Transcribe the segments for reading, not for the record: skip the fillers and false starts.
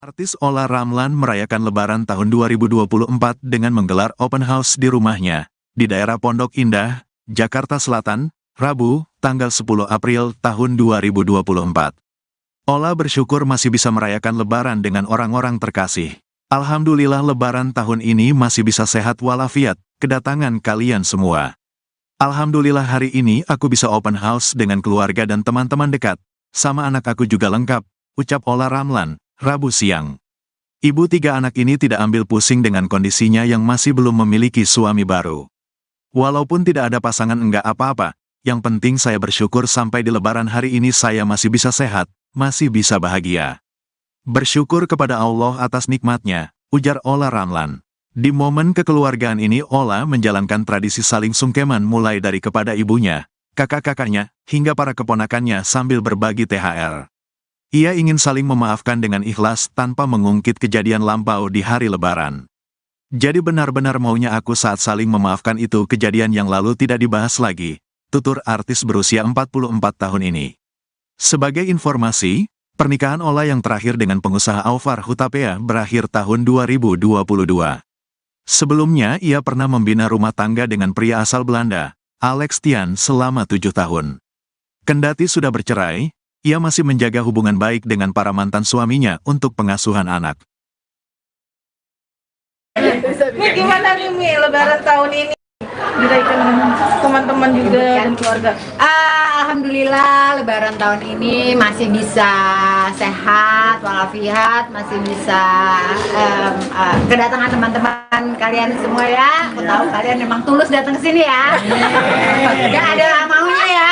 Artis Olla Ramlan merayakan Lebaran tahun 2024 dengan menggelar open house di rumahnya, di daerah Pondok Indah, Jakarta Selatan, Rabu, tanggal 10 April tahun 2024. Olla bersyukur masih bisa merayakan Lebaran dengan orang-orang terkasih. Alhamdulillah Lebaran tahun ini masih bisa sehat walafiat, kedatangan kalian semua. Alhamdulillah hari ini aku bisa open house dengan keluarga dan teman-teman dekat, sama anak aku juga lengkap, ucap Olla Ramlan, Rabu siang. Ibu tiga anak ini tidak ambil pusing dengan kondisinya yang masih belum memiliki suami baru. Walaupun tidak ada pasangan enggak apa-apa, yang penting saya bersyukur sampai di Lebaran hari ini saya masih bisa sehat, masih bisa bahagia. Bersyukur kepada Allah atas nikmatnya, ujar Olla Ramlan. Di momen kekeluargaan ini Olla menjalankan tradisi saling sungkeman mulai dari kepada ibunya, kakak-kakaknya, hingga para keponakannya sambil berbagi THR. Ia ingin saling memaafkan dengan ikhlas tanpa mengungkit kejadian lampau di hari Lebaran. Jadi benar-benar maunya aku saat saling memaafkan itu kejadian yang lalu tidak dibahas lagi, tutur artis berusia 44 tahun ini. Sebagai informasi, pernikahan Olla yang terakhir dengan pengusaha Aufar Hutapea berakhir tahun 2022. Sebelumnya ia pernah membina rumah tangga dengan pria asal Belanda, Alex Tian selama 7 tahun. Kendati sudah bercerai, ia masih menjaga hubungan baik dengan para mantan suaminya untuk pengasuhan anak. Ini gimana nih Mi, Lebaran tahun ini? Dirayakan dengan teman-teman juga dan keluarga. Alhamdulillah Lebaran tahun ini masih bisa sehat walafiat, masih bisa kedatangan teman-teman kalian semua ya. Aku tahu kalian memang tulus datang ke sini ya. Gak ada maunya ya.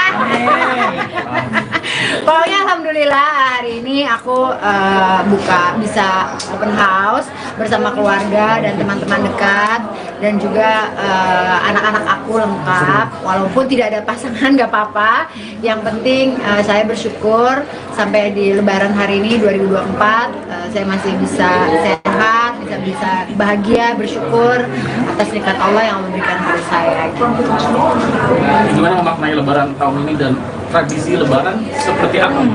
Pokoknya alhamdulillah hari ini aku bisa open house bersama keluarga dan teman-teman dekat, dan juga anak-anak aku lengkap. Walaupun tidak ada pasangan gak apa-apa, yang penting saya bersyukur sampai di Lebaran hari ini 2024 saya masih bisa sehat, bisa bahagia, bersyukur atas nikmat Allah yang memberikan pada saya. Gimana memaknai Lebaran tahun ini dan tradisi Lebaran seperti apa?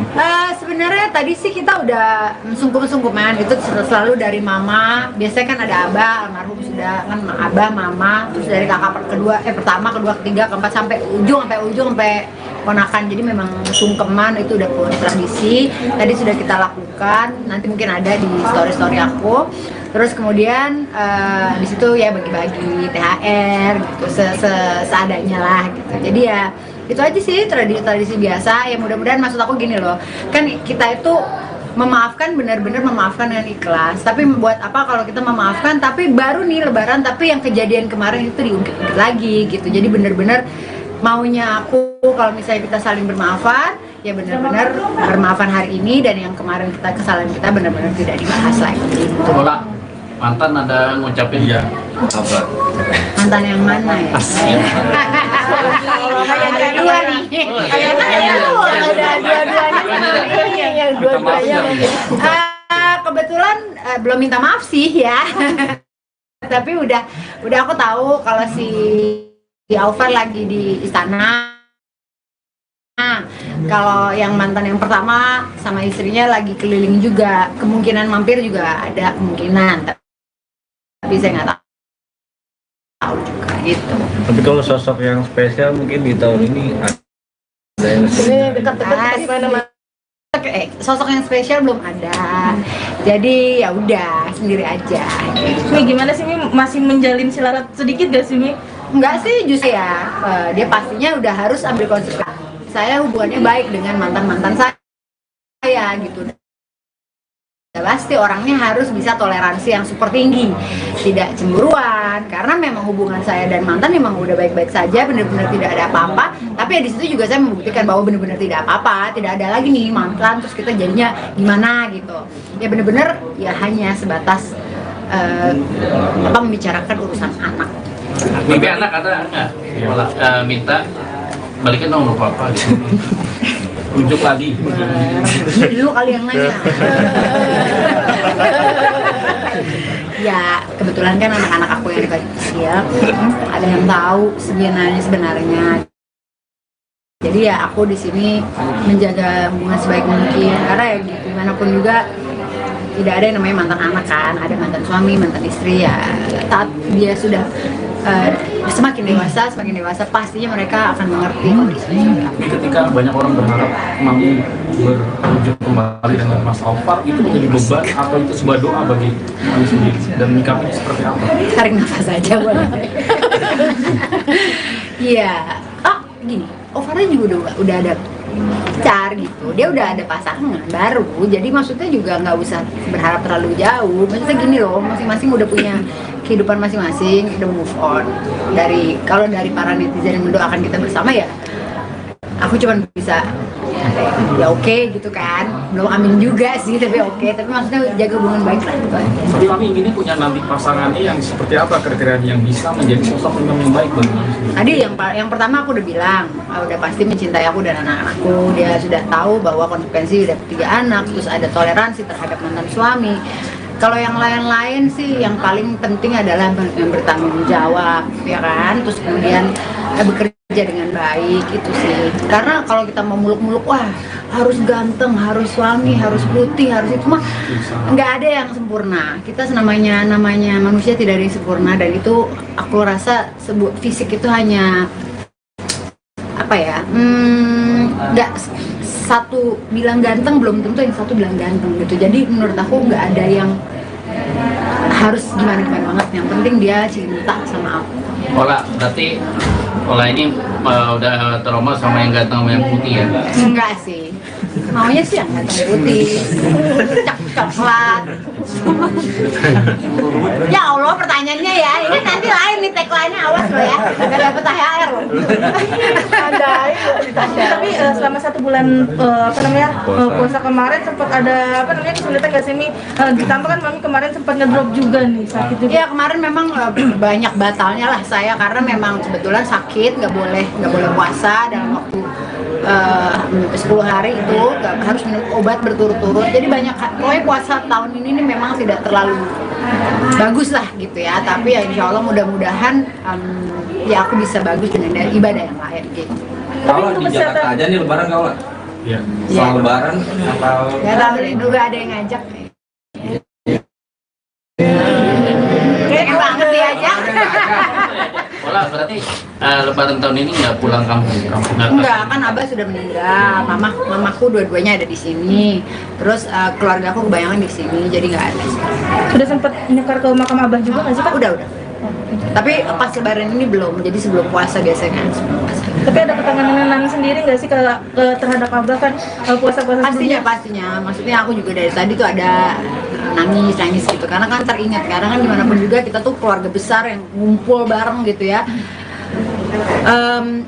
Sebenarnya tadi sih kita udah sungkum-sungkuman itu selalu dari mama. Biasanya kan ada abah, almarhum sudah kan abah, mama, terus dari kakak pertama, kedua, ketiga, keempat sampai ujung sampai ponakan. Jadi memang sungkeman itu udah tradisi. Tadi sudah kita lakukan. Nanti mungkin ada di story aku. Terus kemudian di situ ya bagi-bagi THR gitu seadanya lah gitu. Jadi ya itu aja sih tradisi biasa. Ya mudah-mudahan, maksud aku gini loh, kan kita itu memaafkan, benar-benar memaafkan dengan ikhlas. Tapi buat apa kalau kita memaafkan tapi baru nih Lebaran tapi yang kejadian kemarin itu diungkit lagi gitu. Jadi benar-benar maunya aku kalau misalnya kita saling bermaafan, ya benar-benar bermaafan hari ini, dan yang kemarin kesalahan kita benar-benar tidak dibahas lagi gitu. Mantan ada ngucapin ya apa? Mantan yang mana ya? Ada dua nih. Ada dua-duanya. Kebetulan belum minta maaf sih ya. Tapi udah aku tahu kalau si Aufar lagi di istana. Kalau yang mantan yang pertama sama istrinya lagi keliling juga, kemungkinan mampir juga ada kemungkinan. Tapi saya nggak tahu juga gitu. Tapi kalau sosok yang spesial mungkin di tahun ini ada yang Dekat-dekat mana-mana. Sosok yang spesial belum ada. Jadi ya udah sendiri aja. Mi, gimana sih Mi, masih menjalin silarat sedikit gak sih Mi? Enggak sih, justru ya dia pastinya udah harus ambil konsekuensi. Saya hubungannya baik dengan mantan-mantan saya gitu. Pasti orangnya harus bisa toleransi yang super tinggi, tidak cemburuan, karena memang hubungan saya dan mantan memang udah baik-baik saja, benar-benar tidak ada apa-apa. Tapi ya di situ juga saya membuktikan bahwa benar-benar tidak apa-apa, tidak ada lagi nih mantan terus kita jadinya gimana gitu. Ya benar-benar ya hanya sebatas membicarakan urusan anak. Mimpi anak ada nggak? Malah minta balikin nomor papa gitu. Unjuk lagi. Dulu kali yang nanya. Ya kebetulan kan anak-anak aku yang kecil ada yang tahu sebenarnya. Jadi ya aku di sini menjaga hubungan sebaik mungkin, karena ya gimana pun juga tidak ada yang namanya mantan anak kan, ada mantan suami, mantan istri ya. Saat dia sudah semakin dewasa pastinya mereka akan mengerti kondisinya. Jadi ketika banyak orang berharap Mami berujung kembali dengan Mas Alvar, itu menjadi beban atau itu sebuah doa bagi Mami sendiri dan menyikapinya seperti apa? Tarik nafas aja boleh. Iya. Gini, Alvar juga udah ada pacar gitu, dia udah ada pasangan baru, jadi maksudnya juga nggak usah berharap terlalu jauh. Maksudnya gini loh, masing-masing udah punya kehidupan masing-masing, udah move on. Kalau dari para netizen yang mendoakan kita bersama ya, aku cuma bisa ya oke gitu kan, belum amin juga sih tapi oke, tapi maksudnya jaga hubungan baik lah gitu aja. Tapi Mami ingin punya nanti pasangannya yang seperti apa kriterianya yang bisa menjadi sosok imam yang baik bagi Mami sendiri? Tadi yang pertama aku udah bilang, udah pasti mencintai aku dan anak-anakku. Dia sudah tahu bahwa konsekuensi udah 3 anak, terus ada toleransi terhadap mantan suami. Kalau yang lain-lain sih yang paling penting adalah yang bertanggung jawab, ya kan? Terus kemudian bekerja dengan baik itu sih. Karena kalau kita mau muluk-muluk, wah harus ganteng, harus suami, harus putih, harus itu mah nggak ada yang sempurna. Kita namanya manusia tidak ada yang sempurna, dan itu aku rasa fisik itu hanya apa ya? Nggak satu bilang ganteng belum tentu yang satu bilang ganteng gitu. Jadi menurut aku nggak ada yang harus gimana banget. Yang penting dia cinta sama aku. Berarti Ola ini udah trauma sama yang ganteng sama yang putih ya? Enggak sih, maunya sih yang ganteng putih, coklat. Ya Allah, pertanyaannya ya, ini nanti lain nih tagline-nya, awas lo ya, gak dapet THR lo. Tapi selama 1 bulan puasa kemarin sempat ada kesulitan nggak sih Mi? Ditambah kan Mami kemarin sempat ngedrop juga nih, sakit juga. Ya kemarin memang banyak batalnya lah saya, karena memang kebetulan sakit, nggak boleh puasa dalam waktu 10 hari itu, harus minum obat berturut-turut. Jadi pokoknya puasa tahun ini nih memang tidak terlalu bagus lah gitu ya. Tapi ya insya Allah mudah-mudahan ya aku bisa bagus dengan ibadah yang lain gitu. Kalau di Jakarta aja nih lebaran kau lah. Iya. Soal lebaran atau Gak tahu deh, juga ada yang ngajak. Kayak banget dia aja. Ola, berarti lebaran tahun ini nggak pulang kampung? Enggak, kan Abah sudah meninggal, mamaku dua-duanya ada di sini, terus keluargaku kebanyakan di sini, jadi nggak ada. Sudah sempat nyekar ke makam Abah juga nggak sih Kak? Udah. Tapi pas lebaran ini belum, jadi sebelum puasa biasanya. Tapi ada ketenangan Nani sendiri nggak sih terhadap Abah kan puasa-puasa sebelumnya? Pastinya. Maksudnya aku juga dari tadi tuh ada nangis gitu, karena kan teringat, karena kan dimanapun juga kita tuh keluarga besar yang ngumpul bareng gitu ya.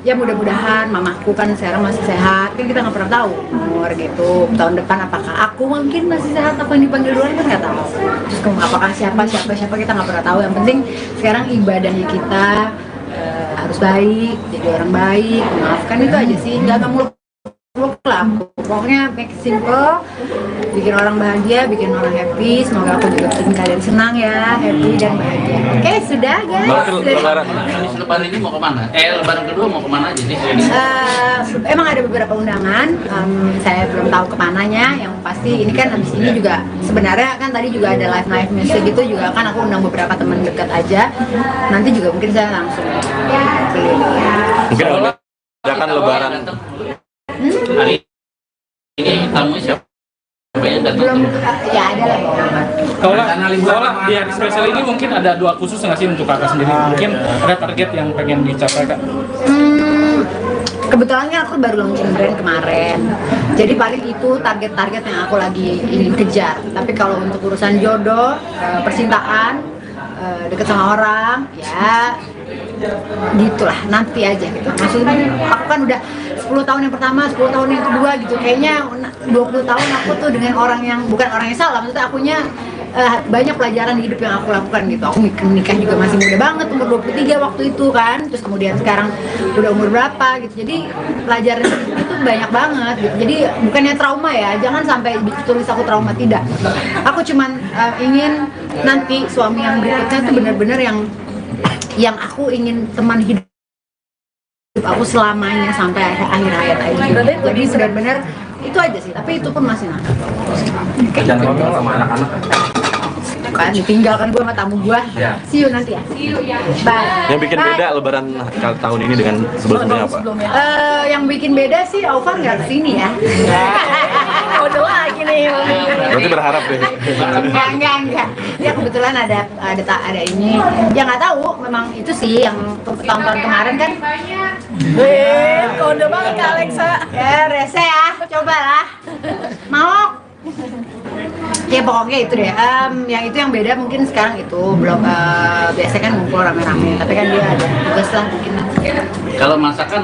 Ya mudah-mudahan mamaku kan sekarang masih sehat, kan kita nggak pernah tahu umur gitu, tahun depan apakah aku mungkin masih sehat, apa yang dipanggil duluan kan nggak tahu. Terus apakah siapa kita nggak pernah tahu. Yang penting sekarang ibadahnya kita harus baik, jadi orang baik, memaafkan, itu aja sih, nggak muluk lah. Pokoknya make it simple, bikin orang bahagia, bikin orang happy. Semoga aku juga bikin kalian senang ya, happy dan bahagia. Oke, sudah guys. Lebaran ini mau kemana? Lebaran kedua mau kemana aja nih? Emang ada beberapa undangan, saya belum tahu kemananya. Yang pasti ini kan habis ini juga sebenarnya kan tadi juga ada live music gitu juga kan, aku undang beberapa teman dekat aja. Nanti juga mungkin saya langsung mungkin akan lebaran. Hari ini tamu siapa yang datang? Belum, ya ada lah. Kalau di hari spesial ini mungkin ada doa khusus nggak sih untuk kakak sendiri? Mungkin ada target yang pengen dicapai kak? Kebetulan kan aku baru launching brand kemarin, jadi paling itu target-target yang aku lagi ingin kejar. Tapi kalau untuk urusan jodoh, percintaan, deket sama orang, ya gitulah, nanti aja gitu. Maksudnya aku kan udah 10 tahun yang pertama, 10 tahun yang kedua gitu, kayaknya 20 tahun aku tuh dengan orang yang bukan orang yang salah, maksudnya akunya banyak pelajaran hidup yang aku lakukan gitu. Aku nikah juga masih muda banget, umur 23 waktu itu kan, terus kemudian sekarang udah umur berapa gitu, jadi pelajaran itu banyak banget gitu. Jadi bukannya trauma ya, jangan sampai tulis aku trauma, tidak. Aku cuman ingin nanti suami yang berikutnya tuh benar-benar yang aku ingin teman hidup aku selamanya sampai akhir hayat aja. Jadi benar-benar itu aja sih, tapi itu pun masih nakal. Jangan ngomong sama anak-anak. Kan ditinggalkan gue sama tamu gue. See you nanti ya. Bye. Yang bikin beda lebaran tahun ini dengan sebelumnya apa? Yang bikin beda sih Alvan nggak kesini ya. Udah lagi nih. Berarti berharap deh. Enggak. Ya kebetulan ada ini. Ya nggak tahu, memang itu sih yang tahun-tahun kemarin kan. Kode banget Kak Alexa. Ya rese ya, cobalah. Mau? Ya pokoknya itu deh. Yang itu yang beda mungkin sekarang itu belum biasanya kan ngumpul rame-rame. Tapi kan dia ada tugas lah bikin. Kalau masakan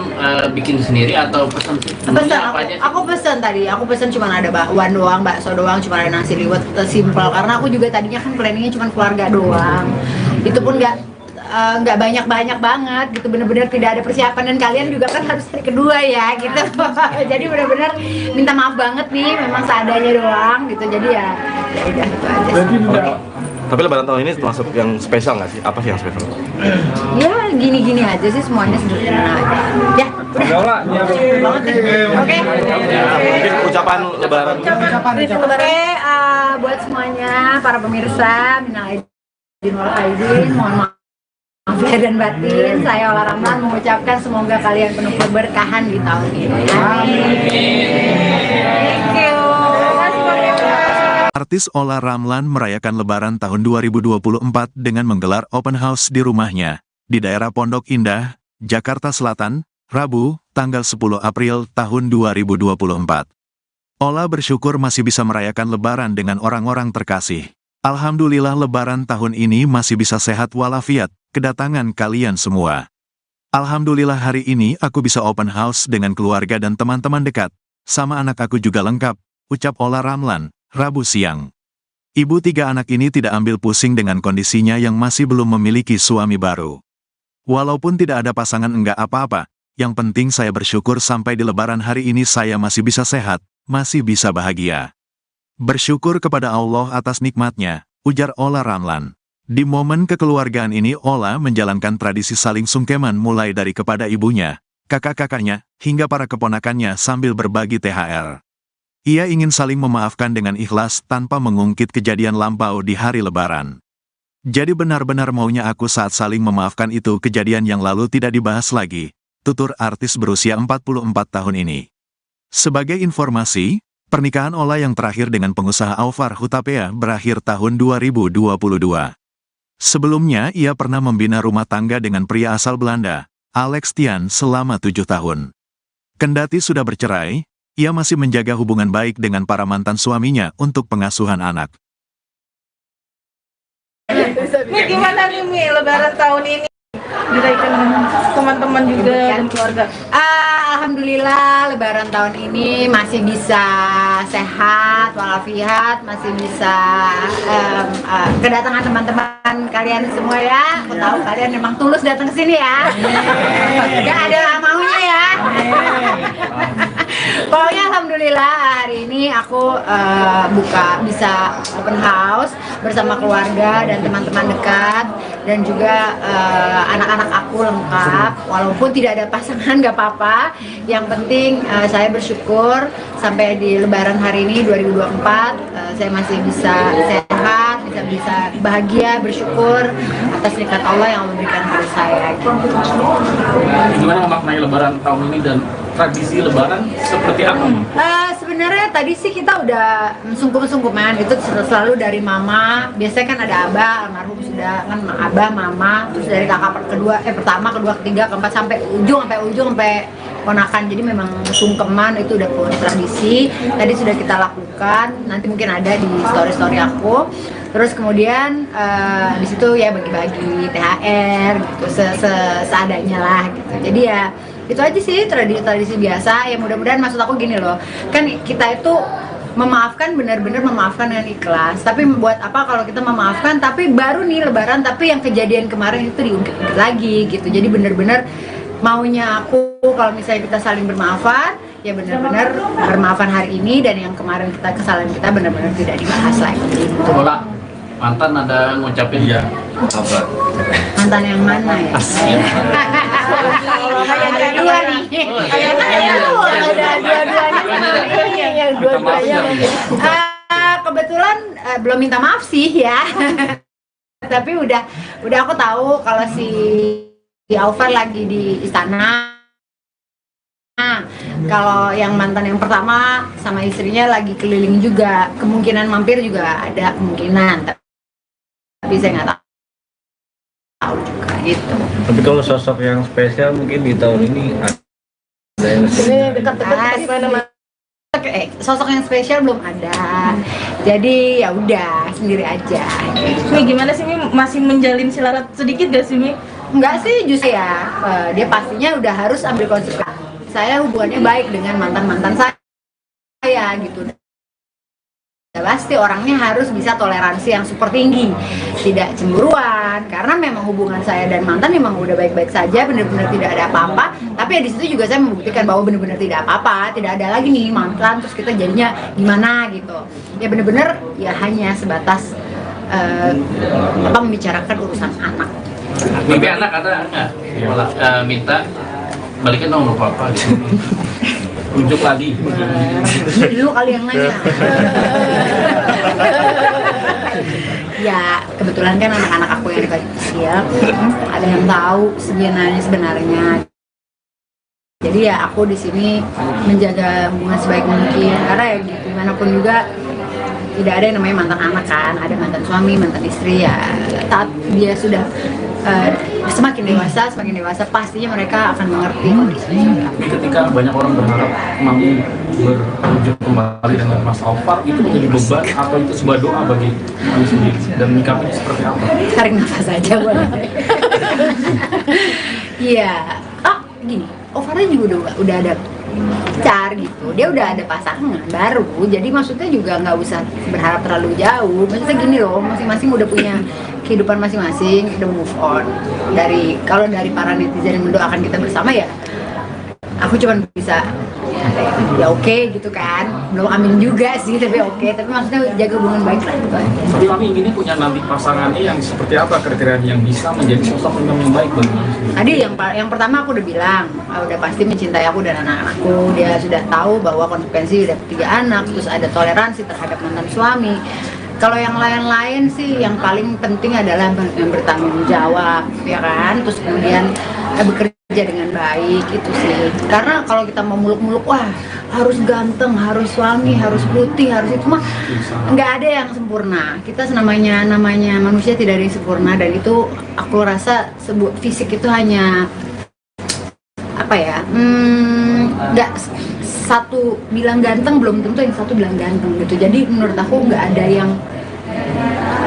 bikin sendiri atau pesan? Pesan aku pesan tadi. Aku pesan cuma ada bakwan doang, bakso doang, cuma ada nasi liwet simple. Karena aku juga tadinya kan planningnya cuma keluarga doang. Itu pun nggak banyak banget gitu, bener-bener tidak ada persiapan, dan kalian juga kan harus hari kedua ya gitu. Jadi bener-bener minta maaf banget nih, memang seadanya doang gitu. Jadi ya udah itu aja. Tapi lebaran tahun ini termasuk yang spesial nggak sih? Apa sih yang spesial? Ya gini-gini aja sih, semuanya sederhana aja. Ya Gaula, banget deh. Oke. Mungkin ucapan lebaran. Oke, buat semuanya para pemirsa, minal aidin wal faizin, mohon maaf lahir dan batin. Saya Ola Ramlan mengucapkan semoga kalian penuh keberkahan di tahun ini. Amin. Thank you. Artis Ola Ramlan merayakan Lebaran tahun 2024 dengan menggelar open house di rumahnya, di daerah Pondok Indah, Jakarta Selatan, Rabu, tanggal 10 April tahun 2024. Ola bersyukur masih bisa merayakan Lebaran dengan orang-orang terkasih. Alhamdulillah Lebaran tahun ini masih bisa sehat walafiat, kedatangan kalian semua. Alhamdulillah hari ini aku bisa open house dengan keluarga dan teman-teman dekat, sama anak aku juga lengkap, ucap Ola Ramlan, Rabu siang. Ibu 3 anak ini tidak ambil pusing dengan kondisinya yang masih belum memiliki suami baru. Walaupun tidak ada pasangan enggak apa-apa, yang penting saya bersyukur sampai di Lebaran hari ini saya masih bisa sehat, masih bisa bahagia. Bersyukur kepada Allah atas nikmatnya, ujar Ola Ramlan. Di momen kekeluargaan ini Ola menjalankan tradisi saling sungkeman mulai dari kepada ibunya, kakak-kakaknya, hingga para keponakannya sambil berbagi THR. Ia ingin saling memaafkan dengan ikhlas tanpa mengungkit kejadian lampau di hari Lebaran. Jadi benar-benar maunya aku saat saling memaafkan itu kejadian yang lalu tidak dibahas lagi, tutur artis berusia 44 tahun ini. Sebagai informasi, pernikahan Ola yang terakhir dengan pengusaha Alvar Hutapea berakhir tahun 2022. Sebelumnya ia pernah membina rumah tangga dengan pria asal Belanda, Alex Tian selama 7 tahun. Kendati sudah bercerai, ia masih menjaga hubungan baik dengan para mantan suaminya untuk pengasuhan anak. Ini gimana nih Mi, Lebaran tahun ini? Dirayakan dengan teman-teman juga dan keluarga. Alhamdulillah Lebaran tahun ini masih bisa sehat walafiat, masih bisa kedatangan teman-teman kalian semua ya. Aku tahu kalian memang tulus datang ke sini ya. Gak ada maunya ya. Pokoknya alhamdulillah hari ini aku bisa open house bersama keluarga dan teman-teman dekat, dan juga anak-anak aku lengkap. Walaupun tidak ada pasangan gak apa-apa, yang penting saya bersyukur sampai di Lebaran hari ini 2024 saya masih bisa sehat, bisa bahagia, bersyukur atas nikmat Allah yang memberikan pada saya. Gimana memaknai Lebaran tahun ini dan tradisi Lebaran seperti apa? Sebenarnya tadi sih kita udah sungkum-sungkuman itu selalu dari mama. Biasanya kan ada abah, almarhum sudah kan abah, mama, terus dari kakak pertama, kedua, ketiga, keempat sampai ujung sampai ponakan. Jadi memang sungkeman itu udah tradisi. Tadi sudah kita lakukan. Nanti mungkin ada di story aku. Terus kemudian di situ ya bagi-bagi THR gitu seadanya lah gitu. Jadi ya itu aja sih tradisi biasa. Ya mudah-mudahan, maksud aku gini loh, kan kita itu memaafkan, benar-benar memaafkan dengan ikhlas. Tapi buat apa kalau kita memaafkan tapi baru nih Lebaran tapi yang kejadian kemarin itu diungkit lagi gitu. Jadi benar-benar maunya aku kalau misalnya kita saling bermaafan, ya benar-benar bermaafan hari ini, dan yang kemarin kesalahan kita benar-benar tidak dibahas lagi. Ola, mantan ada ngucapin ya? Apa? Mantan yang mana ya? Ada dua nih. Ada dua-duanya. Yang dua-duanya. kebetulan belum minta maaf sih ya. Tapi udah aku tahu kalau si Alvar lagi di istana. Nah, kalau yang mantan yang pertama sama istrinya lagi keliling juga, kemungkinan mampir juga ada kemungkinan. Tapi saya nggak tahu juga gitu. Tapi kalau sosok yang spesial mungkin di tahun ini ada yang Dekat-dekat mana? Sosok yang spesial belum ada. Jadi ya udah sendiri aja. Mi gimana sih Mi, masih menjalin silarat sedikit gak sih Mi? Enggak sih, justru ya dia pastinya udah harus ambil konsekuensi. Saya hubungannya baik dengan mantan-mantan saya gitu. Ya, pasti orangnya harus bisa toleransi yang super tinggi, tidak cemburuan, karena memang hubungan saya dan mantan memang udah baik-baik saja, benar-benar tidak ada apa-apa. Tapi ya di situ juga saya membuktikan bahwa benar-benar tidak apa-apa, tidak ada lagi nih mantan terus kita jadinya gimana gitu. Ya benar-benar ya hanya sebatas membicarakan urusan anak. Mimpi anak ada nggak? Malah minta balikin dong nomor papa gitu. Rujuk lagi. Dulu kali yang nanya. Ya kebetulan kan anak-anak aku yang kecil ada yang tahu sebenarnya. Jadi ya aku di sini menjaga hubungan sebaik mungkin, karena ya gitu, gimana pun juga tidak ada yang namanya mantan anak kan, ada mantan suami, mantan istri ya. Saat dia sudah semakin dewasa pastinya mereka akan mengerti kondisinya. Ketika banyak orang berharap Mami berujung kembali dengan Mas Alvar, itu menjadi beban atau itu sebuah doa bagi Mami sendiri dan menyikapinya seperti apa? Tarik nafas aja boleh. Iya, gini, Alvarnya juga udah ada pacar gitu, dia udah ada pasangan baru, jadi maksudnya juga nggak usah berharap terlalu jauh. Maksudnya gini loh, masing-masing udah punya kehidupan masing-masing, udah move on. Kalau dari para netizen yang mendoakan kita bersama ya, aku cuma bisa ya oke gitu kan, belum amin juga sih tapi oke, tapi maksudnya jaga hubungan baik lah gitu. Tapi Mami inginnya punya nanti pasangannya yang seperti apa, kriteria yang bisa menjadi sosok yang baik bagi Mami sendiri? Tadi yang pertama aku udah bilang, udah pasti mencintai aku dan anak-anakku. Dia sudah tahu bahwa konsekuensi udah 3 anak, terus ada toleransi terhadap mantan suami. Kalau yang lain-lain sih yang paling penting adalah yang bertanggung jawab, ya kan? Terus kemudian bekerja dengan baik itu sih. Karena kalau kita mau muluk-muluk, wah harus ganteng, harus suami, harus putih, harus itu mah nggak ada yang sempurna. Kita namanya manusia tidak ada yang sempurna, dan itu aku rasa fisik itu hanya apa ya? Nggak satu bilang ganteng belum tentu yang satu bilang ganteng gitu. Jadi menurut aku nggak ada yang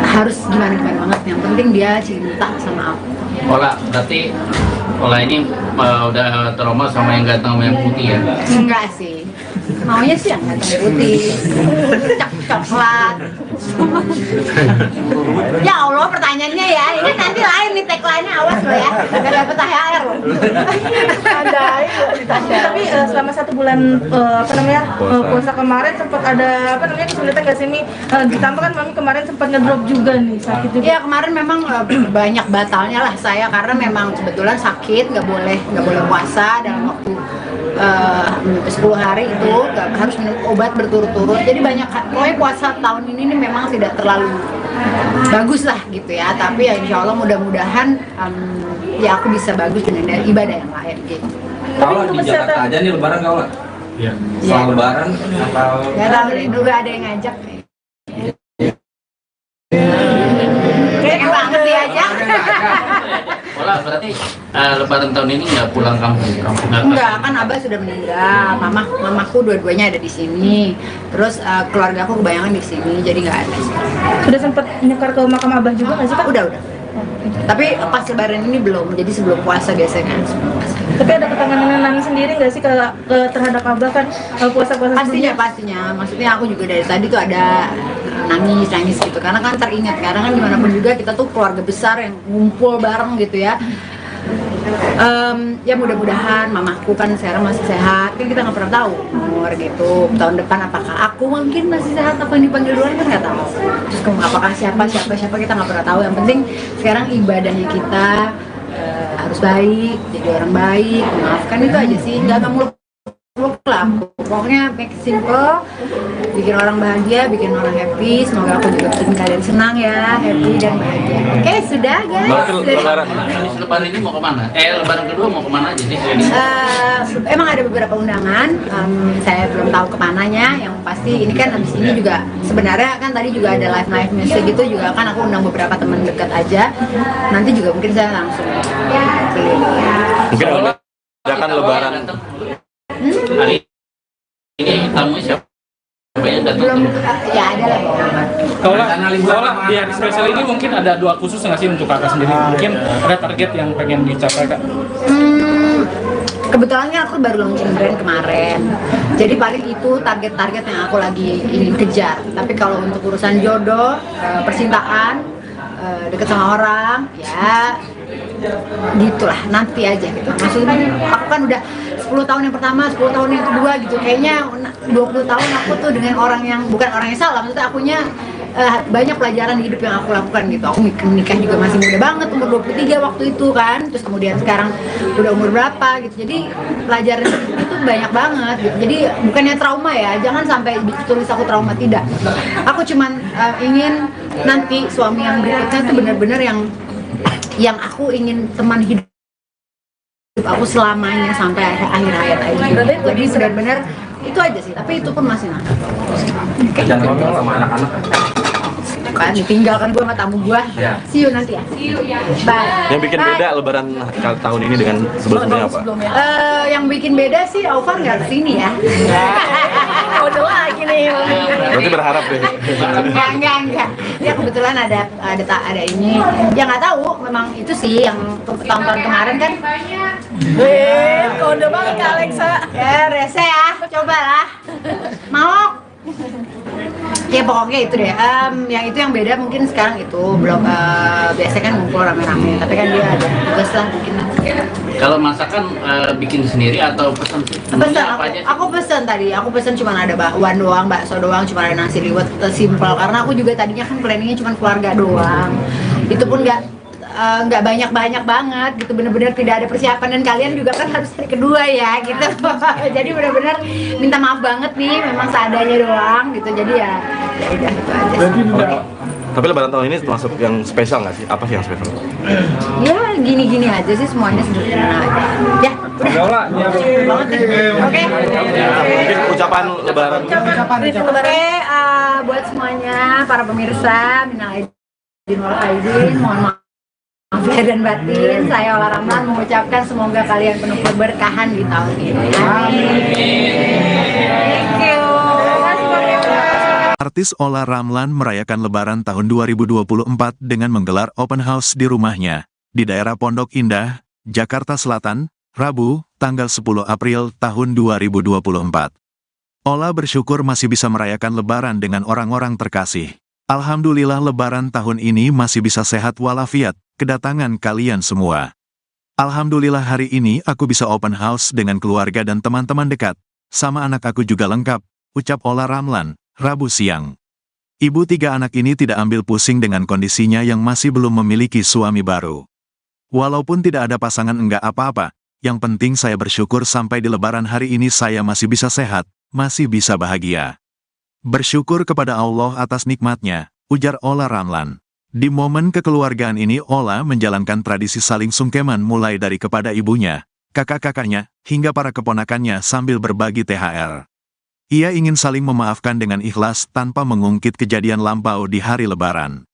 harus gimana banget. Yang penting dia cinta sama aku. Berarti ini udah trauma sama yang ganteng sama yang putih ya? Enggak sih, maunya sih yang ganteng putih, coklat. Ya Allah, pertanyaannya ya, ini nanti lain nih tagline-nya, awas lo ya, gak dapet THR lo. Tapi selama 1 bulan puasa kemarin sempat ada kesulitan gak sih Mi? Ditambah kan Mami kemarin sempat ngedrop juga nih, sakit juga. Iya kemarin memang banyak batalnya lah saya, karena memang kebetulan sakit, nggak boleh puasa dalam waktu 10 hari itu, harus minum obat berturut-turut. Jadi pokoknya puasa tahun ini nih memang tidak terlalu bagus lah gitu ya. Tapi ya insya Allah mudah-mudahan ya aku bisa bagus dengan ibadah yang lain gitu. Kalau di Jakarta aja nih lebaran kau lah. Iya. Soal lebaran atau Ya tahu deh, juga ada yang ngajak. Kayak banget dia aja. Berarti lebaran tahun ini nggak pulang kampung? Enggak, kan Abah sudah meninggal, mamaku dua-duanya ada di sini, terus keluarga aku kebanyakan di sini, jadi nggak ada. Sudah sempat nyekar ke makam Abah juga nggak sih Kak? Udah. Tapi pas lebaran ini belum, jadi sebelum puasa biasanya. Tapi ada ketenangan sendiri nggak sih terhadap Abah kan puasa-puasa Pastinya. Maksudnya aku juga dari tadi tuh ada nangis gitu, karena kan teringat, karena kan dimanapun juga kita tuh keluarga besar yang ngumpul bareng gitu ya. Ya mudah-mudahan mamaku kan sekarang masih sehat, kan kita nggak pernah tahu umur gitu, tahun depan apakah aku mungkin masih sehat, apa yang dipanggil duluan kan nggak tahu. Terus apakah siapa kita nggak pernah tahu. Yang penting sekarang ibadahnya kita harus baik, jadi orang baik, memaafkan, itu aja sih. Nggak muluk-muluk lah aku. Pokoknya make it simple, bikin orang bahagia, bikin orang happy. Semoga aku juga bikin kalian senang ya, happy dan bahagia. Oke, sudah guys. Lebaran. Lebaran ini mau kemana? Lebaran kedua mau kemana aja nih? Emang ada beberapa undangan, saya belum tahu kemananya. Yang pasti ini kan habis ini juga sebenarnya kan tadi juga ada live music gitu juga kan aku undang beberapa teman dekat aja. Nanti juga mungkin saya langsung keliling. Mungkin ada kan Lebaran. Hari ini tamunya siapa? Siapa yang datang? Belum, ya ada lah beberapa. Kalau di hari spesial ini mungkin ada doa khusus nggak sih untuk kakak sendiri? Mungkin ada target yang pengen dicapai kak? Kebetulan kan aku baru launching brand kemarin, jadi paling itu target-target yang aku lagi ingin kejar. Tapi kalau untuk urusan jodoh, percintaan, deket sama orang, ya gitulah, nanti aja gitu. Maksudnya aku kan udah 10 tahun yang pertama, 10 tahun yang kedua gitu. Kayaknya 20 tahun aku tuh dengan orang yang bukan orang yang salah, maksudnya akunya banyak pelajaran di hidup yang aku lakukan gitu. Aku nikah juga masih muda banget, umur 23 waktu itu kan. Terus kemudian sekarang udah umur berapa gitu. Jadi pelajaran itu banyak banget gitu. Jadi bukannya trauma ya, jangan sampai tulis aku trauma, tidak. Aku cuman ingin nanti suami yang berikutnya tuh benar-benar yang aku ingin teman hidup aku selamanya sampai akhir hayat aja. Jadi benar-benar itu aja sih, tapi itu pun masih nakal. Jangan ngomong sama anak-anak. Kan ditinggalkan gue sama tamu gue. See you nanti ya. Bye. Yang bikin beda Lebaran tahun ini dengan sebelumnya apa? Yang bikin beda sih Aufar nggak kesini ya. Udah lagi nih. Berarti berharap deh. Enggak. Ya kebetulan ada ini. Ya nggak tahu, memang itu sih yang tahun-tahun kemarin kan. Kode banget Kak Alexa. Ya rese ya, cobalah. Mau? Ya pokoknya itu deh. Yang itu yang beda mungkin sekarang itu belum biasanya kan ngumpul rame-rame, tapi kan dia ada tugas lah bikin. Kalau masakan bikin sendiri atau pesan? Pesan aku pesan tadi. Aku pesan cuma ada bakwan doang, bakso doang, cuma ada nasi liwet, simple. Karena aku juga tadinya kan planningnya cuma keluarga doang. Itu pun nggak banyak banget gitu, bener-bener tidak ada persiapan, dan kalian juga kan harus hari kedua ya gitu. Jadi bener-bener minta maaf banget nih, memang seadanya doang gitu. Jadi ya udah itu aja. Tapi Lebaran tahun ini termasuk yang spesial nggak sih? Apa sih yang spesial? Ya gini-gini aja sih, semuanya sederhana aja. Ya udah banget nih. Oke. Mungkin ucapan Lebaran. Oke, buat semuanya para pemirsa, minal aidin wal faizin, mohon maaf lahir dan batin. Saya Ola Ramlan mengucapkan semoga kalian penuh keberkahan di tahun ini. Amin. Thank you. Artis Ola Ramlan merayakan Lebaran tahun 2024 dengan menggelar open house di rumahnya, di daerah Pondok Indah, Jakarta Selatan, Rabu, tanggal 10 April tahun 2024. Ola bersyukur masih bisa merayakan Lebaran dengan orang-orang terkasih. Alhamdulillah Lebaran tahun ini masih bisa sehat walafiat, kedatangan kalian semua. Alhamdulillah hari ini aku bisa open house dengan keluarga dan teman-teman dekat, sama anak aku juga lengkap, ucap Ola Ramlan, Rabu siang. Ibu 3 anak ini tidak ambil pusing dengan kondisinya yang masih belum memiliki suami baru. Walaupun tidak ada pasangan enggak apa-apa, yang penting saya bersyukur sampai di Lebaran hari ini saya masih bisa sehat, masih bisa bahagia. Bersyukur kepada Allah atas nikmatnya, ujar Ola Ramlan. Di momen kekeluargaan ini Ola menjalankan tradisi saling sungkeman mulai dari kepada ibunya, kakak-kakaknya, hingga para keponakannya sambil berbagi THR. Ia ingin saling memaafkan dengan ikhlas tanpa mengungkit kejadian lampau di hari Lebaran.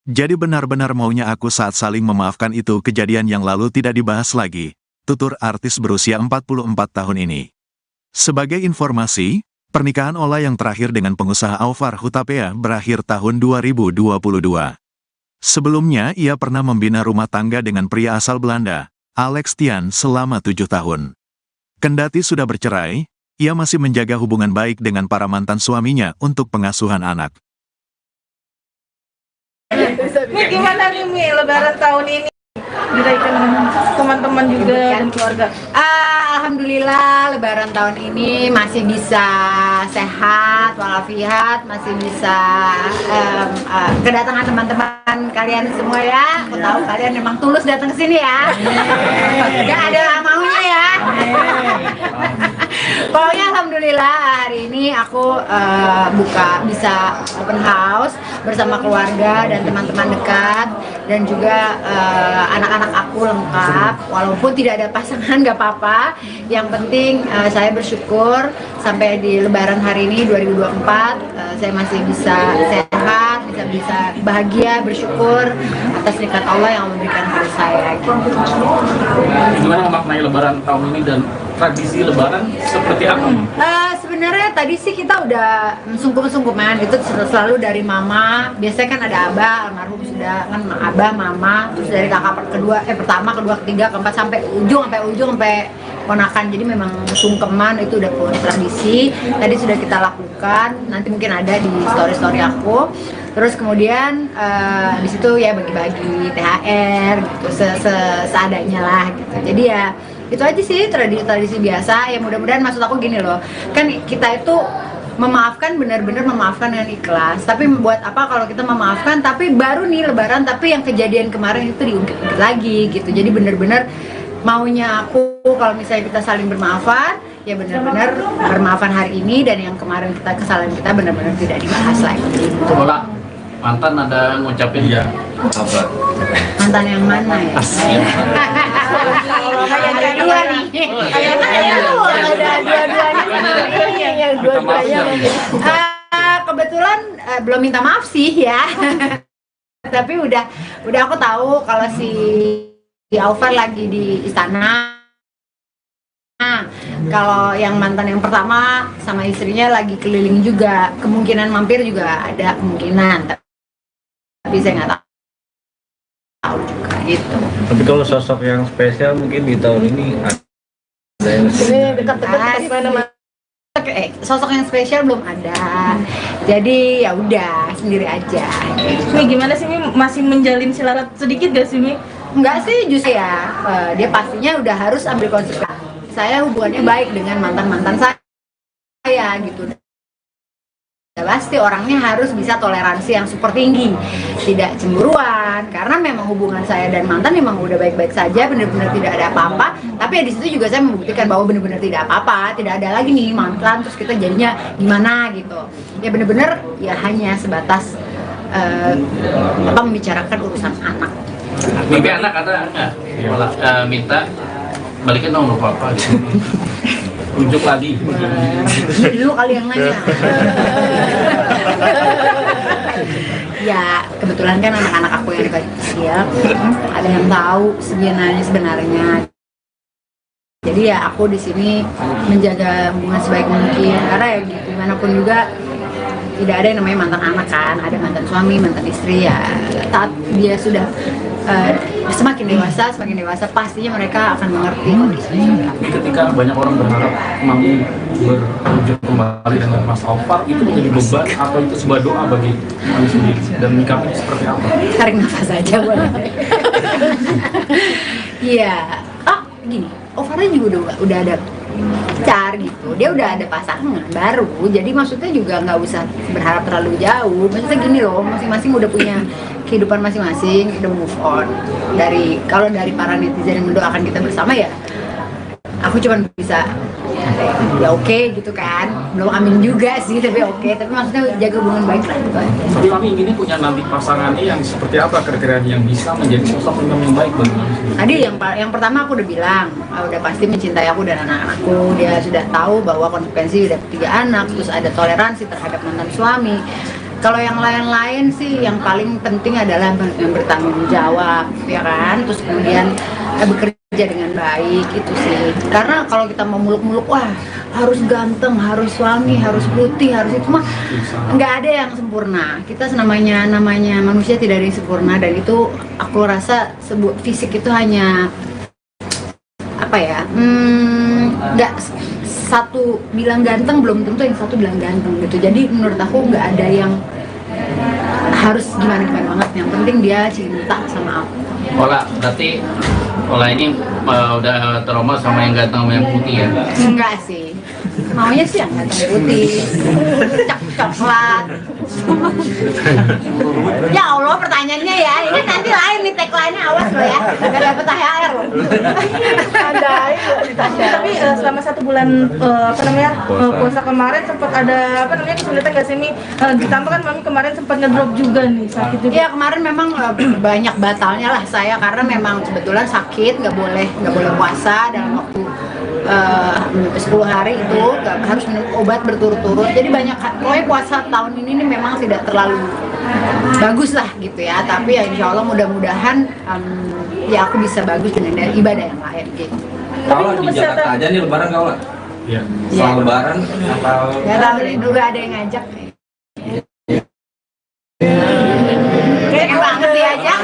Jadi benar-benar maunya aku saat saling memaafkan itu kejadian yang lalu tidak dibahas lagi, tutur artis berusia 44 tahun ini. Sebagai informasi, pernikahan Ola yang terakhir dengan pengusaha Aufar Hutapea berakhir tahun 2022. Sebelumnya ia pernah membina rumah tangga dengan pria asal Belanda, Alex Tian, selama 7 tahun. Kendati sudah bercerai, ia masih menjaga hubungan baik dengan para mantan suaminya untuk pengasuhan anak. Mi, gimana nih Mi, Lebaran tahun ini? Dirayakan teman-teman juga dan keluarga. Alhamdulillah Lebaran tahun ini masih bisa sehat walafiat, masih bisa kedatangan teman-teman kalian semua ya. Aku tahu kalian memang tulus datang ke sini ya. Gak ada maunya ya. Pokoknya alhamdulillah hari ini aku bisa open house bersama keluarga dan teman-teman dekat dan juga anak-anak aku lengkap. Walaupun tidak ada pasangan nggak apa-apa. Yang penting saya bersyukur sampai di Lebaran hari ini 2024 saya masih bisa sehat, bisa bahagia, bersyukur atas nikmat Allah yang memberikan pada saya. Gimana memaknai Lebaran tahun ini dan tradisi Lebaran seperti apa? Sebenarnya tadi sih kita udah sungkum-sungkuman itu selalu dari mama. Biasanya kan ada abah, almarhum sudah kan abah, mama, terus dari kakak pertama, kedua, ketiga, keempat sampai ujung sampai ponakan. Jadi memang sungkeman itu udah tradisi. Tadi sudah kita lakukan. Nanti mungkin ada di story aku. Terus kemudian di situ ya bagi-bagi THR gitu seadanya lah gitu. Jadi ya itu aja sih tradisi biasa. Ya mudah-mudahan maksud aku gini loh. Kan kita itu memaafkan, benar-benar memaafkan dengan ikhlas. Tapi buat apa kalau kita memaafkan tapi baru nih Lebaran tapi yang kejadian kemarin itu diungkit lagi gitu. Jadi benar-benar maunya aku kalau misalnya kita saling bermaafan, ya benar-benar bermaafan hari ini dan yang kemarin kesalahan kita benar-benar tidak dibahas lagi. Gitu. Bola mantan ada ngucapin ya Apa? Mantan yang mana ya? Ada dua nih. Ada dua-duanya. Kebetulan belum minta maaf sih ya. Tapi udah aku tahu kalau si Alvar lagi di istana. Kalau yang mantan yang pertama sama istrinya lagi keliling juga, kemungkinan mampir juga ada kemungkinan. Tapi saya nggak tahu juga gitu. Tapi kalau sosok yang spesial mungkin di tahun ini ada yang sosok yang spesial belum ada. Jadi ya udah sendiri aja. Mi gimana sih Mi? Masih menjalin silarat sedikit gak sih Mi? Enggak sih justru ya, dia pastinya udah harus ambil konsekuensi. Saya hubungannya baik dengan mantan-mantan saya gitu. Ya, pasti orangnya harus bisa toleransi yang super tinggi, tidak cemburuan, karena memang hubungan saya dan mantan memang udah baik-baik saja, benar-benar tidak ada apa-apa. Tapi ya di situ juga saya membuktikan bahwa benar-benar tidak apa-apa, tidak ada lagi nih mantan, terus kita jadinya gimana gitu. Ya benar-benar ya hanya sebatas membicarakan urusan anak. mimpi anak ada nggak minta balikin dong nomor papa gitu. Unjuk lagi. Dulu kali yang nanya. Ya kebetulan kan anak-anak aku yang kecil ada yang tahu sebenarnya. Jadi ya aku di sini menjaga hubungan sebaik mungkin karena ya gimana pun juga tidak ada yang namanya mantan anak kan, ada mantan suami, mantan istri ya. Saat dia sudah semakin dewasa pastinya mereka akan mengerti kondisinya. Ketika banyak orang berharap Mami berwujud kembali dengan Mas Alvar, itu menjadi beban atau itu sebuah doa bagi Mami sendiri dan menyikapinya seperti apa? Tarik nafas aja boleh. Iya. Gini, Alvarnya juga udah ada pacar gitu, dia udah ada pasangan baru, jadi maksudnya juga nggak usah berharap terlalu jauh. Maksudnya gini loh, masing-masing udah punya kehidupan masing-masing, udah move on. Kalau dari para netizen yang mendoakan kita bersama ya, aku cuma bisa ya oke gitu kan, belum amin juga sih tapi oke. Tapi maksudnya jaga hubungan baik lah gitu. Tapi Mami inginnya punya nanti pasangannya yang seperti apa, kriteria yang bisa menjadi sosok yang baik bagi Mami sendiri? Tadi yang pertama aku udah bilang, udah pasti mencintai aku dan anak-anakku. Dia sudah tahu bahwa konsekuensi udah 3 anak, terus ada toleransi terhadap mantan suami. Kalau yang lain-lain sih yang paling penting adalah yang bertanggung jawab, ya kan? Terus kemudian bekerja dengan baik itu sih. Karena kalau kita mau muluk-muluk, wah harus ganteng, harus suami, harus putih, harus itu mah nggak ada yang sempurna. Kita namanya manusia tidak ada yang sempurna dan itu aku rasa fisik itu hanya apa ya? Nggak satu bilang ganteng belum tentu yang satu bilang ganteng gitu. Jadi menurut aku nggak ada yang harus gimana banget. Yang penting dia cinta sama aku. Berarti Ola ini udah trauma sama yang ganteng sama yang putih ya? Enggak sih, maunya sih yang ganteng putih, coklat. Ya Allah pertanyaannya ya, ini nanti lain nih tagline-nya, awas lo ya, gak dapet THR lo. Tapi selama 1 bulan puasa kemarin sempat ada kesulitan nggak sih Mi? Ditambah kan Mami kemarin sempat ngedrop juga nih, sakit juga. Iya kemarin memang banyak batalnya lah saya karena memang kebetulan sakit, nggak boleh puasa dalam waktu 10 hari itu harus minum obat berturut-turut. Jadi banyak, pokoknya puasa tahun ini nih memang tidak terlalu bagus lah gitu ya. Tapi ya insya Allah mudah-mudahan ya aku bisa bagus dengan ibadah yang lain gitu. Kalau di Jakarta aja nih lebaran kau lah. Iya. Soal lebaran atau Gak tahu nih, dulu ada yang ngajak. Kayak banget diajak.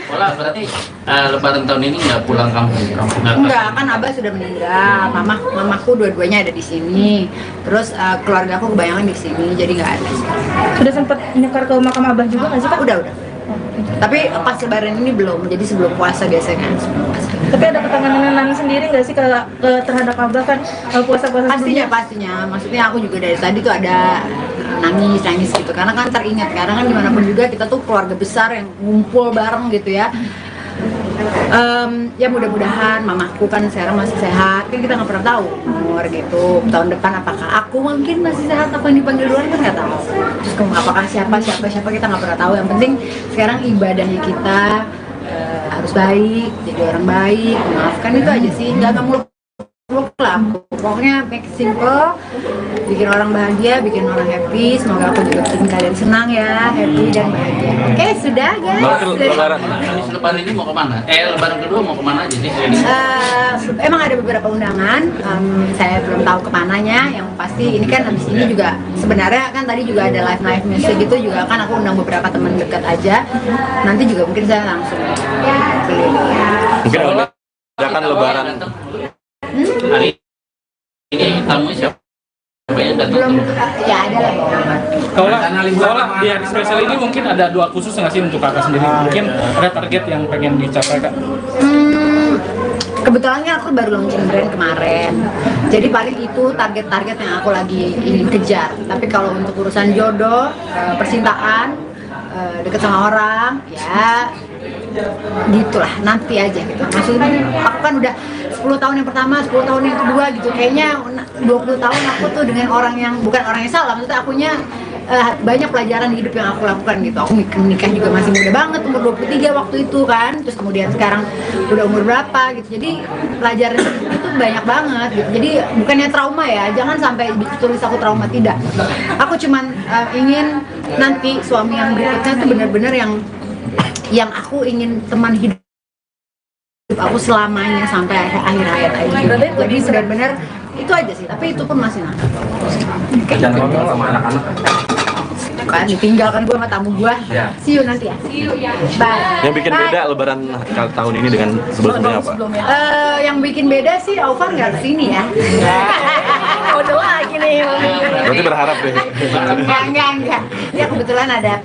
Ola berarti lebaran tahun ini nggak pulang kampung? Enggak, kan Abah sudah meninggal, mamaku dua-duanya ada di sini. Terus keluarga aku kebanyakan di sini, jadi nggak ada sih. Sudah sempat nyekar ke makam Abah juga nggak sih Kak? Udah. Tapi pas lebaran ini belum, jadi sebelum puasa biasanya sebelum puasa. Tapi ada ketenangan Nani sendiri nggak sih terhadap Abah kan puasa-puasa Pastinya. Maksudnya aku juga dari tadi tuh ada nangis gitu, karena kan teringat, karena kan dimanapun juga kita tuh keluarga besar yang ngumpul bareng gitu ya. Ya mudah-mudahan mamaku kan sekarang masih sehat, kan kita nggak pernah tahu umur gitu, tahun depan apakah aku mungkin masih sehat, apa yang dipanggil duluan kan nggak tahu. Terus apakah siapa kita nggak pernah tahu. Yang penting sekarang ibadahnya kita harus baik, jadi orang baik, memaafkan, itu aja sih, nggak muluk lah. Pokoknya make it simple, bikin orang bahagia, bikin orang happy. Semoga aku juga bikin kalian senang ya, happy dan bahagia. Oke, sudah guys. Lebaran. Lebaran ini mau kemana? Lebaran kedua mau kemana aja sih? Emang ada beberapa undangan, saya belum tahu kemananya. Yang pasti ini kan habis ini juga sebenarnya kan tadi juga ada live music gitu juga kan, aku undang beberapa teman dekat aja. Nanti juga mungkin saya langsung Mungkin akan lebaran. Hari ini tamunya siapa? Yang datang? belum ya ada lah. Kalau di hari spesial ini mungkin ada doa khusus nggak sih untuk kakak sendiri? Mungkin ada target yang pengen dicapai kak? Kebetulan kan aku baru launching brand kemarin, jadi paling itu target-target yang aku lagi ingin kejar. Tapi kalau untuk urusan jodoh, percintaan, deket sama orang, ya gitulah, nanti aja gitu. Maksudnya aku kan udah 10 tahun yang pertama, 10 tahun yang kedua gitu, kayaknya 20 tahun aku tuh dengan orang yang bukan orang yang salah, maksudnya akunya banyak pelajaran hidup yang aku lakukan gitu. Aku nikah juga masih muda banget, umur 23 waktu itu kan, terus kemudian sekarang udah umur berapa gitu, jadi pelajaran itu banyak banget gitu. Jadi bukannya trauma ya, jangan sampai tulis aku trauma, tidak. Aku cuman ingin nanti suami yang berikutnya tuh benar-benar yang aku ingin teman hidup aku selamanya sampai akhir hayat aja. Jadi benar-benar itu aja sih, tapi itu pun masih nakal. jangan ngomong sama anak-anak. Kan ditinggalkan gua sama tamu gua. See you nanti ya. Bye. Yang bikin beda lebaran tahun ini dengan sebelumnya apa? Yang bikin beda sih Aufar nggak kesini ya. Udah lagi nih. Berarti berharap deh. Enggak. Ya kebetulan ada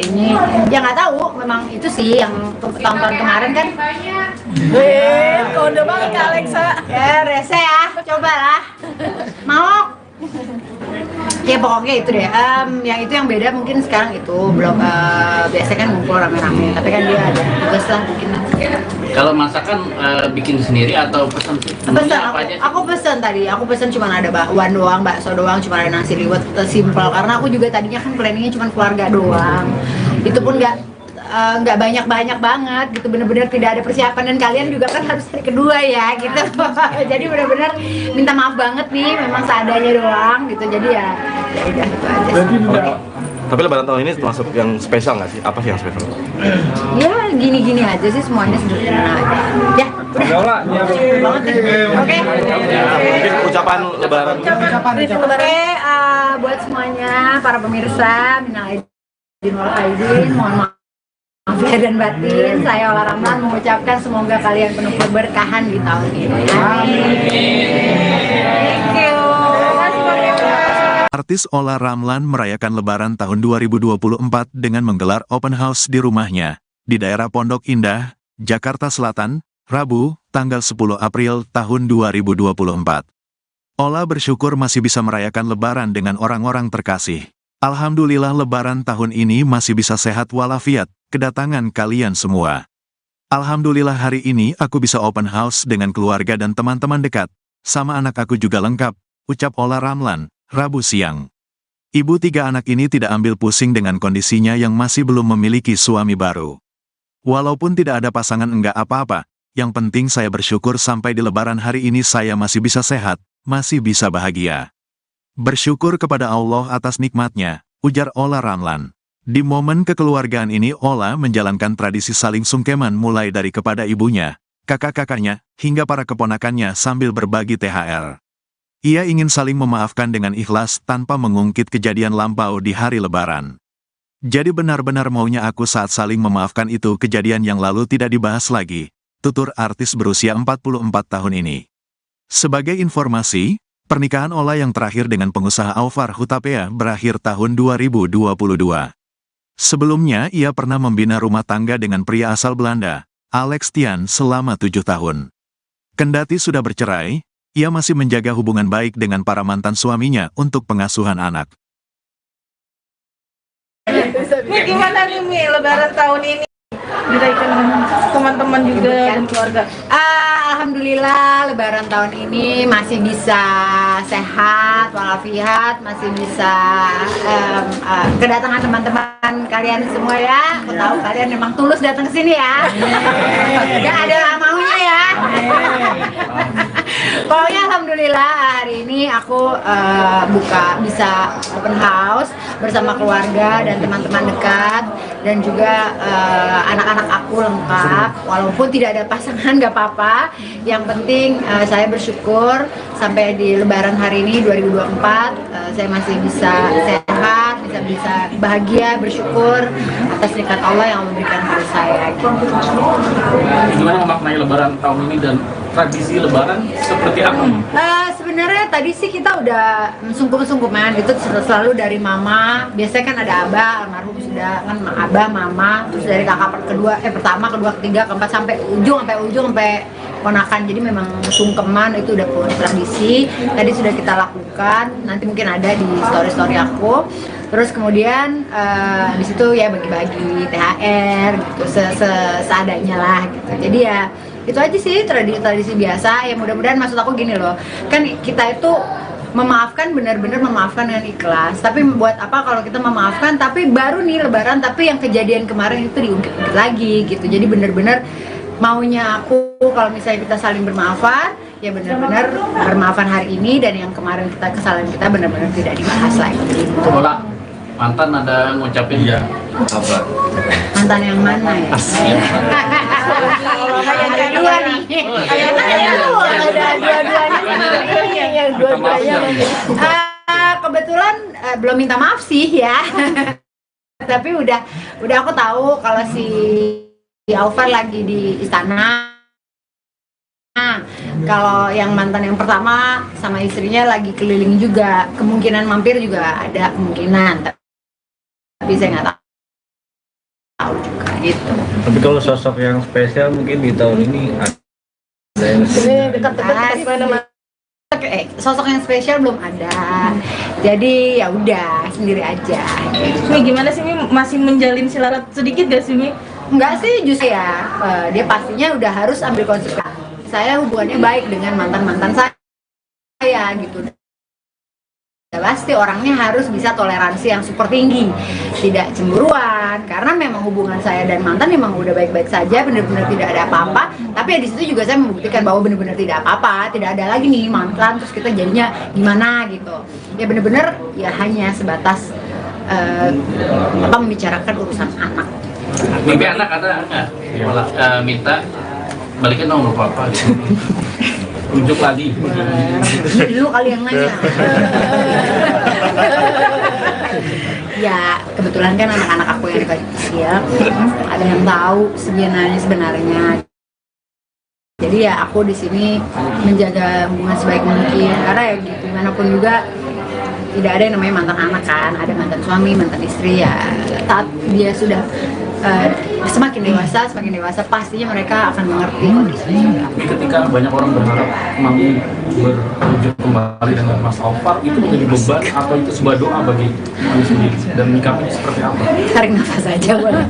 ini. Ya nggak tahu, memang itu sih yang tahun-tahun kemarin kan. Kode banget Kak Alexa. Ya rese ya, cobalah. Mau? Ya pokoknya itu deh. Yang itu yang beda mungkin sekarang itu belum biasa kan ngumpul rame-rame. Tapi kan dia ada tugas lah bikin. Kalau masakan bikin sendiri atau pesan sih? Pesan Apa aja sih? aku pesan tadi. Aku pesan cuma ada bakwan doang, bakso doang, cuma ada nasi liwet, simple. Karena aku juga tadinya kan planningnya cuma keluarga doang. Itu pun nggak banyak banget gitu, bener-bener tidak ada persiapan, dan kalian juga kan harus hari kedua ya gitu. Jadi bener-bener minta maaf banget nih, memang seadanya doang gitu. Jadi ya udah itu aja. Tapi lebaran tahun ini termasuk yang spesial nggak sih? Apa sih yang spesial? Ya gini-gini aja sih, semuanya sederhana aja. Ya udah. Banget nih. Oke. Mungkin ucapan lebaran. Oke, buat semuanya para pemirsa, minal aidin wal faizin, mohon maaf lahir dan batin. Saya Ola Ramlan mengucapkan semoga kalian penuh keberkahan di tahun ini. Amin. Thank you. Artis Ola Ramlan merayakan Lebaran tahun 2024 dengan menggelar open house di rumahnya, di daerah Pondok Indah, Jakarta Selatan, Rabu, tanggal 10 April tahun 2024. Ola bersyukur masih bisa merayakan Lebaran dengan orang-orang terkasih. Alhamdulillah Lebaran tahun ini masih bisa sehat walafiat, kedatangan kalian semua. Alhamdulillah hari ini aku bisa open house dengan keluarga dan teman-teman dekat. Sama anak aku juga lengkap, ucap Ola Ramlan, Rabu siang. Ibu 3 anak ini tidak ambil pusing dengan kondisinya yang masih belum memiliki suami baru. Walaupun tidak ada pasangan enggak apa-apa, yang penting saya bersyukur sampai di lebaran hari ini saya masih bisa sehat, masih bisa bahagia. Bersyukur kepada Allah atas nikmatnya, ujar Ola Ramlan. Di momen kekeluargaan ini Ola menjalankan tradisi saling sungkeman mulai dari kepada ibunya, kakak-kakaknya, hingga para keponakannya sambil berbagi THR. Ia ingin saling memaafkan dengan ikhlas tanpa mengungkit kejadian lampau di hari lebaran. Jadi benar-benar maunya aku saat saling memaafkan itu kejadian yang lalu tidak dibahas lagi, tutur artis berusia 44 tahun ini. Sebagai informasi, pernikahan Ola yang terakhir dengan pengusaha Aufar Hutapea berakhir tahun 2022. Sebelumnya ia pernah membina rumah tangga dengan pria asal Belanda, Alex Tian selama 7 tahun. Kendati sudah bercerai, ia masih menjaga hubungan baik dengan para mantan suaminya untuk pengasuhan anak. Mi, gimana nih Mi, lebaran tahun ini? Dirayakan teman-teman juga dan keluarga. Alhamdulillah lebaran tahun ini masih bisa sehat walafiat, masih bisa kedatangan teman-teman kalian semua ya. Aku tahu kalian memang tulus datang ke sini ya. Gak ada maunya ya. Pokoknya alhamdulillah hari ini aku bisa open house bersama keluarga dan teman-teman dekat, dan juga anak-anak aku lengkap. Walaupun tidak ada pasangan gak apa-apa, yang penting saya bersyukur sampai di lebaran hari ini 2024 saya masih bisa sehat, bisa bahagia, bersyukur atas nikmat Allah yang memberikan pada saya. Gimana memaknai lebaran tahun ini dan tradisi lebaran seperti apa? Sebenarnya tadi sih kita udah sungkem-sungkeman itu selalu dari mama. Biasanya kan ada abah, almarhum sudah kan, abah, mama, terus dari kakak pertama, kedua, ketiga, keempat sampai ujung sampai ponakan. Jadi memang sungkeman itu udah tradisi. Tadi sudah kita lakukan. Nanti mungkin ada di story aku. Terus kemudian di situ ya bagi-bagi THR gitu seadanya lah gitu. Jadi ya itu aja sih tradisi biasa. Ya mudah-mudahan, maksud aku gini loh, kan kita itu memaafkan, benar-benar memaafkan dengan ikhlas. Tapi buat apa kalau kita memaafkan tapi baru nih lebaran tapi yang kejadian kemarin itu diungkit lagi gitu. Jadi benar-benar maunya aku kalau misalnya kita saling bermaafan, ya benar-benar bermaafan hari ini, dan yang kemarin kesalahan kita benar-benar tidak dibahas lagi gitu. Ola, mantan ada ngucapin ya Apa? Mantan yang mana ya? Ada dua nih. Ada dua-duanya. Kebetulan belum minta maaf sih ya. Tapi udah aku tahu kalau si Aufar lagi di istana. Kalau yang mantan yang pertama sama istrinya lagi keliling juga, kemungkinan mampir juga ada kemungkinan. Tapi saya nggak tahu juga gitu. Tapi kalau sosok yang spesial mungkin di tahun ini ada yang sosok yang spesial belum ada. Jadi ya udah sendiri aja. Mi, gimana sih Mi, masih menjalin silarat sedikit gak sih Mi? Enggak sih, justru ya dia pastinya udah harus ambil konsekuensi. Saya hubungannya baik dengan mantan-mantan saya gitu. Pasti orangnya harus bisa toleransi yang super tinggi, tidak cemburuan, karena memang hubungan saya dan mantan memang udah baik-baik saja, benar-benar tidak ada apa-apa. Tapi ya di situ juga saya membuktikan bahwa benar-benar tidak apa-apa, tidak ada lagi nih mantan terus kita jadinya gimana gitu. Ya benar-benar ya hanya sebatas membicarakan urusan anak. mimpi anak ada nggak minta balikin nomor papa gitu. Ujuk lagi. Dulu kali yang nanya. Ya kebetulan kan anak-anak aku yang kecil ada yang tahu sebenarnya. Jadi ya aku di sini menjaga hubungan sebaik mungkin, karena ya gitu, gimana pun juga tidak ada yang namanya mantan anak kan, ada mantan suami, mantan istri. Ya saat dia sudah semakin dewasa pastinya mereka akan mengerti kondisinya. Ketika banyak orang berharap Mami berwujud kembali dengan Mas Aufar, itu menjadi beban atau itu sebuah doa bagi Mami sendiri, dan menyikapinya seperti apa? Tarik nafas aja boleh.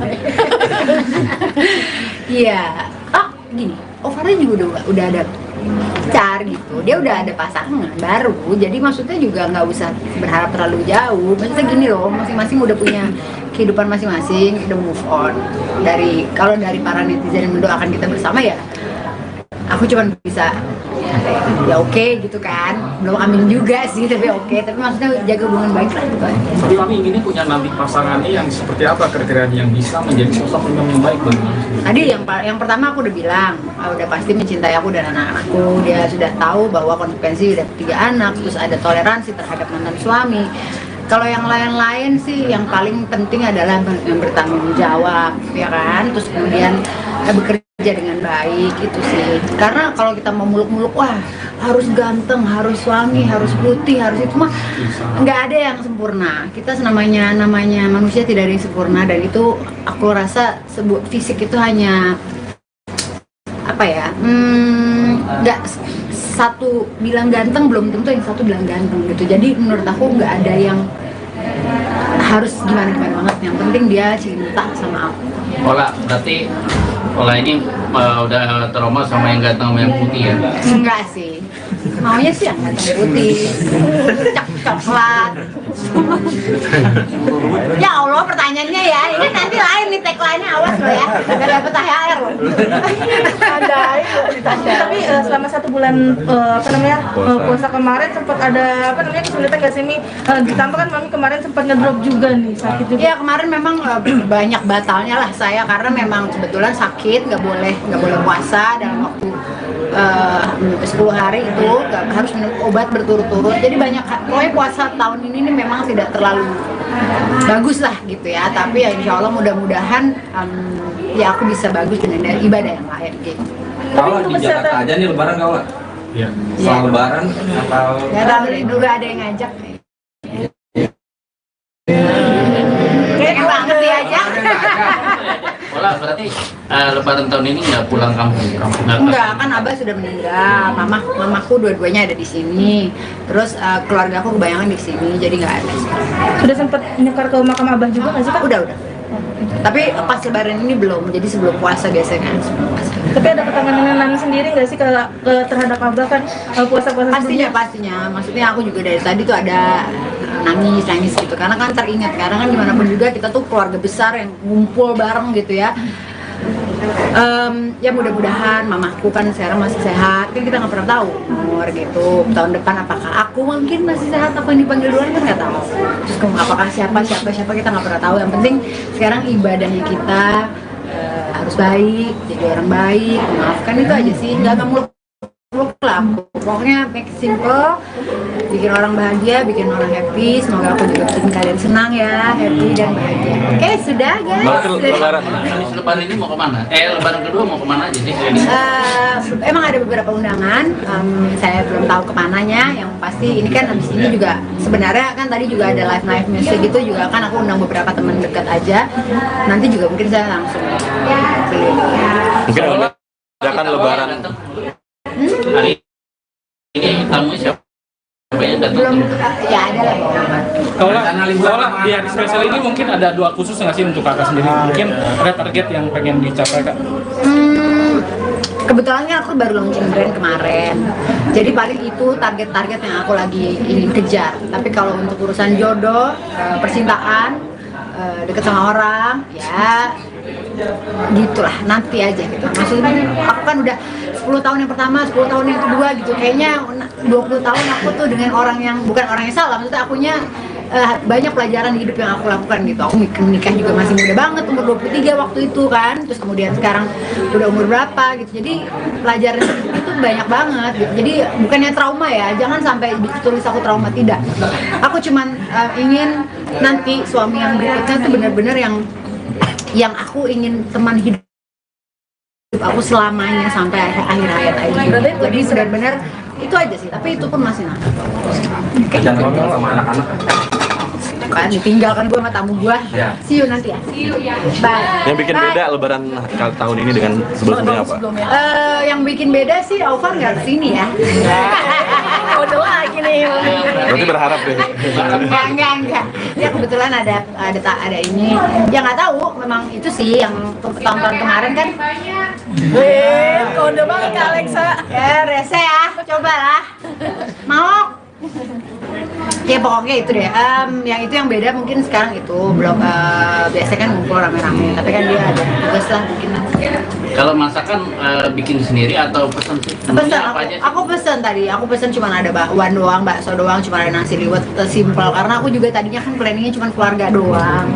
Iya. Gini, Ovarnya juga udah ada pacar gitu. Dia udah ada pasangan baru. Jadi maksudnya juga nggak usah berharap terlalu jauh. Maksudnya gini loh, masing-masing udah punya kehidupan masing-masing, udah move on. Kalau dari para netizen yang mendoakan kita bersama ya, aku cuma bisa ya oke gitu kan, belum amin juga sih tapi oke, tapi maksudnya jaga hubungan baik lah gitu. Tapi kami inginnya punya nanti pasangannya yang seperti apa kriteria yang bisa menjadi sosok yang baik bagi kami sendiri. Tadi yang pertama aku udah bilang, udah pasti mencintai aku dan anak-anakku. Dia sudah tahu bahwa konsekuensi udah 3 anak, terus ada toleransi terhadap mantan suami. Kalau yang lain-lain sih yang paling penting adalah yang bertanggung jawab, ya kan? Terus kemudian bekerja dengan baik itu sih. Karena kalau kita mau muluk-muluk, wah harus ganteng, harus suami, harus putih, harus itu mah nggak ada yang sempurna. Kita namanya manusia tidak ada yang sempurna, dan itu aku rasa fisik itu hanya apa ya? Nggak satu bilang ganteng belum tentu yang satu bilang ganteng gitu. Jadi menurut aku nggak ada yang harus gimana banget. Yang penting dia cinta sama aku. Berarti Ola ini udah trauma sama yang ganteng sama yang putih ya? Enggak sih, maunya sih yang ganteng putih, coklat. Ya Allah, pertanyaannya ya, ini nanti lain nih tagline-nya, awas lo ya, gak dapet THR lo. Tapi selama 1 bulan puasa kemarin sempat ada kesulitan nggak sih Mi? Ditambah kan Mami kemarin sempat ngedrop juga nih, sakit juga. Iya, kemarin memang banyak batalnya lah saya, karena memang kebetulan sakit, nggak boleh puasa dalam waktu 10 hari itu, harus minum obat berturut-turut. Jadi pokoknya puasa tahun ini nih memang tidak terlalu bagus lah gitu ya. Tapi ya insya Allah mudah-mudahan ya aku bisa bagus dengan ibadah yang lain gitu. Kalau di Jakarta aja nih lebaran kau lah? Iya. Setelah lebaran atau? Gak tahu nih, dulu ada yang ngajak. Kayak banget dia aja. Ola berarti lebaran tahun ini nggak pulang kampung? Enggak, kan Abah sudah meninggal, mamaku dua-duanya ada di sini, terus keluarga aku kebanyakan di sini, jadi nggak ada. Sudah sempat nyekar ke makam Abah juga nggak sih Kak? Udah. Tapi pas lebaran ini belum, jadi sebelum puasa biasanya. Tapi ada ketenangan Nami sendiri nggak sih terhadap Abah kan puasa-puasa sebelumnya? Pastinya. Maksudnya aku juga dari tadi tuh ada nangis gitu, karena kan teringat, karena kan dimanapun juga kita tuh keluarga besar yang ngumpul bareng gitu ya. Ya mudah-mudahan mamaku kan sekarang masih sehat, kan kita nggak pernah tahu umur gitu, tahun depan apakah aku mungkin masih sehat, aku yang dipanggil duluan kan nggak tahu. Terus apakah siapa kita nggak pernah tahu. Yang penting sekarang ibadahnya kita harus baik, jadi orang baik, memaafkan, itu aja sih, nggak muluk lah. Pokoknya make it simple, bikin orang bahagia, bikin orang happy. Semoga aku juga bikin kalian senang ya, happy dan bahagia. Oke, sudah guys. Lebaran ini mau kemana? Lebaran kedua mau kemana aja sih? Emang ada beberapa undangan, saya belum tahu kemananya. Yang pasti ini kan abis ini juga sebenarnya kan tadi juga ada live music gitu juga kan, aku undang beberapa teman dekat aja. Nanti juga mungkin saya langsung Mungkin ada lebaran. Hari ini tamu siapa yang datang? belum ya ada lah. Kalau di hari spesial ini mungkin ada doa khusus nggak sih untuk kakak sendiri? Mungkin ada target yang pengen dicapai kak? Kebetulan kan aku baru launching brand kemarin, jadi paling itu target-target yang aku lagi ingin kejar. Tapi kalau untuk urusan jodoh, percintaan, deket sama orang, ya gitulah, nanti aja gitu. Maksudnya aku kan udah 10 tahun yang pertama, 10 tahun yang kedua gitu, kayaknya 20 tahun aku tuh dengan orang yang bukan orang yang salah. Maksudnya akunya banyak pelajaran hidup yang aku lakukan gitu. Aku nikah juga masih muda banget, umur 23 waktu itu kan. Terus kemudian sekarang udah umur berapa gitu. Jadi pelajaran itu banyak banget gitu. Jadi bukannya trauma ya, jangan sampai tulis aku trauma, tidak. Aku cuman ingin nanti suami yang berikutnya tuh benar-benar yang aku ingin teman hidup aku selamanya sampai akhir hayat aja. Jadi benar-benar itu aja sih, tapi itu pun masih nakal. Jangan ngomong sama anak-anak. Kan ditinggalkan gue sama tamu gue. See you nanti ya. Bye. Yang bikin beda lebaran tahun ini dengan sebelumnya apa? Yang bikin beda sih Alvar nggak kesini ya. Udah lagi nih. Berarti berharap deh. Enggak. Ya kebetulan ada ini. Ya nggak tahu, memang itu sih yang tahun-tahun kemarin kan. Kode banget Kak Alexa. Ya rese ya, cobalah. Mau? Ya pokoknya itu deh. Yang itu yang beda mungkin sekarang itu belum biasanya kan ngumpul rame-rame, tapi kan dia ada tugas lah mungkin. Kalau masakan bikin sendiri atau pesan sih? Pesan Apa aja sih? aku pesen tadi, aku pesen cuma ada bakwan doang, bakso doang, cuma ada nasi liwet, simple karena aku juga tadinya kan planningnya cuma keluarga doang.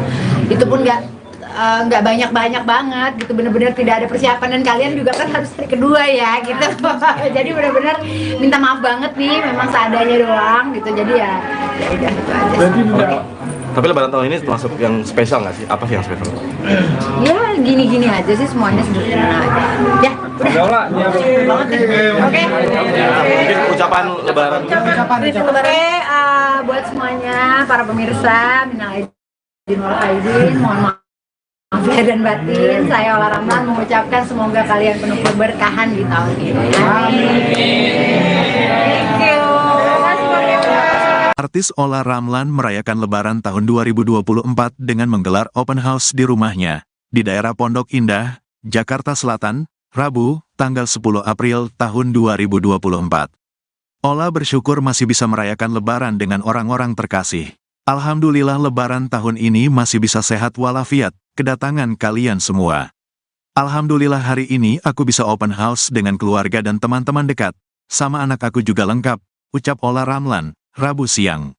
Itu pun nggak banyak banget gitu, bener-bener tidak ada persiapan dan kalian juga kan harus hari kedua ya gitu. Jadi bener-bener minta maaf banget nih, memang seadanya doang gitu, jadi ya udah itu aja. Tapi lebaran tahun ini termasuk yang spesial nggak sih? Apa sih yang spesial? Ya gini-gini aja sih, semuanya sederhana aja. Ya udah. Oke. Mungkin ucapan lebaran. Oke, buat semuanya para pemirsa, minal aidin wal faizin, mohon maaf lahir dan batin. Saya Ola Ramlan mengucapkan semoga kalian penuh keberkahan di tahun ini. Thank you. Artis Ola Ramlan merayakan Lebaran tahun 2024 dengan menggelar open house di rumahnya, di daerah Pondok Indah, Jakarta Selatan, Rabu, tanggal 10 April tahun 2024. Ola bersyukur masih bisa merayakan Lebaran dengan orang-orang terkasih. Alhamdulillah Lebaran tahun ini masih bisa sehat walafiat, kedatangan kalian semua. Alhamdulillah hari ini aku bisa open house dengan keluarga dan teman-teman dekat, sama anak aku juga lengkap, ucap Ola Ramlan, Rabu siang.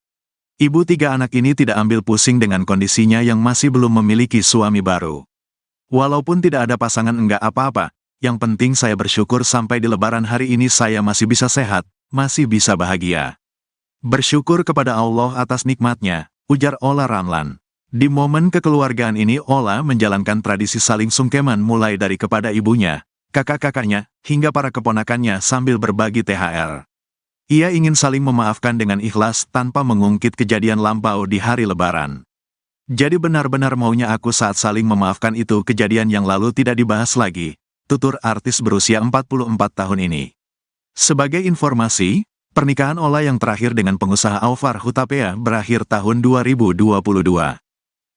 Ibu 3 anak ini tidak ambil pusing dengan kondisinya yang masih belum memiliki suami baru. Walaupun tidak ada pasangan enggak apa-apa, yang penting saya bersyukur sampai di Lebaran hari ini saya masih bisa sehat, masih bisa bahagia. Bersyukur kepada Allah atas nikmatnya, ujar Ola Ramlan. Di momen kekeluargaan ini Ola menjalankan tradisi saling sungkeman mulai dari kepada ibunya, kakak-kakaknya, hingga para keponakannya sambil berbagi THR. Ia ingin saling memaafkan dengan ikhlas tanpa mengungkit kejadian lampau di hari Lebaran. Jadi benar-benar maunya aku saat saling memaafkan itu kejadian yang lalu tidak dibahas lagi, tutur artis berusia 44 tahun ini. Sebagai informasi, pernikahan Ola yang terakhir dengan pengusaha Aufar Hutapea berakhir tahun 2022.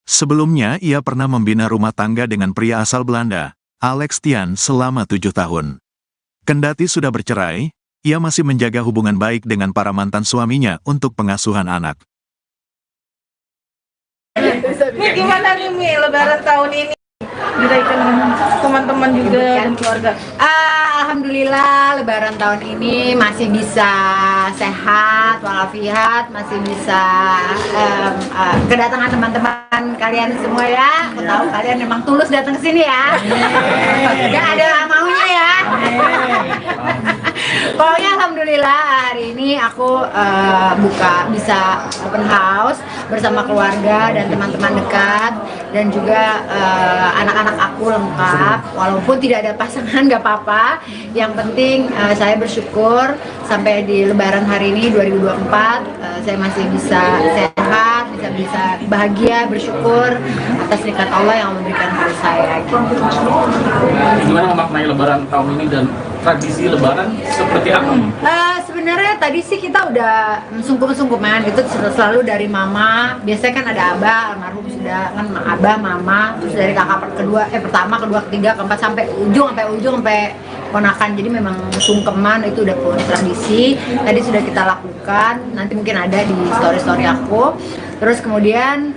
Sebelumnya ia pernah membina rumah tangga dengan pria asal Belanda, Alex Tian selama 7 tahun. Kendati sudah bercerai, ia masih menjaga hubungan baik dengan para mantan suaminya untuk pengasuhan anak. Mi, gimana nih Mi, Lebaran tahun ini? Dirayakan teman-teman juga dan keluarga. Alhamdulillah Lebaran tahun ini masih bisa sehat walafiat, masih bisa kedatangan teman-teman kalian semua ya. Aku tahu kalian memang tulus datang ke sini ya. Gak ada maunya ya. Pokoknya alhamdulillah hari ini aku bisa open house bersama keluarga dan teman-teman dekat, dan juga anak-anak aku lengkap. Walaupun tidak ada pasangan gak apa-apa, yang penting saya bersyukur sampai di Lebaran hari ini 2024 saya masih bisa sehat, bisa bahagia, bersyukur atas nikmat Allah yang memberikan pada saya. Gimana memaknai Lebaran tahun ini dan tradisi Lebaran seperti apa? Sebenarnya tadi sih kita udah sungkum-sungkuman itu selalu dari mama. Biasanya kan ada abah, almarhum sudah kan, abah, mama, terus dari kakak pertama, kedua, ketiga, keempat sampai ujung sampai ponakan. Jadi memang sungkeman itu udah tradisi. Tadi sudah kita lakukan. Nanti mungkin ada di story aku. Terus kemudian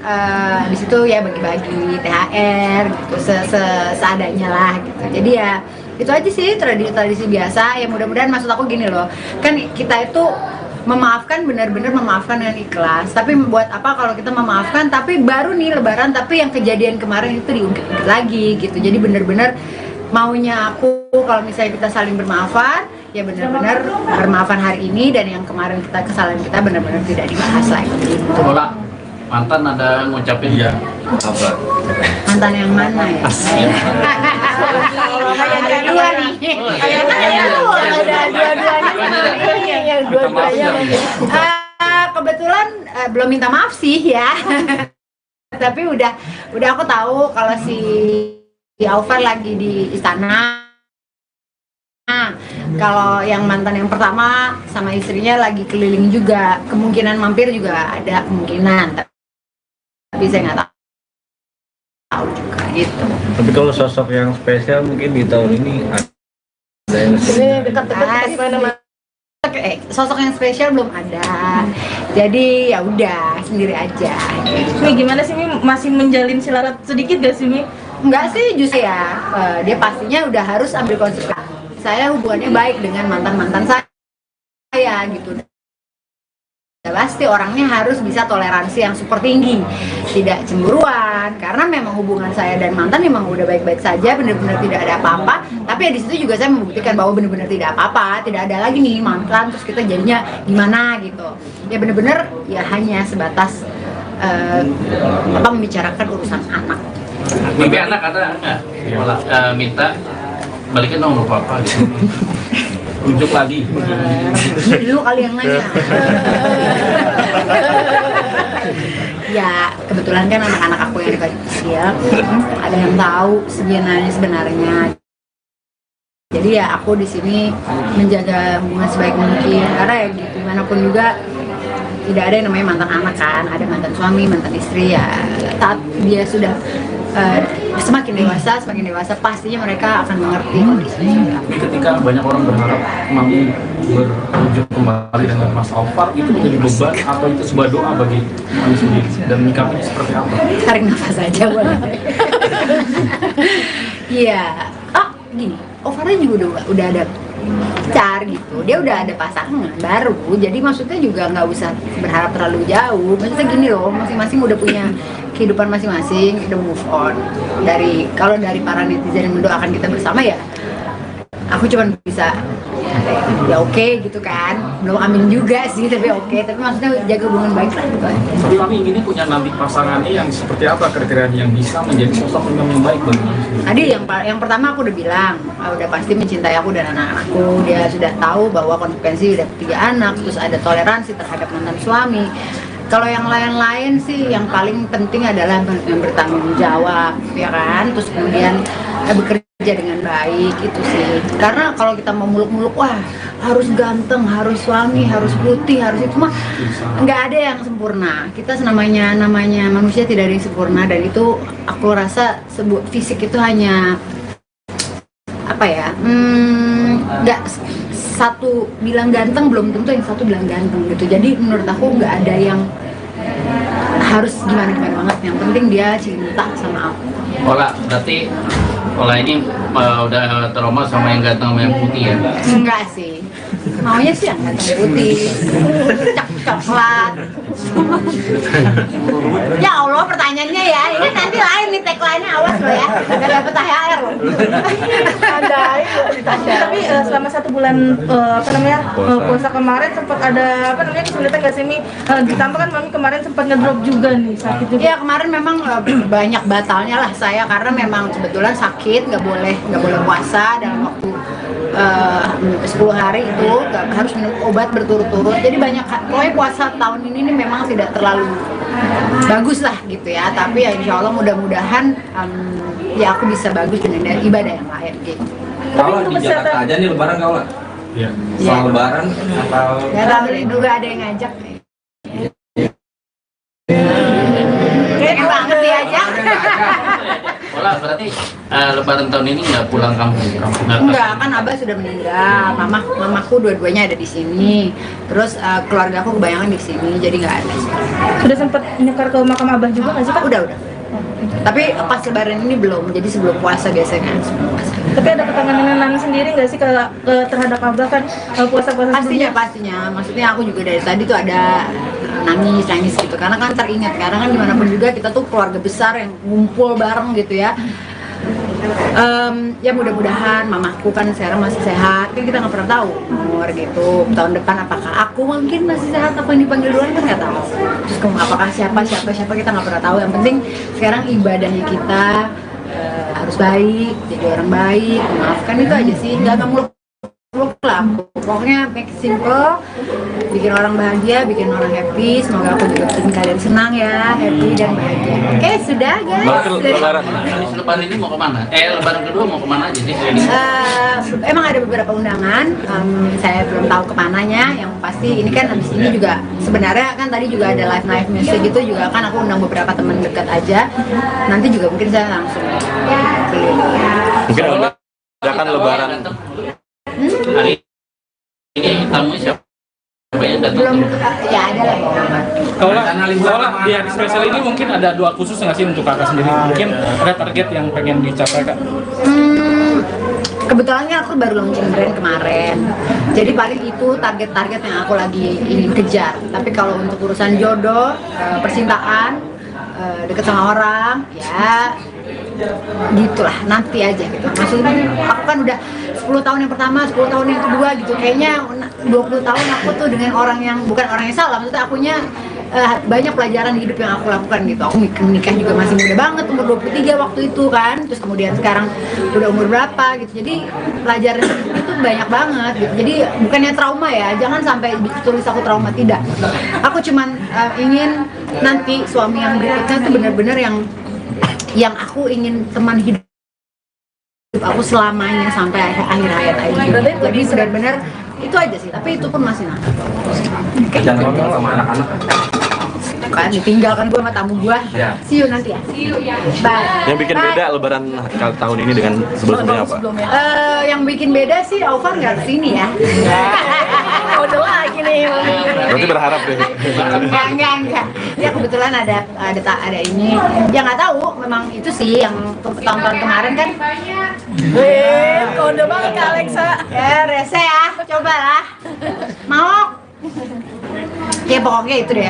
di situ ya bagi-bagi THR gitu, seadanya lah gitu. Jadi ya itu aja sih tradisi biasa. Ya mudah-mudahan, maksud aku gini loh, kan kita itu memaafkan, benar-benar memaafkan dengan ikhlas. Tapi buat apa kalau kita memaafkan tapi baru nih Lebaran tapi yang kejadian kemarin itu diungkit lagi gitu. Jadi benar-benar maunya aku kalau misalnya kita saling bermaafan, ya benar-benar bermaafan hari ini, dan yang kemarin kesalahan kita benar-benar tidak dibahas lagi gitu. Ola, mantan ada ngucapin ya? Apa? Mantan yang mana ya? Ada dua nih. Ada dua-duanya. Kebetulan belum minta maaf sih ya. Tapi udah aku tahu kalau si Aufar lagi di istana. Kalau yang mantan yang pertama sama istrinya lagi keliling juga, kemungkinan mampir juga ada kemungkinan. Tapi saya nggak tahu. tahu juga gitu. Tapi kalau sosok yang spesial mungkin di tahun ini ada yang Sosok yang spesial belum ada, jadi ya udah sendiri aja. Mi gimana sih Mi, masih menjalin silarat sedikit gak sih Mi? Enggak sih justru ya, dia pastinya udah harus ambil konsekuensi. Saya hubungannya baik dengan mantan saya gitu. Pasti orangnya harus bisa toleransi yang super tinggi, tidak cemburuan, karena memang hubungan saya dan mantan memang udah baik-baik saja, benar-benar tidak ada apa-apa. Tapi ya di situ juga saya membuktikan bahwa benar-benar tidak apa-apa, tidak ada lagi nih mantan terus kita jadinya gimana gitu. Ya benar-benar ya hanya sebatas membicarakan urusan anak. Mimpi anak ada nggak? Minta balikin nomor papa gitu. Rujuk lagi. Dulu kali yang nanya. Ya kebetulan kan anak-anak aku yang kecil ada yang tahu sebenarnya. Jadi ya aku di sini menjaga hubungan sebaik mungkin, karena ya gimana pun juga tidak ada yang namanya mantan anak kan, ada mantan suami, mantan istri ya. Saat dia sudah semakin dewasa pastinya mereka akan mengerti kondisinya. Ketika banyak orang berharap Mami berwujud kembali dengan Mas Alfar, itu menjadi beban atau itu sebuah doa bagi Mami sendiri, dan menyikapinya seperti apa? Tarik nafas aja boleh. Iya, gini, Alfarnya juga udah ada pacar gitu, dia udah ada pasangan baru, jadi maksudnya juga nggak usah berharap terlalu jauh. Maksudnya gini loh, masing-masing udah punya kehidupan masing-masing, udah move on. Kalau dari para netizen yang mendoakan kita bersama ya, aku cuma bisa ya oke gitu kan, belum amin juga sih tapi oke, tapi maksudnya jaga hubungan baik lah gitu. Tapi kami inginnya punya nanti pasangannya yang seperti apa, kriteria yang bisa menjadi sosok yang baik bagi Mami sendiri? Tadi yang pertama aku udah bilang, udah pasti mencintai aku dan anak-anakku. Dia sudah tahu bahwa konsekuensi udah 3 anak, terus ada toleransi terhadap mantan suami. Kalau yang lain-lain sih yang paling penting adalah yang bertanggung jawab, ya kan? Terus kemudian bekerja dengan baik, itu sih. Karena kalau kita mau muluk-muluk, wah harus ganteng, harus suami, harus putih, harus itu mah nggak ada yang sempurna. Kita namanya manusia tidak ada yang sempurna, dan itu aku rasa fisik itu hanya apa ya? Nggak satu bilang ganteng belum tentu yang satu bilang ganteng gitu. Jadi menurut aku nggak ada yang harus gimana banget, yang penting dia cinta sama aku. Berarti ini udah trauma sama yang ganteng sama yang putih ya? Enggak sih, maunya sih yang ganteng putih, coklat. Ya Allah, pertanyaannya ya, ini nanti lain nih tagline-nya, awas lo ya, gak dapet THR lo. Tapi selama 1 bulan puasa kemarin sempat ada kesulitan gak sih Mi? Ditambah kan Mami kemarin sempat ngedrop juga nih, sakit juga. Iya kemarin memang banyak batalnya lah saya, karena memang kebetulan sakit, nggak boleh puasa dalam waktu 10 hari itu, harus minum obat berturut-turut. Jadi banyak, pokoknya puasa tahun ini nih memang tidak terlalu bagus lah gitu ya. Tapi ya insya Allah mudah-mudahan ya aku bisa bagus dengan ibadah yang lain gitu. Kalau di Jakarta aja nih lebaran kau lah? Iya. Soal lebaran atau? Gak tahu nih, dulu ada yang ngajak. Kayak banget dia aja. Berarti lebaran tahun ini nggak pulang kampung? Enggak, kan Abah sudah meninggal, mamaku dua-duanya ada di sini, terus keluarga aku kebanyakan di sini, jadi nggak ada. Sudah sempat nyekar ke makam Abah juga nggak sih Kak? Udah. Tapi pas lebaran ini belum, jadi sebelum puasa biasanya. Tapi ada ketenangan sendiri nggak sih terhadap Abah kan puasa-puasa sebelumnya? Pastinya. Maksudnya aku juga dari tadi tuh ada nangis gitu, karena kan teringat, karena kan dimanapun juga kita tuh keluarga besar yang ngumpul bareng gitu ya. Ya mudah-mudahan mamaku kan sekarang masih sehat, kan kita nggak pernah tahu umur gitu, tahun depan apakah aku mungkin masih sehat, apa yang dipanggil duluan kan nggak tahu. Terus apakah siapa kita nggak pernah tahu. Yang penting sekarang ibadahnya kita harus baik, jadi orang baik, memaafkan, itu aja sih, nggak muluk muluk lah aku. Pokoknya make it simple, bikin orang bahagia, bikin orang happy. Semoga aku juga bikin kalian senang ya, happy dan bahagia. Oke, sudah guys. Lebaran. Habis lebaran ini mau kemana? Lebaran kedua mau kemana aja sih? Emang ada beberapa undangan, saya belum tahu kemananya. Yang pasti ini kan habis ini juga sebenarnya kan tadi juga ada live music gitu juga kan aku undang beberapa teman dekat aja. Nanti juga mungkin saya langsung Mungkin ada kan lebaran. Hari ini tamu siapa? Yang datang? belum ya ada lah. Kalau di hari spesial ini mungkin ada doa khusus nggak sih untuk kakak sendiri? Mungkin ada target yang pengen dicapai kak? Kebetulan kan aku baru launching brand kemarin, jadi paling itu target-target yang aku lagi ingin kejar. Tapi kalau untuk urusan jodoh, percintaan, deket sama orang, ya gitulah nanti aja gitu. Maksudnya aku kan udah 10 tahun yang pertama, 10 tahun yang kedua gitu. Kayaknya 20 tahun aku tuh dengan orang yang bukan orang yang salah. Maksudnya akunya banyak pelajaran hidup yang aku lakukan gitu. Aku nikah juga masih muda banget, umur 23 waktu itu kan. Terus kemudian sekarang udah umur berapa gitu. Jadi pelajaran itu banyak banget gitu. Jadi bukannya trauma ya, jangan sampai tulis aku trauma, tidak. Aku cuman ingin nanti suami yang berikutnya tuh benar-benar yang aku ingin teman hidup aku selamanya sampai akhir hayat aja. Jadi benar-benar itu aja sih, tapi itu pun masih nanti. Jangan ngomong sama anak-anak. Kan ditinggalkan gue sama tamu gue. See you nanti ya. Bye. Yang bikin beda lebaran tahun ini dengan sebelumnya apa? Yang bikin beda sih Alvar nggak kesini ya. Udah lagi nih. Berarti berharap deh. Enggak. Ya kebetulan ada ini. Ya nggak tahu, memang itu sih yang tahun-tahun kemarin kan. Kode banget Kak Alexa. Ya rese ya, cobalah. Mau? Ya pokoknya itu deh.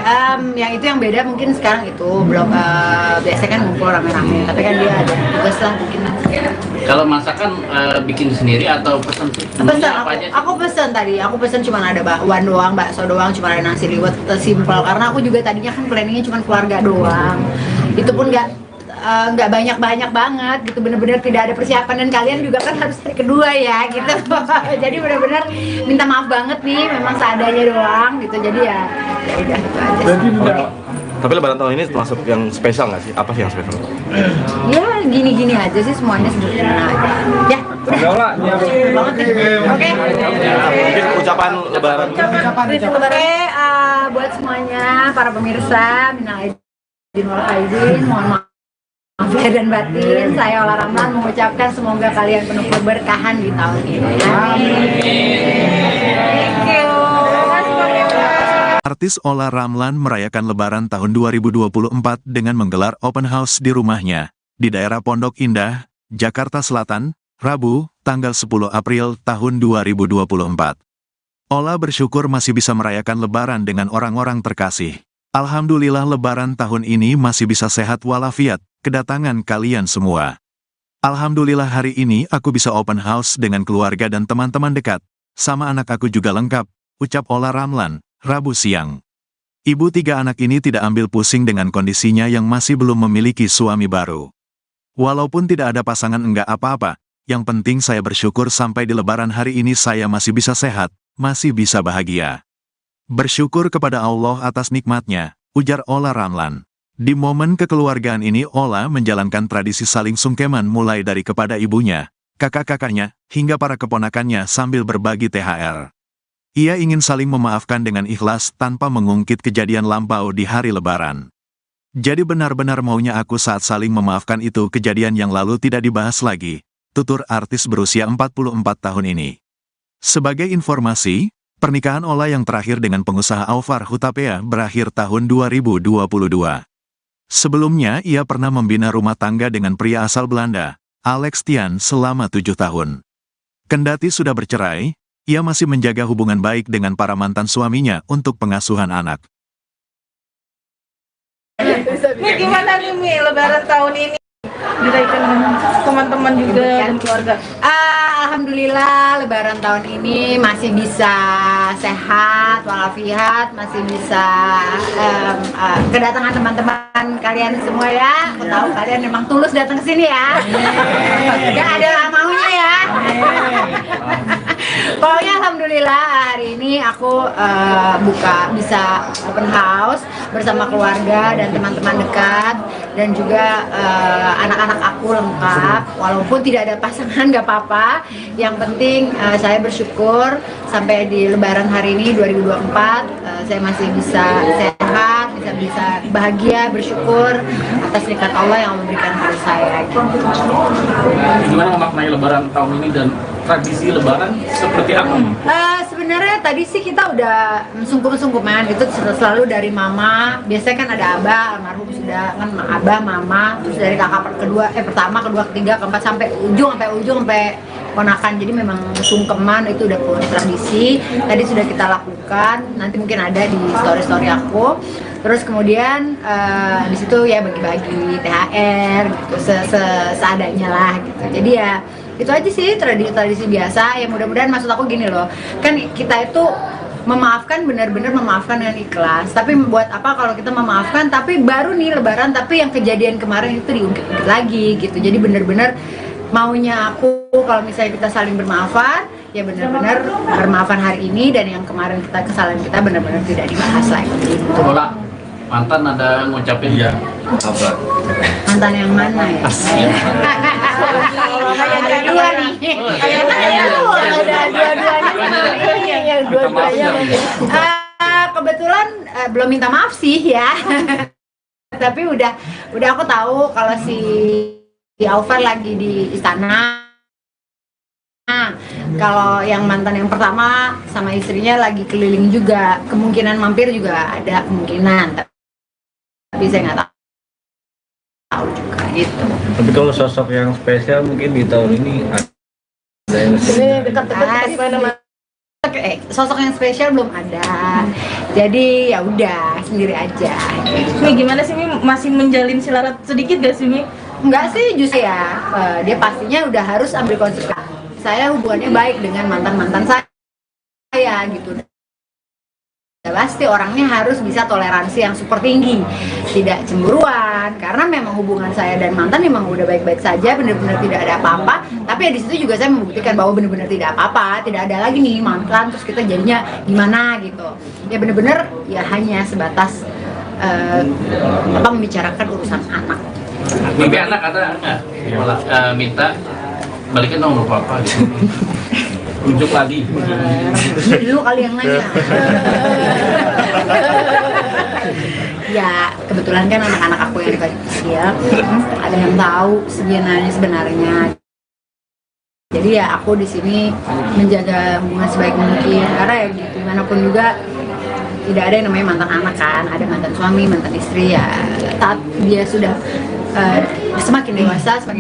Yang itu yang beda mungkin sekarang itu belum biasa kan ngumpul rame-rame. Tapi kan dia ada tugas lah mungkin. Kalau masakan bikin sendiri atau pesan? Pesan Apa aja sih? aku pesan tadi. Aku pesan cuma ada bakwan doang, bakso doang, cuma ada nasi liwet, simple. Karena aku juga tadinya kan planningnya cuma keluarga doang. Itu pun nggak banyak banget gitu, bener-bener tidak ada persiapan, dan kalian juga kan harus hari kedua ya gitu. Jadi bener-bener minta maaf banget nih, memang seadanya doang gitu. Jadi ya udah itu aja. Tapi lebaran tahun ini termasuk yang spesial nggak sih? Apa sih yang spesial? Ya gini-gini aja sih, semuanya sederhana aja. Ya udah. Oke. Mungkin ucapan lebaran. Oke, buat semuanya para pemirsa, minal aidin wal faizin, mohon maaf lahir dan batin. Saya Ola Ramlan mengucapkan semoga kalian penuh keberkahan di tahun ini. Thank you. Artis Ola Ramlan merayakan Lebaran tahun 2024 dengan menggelar open house di rumahnya, di daerah Pondok Indah, Jakarta Selatan, Rabu, tanggal 10 April tahun 2024. Ola bersyukur masih bisa merayakan Lebaran dengan orang-orang terkasih. Alhamdulillah Lebaran tahun ini masih bisa sehat walafiat, kedatangan kalian semua. Alhamdulillah hari ini aku bisa open house dengan keluarga dan teman-teman dekat, sama anak aku juga lengkap, ucap Ola Ramlan, Rabu siang. Ibu 3 anak ini tidak ambil pusing dengan kondisinya yang masih belum memiliki suami baru. Walaupun tidak ada pasangan enggak apa-apa, yang penting saya bersyukur sampai di Lebaran hari ini saya masih bisa sehat, masih bisa bahagia. Bersyukur kepada Allah atas nikmatnya, ujar Ola Ramlan. Di momen kekeluargaan ini Ola menjalankan tradisi saling sungkeman mulai dari kepada ibunya, kakak-kakaknya, hingga para keponakannya sambil berbagi THR. Ia ingin saling memaafkan dengan ikhlas tanpa mengungkit kejadian lampau di hari Lebaran. Jadi benar-benar maunya aku saat saling memaafkan itu kejadian yang lalu tidak dibahas lagi, tutur artis berusia 44 tahun ini. Sebagai informasi, pernikahan Ola yang terakhir dengan pengusaha Alvar Hutapea berakhir tahun 2022. Sebelumnya ia pernah membina rumah tangga dengan pria asal Belanda, Alex Tian, selama 7 tahun. Kendati sudah bercerai, ia masih menjaga hubungan baik dengan para mantan suaminya untuk pengasuhan anak. Nih gimana nih Mi, Lebaran tahun ini? Dirayakan dengan teman-teman juga dan keluarga. Alhamdulillah Lebaran tahun ini masih bisa sehat walafiat, masih bisa kedatangan teman-teman kalian semua ya. Aku tahu kalian memang tulus datang ke sini ya. Gak ada maunya ya. Pokoknya alhamdulillah hari ini aku bisa open house bersama keluarga dan teman-teman dekat dan juga anak-anak aku lengkap. Walaupun tidak ada pasangan nggak apa-apa. Yang penting saya bersyukur sampai di Lebaran hari ini 2024 saya masih bisa sehat, bisa bahagia, bersyukur atas nikmat Allah yang memberikan hari saya. Gimana memaknai Lebaran tahun ini dan tradisi Lebaran seperti apa? Sebenarnya tadi sih kita udah sungkum-sungkuman itu selalu dari mama. Biasanya kan ada abah, almarhum sudah kan abah, mama, terus dari kakak pertama, kedua, ketiga, keempat sampai ujung sampai ponakan. Jadi memang sungkeman itu udah tradisi. Tadi sudah kita lakukan. Nanti mungkin ada di story aku. Terus kemudian di situ ya bagi-bagi THR gitu seadanya lah gitu. Jadi ya itu aja sih tradisi biasa. Ya mudah-mudahan maksud aku gini loh. Kan kita itu memaafkan, benar-benar memaafkan dengan ikhlas. Tapi buat apa kalau kita memaafkan tapi baru nih Lebaran tapi yang kejadian kemarin itu diungkit lagi gitu. Jadi benar-benar maunya aku kalau misalnya kita saling bermaafan, ya benar-benar bermaafan hari ini dan yang kemarin kesalahan kita benar-benar tidak dibahas lagi. Gitu. Bola, mantan ada ngucapin ya? Apa? Mantan yang mana ya? Ada dua nih. Ada dua-duanya. Kebetulan belum minta maaf sih ya. Tapi udah aku tahu kalau si Alvar lagi di istana. Kalau yang mantan yang pertama sama istrinya lagi keliling juga, kemungkinan mampir juga ada kemungkinan, tapi saya nggak tahu juga gitu. Tapi kalau sosok yang spesial mungkin di tahun ini ada yang sosok yang spesial belum ada, jadi ya udah sendiri aja. Mi gimana sih Mi, masih menjalin silarat sedikit gak sih Mi? Enggak sih justru ya, dia pastinya udah harus ambil konsekuensi. Saya hubungannya baik dengan mantan-mantan saya gitu. Pasti orangnya harus bisa toleransi yang super tinggi, tidak cemburuan, karena memang hubungan saya dan mantan memang udah baik-baik saja, benar-benar tidak ada apa-apa. Tapi ya di situ juga saya membuktikan bahwa benar-benar tidak apa-apa, tidak ada lagi nih mantan terus kita jadinya gimana gitu. Ya benar-benar ya hanya sebatas membicarakan urusan anak. Mimpi anak ada nggak? Minta balikin dong papa gitu. Unjuk lagi. Dulu kali yang nanya. Ya kebetulan kan anak-anak aku yang kecil ada yang tahu sebenarnya. Jadi ya aku di sini menjaga hubungan sebaik mungkin karena ya gimana pun juga tidak ada yang namanya mantan anak kan, ada mantan suami, mantan istri ya. Saat dia sudah semakin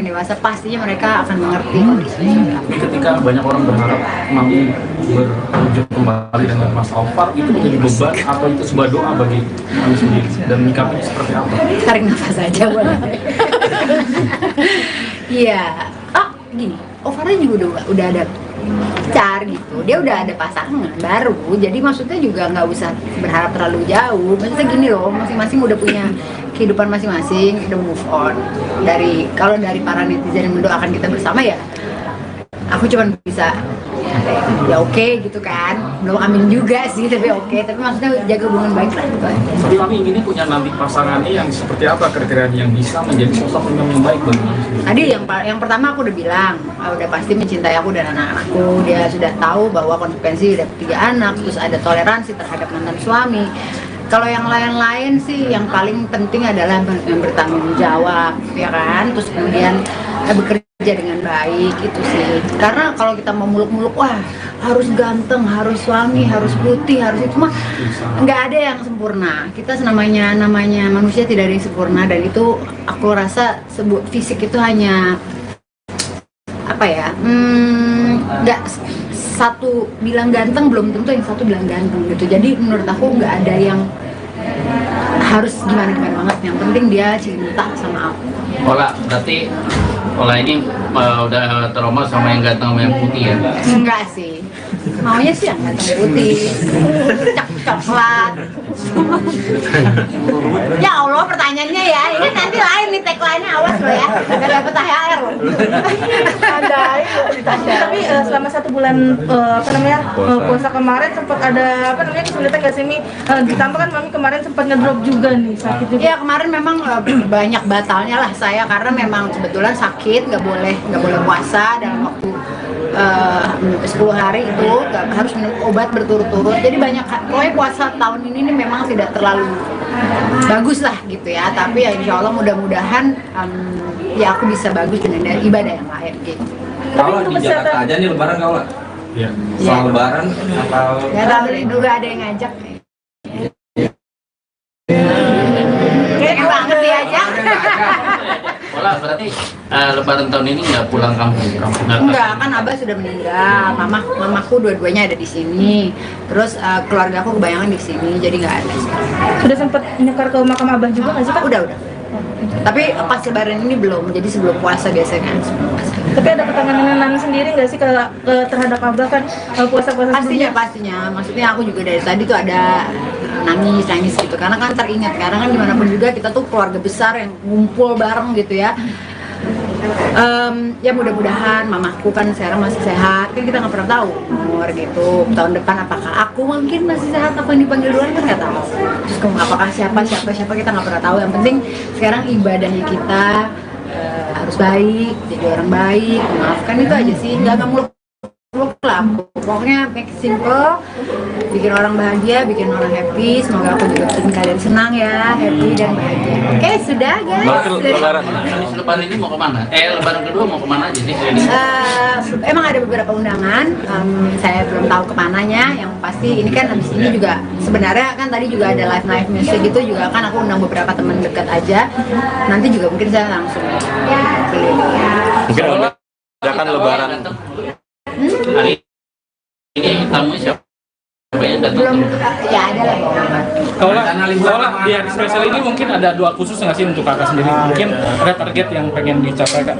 dewasa pastinya mereka akan mengerti kondisinya. Ketika banyak orang berharap Mami berwujud kembali dengan Mas Alvar, itu menjadi beban atau itu sebuah doa bagi Mami sendiri dan menyikapinya seperti apa? Tarik nafas aja boleh. Iya. Gini, Alvarnya juga udah ada pacar gitu, dia udah ada pasangan baru, jadi maksudnya juga nggak usah berharap terlalu jauh. Maksudnya gini loh, masing-masing udah punya kehidupan masing-masing, udah move on. Kalau dari para netizen yang mendoakan kita bersama ya, aku cuma bisa ya oke gitu kan, belum amin juga sih tapi oke. Tapi maksudnya jaga hubungan baik lah gitu. Tapi Mami inginnya punya nanti pasangannya yang seperti apa, kriteria yang bisa menjadi sosok yang baik bagi Mami sendiri? Tadi yang pertama aku udah bilang, udah pasti mencintai aku dan anak-anakku. Dia sudah tahu bahwa konsekuensi udah 3 anak, terus ada toleransi terhadap mantan suami. Kalau yang lain-lain sih yang paling penting adalah yang bertanggung jawab, ya kan? Terus kemudian bekerja dengan baik itu sih. Karena kalau kita mau muluk-muluk, wah harus ganteng, harus suami, harus putih, harus itu mah nggak ada yang sempurna. Kita namanya manusia tidak ada yang sempurna dan itu aku rasa fisik itu hanya apa ya? Nggak satu bilang ganteng belum tentu yang satu bilang ganteng gitu. Jadi menurut aku nggak ada yang harus gimana banget. Yang penting dia cinta sama aku. Berarti ini udah trauma sama yang ganteng sama yang putih ya? Enggak sih, maunya sih yang ganteng putih, coklat. Ya Allah pertanyaannya ya, ini nanti lain nih tagline-nya, awas lo ya, gak dapet THR lo. Tapi selama 1 bulan puasa kemarin sempat ada kesulitan nggak sih Mi? Ditambah kan Mami kemarin sempat ngedrop juga nih, sakit juga. Ya kemarin memang banyak batalnya lah saya karena memang kebetulan sakit, nggak boleh puasa dalam waktu 10 hari itu harus minum obat berturut-turut. Jadi banyak, pokoknya puasa tahun ini nih memang tidak terlalu bagus lah gitu ya. Tapi ya insya Allah mudah-mudahan ya aku bisa bagus dengan ibadah yang lain gitu. Kalau di Jakarta aja nih lebaran kau lah. Iya. Soal lebaran atau Ya tahu nih dulu ada yang ngajak. Kayak banget dia aja. Ola berarti lebaran tahun ini nggak pulang kampung? Enggak, kan Abah sudah meninggal, mamaku dua-duanya ada di sini, terus keluarga aku kebanyakan di sini, jadi nggak ada sih. Sudah sempat nyekar ke makam Abah juga nggak sih Kak? Udah. Tapi pas lebaran ini belum, jadi sebelum puasa biasanya kan. Tapi ada ketenangan Nami sendiri nggak sih terhadap Abah kan puasa-puasa Pastinya, maksudnya aku juga dari tadi tuh ada nangis gitu, karena kan teringat, karena kan dimanapun juga kita tuh keluarga besar yang ngumpul bareng gitu ya. Ya mudah-mudahan mamaku kan sekarang masih sehat, kan kita nggak pernah tahu umur gitu, tahun depan apakah aku mungkin masih sehat, aku yang dipanggil duluan kan nggak tahu, terus apakah siapa kita nggak pernah tahu. Yang penting sekarang ibadahnya kita harus baik, jadi orang baik, memaafkan, itu aja sih, nggak muluk lah. Pokoknya make it simple, bikin orang bahagia, bikin orang happy. Semoga aku juga bikin kalian senang ya, happy dan bahagia. Oke, sudah guys. Lebaran ini mau kemana? Lebaran kedua mau kemana aja sih? Emang ada beberapa undangan, saya belum tahu kemananya. Yang pasti ini kan habis ini juga sebenarnya kan tadi juga ada live music gitu juga kan, aku undang beberapa teman dekat aja. Nanti juga mungkin saya langsung Mungkin ada lebaran. Hari ini tamu siapa yang datang? belum ya ada lah. Kalau di hari spesial ini mungkin ada doa khusus nggak sih untuk kakak sendiri? Mungkin ada target yang pengen dicapai kak?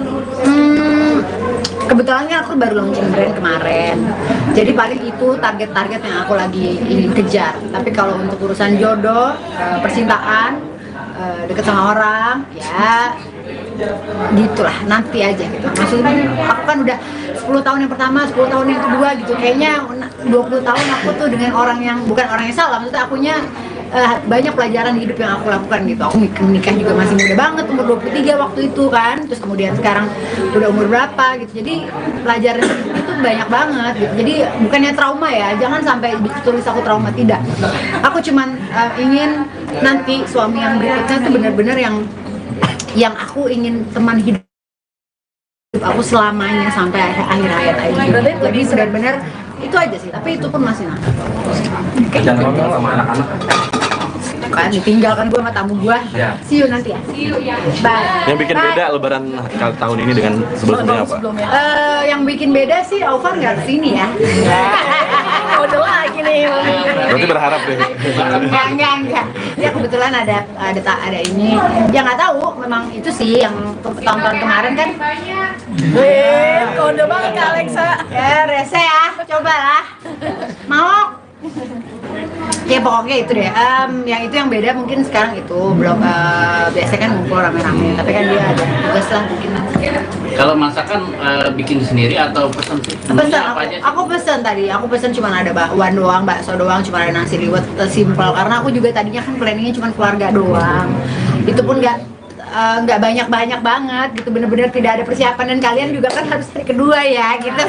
Kebetulan kan aku baru launching brand kemarin, jadi paling itu target-target yang aku lagi ingin kejar. Tapi kalau untuk urusan jodoh, percintaan, deket sama orang, ya gitulah, nanti aja gitu. Maksudnya aku kan udah 10 tahun yang pertama, 10 tahun yang kedua gitu, kayaknya 20 tahun aku tuh dengan orang yang bukan orang yang salah, maksudnya akunya banyak pelajaran hidup yang aku lakukan gitu. Aku nikah juga masih muda banget, umur 23 waktu itu kan, terus kemudian sekarang udah umur berapa gitu, jadi pelajaran itu banyak banget gitu. Jadi bukannya trauma ya, jangan sampai tulis aku trauma, tidak. Aku cuman ingin nanti suami yang berikutnya tuh benar-benar yang aku ingin teman hidup aku selamanya sampai akhir hayat aja. Jadi benar-benar itu aja sih, tapi itu pun masih nanti. jangan ngomong sama anak-anak. Kan ditinggalkan gua sama tamu gua. See you nanti ya. Bye. Yang bikin beda lebaran tahun ini dengan sebelumnya apa? Yang bikin beda sih Alvar nggak kesini ya. Kode lagi nih. Berarti berharap deh. Enggak. Ya kebetulan ada ini. Ya nggak tahu, memang itu sih yang tahun-tahun kemarin kan. Kode banget Kak Alexa. Ya rese ya, cobalah. Mau? Ya pokoknya itu deh. Yang itu yang beda mungkin sekarang itu belum biasa kan ngumpul rame-rame, tapi kan dia ada tugas lah mungkin. Kalau masakan bikin sendiri atau pesan sih? Pesan Apa aja sih? aku pesan tadi, cuma ada bakwan doang, bakso doang, cuma ada nasi liwet, simple karena aku juga tadinya kan planningnya cuma keluarga doang. Itu pun nggak banyak banget gitu, bener-bener tidak ada persiapan, dan kalian juga kan harus hari kedua ya gitu.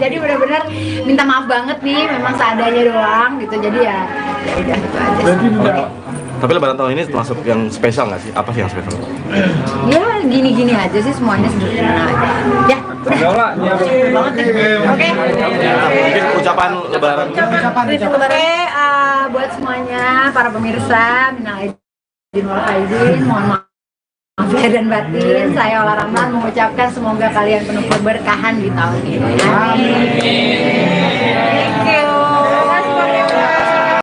Jadi bener-bener minta maaf banget nih, memang seadanya doang gitu, jadi ya udah gitu aja. Tapi lebaran tahun ini termasuk yang spesial nggak sih? Apa sih yang spesial? Ya gini-gini aja sih, semuanya sederhana aja. Ya udah. Banget nih. Oke. Mungkin ucapan lebaran. Oke, buat semuanya para pemirsa, minal aidin wal faizin, mohon maaf lahir dan batin. Saya Ola Ramlan mengucapkan semoga kalian penuh keberkahan di tahun ini. Amin. Thank you.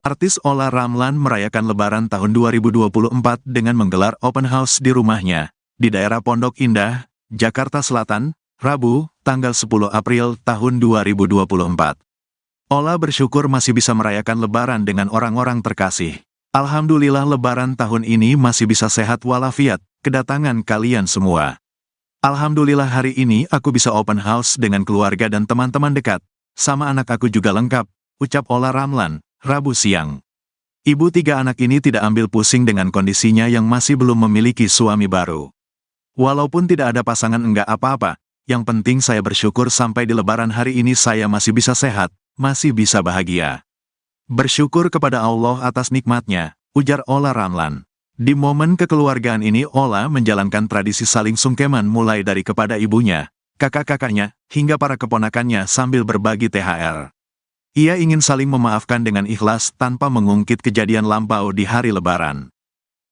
Artis Ola Ramlan merayakan Lebaran tahun 2024 dengan menggelar open house di rumahnya, di daerah Pondok Indah, Jakarta Selatan, Rabu, tanggal 10 April tahun 2024. Ola bersyukur masih bisa merayakan Lebaran dengan orang-orang terkasih. Alhamdulillah Lebaran tahun ini masih bisa sehat walafiat, kedatangan kalian semua. Alhamdulillah hari ini aku bisa open house dengan keluarga dan teman-teman dekat. Sama anak aku juga lengkap, ucap Ola Ramlan, Rabu siang. Ibu 3 anak ini tidak ambil pusing dengan kondisinya yang masih belum memiliki suami baru. Walaupun tidak ada pasangan enggak apa-apa, yang penting saya bersyukur sampai di Lebaran hari ini saya masih bisa sehat, masih bisa bahagia. Bersyukur kepada Allah atas nikmatnya, ujar Ola Ramlan. Di momen kekeluargaan ini Ola menjalankan tradisi saling sungkeman mulai dari kepada ibunya, kakak-kakaknya, hingga para keponakannya sambil berbagi THR. Ia ingin saling memaafkan dengan ikhlas tanpa mengungkit kejadian lampau di hari Lebaran.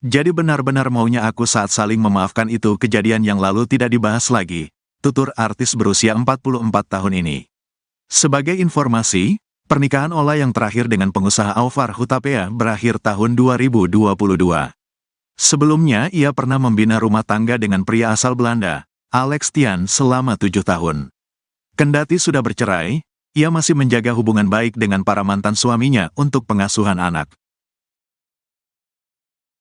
Jadi benar-benar maunya aku saat saling memaafkan itu kejadian yang lalu tidak dibahas lagi, tutur artis berusia 44 tahun ini. Sebagai informasi, pernikahan Ola yang terakhir dengan pengusaha Aufar Hutapea berakhir tahun 2022. Sebelumnya ia pernah membina rumah tangga dengan pria asal Belanda, Alex Tian selama 7 tahun. Kendati sudah bercerai, ia masih menjaga hubungan baik dengan para mantan suaminya untuk pengasuhan anak.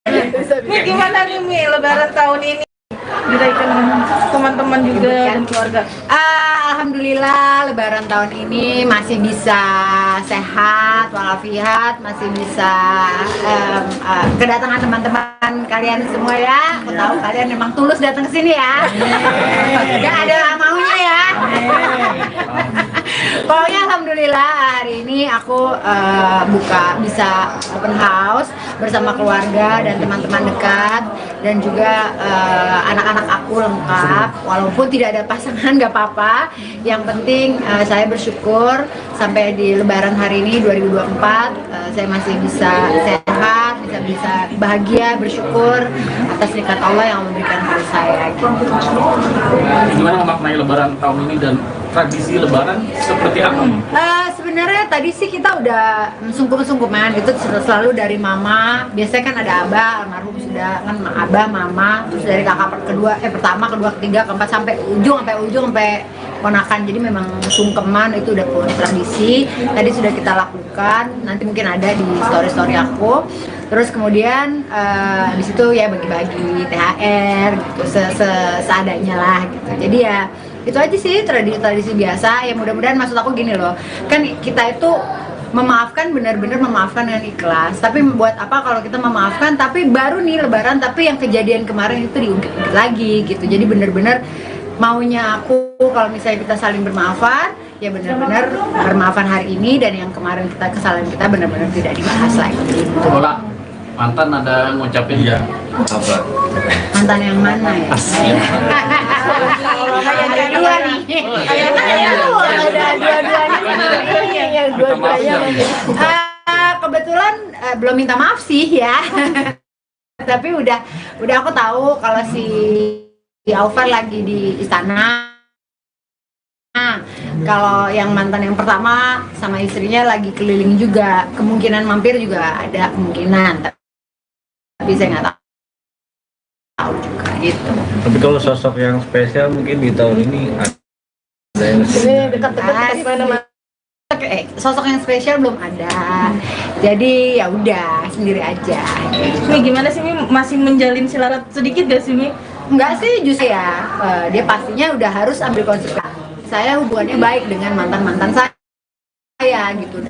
Mi, gimana nih Mi, Lebaran tahun ini? Dirayakan dengan teman-teman juga dan keluarga. Alhamdulillah Lebaran tahun ini masih bisa sehat walafiat, masih bisa kedatangan teman-teman kalian semua ya. Aku tahu kalian memang tulus datang ke sini ya. Gak ada maunya ya. Pokoknya alhamdulillah hari ini aku bisa open house bersama keluarga dan teman-teman dekat dan juga anak-anak aku lengkap. Walaupun tidak ada pasangan gak apa-apa. Yang penting saya bersyukur sampai di Lebaran hari ini 2024 saya masih bisa sehat, bisa bahagia, bersyukur atas nikmat Allah yang memberikan kepada saya. Gimana memaknai Lebaran tahun ini dan tradisi Lebaran seperti apa? Sebenarnya tadi sih kita udah sungkum-sungkuman itu selalu dari mama. Biasanya kan ada abah, almarhum sudah kan abah, mama, terus dari kakak pertama, kedua, ketiga, keempat sampai ujung sampai ponakan. Jadi memang sungkeman itu udah tradisi. Tadi sudah kita lakukan. Nanti mungkin ada di story aku. Terus kemudian di situ ya bagi-bagi THR gitu seadanya lah gitu. Jadi ya itu aja sih tradisi biasa. Ya mudah-mudahan maksud aku gini loh. Kan kita itu memaafkan, benar-benar memaafkan dengan ikhlas. Tapi buat apa kalau kita memaafkan tapi baru nih Lebaran tapi yang kejadian kemarin itu diungkit lagi gitu. Jadi benar-benar maunya aku kalau misalnya kita saling bermaafan, ya benar-benar bermaafan hari ini dan yang kemarin kesalahan kita benar-benar tidak dibahas lagi. Gitu. Ola, mantan ada ngucapin ya Apa? Mantan yang mana ya? Ada dua nih. Ada dua-duanya. Kebetulan belum minta maaf sih ya. Tapi udah aku tahu kalau si Aufar lagi di istana. Kalau yang mantan yang pertama sama istrinya lagi keliling juga, kemungkinan mampir juga ada kemungkinan. Tapi saya nggak tahu juga gitu. Tapi kalau sosok yang spesial mungkin di tahun ini ada yang Dekat-dekat mana-mana. Sosok yang spesial belum ada. Jadi ya udah sendiri aja. Mi, gimana sih Mi, masih menjalin silarat sedikit gak sih Mi? Enggak sih justru ya, dia pastinya udah harus ambil konsekuensi. Saya hubungannya baik dengan mantan-mantan saya gitu.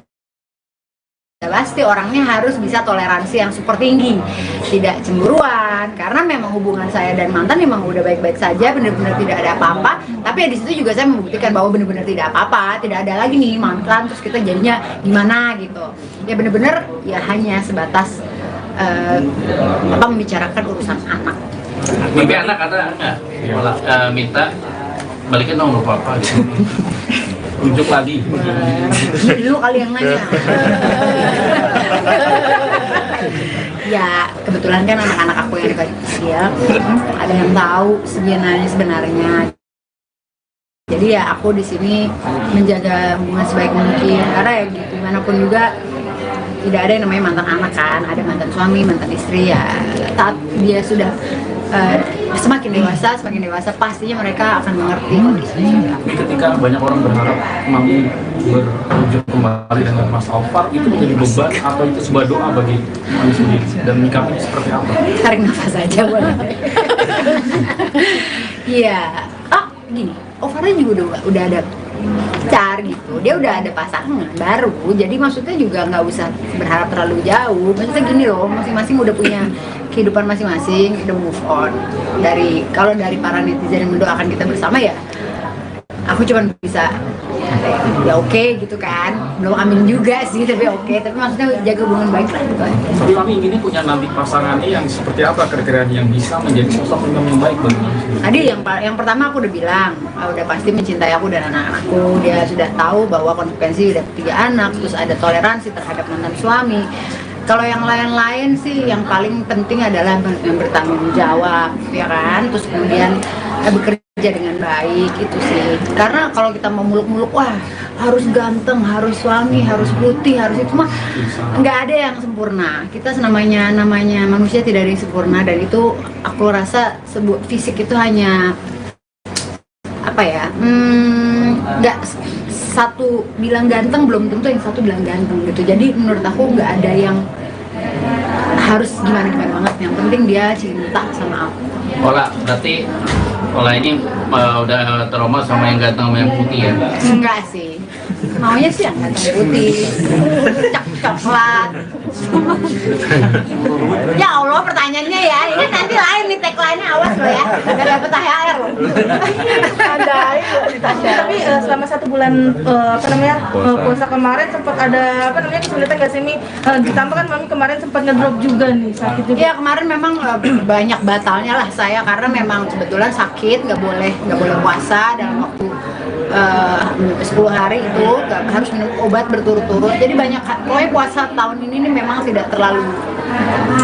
Pasti orangnya harus bisa toleransi yang super tinggi, tidak cemburuan, karena memang hubungan saya dan mantan memang udah baik-baik saja, benar-benar tidak ada apa-apa. Tapi ya di situ juga saya membuktikan bahwa benar-benar tidak apa-apa, tidak ada lagi nih mantan terus kita jadinya gimana gitu. Ya benar-benar ya hanya sebatas membicarakan urusan anak. Mimpi anak ada nggak? Minta balikin nomor papa gitu. Unjuk lagi. Dulu kali yang nanya. Ya kebetulan kan anak-anak aku yang dekat usia ada yang tahu sebenarnya. Jadi ya aku di sini menjaga hubungan sebaik mungkin karena ya gitu gimana pun juga tidak ada yang namanya mantan anak kan, ada mantan suami, mantan istri ya. Saat dia sudah semakin dewasa pastinya mereka akan mengerti kondisinya. Ketika banyak orang berharap Mami berujung kembali dengan Mas Aufar, itu menjadi beban atau itu sebuah doa bagi Mami sendiri dan menyikapinya seperti apa? Tarik nafas aja boleh. Iya. Gini, Ovarnya juga udah ada pacar gitu. Dia udah ada pasangan baru. Jadi maksudnya juga nggak usah berharap terlalu jauh. Maksudnya gini loh, masing-masing udah punya kehidupan masing-masing, udah move on. Kalau dari para netizen yang mendoakan kita bersama ya, aku cuma bisa ya oke gitu kan, belum amin juga sih tapi oke, tapi maksudnya jaga hubungan baik lah gitu aja. Tapi kami inginnya punya nanti pasangannya yang seperti apa kriteria yang bisa menjadi sosok imam yang baik bagi kami sendiri? Tadi yang pertama aku udah bilang, udah pasti mencintai aku dan anak-anakku. Dia sudah tahu bahwa konsekuensi udah 3 anak, terus ada toleransi terhadap mantan suami. Kalau yang lain-lain sih yang paling penting adalah yang bertanggung jawab, ya kan? Terus kemudian bekerja dengan baik itu sih. Karena kalau kita mau muluk-muluk, wah harus ganteng, harus suami, harus putih, harus itu mah nggak ada yang sempurna. Kita namanya manusia tidak ada yang sempurna, dan itu aku rasa sebuah fisik itu hanya apa ya? Nggak satu bilang ganteng belum tentu yang satu bilang ganteng gitu. Jadi menurut aku nggak ada yang harus gimana banget. Yang penting dia cinta sama aku. Berarti ini udah trauma sama yang ganteng sama yang putih ya? Enggak sih, maunya sih yang ganteng putih, coklat. Ya Allah, pertanyaannya ya, ini nanti lain nih tagline-nya, awas lo ya, gak dapet THR lo. Tapi selama 1 bulan puasa kemarin sempat ada kesulitan nggak sih Mi? Ditambah kan Mami kemarin sempat ngedrop juga nih, sakit juga. Ya kemarin memang banyak batalnya lah saya, karena memang kebetulan sakit, nggak boleh puasa dalam waktu 10 hari itu, harus minum obat berturut-turut. Jadi pokoknya puasa tahun ini memang tidak terlalu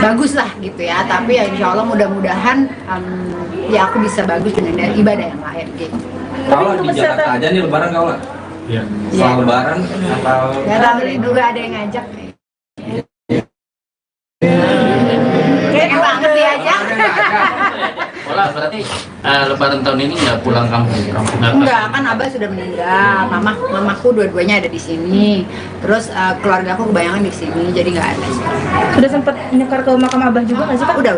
bagus lah gitu ya. Tapi ya insya Allah mudah-mudahan ya aku bisa bagus dengan ibadah yang lain gitu. Kalau di Jakarta aja nih lebaran kau lah. Iya. Setelah lebaran atau Gak tahu juga ada yang ngajak. Kayak banget dia aja. Berarti lebaran tahun ini nggak pulang kampung? Enggak, kan Abah sudah meninggal. Mamaku dua-duanya ada di sini. Terus keluarga aku kebanyakan di sini, jadi nggak ada. Sudah sempat nyekar ke makam Abah juga nggak sih Pak? Udah.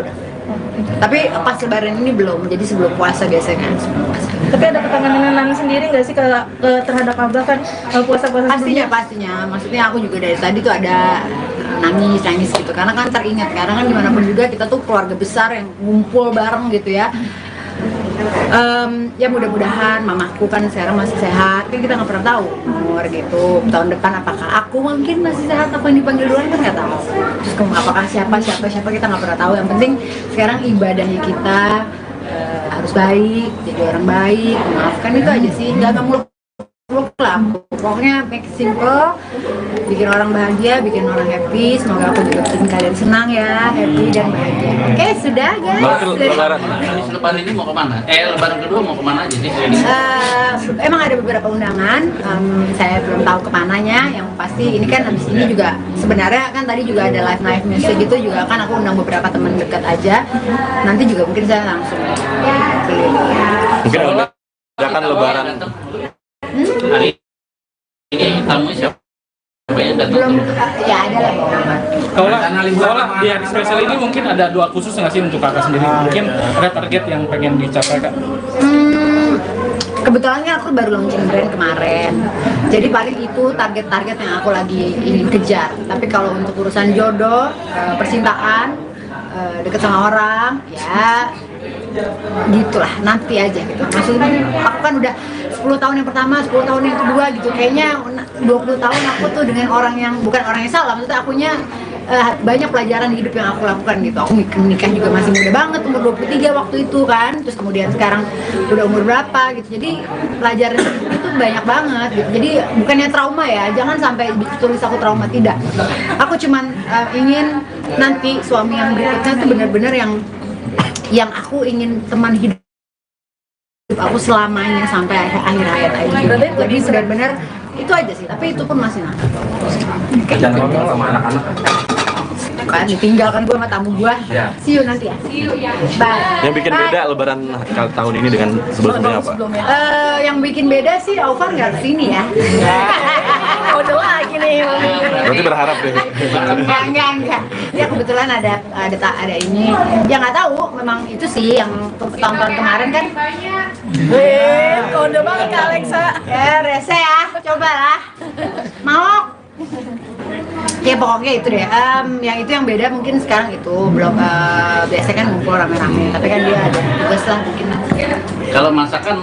Tapi pas lebaran ini belum, jadi sebelum puasa biasanya sebelum puasa. Tapi ada kekangenan sendiri nggak sih terhadap Abah kan puasa-puasa sebelumnya? Pastinya. Maksudnya aku juga dari tadi tuh ada nangis gitu, karena kan teringat, karena kan dimanapun juga kita tuh keluarga besar yang ngumpul bareng gitu ya. Ya mudah-mudahan mamaku kan sekarang masih sehat, kan kita nggak pernah tahu umur gitu. Tahun depan apakah aku mungkin masih sehat, apa yang dipanggil duluan kan nggak tahu. Terus apakah siapa kita nggak pernah tahu. Yang penting sekarang ibadahnya kita harus baik, jadi orang baik, maafkan itu aja sih, nggak muluk lah. Pokoknya make it simple, bikin orang bahagia, bikin orang happy. Semoga aku juga bikin kalian senang ya, happy dan bahagia. Oke, sudah guys. Lebaran ini mau kemana? Lebaran kedua mau kemana aja sih? Emang ada beberapa undangan, saya belum tahu kemananya. Yang pasti ini kan habis ini juga sebenarnya kan tadi juga ada live music gitu juga kan, aku undang beberapa teman dekat aja. Nanti juga mungkin saya langsung Mungkin akan lebaran. Hari ini tamunya siapa yang datang? belum ya ada lah. Kalau di hari spesial ini mungkin ada doa khusus nggak sih untuk kakak sendiri? Mungkin ada target yang pengen dicapai kak? Kebetulan kan aku baru launching brand kemarin, jadi paling itu target-target yang aku lagi ingin kejar. Tapi kalau untuk urusan jodoh, percintaan, deket sama orang, ya gitulah, nanti aja gitu. Maksudnya aku kan udah 10 tahun yang pertama, 10 tahun yang kedua gitu, kayaknya 20 tahun aku tuh dengan orang yang bukan orang yang salah, maksudnya akunya banyak pelajaran di hidup yang aku lakukan gitu. Aku nikah juga masih muda banget, umur 23 waktu itu kan, terus kemudian sekarang udah umur berapa gitu, jadi pelajaran itu banyak banget gitu. Jadi bukannya trauma ya, jangan sampai tulis aku trauma, tidak. Aku cuman ingin nanti suami yang berikutnya tuh benar-benar yang aku ingin teman hidup aku selamanya sampai akhir hayat aja. Jadi benar-benar itu aja sih, tapi itu pun masih nakal. jangan ngomong sama anak-anak. Kan ditinggalkan gue sama tamu gue. See you nanti ya. Bye. Yang bikin beda lebaran tahun ini dengan sebelumnya apa? Yang bikin beda sih Ovar nggak kesini ya. kode lagi nih. Berarti berharap deh. Enggak. Ya kebetulan ada ini. Ya nggak tahu, memang itu sih yang tahun-tahun kemarin kan. Kode banget Kak Alexa. Ya rese ya, cobalah. Mau? Ya pokoknya itu deh. Yang itu yang beda mungkin sekarang itu belum biasanya kan ngumpul rame-rame. Tapi kan dia ada tugas lah mungkin. Kalau masakan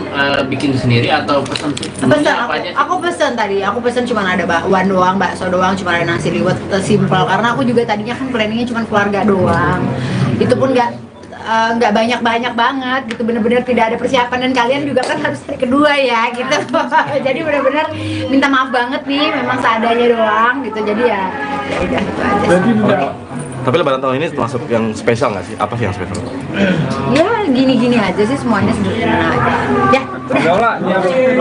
bikin sendiri atau pesan? Pesan aku pesen tadi. Aku pesen cuma ada bakwan doang, bakso doang, cuma ada nasi liwet simpel. Karena aku juga tadinya kan planningnya cuma keluarga doang. Itu pun nggak banyak banget gitu, bener-bener tidak ada persiapan, dan kalian juga kan harus hari kedua ya gitu. Jadi bener-bener minta maaf banget nih, memang seadanya doang gitu. Jadi ya udah itu aja. Tapi lebaran tahun ini termasuk yang spesial nggak sih? Apa sih yang spesial? Ya gini-gini aja sih, semuanya sederhana aja. Ya udah.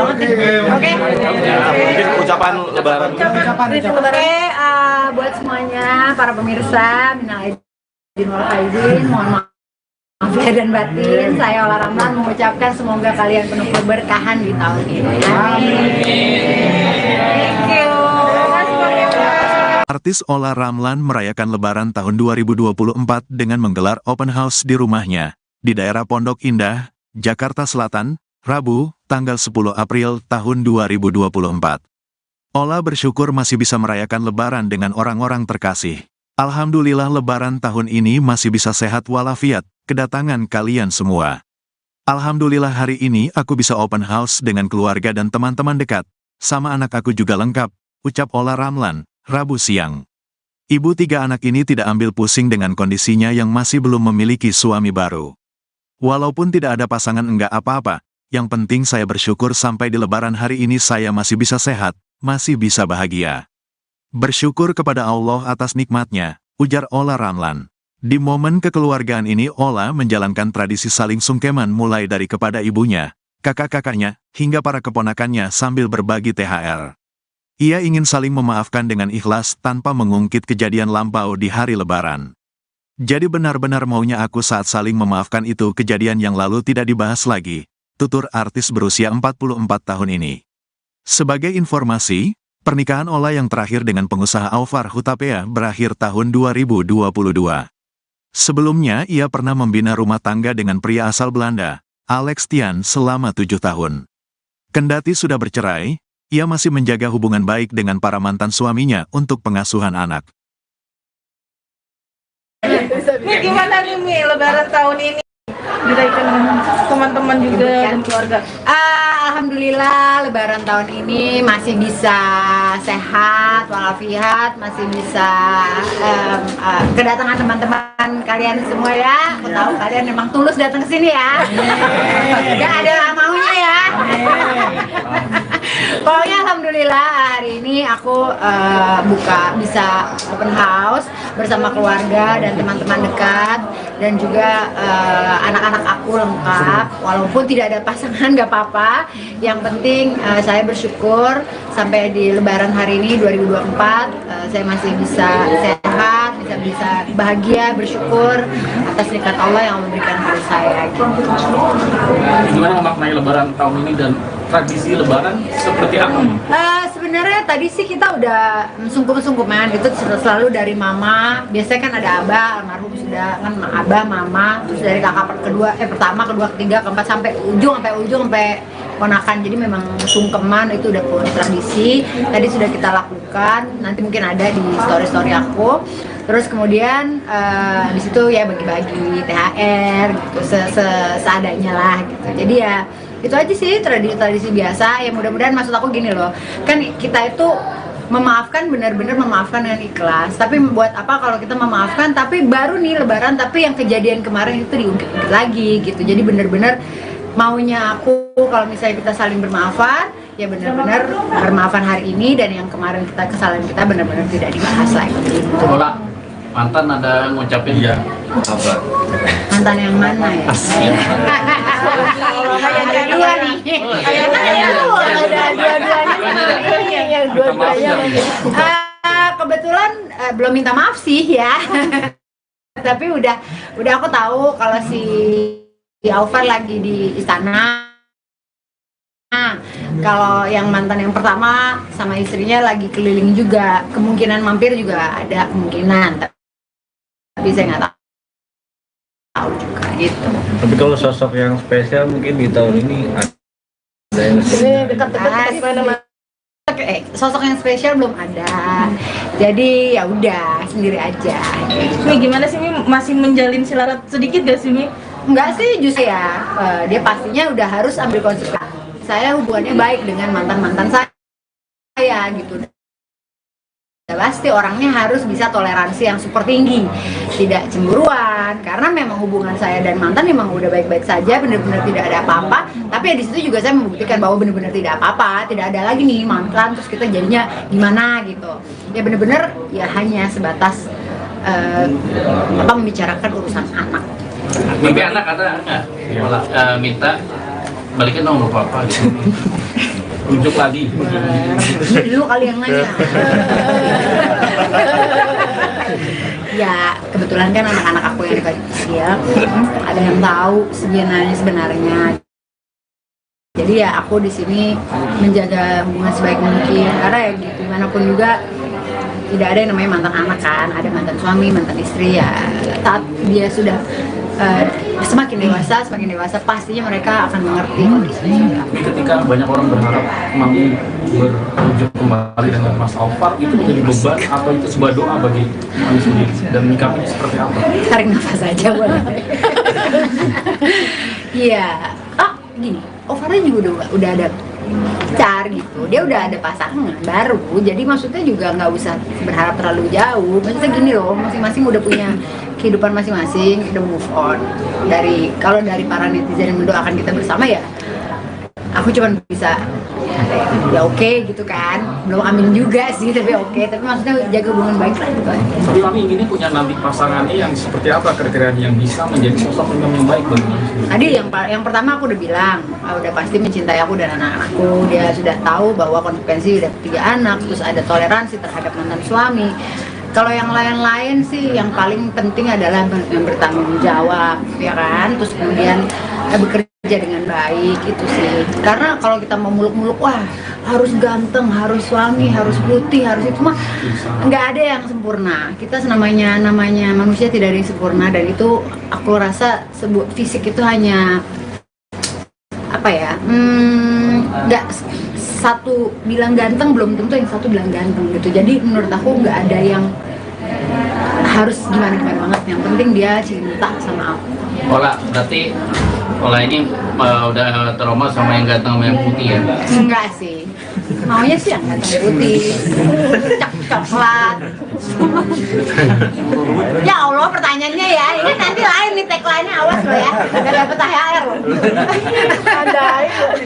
Oke. Mungkin ucapan lebaran. Oke, buat semuanya para pemirsa, minal aidin wal faizin, mohon maaf lahir dan batin. Saya Ola Ramlan mengucapkan semoga kalian penuh keberkahan di tahun ini. Thank you. Artis Ola Ramlan merayakan Lebaran tahun 2024 dengan menggelar open house di rumahnya, di daerah Pondok Indah, Jakarta Selatan, Rabu, tanggal 10 April tahun 2024. Ola bersyukur masih bisa merayakan Lebaran dengan orang-orang terkasih. Alhamdulillah Lebaran tahun ini masih bisa sehat walafiat, kedatangan kalian semua. Alhamdulillah hari ini aku bisa open house dengan keluarga dan teman-teman dekat, sama anak aku juga lengkap, ucap Ola Ramlan, Rabu siang. Ibu 3 anak ini tidak ambil pusing dengan kondisinya yang masih belum memiliki suami baru. Walaupun tidak ada pasangan enggak apa-apa, yang penting saya bersyukur sampai di Lebaran hari ini saya masih bisa sehat, masih bisa bahagia. Bersyukur kepada Allah atas nikmatnya, ujar Ola Ramlan. Di momen kekeluargaan ini Ola menjalankan tradisi saling sungkeman mulai dari kepada ibunya, kakak-kakaknya, hingga para keponakannya sambil berbagi THR. Ia ingin saling memaafkan dengan ikhlas tanpa mengungkit kejadian lampau di hari Lebaran. Jadi benar-benar maunya aku saat saling memaafkan itu kejadian yang lalu tidak dibahas lagi, tutur artis berusia 44 tahun ini. Sebagai informasi, pernikahan Ola yang terakhir dengan pengusaha Aufar Hutapea berakhir tahun 2022. Sebelumnya ia pernah membina rumah tangga dengan pria asal Belanda, Alex Tian selama 7 tahun. Kendati sudah bercerai, ia masih menjaga hubungan baik dengan para mantan suaminya untuk pengasuhan anak. Ini gimana nih Mi, Lebaran tahun ini? Dirayakan dengan teman-teman juga dan keluarga. Alhamdulillah Lebaran tahun ini masih bisa sehat walafiat, masih bisa kedatangan teman-teman kalian semua ya. Aku tahu kalian memang tulus datang ke sini ya. Gak ada maunya ya. Pokoknya alhamdulillah hari ini aku bisa open house bersama keluarga dan teman-teman dekat, dan juga anak-anak aku lengkap. Walaupun tidak ada pasangan gak apa-apa, yang penting saya bersyukur sampai di Lebaran hari ini 2024 saya masih bisa sehat, bisa bahagia, bersyukur atas nikmat Allah yang memberikan pada saya gitu. Gimana memaknai Lebaran tahun ini dan tradisi Lebaran seperti apa? Sebenarnya tadi sih kita udah sungkum-sungkuman gitu, selalu dari mama. Biasanya kan ada abah, almarhum sudah kan, abah, mama, terus dari kakak pertama, kedua, ketiga, keempat, sampai ujung sampai ponakan. Jadi memang sungkeman itu udah tradisi. Tadi sudah kita lakukan, nanti mungkin ada di story aku. Terus kemudian di situ ya bagi-bagi THR gitu, seadanya lah gitu. Jadi ya itu aja sih tradisi biasa. Ya mudah-mudahan, maksud aku gini loh, kan kita itu memaafkan, benar-benar memaafkan dengan ikhlas. Tapi buat apa kalau kita memaafkan tapi baru nih Lebaran, tapi yang kejadian kemarin itu diungkit lagi gitu. Jadi benar-benar maunya aku kalau misalnya kita saling bermaafan, ya benar-benar bermaafan hari ini, dan yang kemarin kesalahan kita benar-benar tidak dibahas lagi gitu. Ola, mantan ada ngucapin ya? Apa? Mantan yang mana ya? Ada dua nih. Ada dua-duanya. Kebetulan belum minta maaf sih ya. Tapi udah aku tahu kalau si Aufar lagi di istana. Kalau yang mantan yang pertama sama istrinya lagi keliling juga, kemungkinan mampir juga ada kemungkinan, tapi saya nggak tahu juga gitu. Tapi kalau sosok yang spesial mungkin di tahun ini ada yang Dekat-dekat mana Mas? Sosok yang spesial belum ada, jadi ya udah sendiri aja. Mi gimana sih Mi, masih menjalin silarat sedikit gak sih Mi? Enggak sih, justru ya dia pastinya udah harus ambil konsekuensi. Saya hubungannya baik dengan mantan-mantan saya gitu. Ya, pasti orangnya harus bisa toleransi yang super tinggi, tidak cemburuan, karena memang hubungan saya dan mantan memang udah baik-baik saja, benar-benar tidak ada apa-apa. Tapi ya di situ juga saya membuktikan bahwa benar-benar tidak apa-apa, tidak ada lagi nih mantan terus kita jadinya gimana gitu. Ya benar-benar ya hanya sebatas membicarakan urusan anak. Mimpi anak ada nggak? Malah minta balikin nomor papa gitu. Rujuk lagi. Dulu kali yang nanya. Ya kebetulan kan anak-anak aku yang kecil ada yang tahu sebenarnya. Jadi ya aku di sini menjaga hubungan sebaik mungkin, karena ya gitu, gimana pun juga tidak ada yang namanya mantan anak kan, ada mantan suami, mantan istri ya. Saat dia sudah semakin dewasa pastinya mereka akan mengerti kondisinya. Tapi ketika banyak orang berharap Mami berujung kembali dengan Mas Alfar, itu menjadi beban atau itu sebuah doa bagi Mami sendiri, dan menyikapinya seperti apa? Tarik nafas aja boleh. Iya, gini, Alfarnya juga udah ada pacar gitu, dia udah ada pasangan baru, jadi maksudnya juga nggak usah berharap terlalu jauh. Maksudnya gini loh, masing-masing udah punya kehidupan masing-masing, udah move on. Kalau dari para netizen yang mendoakan kita bersama ya, aku cuma bisa ya oke gitu kan, belum amin juga sih, tapi oke. Tapi maksudnya jaga hubungan baik lah gitu aja. Tapi Mami ingin punya nanti pasangannya yang seperti apa kriterianya yang bisa menjadi sosok yang baik bagi Mami sendiri? Tadi yang pertama aku udah bilang, udah pasti mencintai aku dan anak-anakku. Dia sudah tahu bahwa konsekuensi udah 3 anak, terus ada toleransi terhadap mantan suami. Kalau yang lain-lain sih yang paling penting adalah yang bertanggung jawab, ya kan? Terus kemudian bekerja dengan baik, itu sih. Karena kalau kita mau muluk-muluk, wah harus ganteng, harus suami, harus putih, harus itu mah nggak ada yang sempurna. Kita namanya manusia tidak ada yang sempurna, dan itu aku rasa sebuah fisik itu hanya apa ya? Nggak satu bilang ganteng belum tentu yang satu bilang ganteng gitu. Jadi menurut aku nggak ada yang harus gimana banget. Yang penting dia cinta sama aku. Berarti ini udah trauma sama yang ganteng sama yang putih ya? Enggak sih, maunya sih yang ganteng putih, coklat. Ya Allah, pertanyaannya ya, ini nanti lain nih tagline-nya, awas lo ya, nggak dapet THR lo.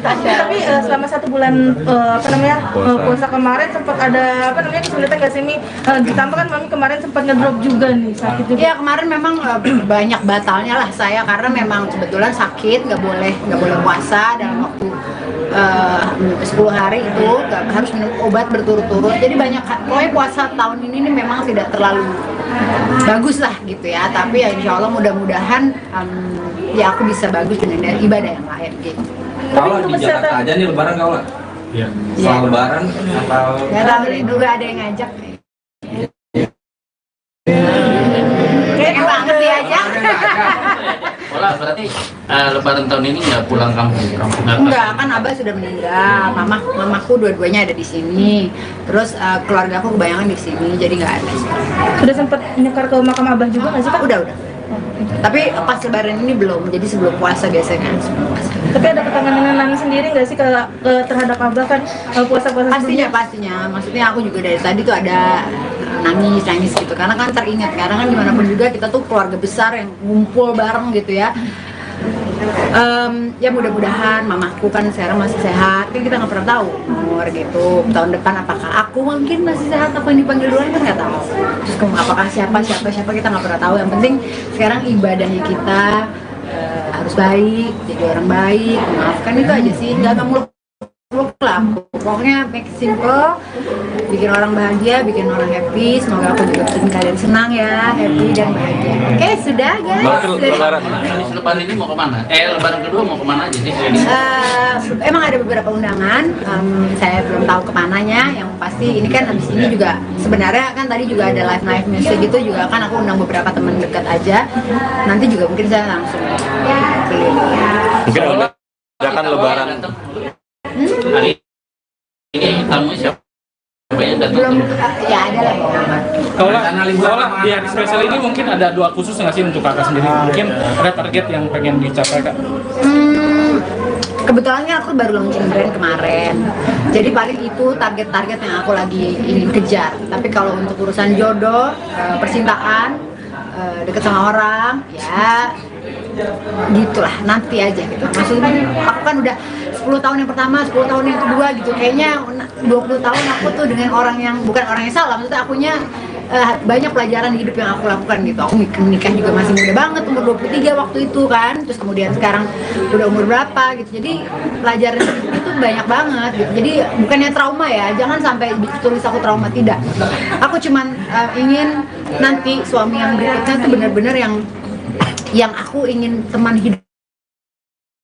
Tapi selama 1 bulan puasa kemarin sempat ada kesulitan nggak sih Mi? Ditambah kan Mami kemarin sempat ngedrop juga nih, sakit juga. Ya kemarin memang banyak batalnya lah saya, karena memang kebetulan sakit, nggak boleh puasa dalam waktu 10 hari itu, harus minum obat berturut-turut. Jadi pokoknya puasa tahun ini nih memang tidak terlalu bagus lah gitu ya. Tapi ya insya Allah mudah-mudahan ya aku bisa bagus dengan ibadah yang lain gitu. Kalau di Jakarta aja nih lebaran kau lah. Iya. Soal lebaran atau Nggak tahu deh, juga ada yang ngajak. Kayak banget dia aja. Berarti lebaran tahun ini nggak pulang kampung? Enggak, kan Abah sudah meninggal, mamaku dua-duanya ada di sini, terus keluarga aku kebayangan di sini, jadi nggak ada. Sudah sempat nyekar ke makam Abah juga nggak sih Kak? Udah. Tapi pas lebaran ini belum, jadi sebelum puasa biasanya. Tapi ada kekangenan Nani sendiri nggak sih terhadap Abah kan puasa-puasa sebelumnya? Pastinya. Maksudnya aku juga dari tadi tuh ada nangis gitu, karena kan teringat, karena kan gimana pun juga kita tuh keluarga besar yang ngumpul bareng gitu ya. Ya mudah-mudahan mamaku kan sekarang masih sehat, kan kita nggak pernah tahu umur gitu. Tahun depan apakah aku mungkin masih sehat, apa yang dipanggil duluan kan nggak tahu. Terus apakah siapa kita nggak pernah tahu. Yang penting sekarang ibadahnya kita harus baik, jadi orang baik, maafkan itu aja sih, nggak muluk-muluk lah. Pokoknya make it simple, bikin orang bahagia, bikin orang happy. Semoga aku juga bikin kalian senang ya, happy dan bahagia. Oke, sudah guys. Lebaran. Lebaran ini mau kemana? Lebaran kedua mau kemana aja sih? Emang ada beberapa undangan, saya belum tahu kemananya. Yang pasti ini kan habis ini juga sebenarnya kan tadi juga ada live music gitu juga kan aku undang beberapa teman dekat aja. Nanti juga mungkin saya langsung Mungkin akan Lebaran. Hari ini tamu siapa? Banyak datang. Belum, ya ada lah beberapa. Kalau di hari spesial ini mungkin ada doa khusus nggak sih untuk kakak sendiri? Mungkin ada target yang pengen dicapai kak? Kebetulan kan aku baru launching brand kemarin, jadi paling itu target-target yang aku lagi ingin kejar. Tapi kalau untuk urusan jodoh, percintaan, deket sama orang, ya gitulah nanti aja gitu. Maksudnya aku kan udah 10 tahun yang pertama, 10 tahun yang kedua gitu. Kayaknya 20 tahun aku tuh dengan orang yang bukan orang yang salah. Maksudnya akunya banyak pelajaran hidup yang aku lakukan gitu. Aku nikah juga masih muda banget, umur 23 waktu itu kan. Terus kemudian sekarang udah umur berapa gitu. Jadi pelajaran hidup itu banyak banget gitu. Jadi bukannya trauma ya, jangan sampai tulis aku trauma, tidak. Aku cuman ingin nanti suami yang berikutnya tuh benar-benar yang aku ingin teman hidup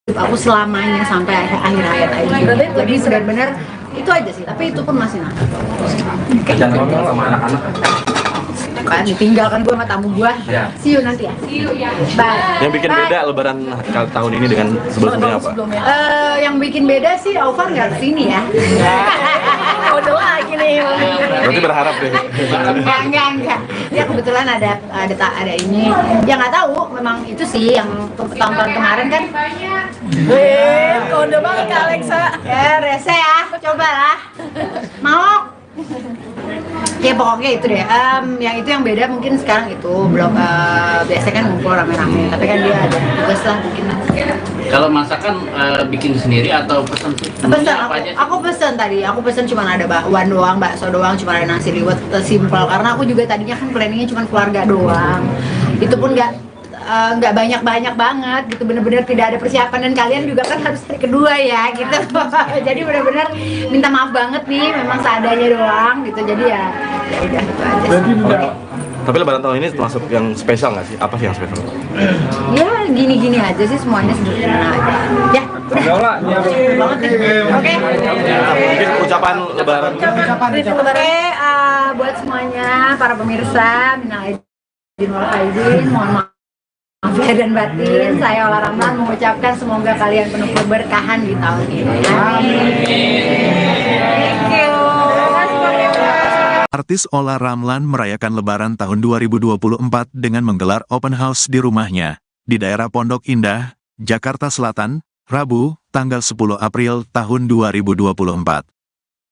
aku selamanya sampai akhir hayat aja. Jadi benar-benar itu aja sih, tapi itu pun masih nakal. Jangan ngomong sama anak-anak. Kan ditinggalkan gue sama tamu gue. See you nanti ya. Bye. Yang bikin beda Lebaran tahun ini dengan sebelumnya apa? Yang bikin beda sih Aufar nggak kesini ya. Udah lagi nih. Berarti berharap deh. Enggak. Ya kebetulan ada ini. Ya nggak tahu, memang itu sih yang tahun-tahun kemarin kan. Kode banget Kak Alexa. Ya rese ya, coba lah. Mau? Ya pokoknya itu deh. Yang itu yang beda mungkin sekarang itu belum biasanya kan ngumpul rame-rame. Tapi kan dia ada tugas lah mungkin. Kalau masakan bikin sendiri atau pesan? Pesan aku pesan tadi. Aku pesan cuma ada bakwan doang, bakso doang, cuma ada nasi liwet, simple. Karena aku juga tadinya kan planningnya cuma keluarga doang. Itu pun nggak banyak banget gitu, bener-bener tidak ada persiapan, dan kalian juga kan harus hari kedua ya gitu. Jadi bener-bener minta maaf banget nih, memang seadanya doang gitu. Jadi ya udah itu aja. Tapi Lebaran tahun ini termasuk yang spesial nggak sih? Apa sih yang spesial? Ya gini-gini aja sih, semuanya sederhana aja. Ya udah. Banget deh. Oke. Mungkin ucapan Lebaran. Oke, buat semuanya para pemirsa, minal aidin wal faizin, mohon maaf lahir dan batin. Saya Ola Ramlan mengucapkan semoga kalian penuh keberkahan di tahun ini. Amin. Thank you. Artis Ola Ramlan merayakan Lebaran tahun 2024 dengan menggelar open house di rumahnya, di daerah Pondok Indah, Jakarta Selatan, Rabu, tanggal 10 April tahun 2024.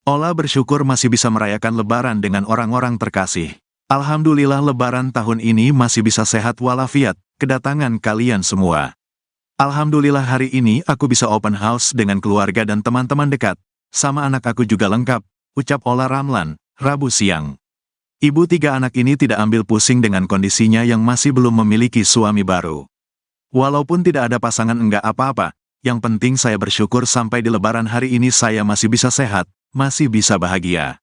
Ola bersyukur masih bisa merayakan Lebaran dengan orang-orang terkasih. Alhamdulillah Lebaran tahun ini masih bisa sehat walafiat, kedatangan kalian semua. Alhamdulillah hari ini aku bisa open house dengan keluarga dan teman-teman dekat, sama anak aku juga lengkap, ucap Ola Ramlan, Rabu siang. Ibu 3 anak ini tidak ambil pusing dengan kondisinya yang masih belum memiliki suami baru. Walaupun tidak ada pasangan enggak apa-apa, yang penting saya bersyukur sampai di Lebaran hari ini saya masih bisa sehat, masih bisa bahagia.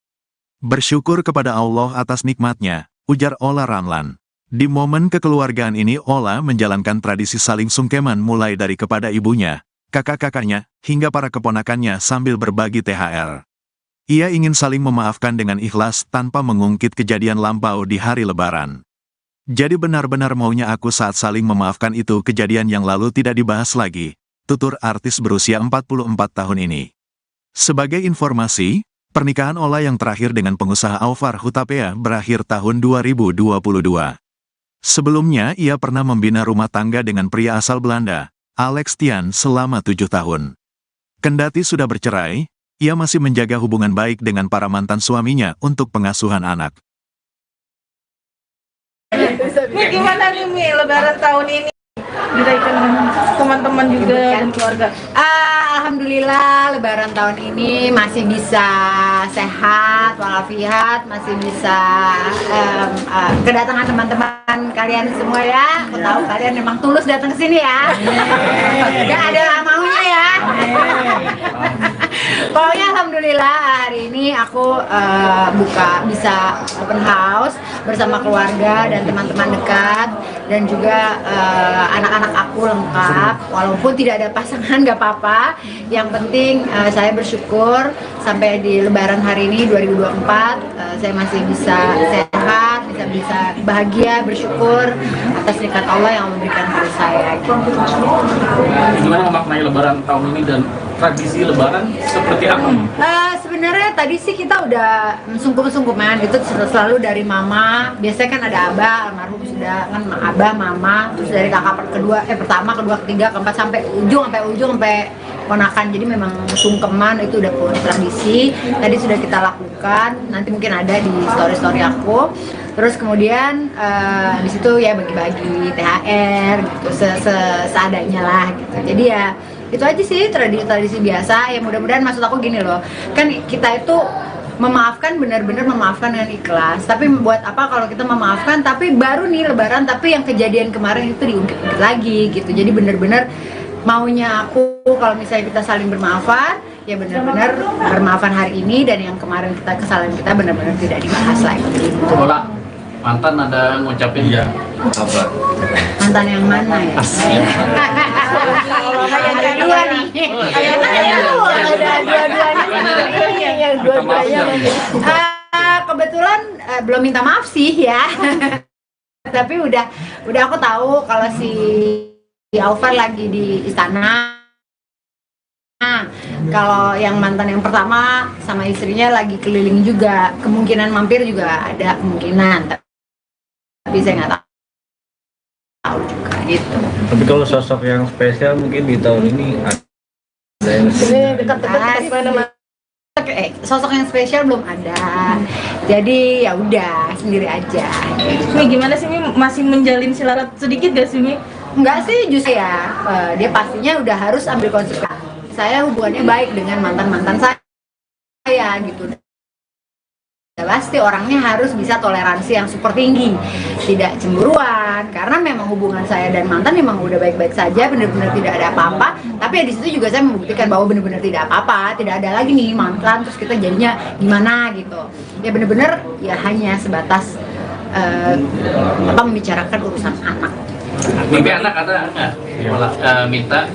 Bersyukur kepada Allah atas nikmatnya, ujar Ola Ramlan. Di momen kekeluargaan ini Ola menjalankan tradisi saling sungkeman mulai dari kepada ibunya, kakak-kakaknya, hingga para keponakannya sambil berbagi THR. Ia ingin saling memaafkan dengan ikhlas tanpa mengungkit kejadian lampau di hari Lebaran. Jadi benar-benar maunya aku saat saling memaafkan itu kejadian yang lalu tidak dibahas lagi, tutur artis berusia 44 tahun ini. Sebagai informasi, pernikahan Ola yang terakhir dengan pengusaha Aufar Hutapea berakhir tahun 2022. Sebelumnya ia pernah membina rumah tangga dengan pria asal Belanda, Alex Tian, selama 7 tahun. Kendati sudah bercerai, ia masih menjaga hubungan baik dengan para mantan suaminya untuk pengasuhan anak. Nih gimana nih Mi, Lebaran tahun ini? Dirayakan dengan teman-teman juga dan keluarga. Alhamdulillah Lebaran tahun ini masih bisa sehat walafiat, masih bisa kedatangan teman-teman kalian semua ya. Aku tahu kalian memang tulus datang ke sini ya. Gak ada maunya ya. Pokoknya alhamdulillah hari ini aku bisa open house bersama keluarga dan teman-teman dekat dan juga anak-anak aku lengkap. Walaupun tidak ada pasangan nggak apa-apa. Yang penting saya bersyukur sampai di Lebaran hari ini 2024 saya masih bisa sehat, bisa bahagia, bersyukur atas nikmat Allah yang memberikan pada saya. Gimana memaknai Lebaran tahun ini dan tradisi Lebaran seperti apa? Sebenarnya tadi sih kita udah sungkum-sungkuman itu selalu dari mama. Biasanya kan ada abah, almarhum sudah kan abah, mama, terus dari kakak pertama, kedua, ketiga, keempat sampai ujung sampai ponakan. Jadi memang sungkeman itu udah tradisi. Tadi sudah kita lakukan. Nanti mungkin ada di story aku. Terus kemudian di situ ya bagi-bagi THR gitu seadanya lah gitu. Jadi ya itu aja sih tradisi biasa. Ya mudah-mudahan maksud aku gini loh. Kan kita itu memaafkan, benar-benar memaafkan dengan ikhlas. Tapi buat apa kalau kita memaafkan tapi baru nih Lebaran tapi yang kejadian kemarin itu diungkit lagi gitu. Jadi benar-benar maunya aku kalau misalnya kita saling bermaafan, ya benar-benar bermaafan hari ini dan yang kemarin kesalahan kita benar-benar tidak dibahas lagi gitu. Bola mantan ada ngucapin ya Apa? Mantan yang mana ya? Ada dua nih. Ada dua-duanya. Kebetulan belum minta maaf sih ya. Tapi udah aku tahu kalau si Alvar lagi di istana. Kalau yang mantan yang pertama sama istrinya lagi keliling juga, kemungkinan mampir juga ada kemungkinan. Tapi saya nggak tahu juga gitu. Tapi kalau sosok yang spesial mungkin di tahun ini ada yang sosok yang spesial belum ada. Jadi ya udah sendiri aja. Mi gimana sih Mi, masih menjalin silarat sedikit gak sih Mi? Enggak sih justru ya, dia pastinya udah harus ambil konsekuensi. Saya hubungannya baik dengan mantan-mantan saya gitu. Pasti orangnya harus bisa toleransi yang super tinggi, tidak cemburuan, karena memang hubungan saya dan mantan memang udah baik-baik saja, benar-benar tidak ada apa-apa. Tapi ya di situ juga saya membuktikan bahwa benar-benar tidak apa-apa, tidak ada lagi nih mantan, terus kita jadinya gimana gitu. Ya benar-benar ya hanya sebatas membicarakan urusan anak. mimpi anak ada nggak minta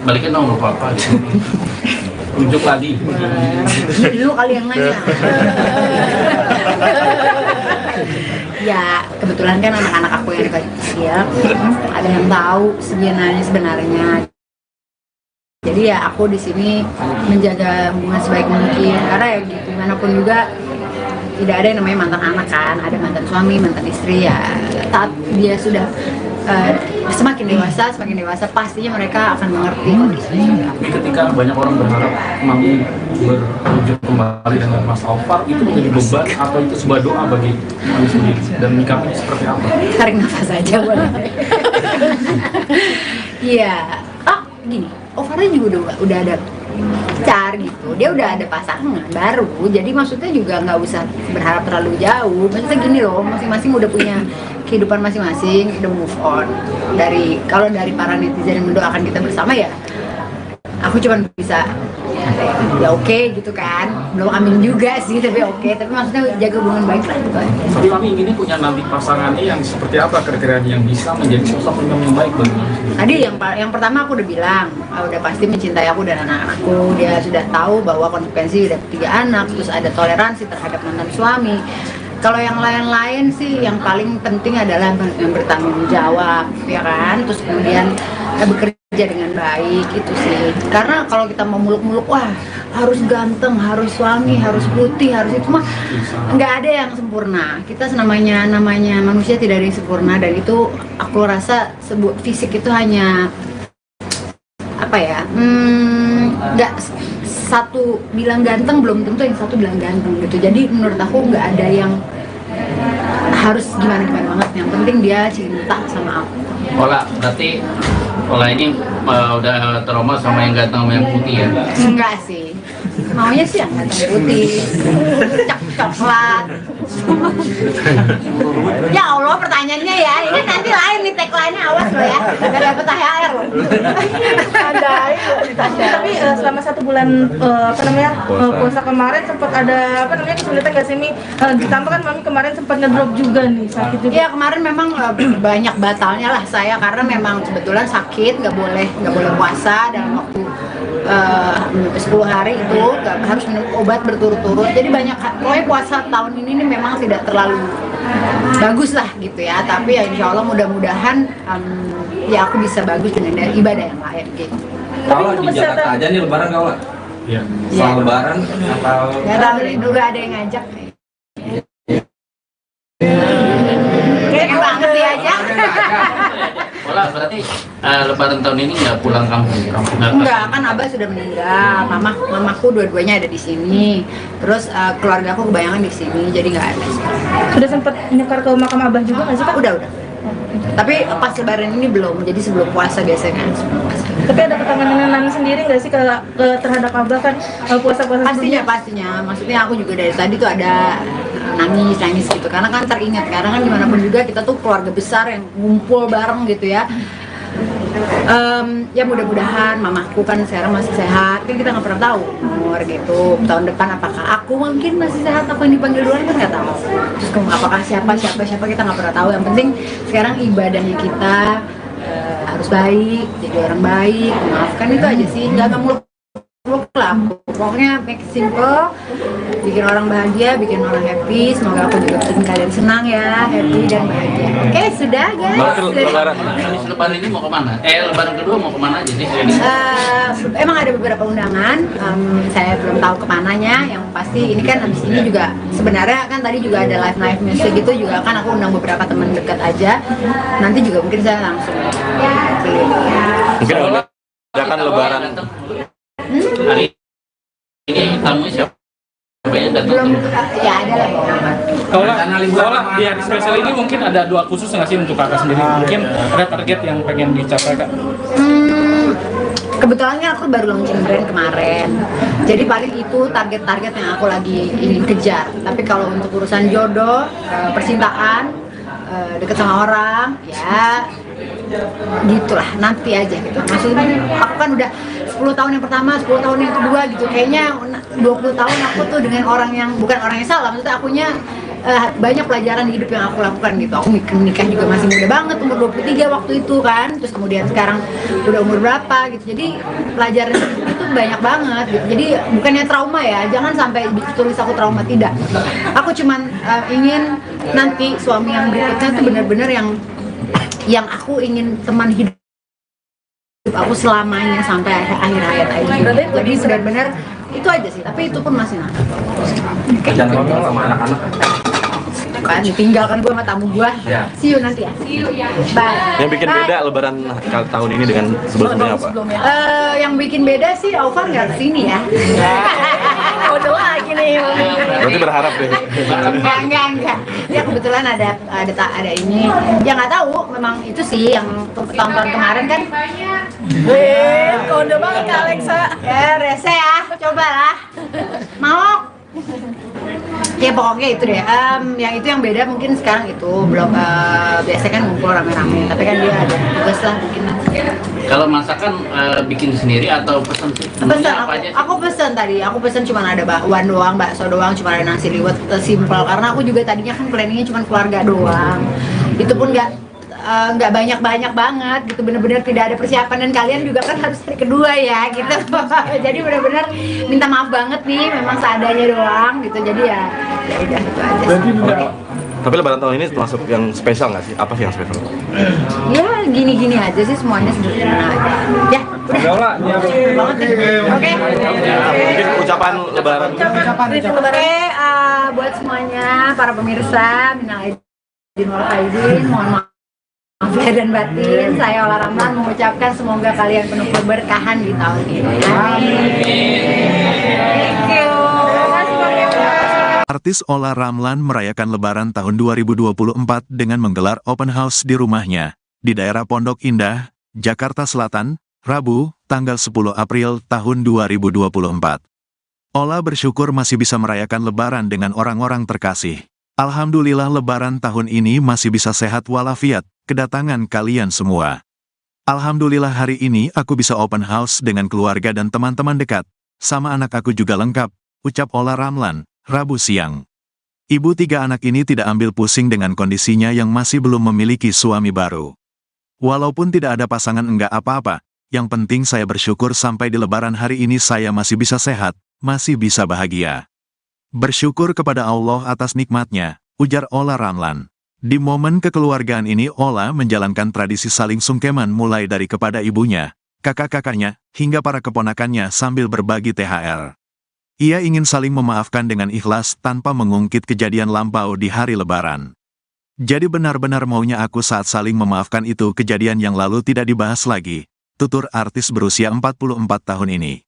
balikin nomor papa gitu. Unjuk lagi. Dulu kali yang nanya. Ya kebetulan kan anak-anak aku yang kecil ada yang tahu sebenarnya. Jadi ya aku di sini menjaga hubungan sebaik mungkin karena ya gimana pun juga tidak ada yang namanya mantan anak kan, ada mantan suami, mantan istri ya. Saat dia sudah semakin dewasa pastinya mereka akan mengerti kondisinya. Tapi ketika banyak orang berharap Mami berwujud kembali dengan Mas Alvar, itu menjadi beban atau itu sebuah doa bagi Mami sendiri dan menyikapinya seperti apa? Tarik nafas aja boleh. Iya. Gini, Alvarnya juga udah ada pacar gitu, dia udah ada pasangan baru, jadi maksudnya juga nggak usah berharap terlalu jauh. Maksudnya gini loh, masing-masing udah punya kehidupan masing-masing, udah move on. Kalau dari para netizen yang mendoakan kita bersama ya, aku cuma bisa ya oke gitu kan, belum amin juga sih tapi oke. Tapi maksudnya jaga hubungan baik lah gitu. Tapi Mami inginnya punya nanti pasangannya yang seperti apa, kriterianya yang bisa menjadi sosok yang baik bagi Mami sendiri? Tadi yang pertama aku udah bilang, udah pasti mencintai aku dan anak-anakku. Dia sudah tahu bahwa konsekuensi udah 3 anak, terus ada toleransi terhadap mantan suami. Kalau yang lain-lain sih yang paling penting adalah yang bertanggung jawab, ya kan? Terus kemudian bekerja dengan baik itu sih. Karena kalau kita mau muluk-muluk, wah harus ganteng, harus suami, harus putih, harus itu mah nggak ada yang sempurna. Kita namanya manusia tidak ada yang sempurna dan itu aku rasa fisik itu hanya apa ya? Nggak satu bilang ganteng belum tentu yang satu bilang ganteng gitu. Jadi menurut aku nggak ada yang harus gimana banget. Yang penting dia cinta sama aku. Berarti ini udah trauma sama yang ganteng sama yang putih ya? Enggak sih, maunya sih yang ganteng putih, coklat, Ya Allah, pertanyaannya ya, ini nanti lain nih tagline-nya, awas lo ya, gak dapet THR lo. Tapi selama 1 bulan puasa kemarin sempat ada kesulitan nggak sih Mi? Ditambah kan Mami kemarin sempat ngedrop juga nih, sakit juga. Iya, kemarin memang banyak batalnya lah saya karena memang kebetulan sakit, nggak boleh puasa dalam waktu 10 hari itu harus minum obat berturut-turut. Jadi banyak, pokoknya puasa tahun ini nih memang tidak terlalu bagus lah gitu ya. Tapi ya insya Allah mudah-mudahan ya aku bisa bagus dengan ibadah yang lain gitu. Kalau di Jakarta aja nih lebaran kau lah. Iya. Soal lebaran atau Nggak tahu nih, dulu ada yang ngajak. Kayak banget dia aja. Ola, berarti lebaran tahun ini nggak pulang kampung? Enggak, kan Abah sudah meninggal, mamaku dua-duanya ada di sini, terus keluarga aku kebanyakan di sini, jadi nggak ada. Sudah sempat nyekar ke makam Abah juga nggak sih Kak? Udah. Tapi pas lebaran ini belum, jadi sebelum puasa biasanya kan. Sebelum puasa. Tapi ada ketanganan Nani sendiri nggak sih terhadap Abah kan puasa-puasa Pastinya. Maksudnya aku juga dari tadi tuh ada nangis gitu, karena kan teringat, karena kan dimanapun juga kita tuh keluarga besar yang ngumpul bareng gitu ya. Ya mudah-mudahan mamaku kan sekarang masih sehat, kan kita nggak pernah tahu umur gitu, tahun depan apakah aku mungkin masih sehat, aku yang dipanggil duluan kan nggak tahu, terus apakah siapa kita nggak pernah tahu. Yang penting sekarang ibadahnya kita harus baik, jadi orang baik, memaafkan, itu aja sih, nggak muluk lah. Pokoknya make it simple, bikin orang bahagia, bikin orang happy. Semoga aku juga bikin kalian senang ya, happy dan bahagia. Oke, sudah guys. Lebaran. Lebaran ini mau kemana? Lebaran kedua mau kemana aja sih? Emang ada beberapa undangan, saya belum tahu kemananya. Yang pasti ini kan abis ini juga sebenarnya kan tadi juga ada live music gitu juga kan, aku undang beberapa teman dekat aja. Nanti juga mungkin saya langsung Mungkin ada lebaran. Hari ini tamu siapa yang datang? belum ya ada lah. Kalau di hari spesial ini mungkin ada doa khusus nggak sih untuk kakak sendiri? Mungkin ada target yang pengen dicapai kak? Kebetulan kan aku baru launching brand kemarin, jadi paling itu target-target yang aku lagi ingin kejar. Tapi kalau untuk urusan jodoh, percintaan, deket sama orang, ya gitulah, nanti aja gitu. Maksudnya aku kan udah 10 tahun yang pertama, 10 tahun yang kedua gitu, kayaknya 20 tahun aku tuh dengan orang yang bukan orang yang salah, maksudnya akunya banyak pelajaran di hidup yang aku lakukan gitu. Aku nikah juga masih muda banget, umur 23 waktu itu kan, terus kemudian sekarang udah umur berapa gitu, jadi pelajaran itu banyak banget gitu. Jadi bukannya trauma ya, jangan sampai tulis aku trauma, tidak. Aku cuman ingin nanti suami yang berikutnya tuh benar-benar yang aku ingin teman hidup aku selamanya sampai akhir hayat aja. Jadi benar-benar itu aja sih, tapi itu pun masih nanti. jangan ngomong sama anak-anak. Kan ditinggalkan gue sama tamu gue. See you nanti ya. Bye. Yang bikin beda lebaran tahun ini dengan sebelumnya apa? Yang bikin beda sih Alvar nggak kesini ya. Udah lagi nih. Berarti berharap deh. Enggak. Ya kebetulan ada ini. Ya nggak tahu, memang itu sih yang tahun-tahun kemarin kan. kode banget Kak Alexa. Ya rese ya, cobalah. Mau. Ya pokoknya itu deh. Yang itu yang beda mungkin sekarang itu belum biasa kan ngumpul rame-rame. Tapi kan dia ada tugas lah mungkin. Kalau masakan bikin sendiri atau pesan sih? Pesan Apa aja sih? aku pesan tadi. Aku pesan cuma ada bakwan doang, bakso doang, cuma ada nasi liwet, simple. Karena aku juga tadinya kan planningnya cuma keluarga doang. Itu pun nggak banyak banget gitu, bener-bener tidak ada persiapan, dan kalian juga kan harus hari kedua ya gitu. Jadi bener-bener minta maaf banget nih, memang seadanya doang gitu. Jadi ya udah itu aja. Tapi lebaran tahun ini termasuk yang spesial nggak sih? Apa sih yang spesial? Ya gini-gini aja sih, semuanya sederhana aja. Ya udah. Banget nih. Oke. Mungkin ucapan lebaran. Oke, buat semuanya para pemirsa, minal aidin wal faizin, mohon maaf lahir dan batin. Saya Ola Ramlan mengucapkan semoga kalian penuh keberkahan di tahun ini. Amin. Thank you. Artis Ola Ramlan merayakan Lebaran tahun 2024 dengan menggelar open house di rumahnya, di daerah Pondok Indah, Jakarta Selatan, Rabu, tanggal 10 April tahun 2024. Ola bersyukur masih bisa merayakan Lebaran dengan orang-orang terkasih. Alhamdulillah lebaran tahun ini masih bisa sehat walafiat, kedatangan kalian semua. Alhamdulillah hari ini aku bisa open house dengan keluarga dan teman-teman dekat, sama anak aku juga lengkap, ucap Ola Ramlan, Rabu siang. Ibu 3 anak ini tidak ambil pusing dengan kondisinya yang masih belum memiliki suami baru. Walaupun tidak ada pasangan enggak apa-apa, yang penting saya bersyukur sampai di lebaran hari ini saya masih bisa sehat, masih bisa bahagia. Bersyukur kepada Allah atas nikmatnya, ujar Ola Ramlan. Di momen kekeluargaan ini Ola menjalankan tradisi saling sungkeman mulai dari kepada ibunya, kakak-kakaknya, hingga para keponakannya sambil berbagi THR. Ia ingin saling memaafkan dengan ikhlas tanpa mengungkit kejadian lampau di hari lebaran. Jadi benar-benar maunya aku saat saling memaafkan itu kejadian yang lalu tidak dibahas lagi, tutur artis berusia 44 tahun ini.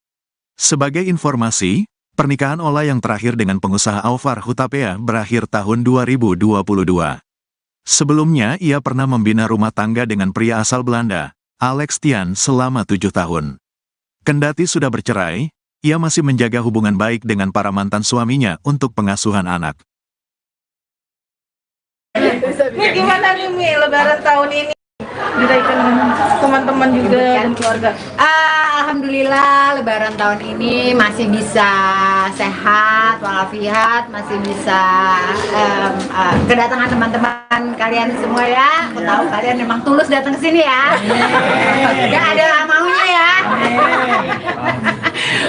Sebagai informasi, pernikahan Ola yang terakhir dengan pengusaha Aufar Hutapea berakhir tahun 2022. Sebelumnya ia pernah membina rumah tangga dengan pria asal Belanda, Alex Tian selama 7 tahun. Kendati sudah bercerai, ia masih menjaga hubungan baik dengan para mantan suaminya untuk pengasuhan anak. Mi, gimana nih Mi, lebaran tahun ini? Dirayakan teman-teman juga dan keluarga. Alhamdulillah lebaran tahun ini masih bisa sehat walafiat, masih bisa kedatangan teman-teman kalian semua ya. Aku tahu kalian memang tulus datang ke sini ya. Gak ada maunya ya.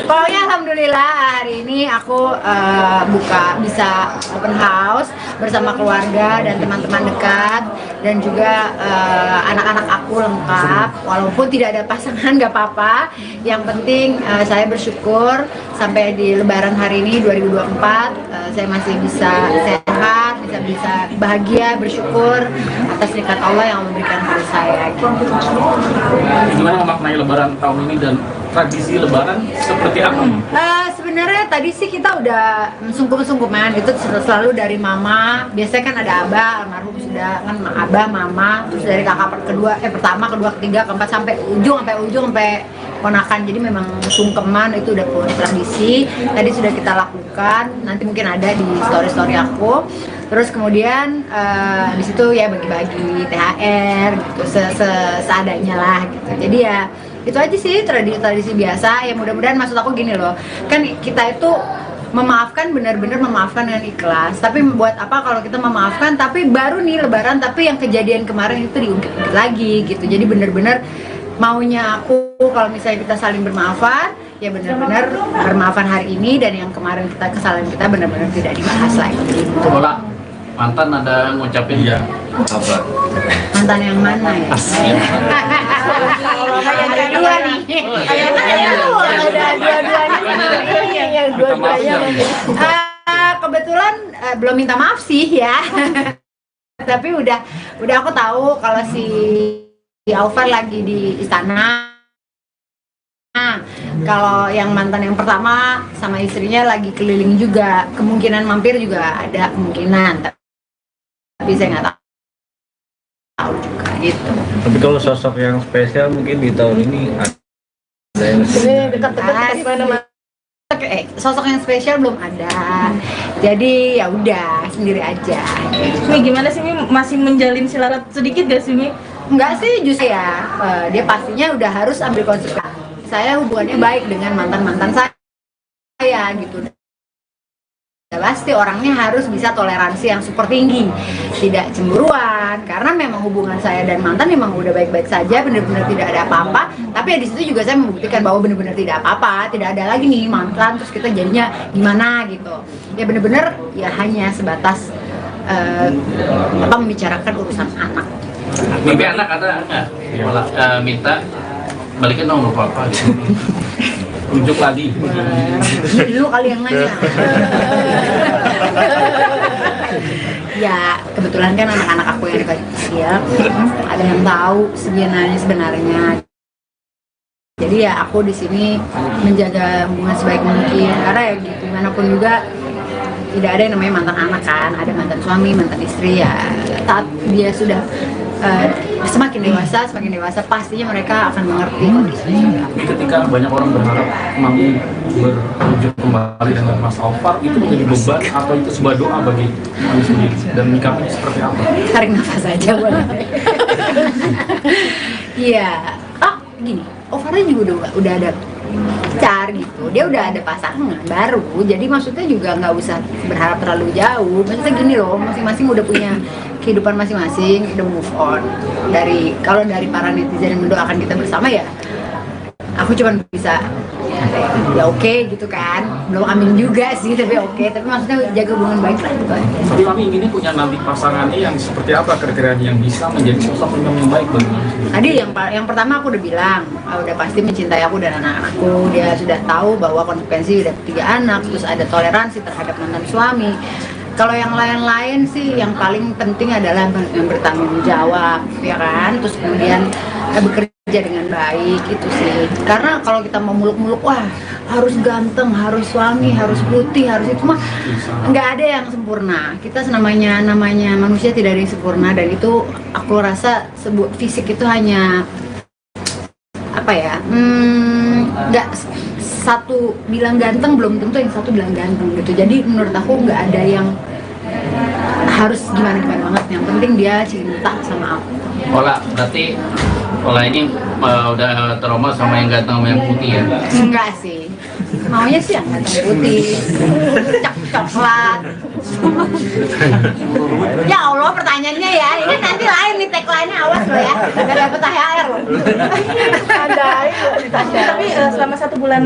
Pokoknya alhamdulillah hari ini aku bisa open house bersama keluarga dan teman-teman dekat, dan juga anak-anak aku lengkap. Walaupun tidak ada pasangan gak apa-apa, yang penting saya bersyukur sampai di lebaran hari ini 2024 saya masih bisa sehat, bisa bahagia, bersyukur atas nikmat Allah yang memberikan pada saya. Gimana memaknai lebaran tahun ini dan tradisi lebaran seperti apa? Sebenarnya tadi sih kita udah sungkum-sungkuman itu selalu dari mama. Biasanya kan ada abah, almarhum sudah kan, abah, mama, terus dari kakak pertama, kedua, ketiga, keempat sampai ujung sampai ponakan. Jadi memang sungkeman itu udah tradisi. Tadi sudah kita lakukan. Nanti mungkin ada di story aku. Terus kemudian di situ ya bagi-bagi THR gitu seadanya lah gitu. Jadi ya itu aja sih tradisi biasa. Ya mudah-mudahan, maksud aku gini loh, kan kita itu memaafkan, benar-benar memaafkan dengan ikhlas. Tapi buat apa kalau kita memaafkan tapi baru nih lebaran tapi yang kejadian kemarin itu diungkit lagi gitu. Jadi benar-benar maunya aku kalau misalnya kita saling bermaafan, ya benar-benar bermaafan hari ini, dan yang kemarin kesalahan kita benar-benar tidak dibahas lagi gitu. Bola, mantan ada ngucapin ya Apa? Mantan yang mana ya? Ada dua nih. Ada dua-duanya. Kebetulan belum minta maaf sih ya. Tapi udah aku tahu kalau si Aufar lagi di istana. Kalau yang mantan yang pertama sama istrinya lagi keliling juga, kemungkinan mampir juga ada kemungkinan. Tapi saya nggak tahu juga gitu. Tapi kalau sosok yang spesial mungkin di tahun ini ada yang sosok yang spesial belum ada. Jadi ya udah sendiri aja. Mi, gimana sih Mi, masih menjalin silaturahmi sedikit gak sih Mi? Enggak sih, justru ya dia pastinya udah harus ambil konsekuensi. Saya hubungannya baik dengan mantan-mantan saya gitu. Ya, pasti orangnya harus bisa toleransi yang super tinggi, tidak cemburuan, karena memang hubungan saya dan mantan memang udah baik-baik saja, benar-benar tidak ada apa-apa. Tapi ya di situ juga saya membuktikan bahwa benar-benar tidak apa-apa, tidak ada lagi nih mantan terus kita jadinya gimana gitu. Ya benar-benar ya hanya sebatas membicarakan urusan anak. mimpi anak ada nggak minta balikin nomor papa gitu. Rujuk lagi. Dulu kali yang nanya. Ya kebetulan kan anak-anak aku yang kecil ada yang tahu sebenarnya. Jadi ya aku di sini menjaga hubungan sebaik mungkin, karena ya gimana pun juga tidak ada yang namanya mantan anak kan, ada mantan suami, mantan istri ya. Saat dia sudah semakin dewasa pastinya mereka akan mengerti kondisinya seperti apa. Ketika banyak orang berharap Mami berwujud kembali dengan Mas Alfar, itu menjadi beban atau itu sebuah doa bagi Mami sendiri, dan menyikapinya seperti apa? Tarik nafas aja boleh. Iya, gini, Alfarnya juga udah ada pacar gitu, dia udah ada pasangan baru, jadi maksudnya juga nggak usah berharap terlalu jauh. Maksudnya gini loh, masing-masing udah punya kehidupan masing-masing, udah move on. Kalau dari para netizen yang mendoakan kita bersama ya, aku cuma bisa ya oke gitu kan, belum amin juga sih, tapi oke. Tapi maksudnya jaga hubungan baik lah gitu aja. Tapi Mami inginnya punya nanti pasangannya yang seperti apa kriterianya yang bisa menjadi sosok yang baik bagi Mami sendiri? Tadi yang pertama aku udah bilang, udah pasti mencintai aku dan anak-anakku. Dia sudah tahu bahwa konsekuensi udah 3 anak, terus ada toleransi terhadap mantan suami. Kalau yang lain-lain sih, yang paling penting adalah yang bertanggung jawab, ya kan? Terus kemudian bekerja dengan baik, itu sih. Karena kalau kita mau muluk-muluk, wah harus ganteng, harus suami, harus putih, harus itu mah nggak ada yang sempurna. Kita namanya manusia tidak ada yang sempurna, dan itu aku rasa fisik itu hanya apa ya? Nggak satu bilang ganteng belum tentu yang satu bilang ganteng gitu. Jadi menurut aku nggak ada yang harus gimana banget. Yang penting dia cinta sama aku. Berarti ini udah trauma sama yang ganteng sama yang putih ya? Enggak sih, maunya sih yang ganteng putih, coklat. Ya Allah, pertanyaannya ya, ini nanti lain nih tagline-nya, awas lo ya, gak dapet THR loh. Tapi selama 1 bulan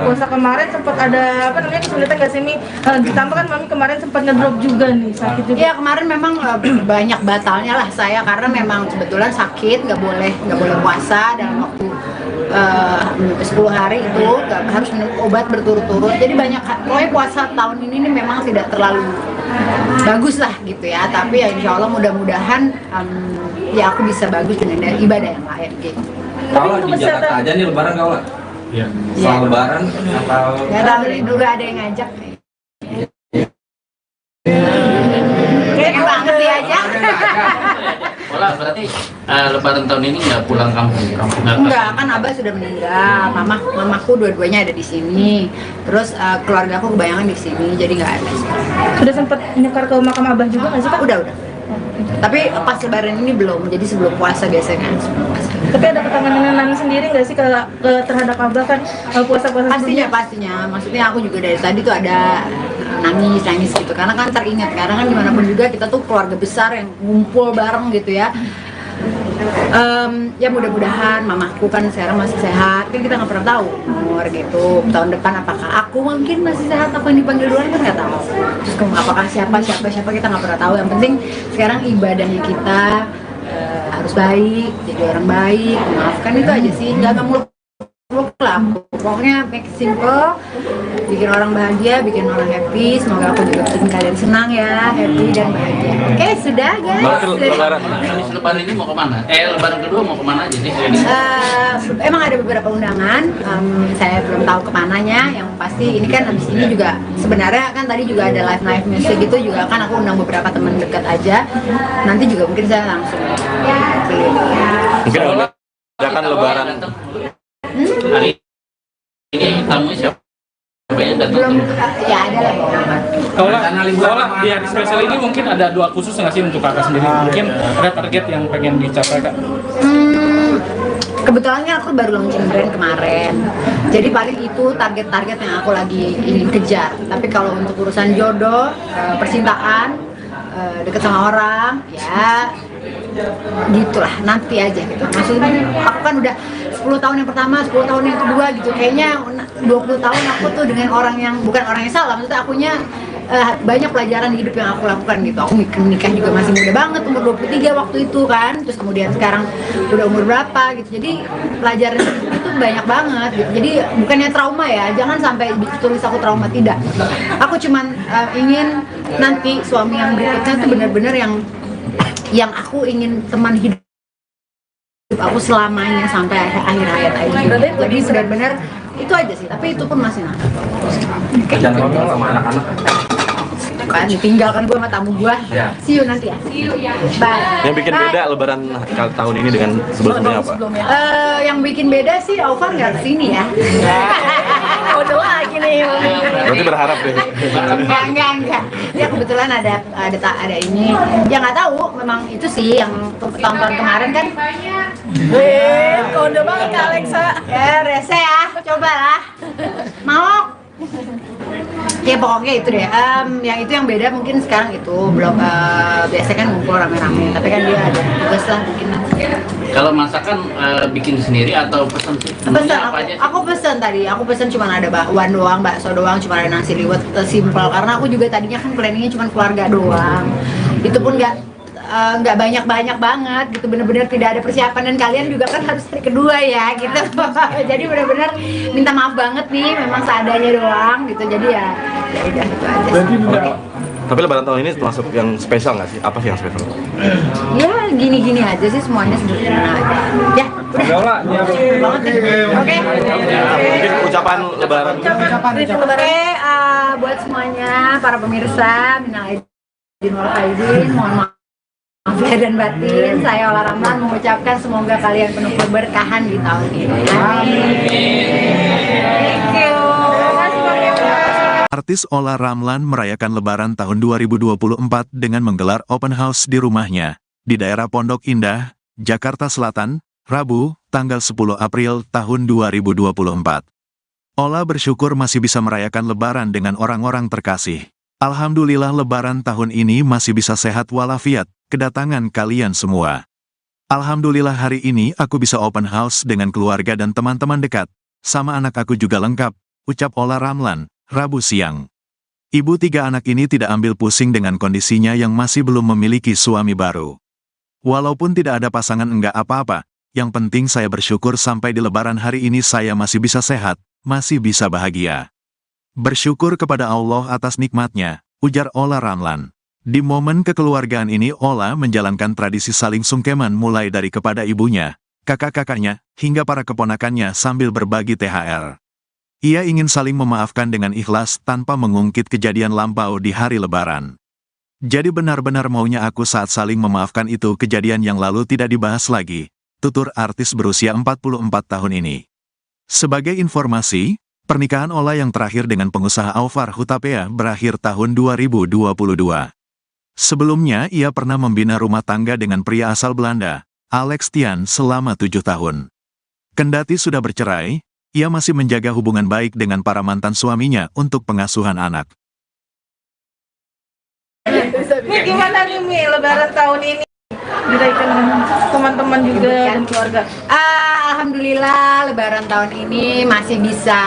puasa kemarin sempat ada kesulitan nggak sih Mi? Ditambah kan Mami kemarin sempat ngedrop juga nih, sakit juga. Ya kemarin memang banyak batalnya lah saya, karena memang kebetulan sakit, nggak boleh puasa dalam waktu 10 hari itu, harus minum obat berturut-turut. Jadi pokoknya puasa tahun ini nih memang tidak terlalu bagus lah gitu ya. Tapi ya insya Allah mudah-mudahan ya aku bisa bagus dengan ibadah yang lain gitu. Kalau di Jakarta aja nih lebaran kau lah? Iya. Setelah lebaran atau? Nggak tahu nih, dulu ada yang ngajak nih. Kayak banget dia aja. Berarti lebaran tahun ini nggak pulang kampung? Enggak, kan Abah sudah meninggal, mamaku dua-duanya ada di sini, terus keluarga aku kebayangan di sini, jadi nggak ada. Sudah sempat nyekar ke makam Abah juga nggak sih Kak? Udah. Tapi pas lebaran ini belum, jadi sebelum puasa biasanya kan, sebelum puasa. Tapi ada kekangenan Nani sendiri nggak sih terhadap Abah kan puasa-puasa sebelumnya? Pastinya. Maksudnya aku juga dari tadi tuh ada nangis gitu, karena kan teringat, karena kan dimanapun juga kita tuh keluarga besar yang ngumpul bareng gitu ya. Ya mudah-mudahan mamaku kan sekarang masih sehat, kan kita nggak pernah tahu umur gitu, tahun depan apakah aku mungkin masih sehat, apa yang dipanggil duluan kan nggak tahu. Terus apakah siapa kita nggak pernah tahu. Yang penting sekarang ibadahnya kita harus baik, jadi orang baik, memaafkan, itu aja sih, nggak muluk lah. Pokoknya make simple, bikin orang bahagia, bikin orang happy. Semoga aku juga bikin kalian senang ya, happy dan bahagia. Oke, sudah guys. Lebaran ini mau kemana? Lebaran kedua mau kemana aja sih? Emang ada beberapa undangan, saya belum tahu kemananya. Yang pasti ini kan habis ini juga sebenarnya kan tadi juga ada live music gitu juga kan, aku undang beberapa teman dekat aja. Nanti juga mungkin saya langsung keliling. Mungkin akan lebaran. Hari ini tamu siapa yang datang? Belum, ya ada lah. Kalau di hari spesial ini mungkin ada doa khusus nggak sih untuk kakak sendiri? Mungkin ada target yang pengen dicapai kak? Kebetulan kan aku baru launching brand kemarin, jadi paling itu target-target yang aku lagi ingin kejar. Tapi kalau untuk urusan jodoh, percintaan, deket sama orang, ya gitulah, nanti aja gitu. Maksudnya aku kan udah 10 tahun yang pertama, 10 tahun yang kedua gitu, kayaknya 20 tahun aku tuh dengan orang yang bukan orang yang salah. Maksudnya akunya banyak pelajaran hidup yang aku lakukan gitu. Aku nikah juga masih muda banget, umur 23 waktu itu kan, terus kemudian sekarang udah umur berapa gitu. Jadi pelajaran itu banyak banget gitu. Jadi bukannya trauma ya, jangan sampai tulis aku trauma, tidak. Aku cuman ingin nanti suami yang berikutnya tuh benar-benar yang aku ingin teman hidup aku selamanya sampai akhir hayat aja. Jadi benar-benar itu aja sih, tapi itu pun masih nanti. Jangan ngomong sama anak-anak. kan, ditinggalkan gue sama tamu gue. See you nanti ya. Bye. Yang bikin beda lebaran tahun ini dengan sebelumnya apa? Yang bikin beda sih Alvar nggak kesini ya. Udah lagi nih. Berarti berharap deh. Enggak. Ya kebetulan ada ini. Ya nggak tahu, memang itu sih yang tahun-tahun kemarin kan. Kode banget Kak Alexa. Ya rese ya, cobalah. Mau? Ya pokoknya itu deh. Yang itu yang beda mungkin sekarang itu belum biasanya kan ngumpul rame-rame. Tapi kan dia ada tugas lah mungkin. Kalau masakan bikin sendiri atau pesen sih? Pesan aku pesen tadi. Aku pesen cuma ada bakwan doang, bakso doang, cuma ada nasi liwet simpel. Karena aku juga tadinya kan planningnya cuma keluarga doang. Itu pun nggak banyak banget gitu, bener-bener tidak ada persiapan, dan kalian juga kan harus hari kedua ya gitu. Jadi bener-bener minta maaf banget nih, memang seadanya doang gitu. Jadi ya udah gitu aja. Tapi lebaran tahun ini termasuk yang spesial nggak sih? Apa sih yang spesial? Ya gini-gini aja sih, semuanya sederhana aja. Ya udah. Banget nih. Oke. Mungkin ucapan lebaran. Oke, buat semuanya para pemirsa, minal aidin wal faizin, mohon maaf lahir dan batin. Saya Ola Ramlan mengucapkan semoga kalian penuh keberkahan di tahun ini. Amin. Thank you. Artis Ola Ramlan merayakan Lebaran tahun 2024 dengan menggelar open house di rumahnya, di daerah Pondok Indah, Jakarta Selatan, Rabu, tanggal 10 April tahun 2024. Ola bersyukur masih bisa merayakan Lebaran dengan orang-orang terkasih. Alhamdulillah Lebaran tahun ini masih bisa sehat walafiat, kedatangan kalian semua. Alhamdulillah hari ini aku bisa open house dengan keluarga dan teman-teman dekat, sama anak aku juga lengkap, ucap Ola Ramlan, Rabu siang. Ibu 3 anak ini tidak ambil pusing dengan kondisinya yang masih belum memiliki suami baru. Walaupun tidak ada pasangan enggak apa-apa, yang penting saya bersyukur sampai di Lebaran hari ini saya masih bisa sehat, masih bisa bahagia. Bersyukur kepada Allah atas nikmatnya, ujar Ola Ramlan. Di momen kekeluargaan ini Ola menjalankan tradisi saling sungkeman mulai dari kepada ibunya, kakak-kakaknya, hingga para keponakannya sambil berbagi THR. Ia ingin saling memaafkan dengan ikhlas tanpa mengungkit kejadian lampau di hari Lebaran. Jadi benar-benar maunya aku saat saling memaafkan itu kejadian yang lalu tidak dibahas lagi, tutur artis berusia 44 tahun ini. Sebagai informasi, pernikahan Ola yang terakhir dengan pengusaha Alvar Hutapea berakhir tahun 2022. Sebelumnya ia pernah membina rumah tangga dengan pria asal Belanda, Alex Tian, selama 7 tahun. Kendati sudah bercerai, ia masih menjaga hubungan baik dengan para mantan suaminya untuk pengasuhan anak. Mi, gimana nih Mi, Lebaran tahun ini? Dirayakan teman-teman juga dan keluarga. Alhamdulillah Lebaran tahun ini masih bisa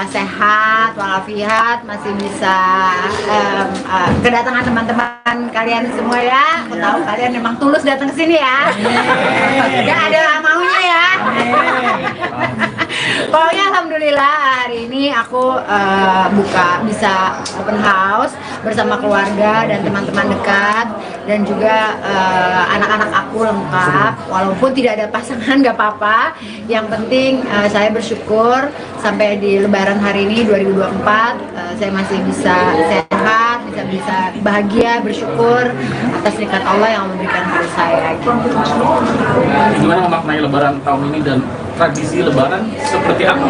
sehat walafiat, masih bisa kedatangan teman-teman kalian semua ya. Aku tahu kalian memang tulus datang ke sini ya. Gak ada maunya ya. Pokoknya alhamdulillah hari ini aku bisa open house bersama keluarga dan teman-teman dekat, dan juga anak-anak aku lengkap. Walaupun tidak ada pasangan gak apa-apa, yang penting saya bersyukur sampai di Lebaran hari ini 2024 saya masih bisa sehat, bisa bahagia, bersyukur atas nikmat Allah yang memberikan kepada saya. Gimana memaknai Lebaran tahun ini dan tradisi Lebaran seperti apa?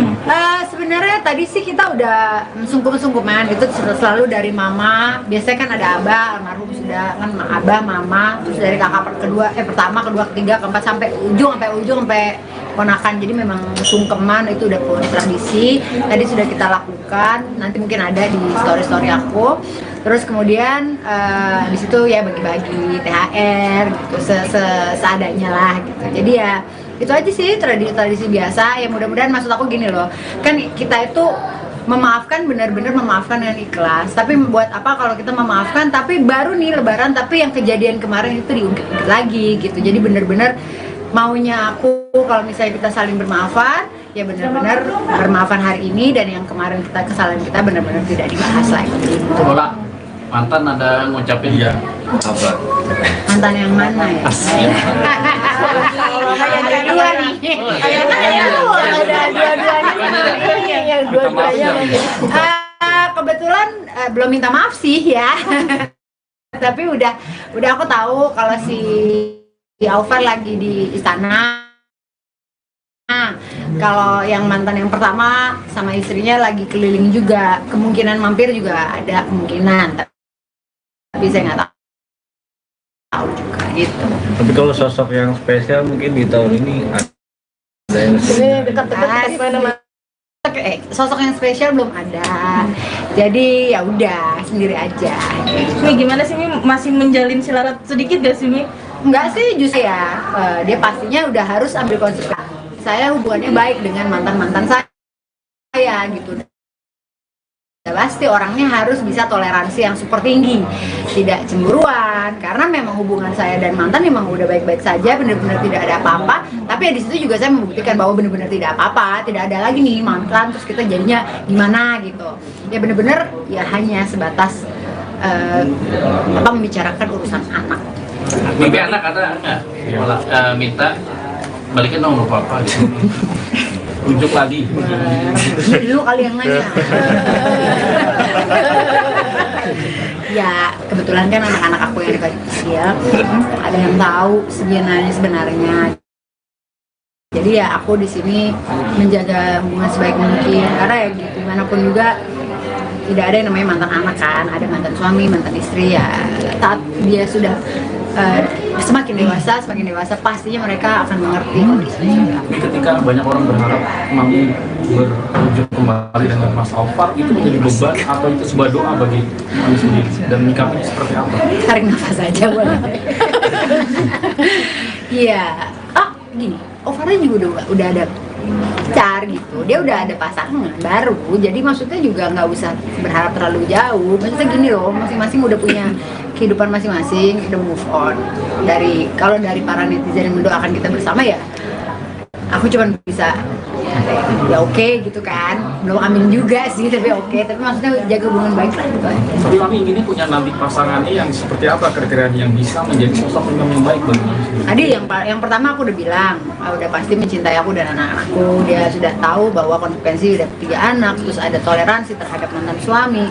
Sebenarnya tadi sih kita udah sungkum-sungkuman gitu, selalu dari mama. Biasanya kan ada abah, almarhum sudah kan, abah, mama, terus dari kakak pertama, kedua, ketiga, keempat, sampai ujung sampai ponakan. Jadi memang sungkeman itu udah tradisi. Tadi sudah kita lakukan, nanti mungkin ada di story aku. Terus kemudian di situ ya bagi-bagi THR gitu, seadanya lah gitu. Jadi ya itu aja sih tradisi biasa. Ya mudah-mudahan, maksud aku gini loh, kan kita itu memaafkan, benar-benar memaafkan dengan ikhlas. Tapi buat apa kalau kita memaafkan tapi baru nih Lebaran, tapi yang kejadian kemarin itu diungkit lagi gitu. Jadi benar-benar maunya aku kalau misalnya kita saling bermaafan, ya benar-benar bermaafan hari ini, dan yang kemarin kesalahan kita benar-benar tidak dibahas lagi gitu. Ola, mantan ada ngucapin ya? Apa? Mantan yang mana ya? Ada dua nih. Ada dua-duanya. Kebetulan belum minta maaf sih ya. Tapi udah aku tahu kalau si Aufar lagi di istana. Kalau yang mantan yang pertama sama istrinya lagi keliling juga, kemungkinan mampir juga ada kemungkinan. Tapi saya nggak tahu juga gitu. Tapi kalau sosok yang spesial mungkin di tahun ini ada yang sosok yang spesial belum ada. Jadi ya udah sendiri aja. Mi gimana sih Mi, masih menjalin silarat sedikit gak sih Mi? Enggak sih justru ya, dia pastinya udah harus ambil konsekuensi. Saya hubungannya baik dengan mantan-mantan saya gitu. Ya, pasti orangnya harus bisa toleransi yang super tinggi, tidak cemburuan, karena memang hubungan saya dan mantan memang udah baik-baik saja, benar-benar tidak ada apa-apa. Tapi ya di situ juga saya membuktikan bahwa benar-benar tidak apa-apa, tidak ada lagi nih mantan terus kita jadinya gimana gitu. Ya benar-benar ya hanya sebatas membicarakan urusan anak. Mimpi anak ada nggak? Minta balikin nomor papa gitu. Rujuk lagi. Lu kali yang nanya. Ya kebetulan kan anak-anak aku yang kecil ada yang tahu sebenarnya. Jadi ya aku di sini menjaga hubungan sebaik mungkin, karena ya gimana pun juga tidak ada yang namanya mantan anak kan, ada mantan suami, mantan istri ya. Saat dia sudah semakin dewasa pastinya mereka akan mengerti kondisinya. Ketika banyak orang berharap Mami berwujud kembali dengan Mas Aufar, itu menjadi beban atau itu sebuah doa bagi Mami sendiri, dan menyikapinya seperti apa? Tarik nafas aja boleh. Iya, gini, Aufarnya juga udah ada pacar gitu, dia udah ada pasangan baru, jadi maksudnya juga nggak usah berharap terlalu jauh. Maksudnya gini loh, masing-masing udah punya kehidupan masing-masing, udah move on. Kalau dari para netizen yang mendoakan kita bersama ya, aku cuma bisa ya oke gitu kan, belum amin juga sih, tapi oke. Tapi maksudnya jaga hubungan baik lah gitu aja. Tapi Mami inginnya punya nanti pasangannya yang seperti apa, kriteria yang bisa menjadi sosok yang baik bagi Mami sendiri? Tadi yang pertama aku udah bilang, udah pasti mencintai aku dan anak-anakku. Dia sudah tahu bahwa konsekuensi udah 3 anak, terus ada toleransi terhadap mantan suami.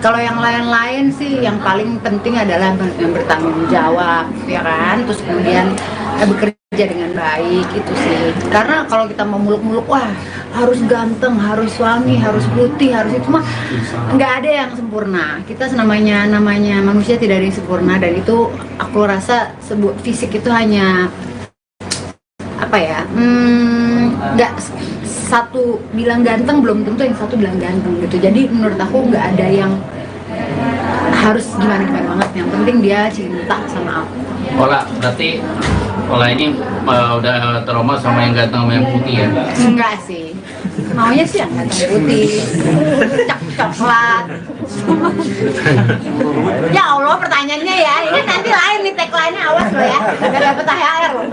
Kalau yang lain-lain sih yang paling penting adalah yang bertanggung jawab, ya kan? Terus kemudian bekerja dengan baik, itu sih. Karena kalau kita mau muluk-muluk, wah harus ganteng, harus suami, harus putih, harus itu mah nggak ada yang sempurna. Kita namanya manusia tidak ada yang sempurna, dan itu aku rasa fisik itu hanya apa ya? Nggak satu bilang ganteng belum tentu yang satu bilang ganteng gitu. Jadi menurut aku nggak ada yang harus gimana banget, yang penting dia cinta sama aku. Berarti ini udah trauma sama yang ganteng sama yang putih ya? Enggak sih, maunya sih yang ganteng putih, coklat. Ya Allah, pertanyaannya ya, ini nanti lain nih tagline-nya, awas lo ya, gak dapet THR loh.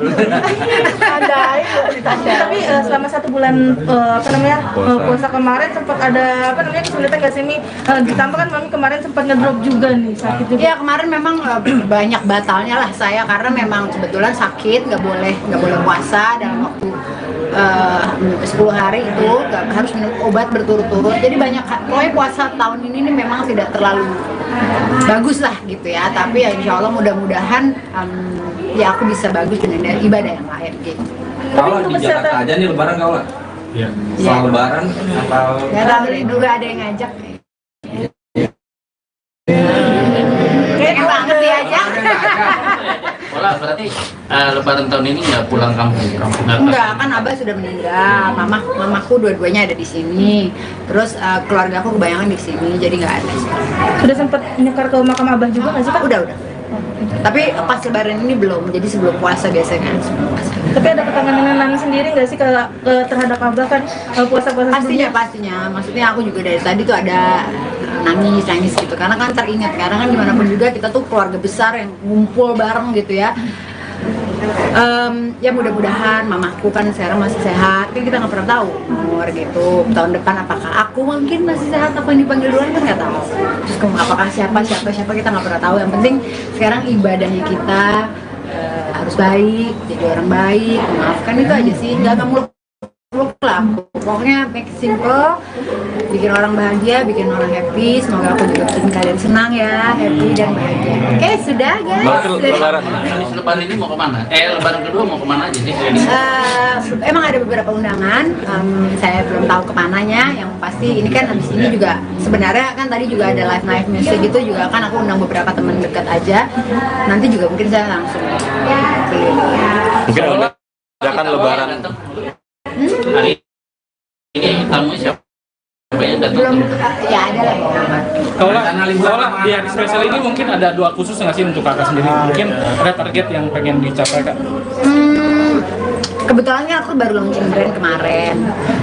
Tapi selama 1 bulan puasa kemarin sempat ada kesulitan nggak sih Mi? Ditambah kan Mami kemarin sempat ngedrop juga nih, sakit juga. Ya kemarin memang banyak batalnya lah saya, karena memang kebetulan sakit, nggak boleh puasa dalam waktu 10 hari itu, harus minum obat berturut-turut. Jadi pokoknya puasa tahun ini nih memang tidak terlalu bagus lah gitu ya. Tapi ya insya Allah mudah-mudahan ya aku bisa bagus dengan ibadah yang lain gitu. Kalau di Jakarta aja nih lebaran kau lah? Iya. Soal lebaran atau? Nggak tahu nih, dulu ada yang ngajak. Kayak banget dia aja. Berarti lebaran tahun ini nggak pulang kampung? Enggak, kan Abah sudah meninggal, mamaku dua-duanya ada di sini. Terus keluarga aku kebanyakan di sini, jadi nggak ada. Sudah sempat nyekar ke makam Abah juga nggak sih Kak? Udah. Tapi pas lebaran ini belum, jadi sebelum puasa biasanya. Tapi ada kekangenan Nani sendiri nggak sih terhadap Abah kan puasa-puasa sebelumnya? Pastinya. Maksudnya aku juga dari tadi tuh ada nangis gitu, karena kan teringat, karena kan dimanapun juga kita tuh keluarga besar yang ngumpul bareng gitu ya. Ya mudah-mudahan mamaku kan sekarang masih sehat, kan kita nggak pernah tahu umur gitu, tahun depan apakah aku mungkin masih sehat, apa yang dipanggil duluan kan nggak tahu. Terus apakah siapa kita nggak pernah tahu. Yang penting sekarang ibadahnya kita harus baik, jadi orang baik, memaafkan, itu aja sih. Nggak muluk lah, pokoknya make simple, bikin orang bahagia, bikin orang happy. Semoga aku juga bikin kalian senang ya, happy dan bahagia. Oke, sudah guys. Lebaran. Lebaran ini mau kemana? Lebaran kedua mau kemana aja sih? Emang ada beberapa undangan, saya belum tahu kemananya. Yang pasti ini kan habis ini juga sebenarnya kan tadi juga ada live music gitu juga kan, aku undang beberapa teman dekat aja. Nanti juga mungkin saya langsung Mungkin akan lebaran. Hari ini tamu siapa? Yang datang? belum ya ada lah. Kalau di hari spesial ini mungkin ada doa khusus nggak sih untuk kakak sendiri? Mungkin ada target yang pengen dicapai kak? Kebetulan kan aku baru launching brand kemarin,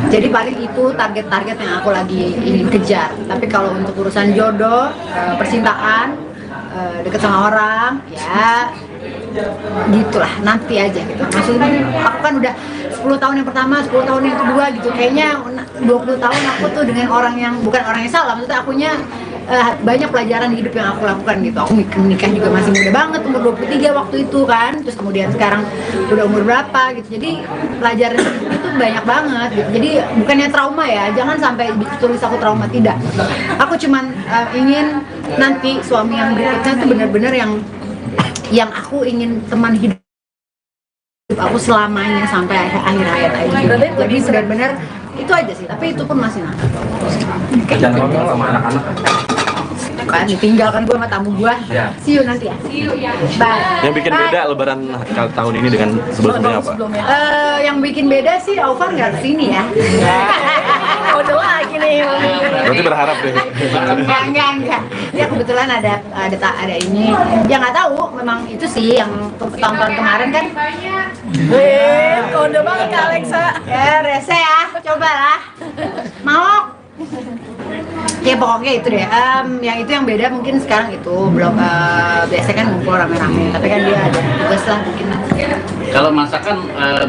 jadi paling itu target-target yang aku lagi ingin kejar. Tapi kalau untuk urusan jodoh, percintaan, deket sama orang, ya gitulah, nanti aja gitu. Maksudnya aku kan udah 10 tahun yang pertama, 10 tahun yang kedua gitu. Kayaknya 20 tahun aku tuh dengan orang yang bukan orang yang salah, maksudnya akunya banyak pelajaran hidup yang aku lakukan gitu. Aku menikah juga masih muda banget, umur 23 waktu itu kan. Terus kemudian sekarang udah umur berapa gitu. Jadi pelajaran itu banyak banget gitu. Jadi bukannya trauma ya, jangan sampai tulis aku trauma, tidak. Aku cuman ingin nanti suami yang berikutnya tuh benar-benar yang aku ingin teman hidup aku selamanya sampai akhir hayat aja. Jadi benar-benar itu aja sih, tapi itu pun masih nakal. Jangan ngomong sama anak-anak. Kan ditinggalkan gua sama tamu gua. See you nanti ya. Bye. Yang bikin beda lebaran tahun ini dengan sebelumnya apa? Yang bikin beda sih Alvar nggak kesini ya. Udah lagi nih. Berarti berharap deh. Enggak. Ya kebetulan ada ini. Ya nggak tahu, memang itu sih yang tahun-tahun kemarin kan. Kode banget Kak Alexa. Ya rese ya, cobalah. Mau? Ya pokoknya itu deh. Yang itu yang beda mungkin sekarang itu belum biasanya kan ngumpul rame-rame. Tapi kan dia ada tugas lah mungkin. Kalau masakan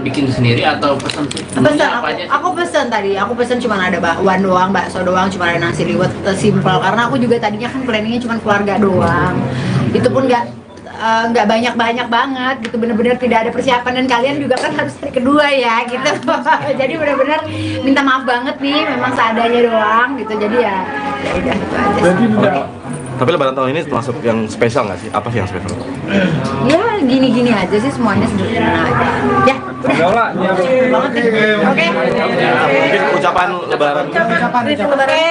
bikin sendiri atau pesan sih? Pesan Apa aja? aku pesen tadi. Aku pesen cuma ada bakwan doang, bakso doang, cuma ada nasi liwet, simple. Karena aku juga tadinya kan planningnya cuma keluarga doang. Itu pun nggak banyak banget gitu, bener-bener tidak ada persiapan, dan kalian juga kan harus hari kedua ya gitu. Jadi bener-bener minta maaf banget nih, memang seadanya doang gitu. Jadi ya udah gitu aja. Tapi lebaran tahun ini termasuk yang spesial nggak sih? Apa sih yang spesial? Ya gini-gini aja sih, semuanya sederhana aja. Ya udah. Banget nih. Oke. Mungkin ucapan lebaran. Oke,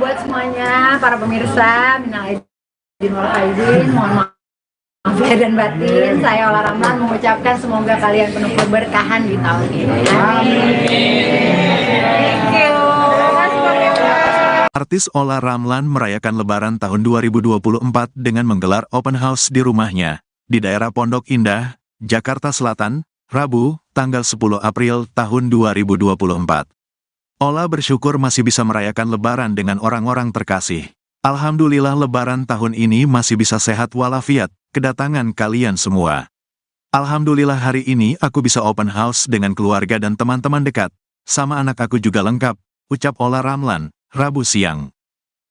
buat semuanya para pemirsa, minal aidin wal faizin, mohon maaf lahir dan batin. Saya Ola Ramlan mengucapkan semoga kalian penuh keberkahan di tahun ini. Amin. Thank you. Artis Ola Ramlan merayakan Lebaran tahun 2024 dengan menggelar open house di rumahnya, di daerah Pondok Indah, Jakarta Selatan, Rabu, tanggal 10 April tahun 2024. Ola bersyukur masih bisa merayakan Lebaran dengan orang-orang terkasih. Alhamdulillah Lebaran tahun ini masih bisa sehat walafiat, kedatangan kalian semua. Alhamdulillah hari ini aku bisa open house dengan keluarga dan teman-teman dekat, sama anak aku juga lengkap, ucap Ola Ramlan, Rabu siang.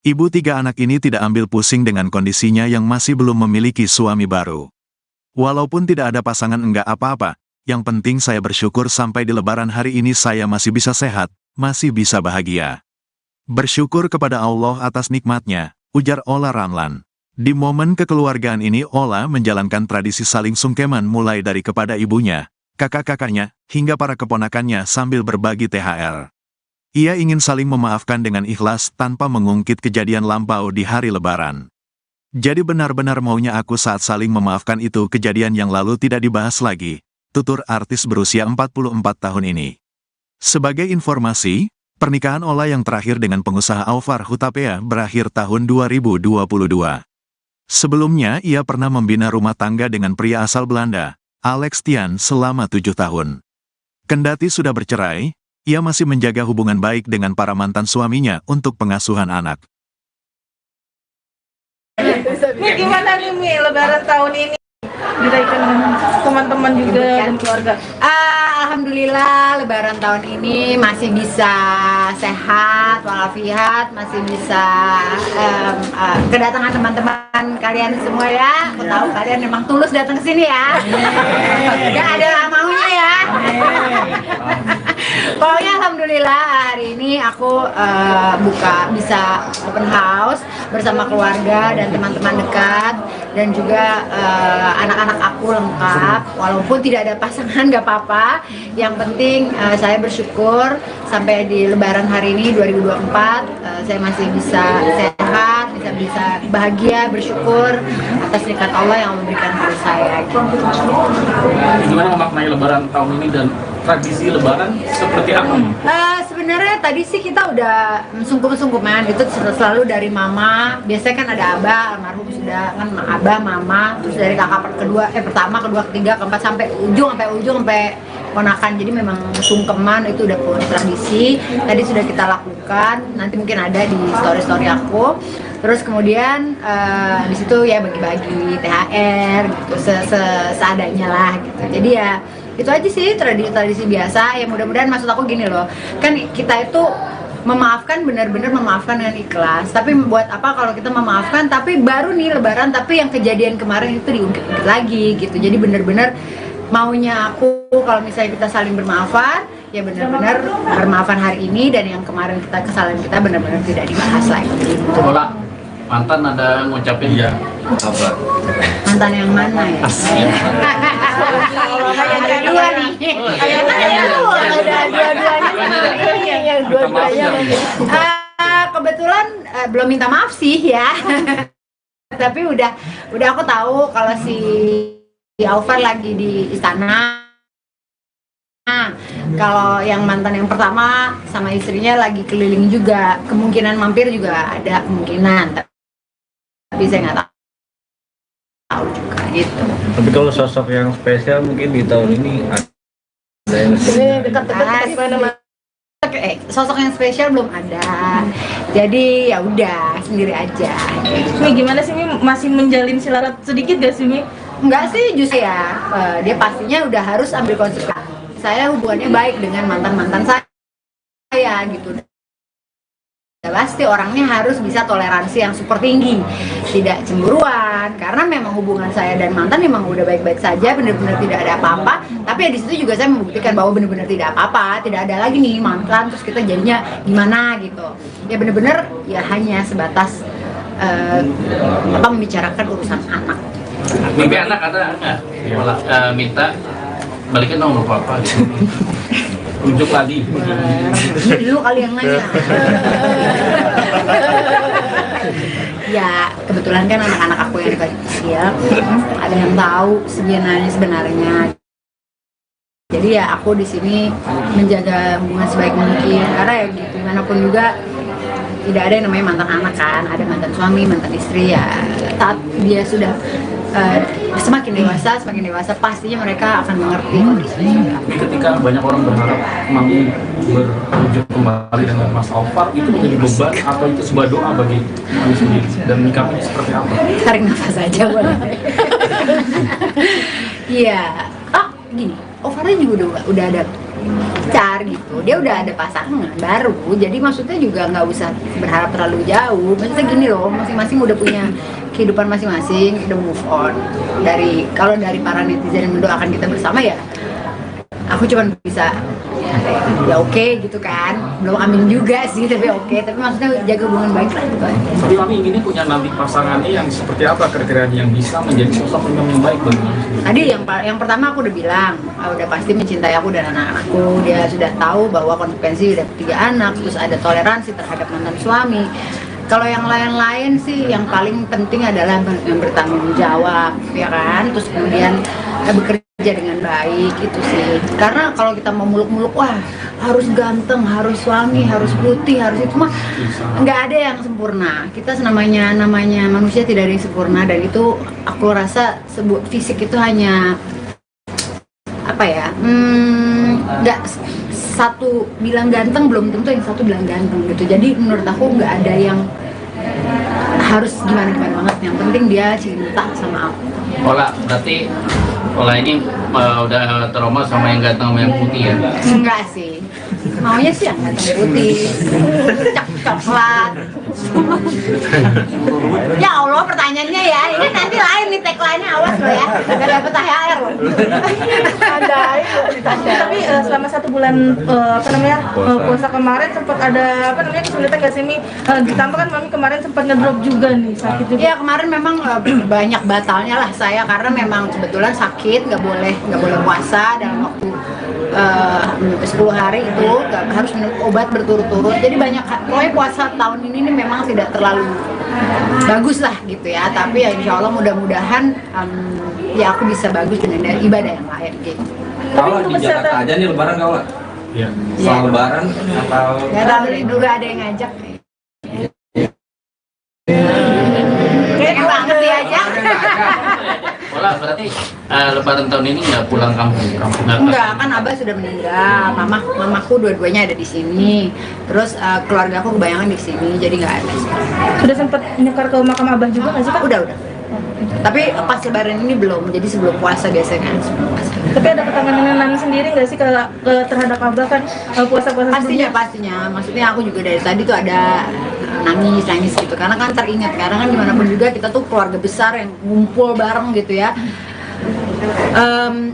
Ibu 3 anak ini tidak ambil pusing dengan kondisinya yang masih belum memiliki suami baru. Walaupun tidak ada pasangan enggak apa-apa, yang penting saya bersyukur sampai di Lebaran hari ini saya masih bisa sehat, masih bisa bahagia. Bersyukur kepada Allah atas nikmatnya, ujar Ola Ramlan. Di momen kekeluargaan ini Ola menjalankan tradisi saling sungkeman mulai dari kepada ibunya, kakak-kakaknya, hingga para keponakannya sambil berbagi THR. Ia ingin saling memaafkan dengan ikhlas tanpa mengungkit kejadian lampau di hari Lebaran. Jadi benar-benar maunya aku saat saling memaafkan itu kejadian yang lalu tidak dibahas lagi, tutur artis berusia 44 tahun ini. Sebagai informasi, pernikahan Ola yang terakhir dengan pengusaha Alvar Hutapea berakhir tahun 2022. Sebelumnya ia pernah membina rumah tangga dengan pria asal Belanda, Alex Tian selama 7 tahun. Kendati sudah bercerai, ia masih menjaga hubungan baik dengan para mantan suaminya untuk pengasuhan anak. Ini gimana nih Mi, Lebaran tahun ini? Dirayakan dengan teman-teman juga dan keluarga. Alhamdulillah Lebaran tahun ini masih bisa sehat walafiat, masih bisa kedatangan teman-teman kalian semua ya. Aku tahu kalian memang tulus datang ke sini ya. Gak ada maunya ya. Pokoknya alhamdulillah hari ini aku bisa open house bersama keluarga dan teman-teman dekat dan juga anak-anak aku lengkap. Walaupun tidak ada pasangan nggak apa-apa. Yang penting saya bersyukur sampai di Lebaran hari ini 2024 saya masih bisa sehat, bisa bahagia, bersyukur atas nikmat Allah yang memberikan pada saya. Gimana memaknai Lebaran tahun ini dan tradisi Lebaran seperti apa? Sebenarnya tadi sih kita udah sungkum-sungkuman itu selalu dari mama. Biasanya kan ada abah, almarhum sudah kan abah, mama, terus dari kakak pertama, kedua, ketiga, keempat sampai ujung sampai ponakan. Jadi memang sungkeman itu udah tradisi. Tadi sudah kita lakukan. Nanti mungkin ada di story aku. Terus kemudian di situ ya bagi-bagi THR gitu seadanya lah gitu. Jadi ya itu aja sih tradisi biasa. Ya mudah-mudahan maksud aku gini loh. Kan kita itu memaafkan, benar-benar memaafkan dengan ikhlas. Tapi buat apa kalau kita memaafkan tapi baru nih Lebaran tapi yang kejadian kemarin itu diungkit lagi gitu. Jadi benar-benar maunya aku kalau misalnya kita saling bermaafan ya benar-benar bermaafan hari ini dan yang kemarin kesalahan kita benar-benar tidak dibahas lagi gitu. Bola mantan ada ngucapin ya Apa? Mantan yang mana ya? Ada dua nih. Ada dua-duanya. Kebetulan belum minta maaf sih ya. Tapi udah aku tahu kalau si Alvar lagi di istana. Kalau yang mantan yang pertama sama istrinya lagi keliling juga, kemungkinan mampir juga ada kemungkinan. Tapi saya nggak tahu juga gitu. Tapi kalau sosok yang spesial mungkin di tahun ini ada yang Dekat-dekat mana? Sosok yang spesial belum ada. Jadi ya udah sendiri aja. Mi gimana sih Mi masih menjalin silarat sedikit gak sih Mi? Enggak sih justru ya. Dia pastinya udah harus ambil konsekuensi. Saya hubungannya baik dengan mantan-mantan saya gitu. Pasti orangnya harus bisa toleransi yang super tinggi, tidak cemburuan, karena memang hubungan saya dan mantan memang udah baik-baik saja, benar-benar tidak ada apa-apa. Tapi ya di situ juga saya membuktikan bahwa benar-benar tidak apa-apa, tidak ada lagi nih mantan terus kita jadinya gimana gitu. Ya benar-benar ya hanya sebatas membicarakan urusan anak. mimpi anak ada nggak malah minta balikin nomor papa gitu. Rujuk lagi. Dulu kali yang nanya. Ya kebetulan kan anak-anak aku yang kecil ada yang tahu sebenarnya. Jadi ya aku di sini menjaga hubungan sebaik mungkin karena ya gitu gimana pun juga tidak ada yang namanya mantan anak kan, ada mantan suami, mantan istri ya. Saat dia sudah semakin dewasa pastinya mereka akan mengerti kondisinya. Ketika banyak orang berharap Mami berujung kembali dengan Mas Alvar, itu menjadi beban atau itu sebuah doa bagi Mami sendiri dan menyikapinya seperti apa? Tarik nafas aja boleh. Iya. Gini, Alvarnya juga udah ada pacar gitu, dia udah ada pasangan baru, jadi maksudnya juga nggak usah berharap terlalu jauh. Maksudnya gini loh, masing-masing udah punya kehidupan masing-masing, udah move on. Kalau dari para netizen yang mendoakan kita bersama ya, aku cuma bisa ya oke gitu kan, belum amin juga sih tapi oke, tapi maksudnya jaga hubungan baik lah gitu aja. Tapi Mami ingin punya nanti pasangannya yang seperti apa kriterianya yang bisa menjadi sosok yang baik bagi Mami sendiri? Tadi yang pertama aku udah bilang, udah pasti mencintai aku dan anak-anakku. Dia sudah tahu bahwa konsekuensi udah 3 anak, terus ada toleransi terhadap mantan suami. Kalau yang lain-lain sih yang paling penting adalah yang bertanggung jawab, ya kan? Terus kemudian bekerja dengan baik itu sih. Karena kalau kita mau muluk-muluk, wah harus ganteng, harus suami, harus putih, harus itu mah nggak ada yang sempurna. Kita namanya manusia tidak ada yang sempurna dan itu aku rasa sebuah fisik itu hanya apa ya? Nggak satu bilang ganteng belum tentu yang satu bilang ganteng gitu. Jadi menurut aku nggak ada yang harus gimana banget. Yang penting dia cinta sama aku. Berarti ini udah trauma sama yang ganteng sama yang putih ya? Enggak sih. Maunya sih yang ganteng putih, coklat. Ya Allah pertanyaannya ya, ini nanti lain nih tagline lainnya awas lo ya, nggak dapet THR lo. Tapi selama 1 bulan puasa kemarin sempat ada kesulitan nggak sih Mi? Ditambah kan Mami kemarin sempat ngedrop juga nih, sakit juga. Iya kemarin memang banyak batalnya lah saya karena memang kebetulan sakit, nggak boleh puasa dalam waktu 10 hari itu harus minum obat berturut-turut. Jadi pokoknya puasa tahun ini nih memang tidak terlalu bagus lah gitu ya. Tapi ya insya Allah mudah-mudahan ya aku bisa bagus dengan ibadah yang lain gitu. Kalau di Jakarta aja nih lebaran kau lah. Iya. Soal lebaran atau Nggak tahu deh, juga ada yang ngajak. Kayak banget dia aja. Ola berarti lebaran tahun ini nggak pulang kampung? Enggak, kan Abah sudah meninggal, mamaku dua-duanya ada di sini, terus keluargaku kebayangan di sini, jadi nggak ada. Sudah sempat nyekar ke makam Abah juga nggak sih Kak? Udah. Tapi pas lebaran ini belum, jadi sebelum puasa biasanya. Tapi ada ketanganan sendiri nggak sih terhadap Abah kan puasa-puasa Pastinya, maksudnya aku juga dari tadi tuh ada nangis gitu, karena kan teringat, karena kan dimanapun juga kita tuh keluarga besar yang ngumpul bareng gitu ya.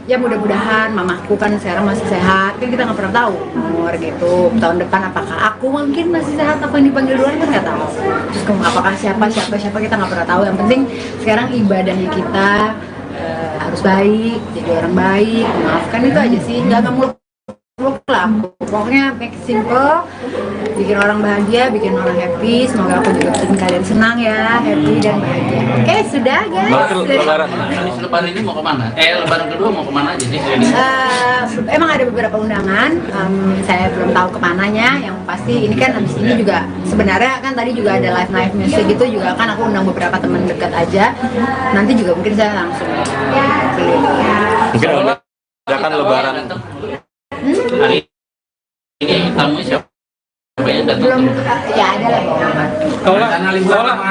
Ya mudah-mudahan mamaku kan sekarang masih sehat, kan kita nggak pernah tahu umur gitu, tahun depan apakah aku mungkin masih sehat, apa yang dipanggil duluan kan nggak tahu, terus apakah siapa kita nggak pernah tahu. Yang penting sekarang ibadahnya kita harus baik, jadi orang baik, maafkan itu aja sih, nggak muluk lah. Pokoknya make it simple, bikin orang bahagia, bikin orang happy. Semoga aku juga bikin kalian senang ya, happy dan bahagia. Oke, sudah guys. Habis lebaran ini mau kemana? Lebaran kedua mau kemana aja sih? Emang ada beberapa undangan, saya belum tahu kemananya. Yang pasti ini kan habis ini juga sebenarnya kan tadi juga ada live music gitu juga kan, aku undang beberapa teman dekat aja. Nanti juga mungkin saya langsung Mungkin akan lebaran. Hari ini tamu siapa yang datang? belum ya ada lah. Kalau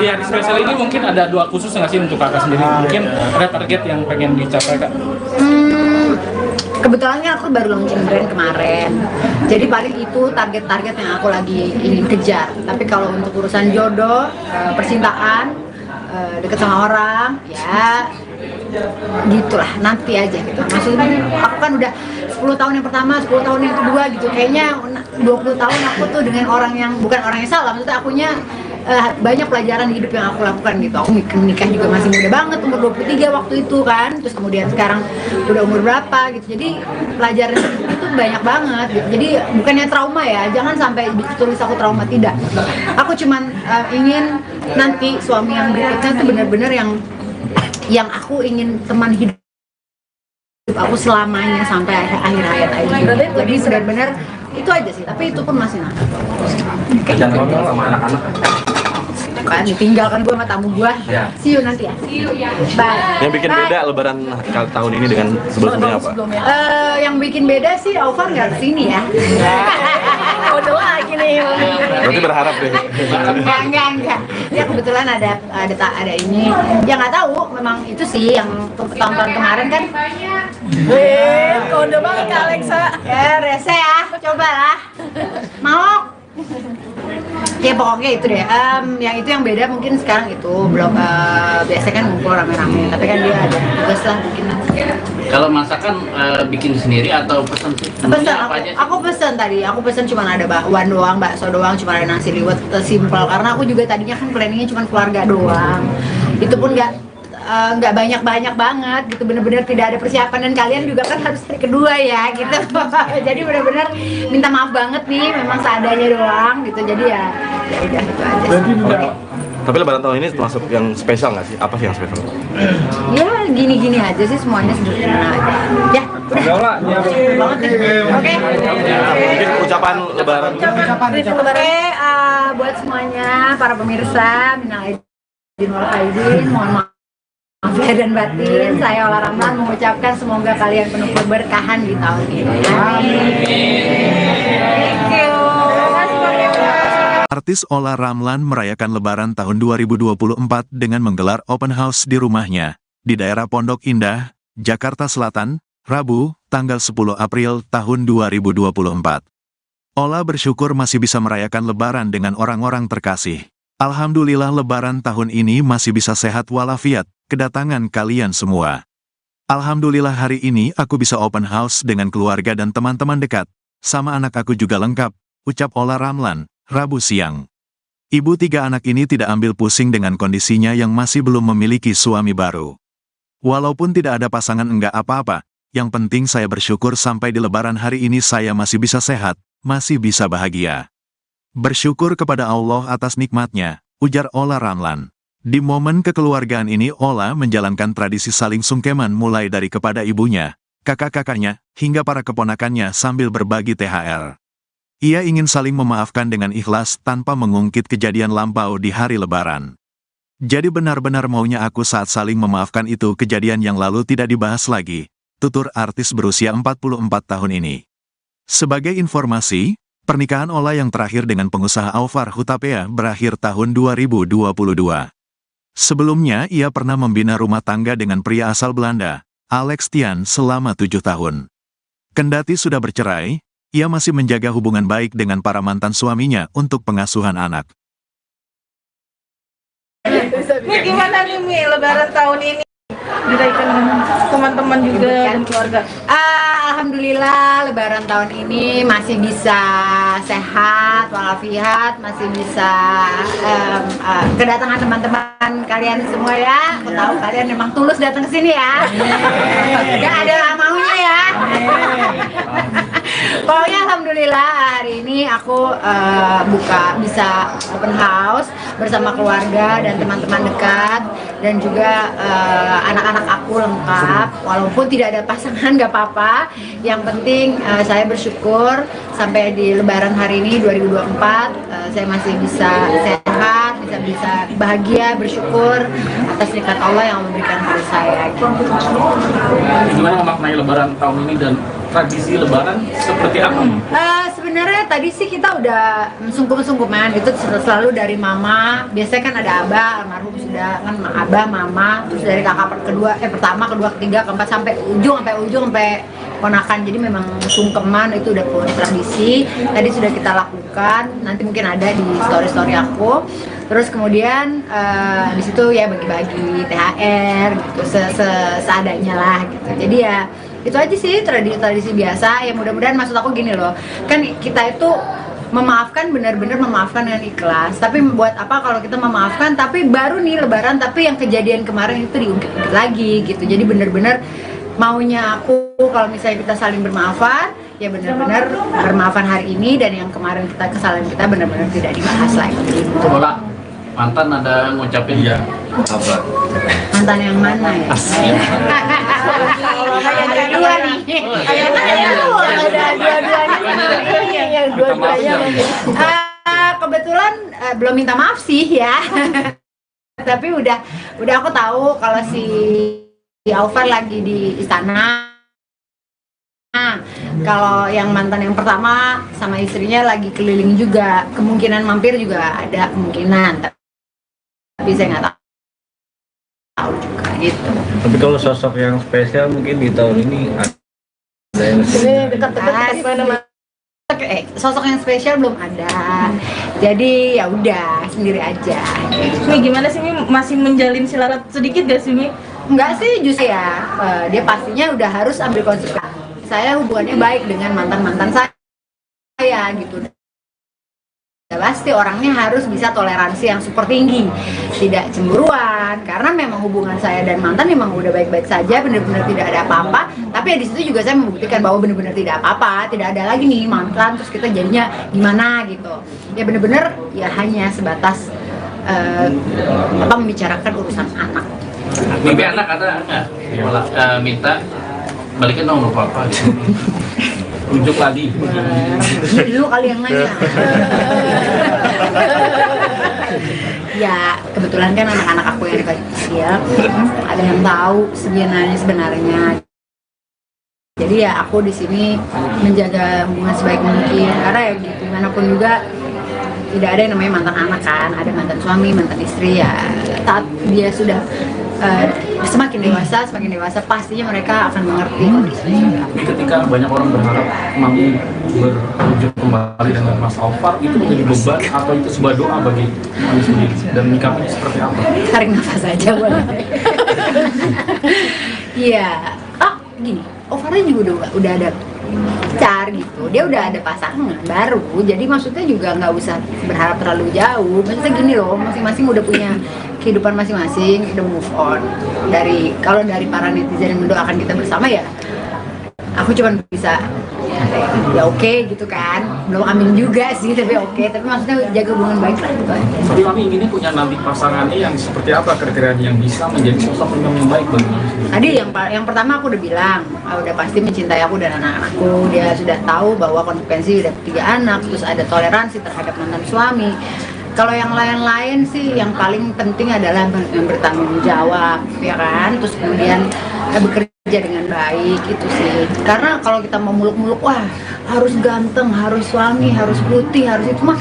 di hari spesial ini mungkin ada doa khusus nggak sih untuk kakak sendiri? Mungkin ada target yang pengen dicapai kak? Kebetulan kan aku baru launching brand kemarin, jadi paling itu target-target yang aku lagi ingin kejar. Tapi kalau untuk urusan jodoh, percintaan, deket sama orang, ya gitulah, nanti aja gitu. Maksudnya aku kan udah 10 tahun yang pertama, 10 tahun yang kedua gitu, kayaknya 20 tahun aku tuh dengan orang yang bukan orang yang salah, maksudnya akunya banyak pelajaran hidup yang aku lakukan gitu. Aku nikah juga masih muda banget, umur 23 waktu itu kan, terus kemudian sekarang udah umur berapa gitu, jadi pelajaran itu banyak banget gitu. Jadi bukannya trauma ya, jangan sampai tulis aku trauma, tidak. Aku cuman ingin nanti suami yang berikutnya tuh benar-benar yang aku ingin teman hidup aku selamanya sampai akhir hayat aja. Jadi benar-benar itu aja sih, tapi itu pun masih nakal. jangan ngomong sama anak-anak. Kan ditinggalkan gue sama tamu gue. See you nanti ya. Bye. Yang bikin beda lebaran tahun ini dengan sebelumnya apa? Yang bikin beda sih Alvan nggak kesini ya. Udah lagi nih. Berarti berharap deh. Enggak. Ya kebetulan ada ini. Ya nggak tahu, memang itu sih yang tahun-tahun kemarin kan. kode banget Kak Alexa. Ya rese ya, coba lah. Mau? Ya pokoknya itu deh. Yang itu yang beda mungkin sekarang itu belum biasanya kan ngumpul rame-rame, tapi kan dia ada tugas lah mungkin. Kalau masakan bikin sendiri atau pesan sih? Pesan Apa aja sih? aku pesan tadi, cuma ada bakwan doang, bakso doang, cuma ada nasi liwet, simple. Karena aku juga tadinya kan planningnya cuma keluarga doang. Itu pun nggak banyak banget gitu, bener-bener tidak ada persiapan, dan kalian juga kan harus hari kedua ya gitu. Jadi bener-bener minta maaf banget nih, memang seadanya doang gitu. Jadi ya udah itu aja sih. Tapi lebaran tahun ini termasuk yang spesial nggak sih? Apa sih yang spesial? Ya gini-gini aja sih, semuanya sederhana aja. Ya udah. Banget deh. Oke. Mungkin ucapan lebaran. Oke, buat semuanya para pemirsa, minal aidin wal faizin, mohon maaf lahir dan batin. Saya Ola Ramlan mengucapkan semoga kalian penuh keberkahan di tahun ini. Amin. Thank you. Artis Ola Ramlan merayakan Lebaran tahun 2024 dengan menggelar open house di rumahnya di daerah Pondok Indah, Jakarta Selatan, Rabu, tanggal 10 April tahun 2024. Ola bersyukur masih bisa merayakan Lebaran dengan orang-orang terkasih. Alhamdulillah Lebaran tahun ini masih bisa sehat walafiat, kedatangan kalian semua. Alhamdulillah hari ini aku bisa open house dengan keluarga dan teman-teman dekat. Sama anak aku juga lengkap, ucap Ola Ramlan, Rabu siang. Ibu 3 anak ini tidak ambil pusing dengan kondisinya yang masih belum memiliki suami baru. Walaupun tidak ada pasangan enggak apa-apa, yang penting saya bersyukur sampai di Lebaran hari ini saya masih bisa sehat, masih bisa bahagia. Bersyukur kepada Allah atas nikmatnya, ujar Ola Ramlan. Di momen kekeluargaan ini Ola menjalankan tradisi saling sungkeman mulai dari kepada ibunya, kakak-kakaknya, hingga para keponakannya sambil berbagi THR. Ia ingin saling memaafkan dengan ikhlas tanpa mengungkit kejadian lampau di hari Lebaran. Jadi benar-benar maunya aku saat saling memaafkan itu kejadian yang lalu tidak dibahas lagi, tutur artis berusia 44 tahun ini. Sebagai informasi, pernikahan Ola yang terakhir dengan pengusaha Aufar Hutapea berakhir tahun 2022. Sebelumnya ia pernah membina rumah tangga dengan pria asal Belanda, Alex Tian selama 7 tahun. Kendati sudah bercerai, ia masih menjaga hubungan baik dengan para mantan suaminya untuk pengasuhan anak. Nih gimana nih Mi, Lebaran tahun ini? Dirayakan dengan teman-teman juga dan keluarga. Alhamdulillah Lebaran tahun ini masih bisa sehat walafiat, masih bisa kedatangan teman-teman kalian semua ya. Aku tahu kalian memang tulus datang ke sini ya. Gak ada maunya ya. Pokoknya alhamdulillah hari ini aku bisa open house bersama keluarga dan teman-teman dekat dan juga anak-anak aku lengkap. Walaupun tidak ada pasangan gak apa-apa. Yang penting saya bersyukur sampai di Lebaran hari ini 2024 saya masih bisa sehat, bisa bahagia, bersyukur atas nikmat Allah yang memberikan pada saya. Gimana memaknai Lebaran tahun ini dan tradisi Lebaran seperti apa? Sebenarnya tadi sih kita udah sungkum-sungkuman itu selalu dari mama. Biasanya kan ada abah, almarhum sudah kan abah, mama, terus dari kakak pertama, kedua, ketiga, keempat sampai ujung sampai ponakan. Jadi memang sungkeman itu udah tradisi. Tadi sudah kita lakukan. Nanti mungkin ada di story aku. Terus kemudian di situ ya bagi-bagi THR gitu seadanya lah gitu. Jadi ya itu aja sih tradisi biasa. Ya mudah-mudahan maksud aku gini loh. Kan kita itu memaafkan, benar-benar memaafkan dengan ikhlas. Tapi buat apa kalau kita memaafkan tapi baru nih Lebaran tapi yang kejadian kemarin itu diungkit lagi gitu. Jadi benar-benar maunya aku kalau misalnya kita saling bermaafan ya benar-benar bermaafan hari ini dan yang kemarin kesalahan kita benar-benar tidak dibahas lagi. Ola, mantan ada ngucapin ya? Apa? Mantan yang mana ya? Ada dua nih. Ada dua-duanya. Kebetulan belum minta maaf sih ya. Tapi udah aku tahu kalau si Aufar lagi di istana. Kalau yang mantan yang pertama sama istrinya lagi keliling juga, kemungkinan mampir juga ada kemungkinan. Tapi saya nggak tahu juga gitu. Tapi kalau sosok yang spesial mungkin di tahun ini ada yang Dekat-dekat mana? Sosok yang spesial belum ada. Jadi ya udah sendiri aja. Mi gimana sih Mi, masih menjalin silarat sedikit gak sih Mi? Enggak sih justru ya, dia pastinya udah harus ambil konsekuensi. Saya hubungannya baik dengan mantan-mantan saya gitu. Ya pasti orangnya harus bisa toleransi yang super tinggi, tidak cemburuan, karena memang hubungan saya dan mantan memang udah baik-baik saja, benar-benar tidak ada apa-apa. Tapi ya di situ juga saya membuktikan bahwa benar-benar tidak apa-apa, tidak ada lagi nih mantan terus kita jadinya gimana gitu. Ya benar-benar ya hanya sebatas membicarakan urusan anak. Mimpi anak ada nggak? Malah minta balikin dong nomor papa gitu. Rujuk lagi. Dulu kali yang nanya. Ya kebetulan kan anak-anak aku yang kecil ada yang tahu sebenarnya. Jadi ya aku di sini menjaga hubungan sebaik mungkin karena ya gitu gimana pun juga tidak ada yang namanya mantan anak kan, ada mantan suami, mantan istri ya. Saat dia sudah semakin dewasa pastinya mereka akan mengerti kondisinya. Ketika banyak orang berharap Mami berwujud kembali dengan Mas Aufar, itu menjadi beban atau itu sebuah doa bagi Mami sendiri dan menyikapinya seperti apa? Tarik nafas aja boleh. Iya. Gini, Ovarnya juga udah ada pacar gitu. Dia udah ada pasangan baru. Jadi maksudnya juga nggak usah berharap terlalu jauh. Maksudnya gini loh, masing-masing udah punya kehidupan masing-masing, udah move on. Kalau dari para netizen yang mendoakan kita bersama ya, aku cuma bisa ya oke gitu kan, belum amin juga sih tapi oke, tapi maksudnya jaga hubungan baik lah gitu. Tapi kami inginnya punya nanti pasangannya yang seperti apa kriteria yang bisa menjadi sosok yang baik bagi kami sendiri. Tadi yang pertama aku udah bilang, udah pasti mencintai aku dan anak-anakku. Dia sudah tahu bahwa konsekuensi udah 3 anak, terus ada toleransi terhadap mantan suami. Kalau yang lain-lain sih yang paling penting adalah yang bertanggung jawab, ya kan? Terus kemudian bekerja dengan baik itu sih. Karena kalau kita mau muluk-muluk, wah harus ganteng, harus suami, harus putih, harus itu mah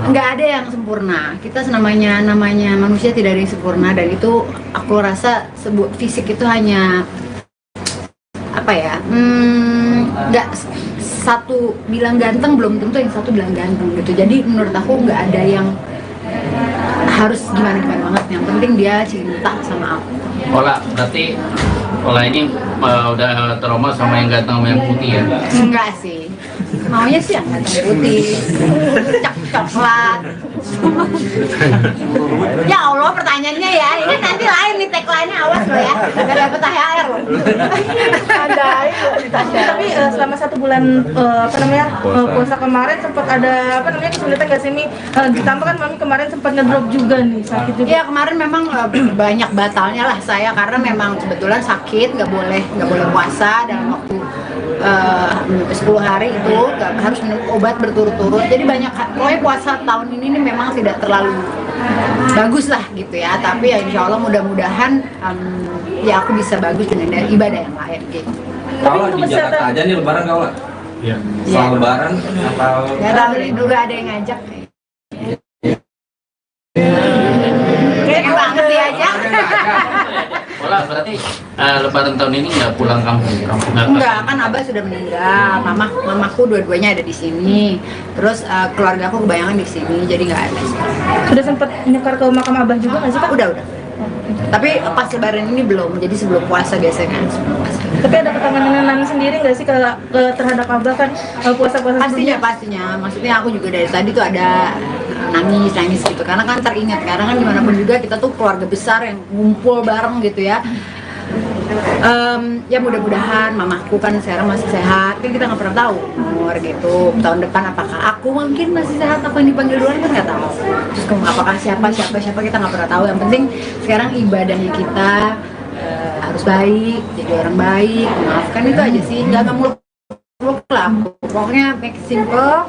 nggak ada yang sempurna. Kita namanya manusia tidak ada yang sempurna, dan itu aku rasa fisik itu hanya apa ya? Nggak satu bilang ganteng belum tentu yang satu bilang ganteng gitu. Jadi menurut aku nggak ada yang harus gimana banget. Yang penting dia cinta sama aku. Berarti Ola ini udah trauma sama yang ganteng sama yang putih ya? Enggak sih, maunya sih yang ganteng putih, coklat. Ya Allah, pertanyaannya ya, ini nanti lain nih tagline-nya, awas lo ya, gak dapet THR lo. Tapi selama 1 bulan puasa kemarin sempat ada kesulitan nggak sih Mi? Ditambah kan Mami kemarin sempat ngedrop juga nih, sakit juga. Iya, kemarin memang banyak batalnya lah saya, karena memang kebetulan sakit, nggak boleh puasa dalam waktu 10 hari itu, harus minum obat berturut-turut. Jadi pokoknya puasa tahun ini nih memang tidak terlalu bagus lah gitu ya. Tapi ya insya Allah mudah-mudahan ya aku bisa bagus dengan ibadah yang lain gitu. Kalau di Jakarta aja nih lebaran kau lah. Iya. Soal lebaran atau Ya tahu deh, dulu ada yang ngajak. Kayak banget ya aja. Ola, berarti lebaran tahun ini nggak pulang kampung? Enggak, kan Abah sudah meninggal, mamaku dua-duanya ada di sini, terus keluarga aku kebanyakan di sini, jadi nggak ada. Sudah sempat nyekar ke makam Abah juga nggak sih Kak? Udah. Tapi pas lebaran ini belum, jadi sebelum puasa biasanya kan. Tapi ada ketanganan sendiri nggak sih terhadap Abah kan puasa-puasa Pastinya. Maksudnya aku juga dari tadi tuh ada nangis gitu, karena kan teringat, karena kan dimanapun juga kita tuh keluarga besar yang ngumpul bareng gitu ya. Ya mudah-mudahan mamaku kan sekarang masih sehat, kan kita nggak pernah tahu umur gitu, tahun depan apakah aku mungkin masih sehat, apa yang dipanggil duluan kan nggak tahu. Terus apakah siapa kita nggak pernah tahu. Yang penting sekarang ibadahnya kita harus baik, jadi orang baik, memaafkan, itu aja sih, nggak muluk lah. Pokoknya make it simple,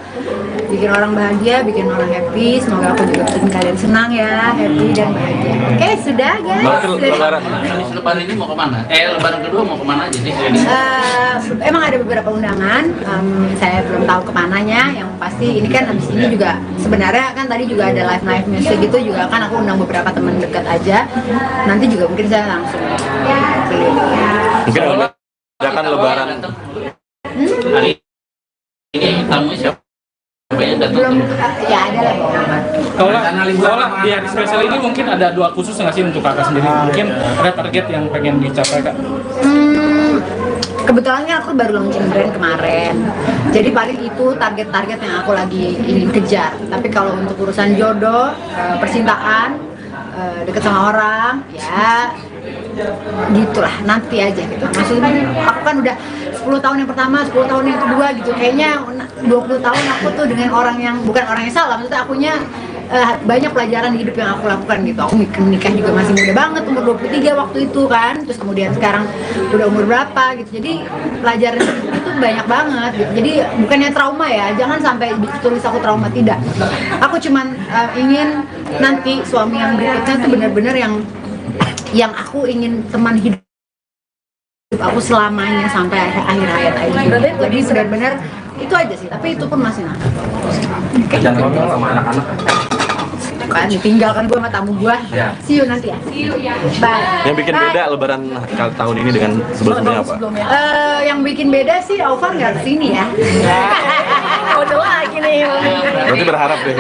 bikin orang bahagia, bikin orang happy. Semoga aku juga bikin kalian senang ya, happy dan bahagia. Oke, sudah guys. Lebaran ini mau kemana? Lebaran kedua mau kemana aja nih? Emang ada beberapa undangan, saya belum tahu kemananya. Yang pasti ini kan habis ini juga sebenarnya kan tadi juga ada live music gitu juga kan, aku undang beberapa teman dekat aja. Nanti juga mungkin saya langsung keliling. Mungkin akan lebaran. Hari ini tamu siapa yang datang? Belum, ya ada lah. Kalau di hari spesial ini mungkin ada 2 khusus nggak sih untuk kakak sendiri? Mungkin ada target yang pengen dicapai kak? Kebetulan kan aku baru launching brand kemarin, jadi paling itu target-target yang aku lagi ingin kejar. Tapi kalau untuk urusan jodoh, percintaan, deket sama orang, ya gitulah, nanti aja gitu. Maksudnya aku kan udah 10 tahun yang pertama, 10 tahun yang kedua gitu, kayaknya 20 tahun aku tuh dengan orang yang bukan orang yang salah, maksudnya akunya banyak pelajaran hidup yang aku lakukan gitu. Aku nikah juga masih muda banget, umur 23 waktu itu kan, terus kemudian sekarang udah umur berapa gitu, jadi pelajaran itu banyak banget gitu. Jadi bukannya trauma ya, jangan sampai tulis aku trauma, tidak. Aku cuman ingin nanti suami yang berikutnya tuh benar-benar yang aku ingin teman hidup aku selamanya sampai akhir hayat aja. Jadi benar-benar itu aja sih, tapi itu pun masih nakal. jangan ngomong sama anak-anak. Kan ditinggalkan gue sama tamu gue. See you nanti ya. Bye. Yang bikin beda lebaran tahun ini dengan sebelumnya apa? Yang bikin beda sih Alvar nggak kesini ya. Kode lagi nih. Berarti berharap deh.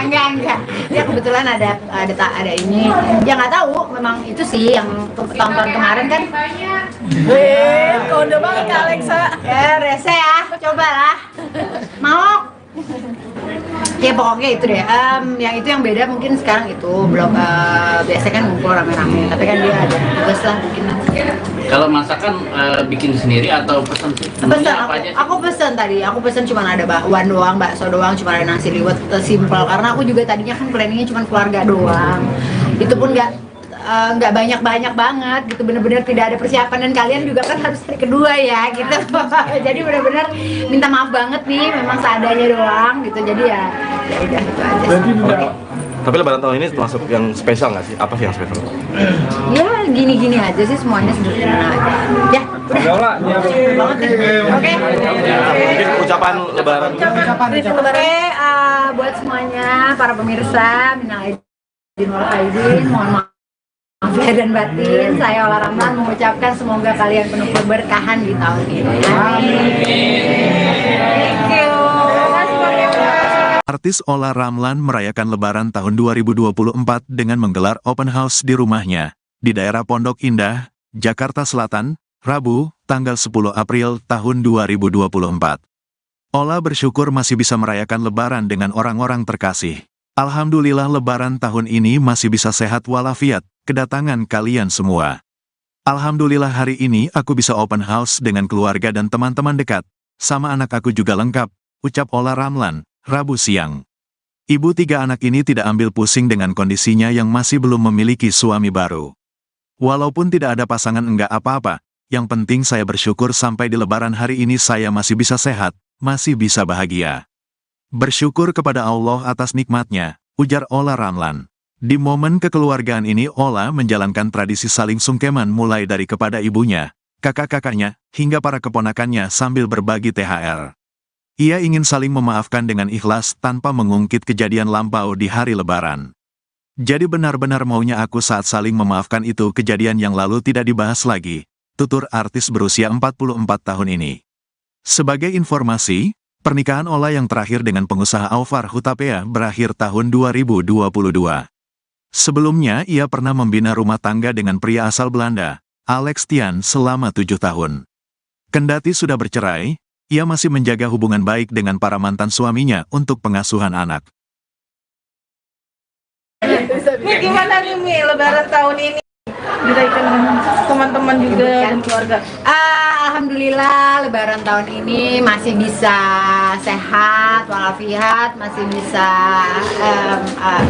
Enggak. Ya kebetulan ada ini. Ya nggak tahu, memang itu sih yang tahun-tahun kemarin kan. Kode banget Kak Alexa. Ya rese ya, cobalah. Mau. Ya pokoknya itu deh. Yang itu yang beda mungkin sekarang itu belum biasanya kan ngumpul rame-rame. Tapi kan dia ada tugas lah bikin. Kalau masakan bikin sendiri atau pesan? Pesan aku pesen tadi. Aku pesen cuma ada bakwan doang, bakso doang, cuma ada nasi liwet simpel. Karena aku juga tadinya kan planningnya cuma keluarga doang. Itu pun nggak banyak banget gitu, bener-bener tidak ada persiapan dan kalian juga kan harus hari kedua ya gitu. Jadi bener-bener minta maaf banget nih, memang seadanya doang gitu. Jadi ya udah itu aja. Tapi lebaran tahun ini termasuk yang spesial nggak sih? Apa sih yang spesial? Ya gini-gini aja sih, semuanya sederhana aja. Ya udah. Banget nih. Oke. Mungkin ucapan lebaran. Oke, buat semuanya para pemirsa, minal aidin wal faizin, mohon maaf lahir dan batin. Saya Ola Ramlan mengucapkan semoga kalian penuh keberkahan di tahun ini. Amin. Thank you. Artis Ola Ramlan merayakan Lebaran tahun 2024 dengan menggelar open house di rumahnya, di daerah Pondok Indah, Jakarta Selatan, Rabu, tanggal 10 April tahun 2024. Ola bersyukur masih bisa merayakan Lebaran dengan orang-orang terkasih. Alhamdulillah Lebaran tahun ini masih bisa sehat walafiat, kedatangan kalian semua. Alhamdulillah hari ini aku bisa open house dengan keluarga dan teman-teman dekat, sama anak aku juga lengkap, ucap Ola Ramlan, Rabu siang. Ibu 3 anak ini tidak ambil pusing dengan kondisinya yang masih belum memiliki suami baru. Walaupun tidak ada pasangan enggak apa-apa, yang penting saya bersyukur sampai di Lebaran hari ini saya masih bisa sehat, masih bisa bahagia. Bersyukur kepada Allah atas nikmatnya, ujar Ola Ramlan. Di momen kekeluargaan ini Ola menjalankan tradisi saling sungkeman mulai dari kepada ibunya, kakak-kakaknya, hingga para keponakannya sambil berbagi THR. Ia ingin saling memaafkan dengan ikhlas tanpa mengungkit kejadian lampau di hari Lebaran. Jadi benar-benar maunya aku saat saling memaafkan itu kejadian yang lalu tidak dibahas lagi, tutur artis berusia 44 tahun ini. Sebagai informasi, pernikahan Ola yang terakhir dengan pengusaha Alvar Hutapea berakhir tahun 2022. Sebelumnya ia pernah membina rumah tangga dengan pria asal Belanda, Alex Tian selama 7 tahun. Kendati sudah bercerai, ia masih menjaga hubungan baik dengan para mantan suaminya untuk pengasuhan anak. Nih gimana nih Mi, Lebaran tahun ini? Dirayakan dengan teman-teman juga dan keluarga. Alhamdulillah Lebaran tahun ini masih bisa sehat walafiat, masih bisa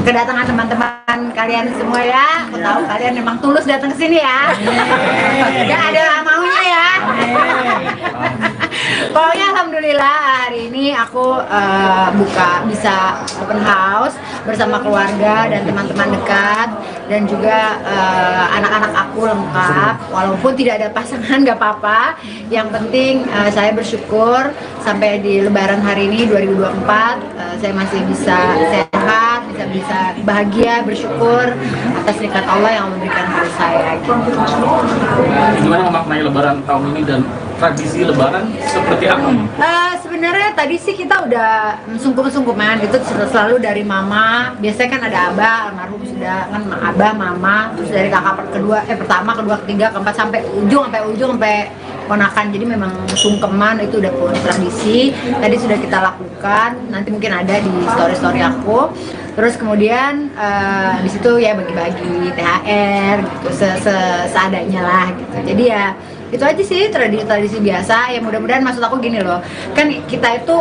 kedatangan teman-teman kalian semua ya. Aku tahu kalian memang tulus datang ke sini ya. Gak ada maunya ya. Pokoknya alhamdulillah hari ini aku bisa open house bersama keluarga dan teman-teman dekat dan juga anak-anak aku lengkap. Walaupun tidak ada pasangan gak apa-apa. Yang penting saya bersyukur sampai di Lebaran hari ini 2024 saya masih bisa sehat, bisa bahagia, bersyukur atas nikmat Allah yang memberikan pada saya. Gimana memaknai Lebaran tahun ini dan tradisi Lebaran seperti apa? Sebenarnya tadi sih kita udah sungkum-sungkuman itu selalu dari mama. Biasanya kan ada abah, almarhum sudah kan abah, mama, terus dari kakak pertama, kedua, ketiga, keempat sampai ujung sampai ponakan. Jadi memang sungkeman itu udah tradisi. Tadi sudah kita lakukan. Nanti mungkin ada di story aku. Terus kemudian di situ ya bagi-bagi THR gitu seadanya lah gitu. Jadi ya itu aja sih tradisi biasa. Ya mudah-mudahan maksud aku gini loh. Kan kita itu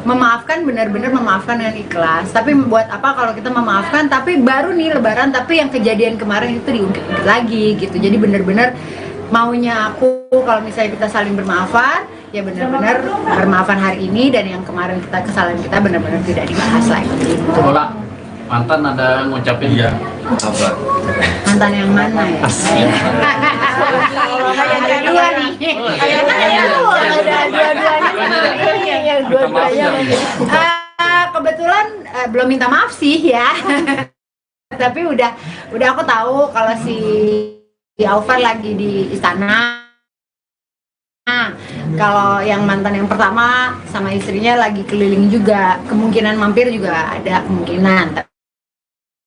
memaafkan, benar-benar memaafkan dengan ikhlas. Tapi buat apa kalau kita memaafkan tapi baru nih Lebaran tapi yang kejadian kemarin itu diungkit lagi gitu. Jadi benar-benar maunya aku kalau misalnya kita saling bermaafan, ya benar-benar bermaafan hari ini dan yang kemarin kesalahan kita benar-benar tidak dibahas lagi. Ola, mantan ada ngucapin ya? Apa? Mantan yang mana ya? Ada dua nih. Ada dua-duanya. Kebetulan belum minta maaf sih ya. Tapi udah aku tahu kalau si Alvar lagi di istana. Kalau yang mantan yang pertama sama istrinya lagi keliling juga, kemungkinan mampir juga ada kemungkinan,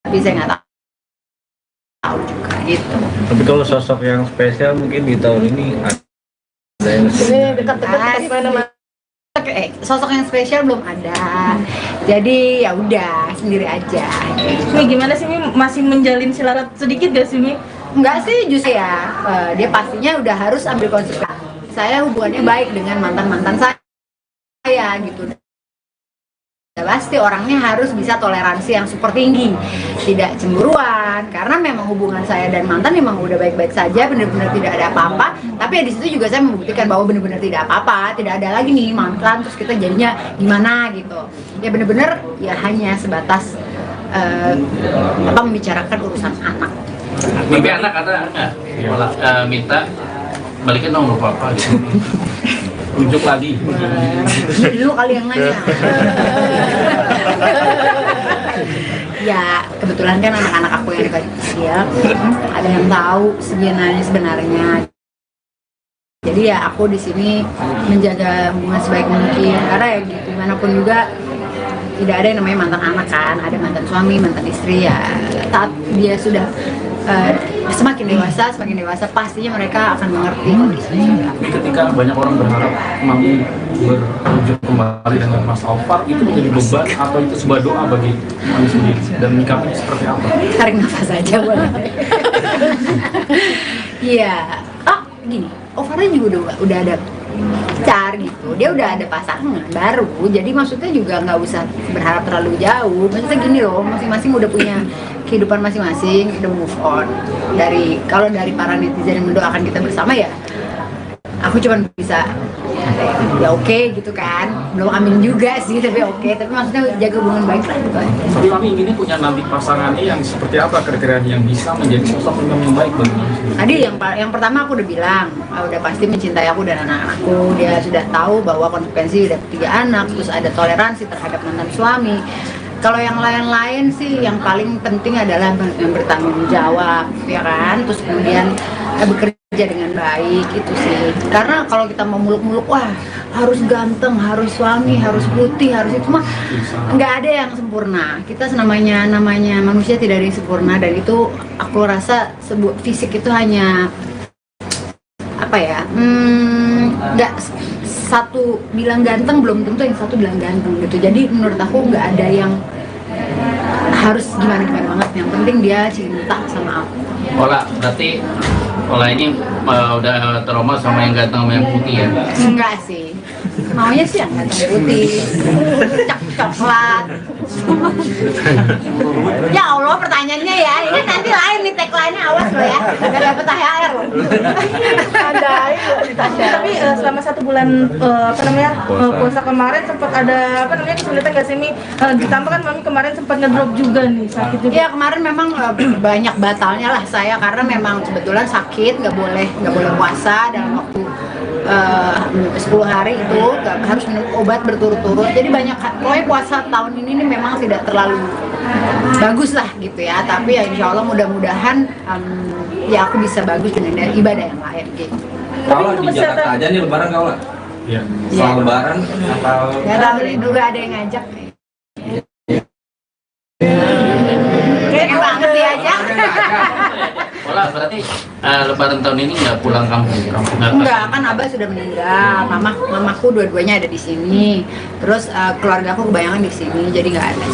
tapi saya nggak tahu juga gitu. Tapi kalau sosok yang spesial mungkin di tahun ini ada yang Sosok yang spesial belum ada, jadi ya udah sendiri aja. Mi gimana sih Mi, masih menjalin silarat sedikit gak sih Mi? Enggak sih, justru ya dia pastinya udah harus ambil konsekuensi. Saya hubungannya baik dengan mantan-mantan saya gitu. Ya, pasti orangnya harus bisa toleransi yang super tinggi, tidak cemburuan, karena memang hubungan saya dan mantan memang udah baik-baik saja, benar-benar tidak ada apa-apa. Tapi ya di situ juga saya membuktikan bahwa benar-benar tidak apa-apa, tidak ada lagi nih mantan terus kita jadinya gimana gitu. Ya benar-benar ya hanya sebatas membicarakan urusan anak. Mimpi anak ada nggak? Minta balikin nomor papa gitu. Rujuk lagi. Dulu kali yang nanya. Ya kebetulan kan anak-anak aku yang kecil ada yang tahu sebenarnya. Jadi ya aku di sini menjaga hubungan sebaik mungkin, karena ya gitu, gimana pun juga tidak ada yang namanya mantan anak kan, ada mantan suami, mantan istri ya. Saat dia sudah semakin dewasa pastinya mereka akan mengerti kondisinya. Tapi ketika banyak orang berharap Mami berujung kembali dengan Mas Alfar, itu menjadi beban atau itu sebuah doa bagi Mami sendiri, dan menyikapinya seperti apa? Tarik nafas aja boleh. Iya, gini, Alfarnya juga udah ada pacar gitu, dia udah ada pasangan baru, jadi maksudnya juga nggak usah berharap terlalu jauh. Maksudnya gini loh, masing-masing udah punya kehidupan masing-masing, udah move on. Kalau dari para netizen yang mendoakan kita bersama ya, aku cuma bisa ya oke gitu kan, belum amin juga sih tapi oke, tapi maksudnya jaga hubungan baik lah gitu. Tapi Mami inginnya punya nanti pasangannya yang seperti apa, kriteria yang bisa menjadi sosok yang baik bagi Mami sendiri? Tadi yang pertama aku udah bilang, udah pasti mencintai aku dan anak-anakku. Dia sudah tahu bahwa konsekuensi udah 3 anak, terus ada toleransi terhadap mantan suami. Kalau yang lain-lain sih yang paling penting adalah yang bertanggung jawab, ya kan? Terus kemudian bekerja dengan baik, itu sih. Karena kalau kita mau muluk-muluk, wah harus ganteng, harus suami, harus putih, harus itu mah nggak ada yang sempurna. Kita namanya manusia tidak ada yang sempurna, dan itu aku rasa fisik itu hanya apa ya? Nggak satu bilang ganteng belum tentu yang satu bilang ganteng gitu. Jadi menurut aku nggak ada yang harus gimana banget. Yang penting dia cinta sama aku. Berarti ini udah trauma sama yang ganteng sama yang putih ya? Enggak sih, maunya sih yang ganteng putih, coklat. Ya Allah, pertanyaannya ya, ini nanti lain nih tagline-nya, awas lo ya, gak dapet THR lo. Tapi selama 1 bulan puasa kemarin sempat ada kesulitan gak sih Mi? Ditambah kan Mami kemarin sempat ngedrop juga nih, sakit juga. Ya kemarin memang banyak batalnya lah saya, karena memang kebetulan sakit, nggak boleh puasa dalam waktu 10 hari itu, harus minum obat berturut-turut. Jadi pokoknya puasa tahun ini nih memang tidak terlalu bagus lah gitu ya. Tapi ya insya Allah mudah-mudahan ya aku bisa bagus dengan ibadah yang lain gitu. Kalau di Jakarta aja nih lebaran kau lah. Iya. Soal lebaran atau Nggak tahu deh, juga ada yang ngajak. Kayak banget dia aja. Berarti lebaran tahun ini nggak pulang kampung? Enggak, kan Abah sudah meninggal, mamaku dua-duanya ada di sini, terus keluarga aku kebanyakan di sini, jadi nggak ada.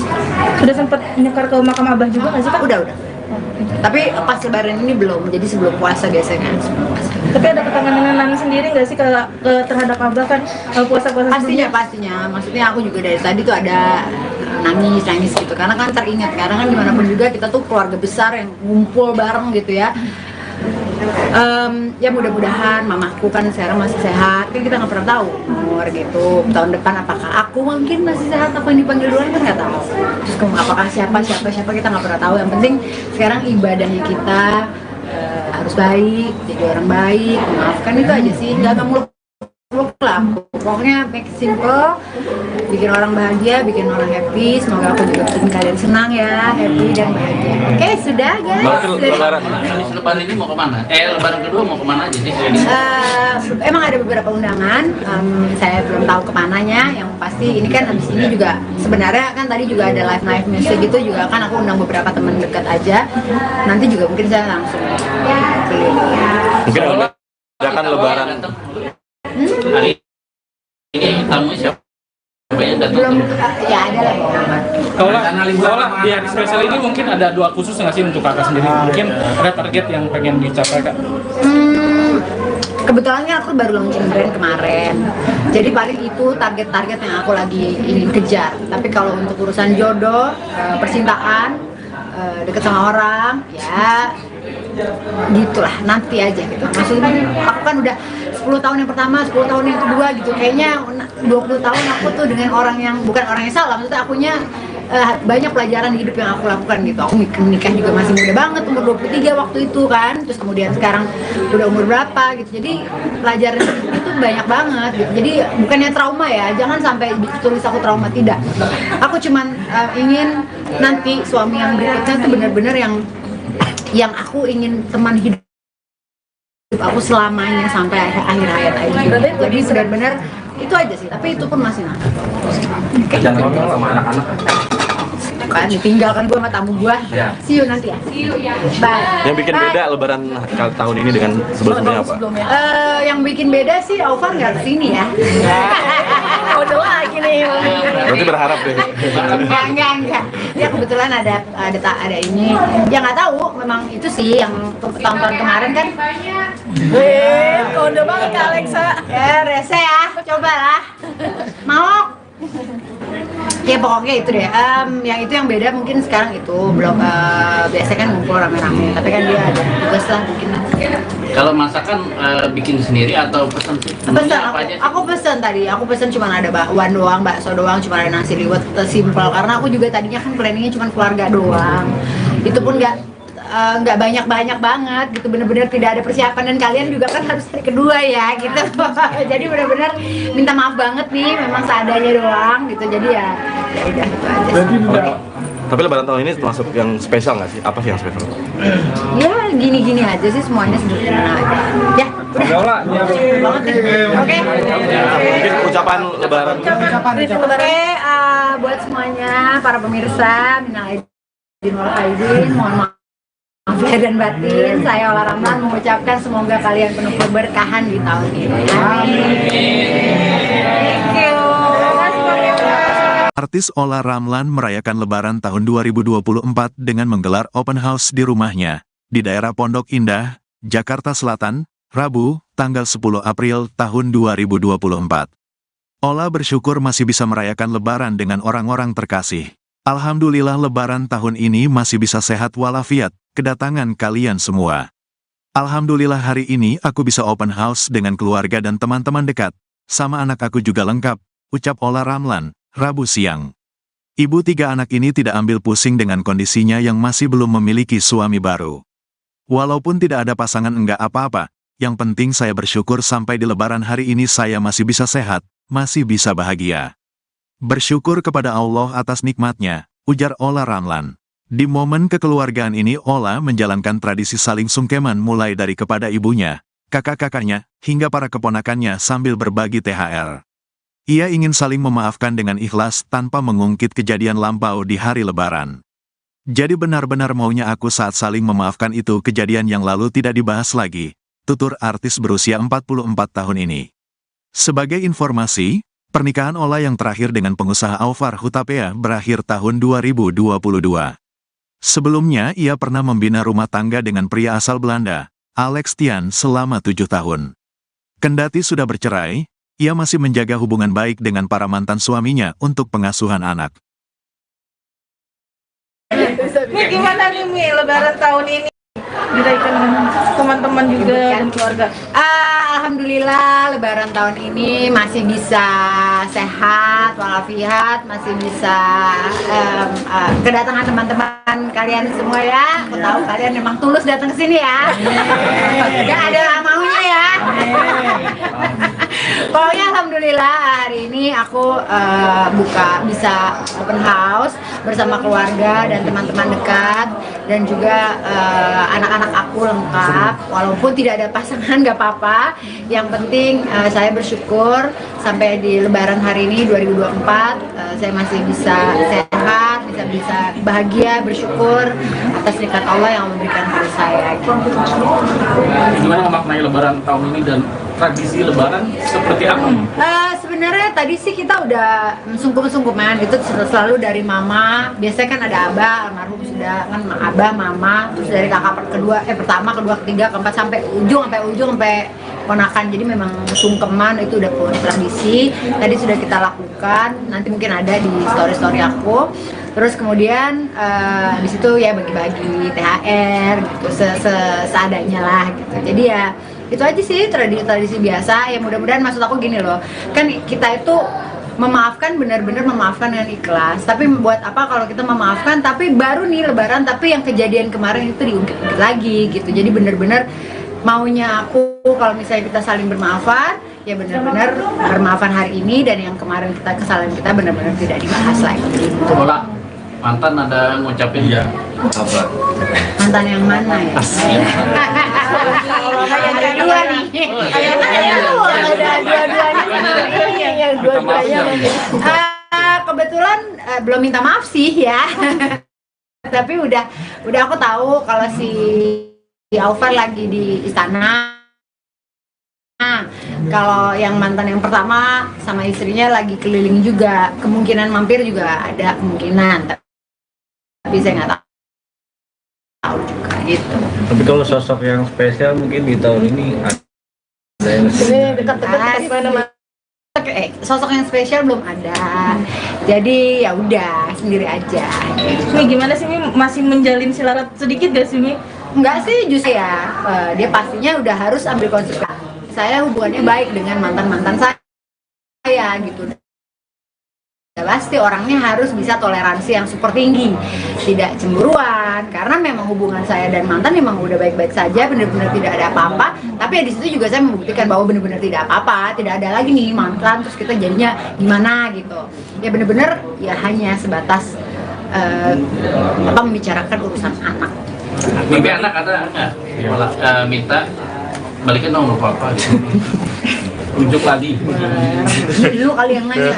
Sudah sempat nyekar ke makam Abah juga nggak sih Kak? Udah. Tapi pas lebaran ini belum, jadi sebelum puasa biasanya. Tapi ada ketenangan Nani sendiri nggak sih terhadap Abah kan puasa-puasa sebelumnya? Pastinya. Maksudnya aku juga dari tadi tuh ada nangis gitu, karena kan teringat, karena kan dimanapun juga kita tuh keluarga besar yang ngumpul bareng gitu ya. Ya mudah-mudahan mamaku kan sekarang masih sehat, kan kita nggak pernah tahu umur gitu, tahun depan apakah aku mungkin masih sehat, apa yang dipanggil duluan kan nggak tahu. Terus apakah siapa kita nggak pernah tahu. Yang penting sekarang ibadahnya kita harus baik, jadi orang baik, memaafkan, itu aja sih, nggak muluk muluk lah. Pokoknya make it simple, bikin orang bahagia, bikin orang happy. Semoga aku juga bikin kalian senang ya, happy dan bahagia. Oke, sudah guys. Lebaran. Lebaran ini mau kemana? Lebaran kedua mau kemana aja sih? Emang ada beberapa undangan, saya belum tahu kemananya. Yang pasti ini kan habis ini juga sebenarnya kan tadi juga ada live music gitu juga kan aku undang beberapa teman dekat aja. Nanti juga mungkin saya langsung keliling. Mungkin akan Lebaran. Hari ini tamu siapa yang datang? Belum, ya ada lah beberapa. Kalau di hari spesial ini mungkin ada doa khusus nggak sih untuk kakak sendiri? Mungkin ada target yang pengen dicapai kak? Kebetulan kan aku baru launching brand kemarin, jadi paling itu target-target yang aku lagi ingin kejar. Tapi kalau untuk urusan jodoh, percintaan, deket sama orang, ya gitulah, nanti aja gitu. Maksudnya aku kan udah 10 tahun yang pertama, 10 tahun yang kedua gitu. Kayaknya 20 tahun aku tuh dengan orang yang bukan orang yang salah. Maksudnya akunya banyak pelajaran hidup yang aku lakukan gitu. Aku nikah juga masih muda banget, umur 23 waktu itu kan. Terus kemudian sekarang udah umur berapa gitu. Jadi pelajaran itu banyak banget gitu. Jadi bukannya trauma ya, jangan sampai tulis aku trauma, tidak. Aku cuman ingin nanti suami yang berikutnya tuh benar-benar yang aku ingin teman hidup aku selamanya sampai akhir hayat aja. Jadi benar-benar itu aja sih, tapi itu pun masih nanti. Jangan ngomong sama anak-anak. Kan ditinggalkan gue sama tamu gue. See you nanti ya. Bye. Yang bikin beda Lebaran tahun ini dengan sebelumnya apa? Yang bikin beda sih Aufar nggak kesini ya. Udah lagi nih. Berarti berharap deh. Enggak. Ya kebetulan ada ini. Ya nggak tahu, memang itu sih yang tahun-tahun kemarin kan. Kode banget Kak Alexa. Ya rese ya, cobalah. Mau? Ya pokoknya itu deh. Yang itu yang beda mungkin sekarang itu belum biasanya kan ngumpul rame-rame. Tapi kan dia ada tugas lah bikin. Kalau masakan bikin sendiri atau pesan? Pesan aku pesan tadi. Aku pesan cuma ada bakwan doang, bakso doang, cuma ada nasi liwet, simpel. Karena aku juga tadinya kan planningnya cuma keluarga doang. Itu pun nggak banyak banget gitu, bener-bener tidak ada persiapan dan kalian juga kan harus hari kedua ya gitu. Jadi bener-bener minta maaf banget nih, memang seadanya doang gitu. Jadi ya udah gitu aja. Tapi Lebaran tahun ini termasuk yang spesial nggak sih? Apa sih yang spesial? Ya gini-gini aja sih, semuanya sederhana aja. Ya udah. Banget nih. Oke. Mungkin ucapan Lebaran. Oke, buat semuanya para pemirsa, minal aidin wal faizin, mohon maaf lahir dan batin. Saya Ola Ramlan mengucapkan semoga kalian penuh keberkahan di tahun ini. Amin. Thank you. Artis Ola Ramlan merayakan Lebaran tahun 2024 dengan menggelar open house di rumahnya di daerah Pondok Indah, Jakarta Selatan, Rabu, tanggal 10 April tahun 2024. Ola bersyukur masih bisa merayakan Lebaran dengan orang-orang terkasih. Alhamdulillah Lebaran tahun ini masih bisa sehat walafiat, kedatangan kalian semua. Alhamdulillah hari ini aku bisa open house dengan keluarga dan teman-teman dekat, sama anak aku juga lengkap, ucap Ola Ramlan, Rabu siang. Ibu 3 anak ini tidak ambil pusing dengan kondisinya yang masih belum memiliki suami baru. Walaupun tidak ada pasangan enggak apa-apa, yang penting saya bersyukur sampai di Lebaran hari ini saya masih bisa sehat, masih bisa bahagia. Bersyukur kepada Allah atas nikmatnya, ujar Ola Ramlan. Di momen kekeluargaan ini Ola menjalankan tradisi saling sungkeman mulai dari kepada ibunya, kakak-kakaknya, hingga para keponakannya sambil berbagi THR. Ia ingin saling memaafkan dengan ikhlas tanpa mengungkit kejadian lampau di hari Lebaran. Jadi benar-benar maunya aku saat saling memaafkan itu kejadian yang lalu tidak dibahas lagi, tutur artis berusia 44 tahun ini. Sebagai informasi, pernikahan Ola yang terakhir dengan pengusaha Aufar Hutapea berakhir tahun 2022. Sebelumnya ia pernah membina rumah tangga dengan pria asal Belanda, Alex Tian selama 7 tahun. Kendati sudah bercerai, ia masih menjaga hubungan baik dengan para mantan suaminya untuk pengasuhan anak. Ini gimana nih Mi, Lebaran tahun ini? Dirayakan dengan teman-teman juga dan keluarga. Alhamdulillah Lebaran tahun ini masih bisa sehat walafiat, masih bisa kedatangan teman-teman kalian semua ya. Aku tahu kalian memang tulus datang ke sini ya. Gak ada maunya ya. Pokoknya alhamdulillah hari ini aku bisa open house bersama keluarga dan teman-teman dekat dan juga anak-anak aku lengkap. Walaupun tidak ada pasangan nggak apa-apa. Yang penting saya bersyukur sampai di Lebaran hari ini 2024 saya masih bisa sehat, bisa bahagia, bersyukur atas nikmat Allah yang memberikan pada saya. Gimana memaknai Lebaran tahun ini dan tradisi Lebaran seperti apa? Sebenarnya tadi sih kita udah sungkum-sungkuman itu selalu dari mama. Biasanya kan ada abah, almarhum sudah kan abah, mama, terus dari kakak pertama, kedua, ketiga, keempat sampai ujung sampai ponakan. Jadi memang sungkeman itu udah tradisi. Tadi sudah kita lakukan. Nanti mungkin ada di story aku. Terus kemudian di situ ya bagi-bagi THR gitu seadanya lah gitu. Jadi ya itu aja sih tradisi biasa. Ya mudah-mudahan maksud aku gini loh. Kan kita itu memaafkan, benar-benar memaafkan dengan ikhlas. Tapi buat apa kalau kita memaafkan tapi baru nih Lebaran tapi yang kejadian kemarin itu diungkit lagi gitu. Jadi benar-benar maunya aku kalau misalnya kita saling bermaafan, ya benar-benar bermaafan hari ini dan yang kemarin kesalahan kita benar-benar tidak dibahas lagi. Bola mantan ada ngucapin ya Apa? Mantan yang mana ya? Ada dua nih. Ada dua-duanya. Kebetulan belum minta maaf sih ya. Tapi udah aku tahu kalau si Alvar lagi di istana. Kalau yang mantan yang pertama sama istrinya lagi keliling juga, kemungkinan mampir juga ada kemungkinan. Tapi saya nggak tahu juga gitu. Tapi kalau sosok yang spesial mungkin di tahun ini ada yang sosok yang spesial belum ada. Jadi ya udah sendiri aja. Mi gimana sih Mi? Masih menjalin silarat sedikit gak sih Mi? Enggak sih justru ya, dia pastinya udah harus ambil konsekuensi. Saya hubungannya baik dengan mantan-mantan saya gitu. Ya, pasti orangnya harus bisa toleransi yang super tinggi, tidak cemburuan, karena memang hubungan saya dan mantan memang udah baik-baik saja, benar-benar tidak ada apa-apa. Tapi ya di situ juga saya membuktikan bahwa benar-benar tidak apa-apa, tidak ada lagi nih mantan terus kita jadinya gimana gitu. Ya benar-benar ya hanya sebatas membicarakan urusan anak. mimpi anak ada nggak minta balikin nomor papa gitu. Unjuk lagi. Lu kali yang nanya.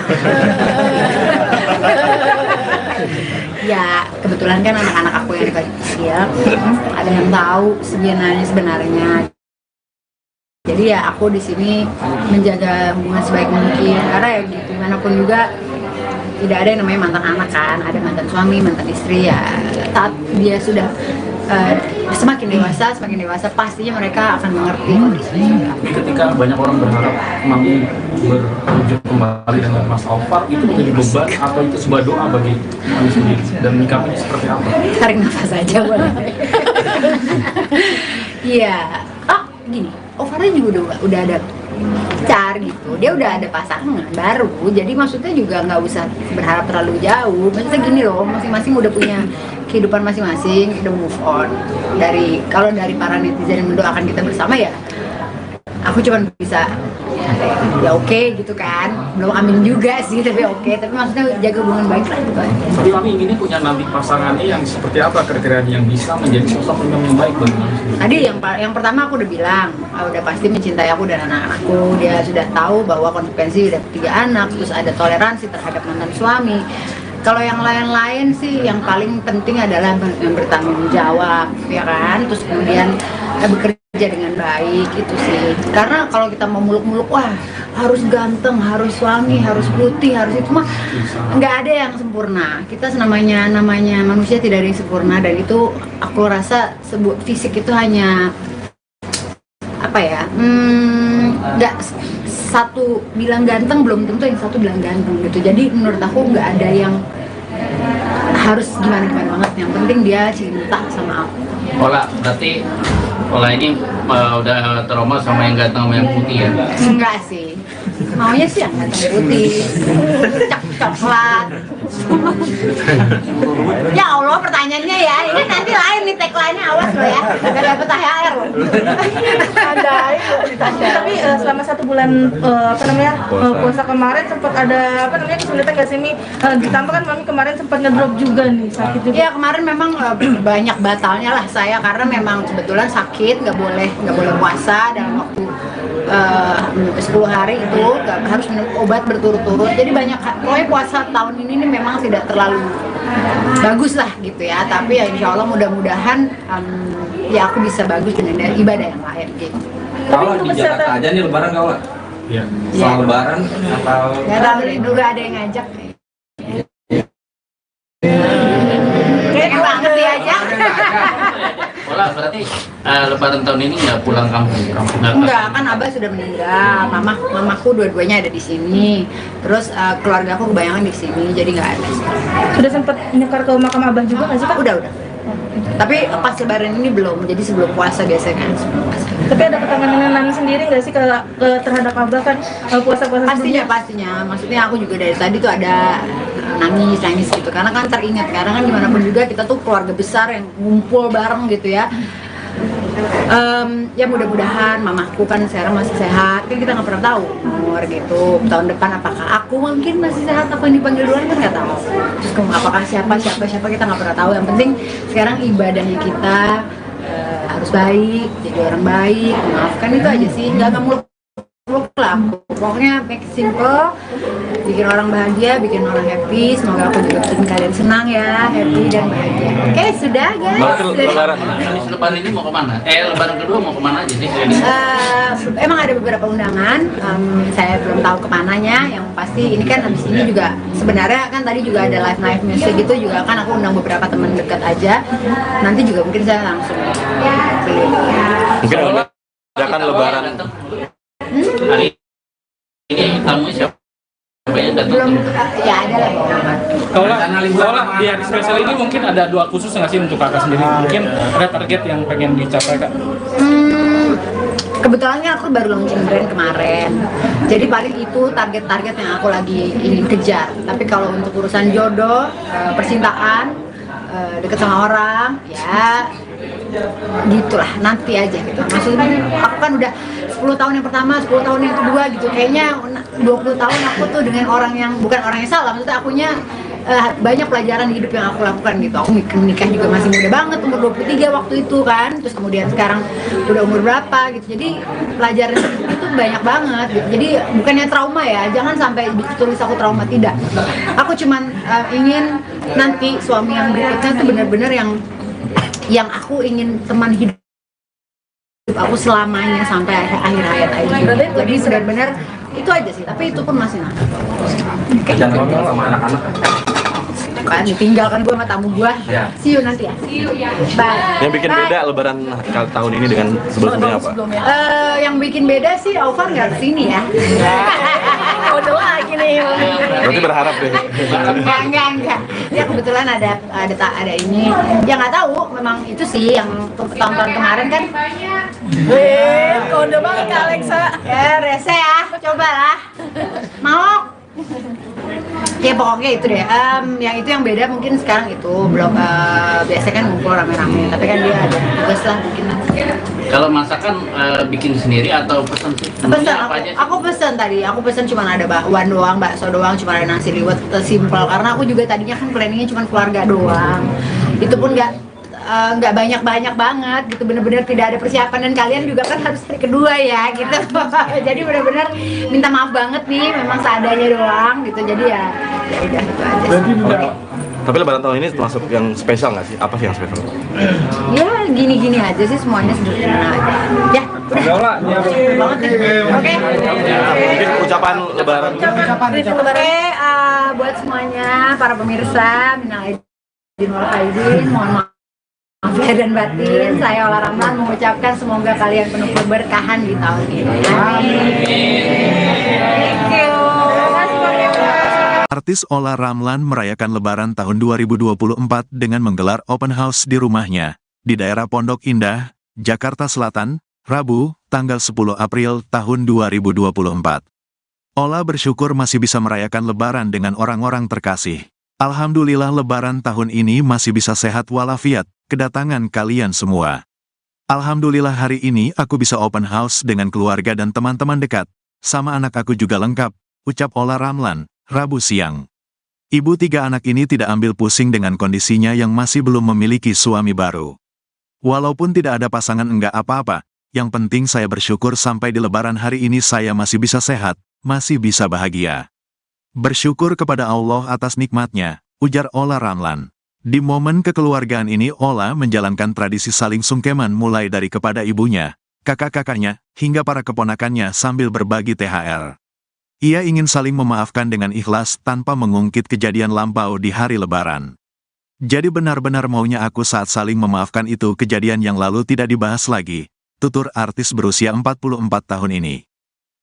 Ya kebetulan kan anak-anak aku yang kecil ada yang tahu sebenarnya. Jadi ya aku di sini menjaga hubungan sebaik mungkin karena ya gimana pun juga tidak ada yang namanya mantan anak kan, ada mantan suami, mantan istri ya. Saat dia sudah semakin dewasa pastinya mereka akan mengerti kondisinya. Ketika banyak orang berharap Mami berwujud kembali dengan Mas Alvar, itu menjadi beban atau itu sebuah doa bagi Mami sendiri dan menyikapinya seperti apa? Tarik nafas aja boleh. Iya, gini, Alvarnya juga udah ada pacar gitu, dia udah ada pasangan baru, jadi maksudnya juga nggak usah berharap terlalu jauh. Maksudnya gini loh, masing-masing udah punya kehidupan masing-masing, udah move on. Kalau dari para netizen yang mendoakan kita bersama ya, aku cuma bisa ya oke gitu kan, belum amin juga sih tapi oke. Tapi maksudnya jaga hubungan baik lah gitu aja. Tapi Mami inginnya punya nanti pasangannya yang seperti apa kriterianya yang bisa menjadi sosok yang baik bagi Mami sendiri? Tadi yang pertama aku udah bilang, udah pasti mencintai aku dan anak-anakku. Dia sudah tahu bahwa konsekuensi udah 3 anak, terus ada toleransi terhadap mantan suami. Kalau yang lain-lain sih yang paling penting adalah yang bertanggung jawab, ya kan? Terus kemudian bekerja dengan baik itu sih. Karena kalau kita mau muluk-muluk, wah harus ganteng, harus suami, harus putih, harus itu mah nggak ada yang sempurna. Kita namanya manusia tidak ada yang sempurna dan itu aku rasa fisik itu hanya apa ya? Nggak satu bilang ganteng belum tentu yang satu bilang ganteng gitu. Jadi menurut aku nggak ada yang harus gimana banget. Yang penting dia cinta sama aku. Berarti ini udah trauma sama yang ganteng sama yang putih ya? Enggak sih, maunya sih yang ganteng putih, coklat. Ya Allah pertanyaannya ya, ini nanti lain nih tagline-nya, awas lo ya, gak dapet THR loh. Tapi selama 1 bulan puasa kemarin sempat ada kesulitan nggak sih Mi? Ditambah kan Mami kemarin sempat ngedrop juga nih, sakit juga. Ya kemarin memang banyak batalnya lah saya karena memang kebetulan sakit, nggak boleh puasa dalam waktu 10 hari itu harus minum obat berturut-turut. Jadi pokoknya puasa tahun ini nih memang tidak terlalu bagus lah gitu ya. Tapi ya insya Allah mudah-mudahan ya aku bisa bagus dengan ibadah yang lain gitu. Kalau di Jakarta aja nih lebaran kau lah. Iya. Soal lebaran atau Nggak tahu nih, dulu ada yang ngajak. Kayak banget dia aja. Olah berarti lebaran tahun ini nggak pulang kampung? Enggak, kan Abah sudah meninggal. Mamaku dua-duanya ada di sini. Terus keluarga aku kebanyakan di sini, jadi nggak ada. Sudah sempat nyekar ke makam Abah juga nggak sih Kak? Udah. Tapi pas lebaran ini belum, jadi sebelum puasa biasanya kan sebelum puasa. Tapi ada kekangenan Nani sendiri nggak sih terhadap Abah kan puasa-puasa sebelumnya? Pastinya. Maksudnya aku juga dari tadi tuh ada nangis gitu. Karena kan teringat, karena kan dimanapun juga kita tuh keluarga besar yang ngumpul bareng gitu ya. Ya mudah-mudahan mamaku kan sekarang masih sehat, kan kita nggak pernah tahu umur gitu. Tahun depan apakah aku mungkin masih sehat, apa yang dipanggil duluan kan nggak tahu. Terus apakah siapa kita nggak pernah tahu. Yang penting sekarang ibadahnya kita harus baik, jadi orang baik, maafkan itu aja sih, nggak muluk lah. Pokoknya make it simple, bikin orang bahagia, bikin orang happy. Semoga aku juga bikin kalian senang ya, happy dan bahagia. Oke, sudah guys. Lebaran. Lebaran ini mau kemana? Lebaran kedua mau kemana aja sih? Emang ada beberapa undangan, saya belum tahu kemananya. Yang pasti ini kan habis ini juga sebenarnya kan tadi juga ada live music gitu juga kan aku undang beberapa teman dekat aja. Nanti juga mungkin saya langsung Mungkin akan lebaran. Hari ini tamu siapa yang datang? belum ya ada lah. Kalau di hari spesial ini mungkin ada doa khusus nggak sih untuk kakak sendiri? Mungkin ada target yang pengen dicapai kak? Kebetulan kan aku baru launching brand kemarin, jadi paling itu target-target yang aku lagi ingin kejar. Tapi kalau untuk urusan jodoh, percintaan, deket sama orang, ya gitulah nanti aja gitu. Maksudnya aku kan udah 10 tahun yang pertama, 10 tahun yang kedua gitu. Kayaknya 20 tahun aku tuh dengan orang yang bukan orang yang salah. Maksudnya akunya banyak pelajaran hidup yang aku lakukan gitu. Aku menikah juga masih muda banget, umur 23 waktu itu kan. Terus kemudian sekarang udah umur berapa gitu. Jadi pelajaran itu banyak banget gitu. Jadi bukannya trauma ya, jangan sampai tulis aku trauma, tidak. Aku cuman ingin nanti suami yang berikutnya tuh benar-benar yang aku ingin teman hidup aku selamanya sampai akhir hayat aja. Jadi benar-benar itu aja sih. Tapi itu pun masih nakal. jangan ngomong sama anak-anak. Kan ditinggalkan gua sama tamu gua. See you nanti ya. Bye. Yang bikin beda lebaran tahun ini dengan sebelumnya apa? Yang bikin beda sih Alvar nggak kesini ya. Udah lagi nih. Berarti berharap deh. Enggak. Ya kebetulan ada ini. Ya nggak tahu. Memang itu sih yang tahun-tahun kemarin kan. Kode banget Kak Alexa. Ya rese ya. Cobalah. Mau. Ya pokoknya itu deh. Yang itu yang beda mungkin sekarang itu belum biasanya kan ngumpul rame-rame. Tapi kan dia ada tugas lah mungkin. Kalau masakan bikin sendiri atau pesan sih? Pesan Apa aja sih? aku pesan tadi. Aku pesan cuma ada bakwan doang, bakso doang, cuma ada nasi liwet, simpel. Karena aku juga tadinya kan planningnya cuma keluarga doang. Itu pun nggak banyak banget gitu, bener-bener tidak ada persiapan. Dan kalian juga kan harus hari kedua ya gitu. Jadi bener-bener minta maaf banget nih, memang seadanya doang gitu. Jadi ya udah gitu aja. Tapi lebaran tahun ini termasuk yang spesial nggak sih? Apa sih yang spesial? Ya gini-gini aja sih, semuanya sederhana aja. Ya udah. Banget nih. Oke. Mungkin ucapan lebaran. Oke, buat semuanya para pemirsa, minal aidin wal faizin, mohon maaf lahir dan batin. Saya Ola Ramlan mengucapkan semoga kalian penuh keberkahan di tahun ini. Amin. Thank you. Artis Ola Ramlan merayakan Lebaran tahun 2024 dengan menggelar open house di rumahnya, di daerah Pondok Indah, Jakarta Selatan, Rabu, tanggal 10 April tahun 2024. Ola bersyukur masih bisa merayakan Lebaran dengan orang-orang terkasih. Alhamdulillah Lebaran tahun ini masih bisa sehat walafiat, kedatangan kalian semua. Alhamdulillah hari ini aku bisa open house dengan keluarga dan teman-teman dekat. Sama anak aku juga lengkap, ucap Ola Ramlan, Rabu siang. Ibu 3 anak ini tidak ambil pusing dengan kondisinya yang masih belum memiliki suami baru. Walaupun tidak ada pasangan enggak apa-apa, yang penting saya bersyukur sampai di Lebaran hari ini saya masih bisa sehat, masih bisa bahagia. Bersyukur kepada Allah atas nikmatnya, ujar Ola Ramlan. Di momen kekeluargaan ini Ola menjalankan tradisi saling sungkeman mulai dari kepada ibunya, kakak-kakaknya, hingga para keponakannya sambil berbagi THR. Ia ingin saling memaafkan dengan ikhlas tanpa mengungkit kejadian lampau di hari Lebaran. Jadi benar-benar maunya aku saat saling memaafkan itu kejadian yang lalu tidak dibahas lagi, tutur artis berusia 44 tahun ini.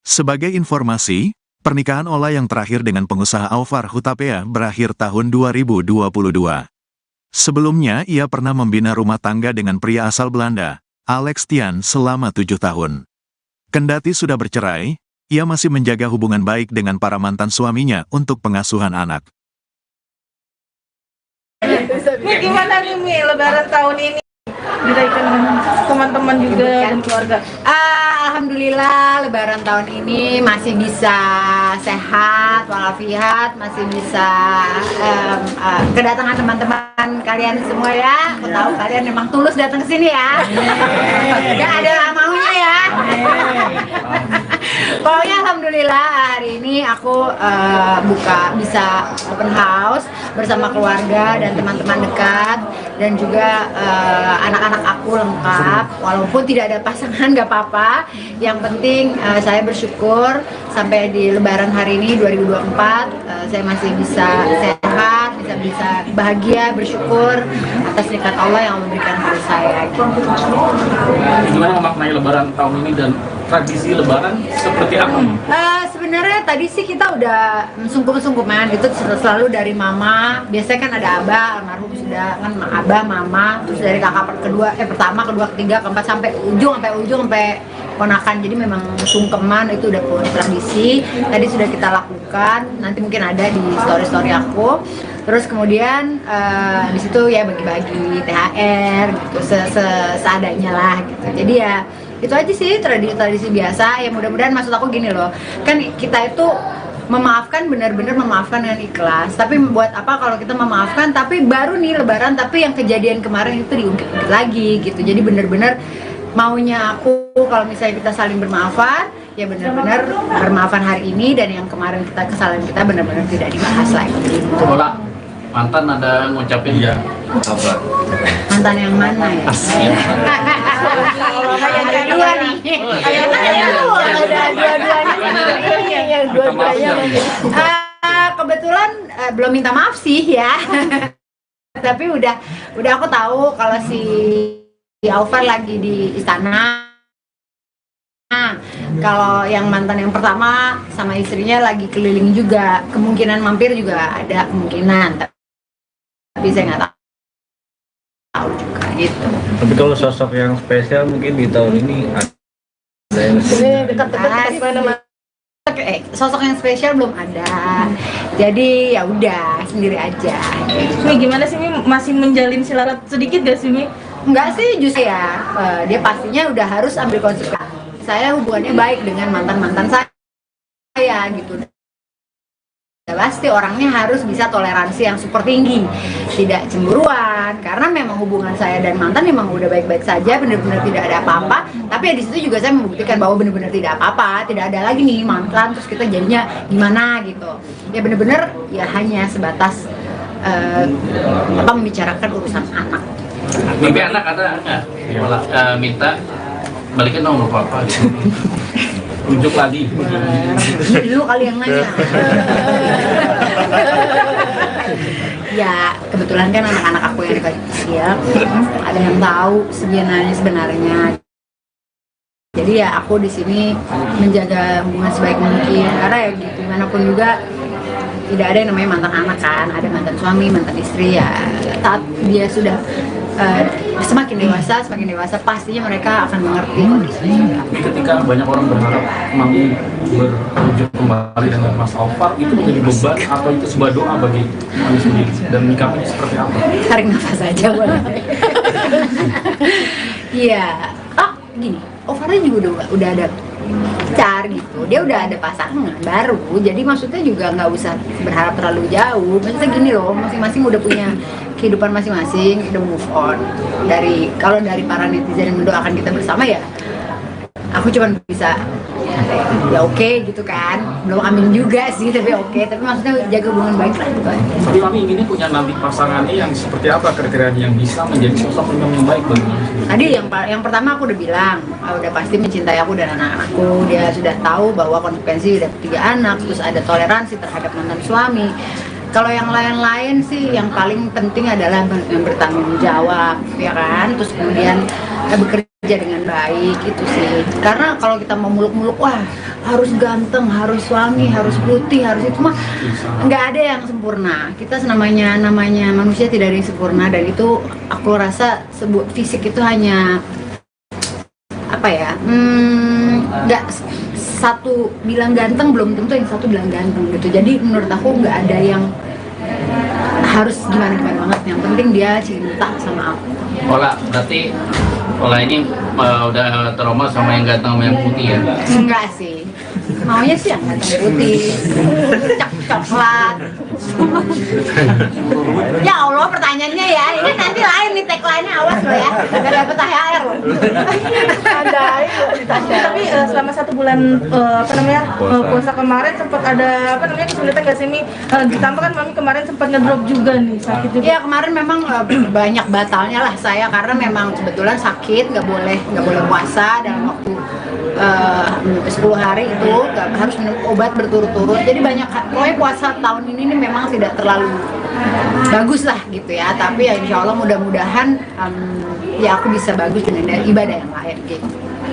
Sebagai informasi, pernikahan Ola yang terakhir dengan pengusaha Aufar Hutapea berakhir tahun 2022. Sebelumnya ia pernah membina rumah tangga dengan pria asal Belanda, Alex Tian selama 7 tahun. Kendati sudah bercerai, ia masih menjaga hubungan baik dengan para mantan suaminya untuk pengasuhan anak. Mi, gimana nih Mi, Lebaran tahun ini? Dirayakan dengan teman-teman juga dan keluarga. Alhamdulillah Lebaran tahun ini masih bisa sehat walafiat, masih bisa kedatangan teman-teman kalian semua ya. Aku tahu kalian memang tulus datang ke sini ya. Gak ada maunya ya. Pokoknya alhamdulillah hari ini aku bisa open house bersama keluarga dan teman-teman dekat, dan juga anak-anak aku lengkap. Walaupun tidak ada pasangan gak apa-apa, yang penting saya bersyukur sampai di Lebaran hari ini 2024 saya masih bisa sehat, bisa bahagia, bersyukur atas nikmat Allah yang memberikan kepada saya. Gimana memaknai Lebaran tahun ini dan tradisi Lebaran seperti apa? Sebenarnya tadi sih kita udah sungkem-sungkeman itu selalu dari mama. Biasanya kan ada abah, almarhum sudah kan, abah, mama, terus dari kakak pertama, kedua, ketiga, keempat sampai ujung sampai ponakan. Jadi memang sungkeman itu udah tradisi. Tadi sudah kita lakukan. Nanti mungkin ada di story aku. Terus kemudian di situ ya bagi-bagi THR gitu, seadanya lah gitu. Jadi ya itu aja sih tradisi biasa. Ya mudah-mudahan, maksud aku gini loh, kan kita itu memaafkan, benar-benar memaafkan dengan ikhlas. Tapi buat apa kalau kita memaafkan tapi baru nih Lebaran tapi yang kejadian kemarin itu diungkit lagi gitu. Jadi benar-benar maunya aku kalau misalnya kita saling bermaafan, ya benar-benar bermaafan hari ini, dan yang kemarin kesalahan kita benar-benar tidak dibahas lagi gitu. Ola, mantan ada ngucapin ya apa? Mantan yang mana ya? Ada dua nih. Ada dua-duanya. Kebetulan belum minta maaf sih ya. Tapi udah aku tahu kalau si Aufar lagi di istana. Kalau yang mantan yang pertama sama istrinya lagi keliling juga, kemungkinan mampir juga ada kemungkinan. Tapi saya nggak tahu juga gitu. Tapi kalau sosok yang spesial mungkin di tahun ini ada yang Dekat-dekat mana-mana. Sosok yang spesial belum ada. Jadi ya udah sendiri aja. Mi, gimana sih Mi, masih menjalin silarat sedikit gak sih Mi? Enggak sih, justru ya dia pastinya udah harus ambil konsekuensi. Saya hubungannya baik dengan mantan-mantan saya gitu. Pasti orangnya harus bisa toleransi yang super tinggi, tidak cemburuan, karena memang hubungan saya dan mantan memang udah baik-baik saja, benar-benar tidak ada apa-apa. Tapi ya di situ juga saya membuktikan bahwa benar-benar tidak apa-apa, tidak ada lagi nih mantan terus kita jadinya gimana gitu. Ya benar-benar ya hanya sebatas membicarakan urusan anak. Mimpi anak ada nggak? Malah minta balikin dong papa gitu. Tunjuk lagi. Dulu kali yang nanya. Ya kebetulan kan anak-anak aku yang kecil ada yang tahu sebenarnya. Jadi ya aku di sini menjaga hubungan sebaik mungkin, karena ya gimana pun juga tidak ada yang namanya mantan anak kan, ada mantan suami, mantan istri. Ya saat dia sudah semakin dewasa pastinya mereka akan mengerti kondisinya. Ketika banyak orang berharap Mami berwujud kembali dengan Mas Aufar, itu menjadi beban atau itu sebuah doa bagi Mami sendiri, dan menyikapinya seperti apa? Tarik nafas aja boleh. Iya. Gini, Ovarnya juga udah ada pacar gitu, dia udah ada pasangan baru, jadi maksudnya juga nggak usah berharap terlalu jauh. Maksudnya gini loh, masing-masing udah punya kehidupan masing-masing, udah move on. Kalau dari para netizen yang mendoakan kita bersama ya, aku cuma bisa ya oke gitu kan, belum amin juga sih tapi oke, tapi maksudnya jaga hubungan baik lah gitu aja. Tapi kami inginnya punya nanti pasangannya yang seperti apa kriterianya yang bisa menjadi sosok yang baik bagi kami sendiri. Tadi yang pertama aku udah bilang, udah pasti mencintai aku dan anak-anakku. Dia sudah tahu bahwa konsekuensi udah 3 anak, terus ada toleransi terhadap mantan suami. Kalau yang lain-lain sih yang paling penting adalah yang bertanggung jawab, ya kan? Terus kemudian bekerja dengan baik itu sih. Karena kalau kita mau muluk-muluk, wah harus ganteng, harus suami, harus putih, harus itu mah nggak ada yang sempurna. Kita namanya manusia tidak ada yang sempurna, dan itu aku rasa fisik itu hanya apa ya? Nggak satu bilang ganteng belum tentu yang satu bilang ganteng gitu. Jadi menurut aku nggak ada yang harus gimana banget. Yang penting dia cinta sama aku. Berarti Ola ini udah trauma sama yang ganteng sama yang putih ya? Enggak sih, maunya sih yang ganteng putih, coklat. Ya Allah, pertanyaannya ya, ini nanti lain nih tagline-nya, awas lo ya, gak dapet THR loh. Tapi selama 1 bulan puasa kemarin sempat ada kesulitan nggak sih Mi? Ditambah kan Mami kemarin sempat ngedrop juga nih, sakit juga. Ya kemarin memang banyak batalnya lah saya, karena memang kebetulan sakit, nggak boleh puasa dalam waktu 10 hari itu, harus minum obat berturut-turut. Jadi pokoknya puasa tahun ini memang tidak terlalu bagus lah gitu ya, tapi ya insya Allah mudah-mudahan ya aku bisa bagus dengan ibadah yang lain gitu.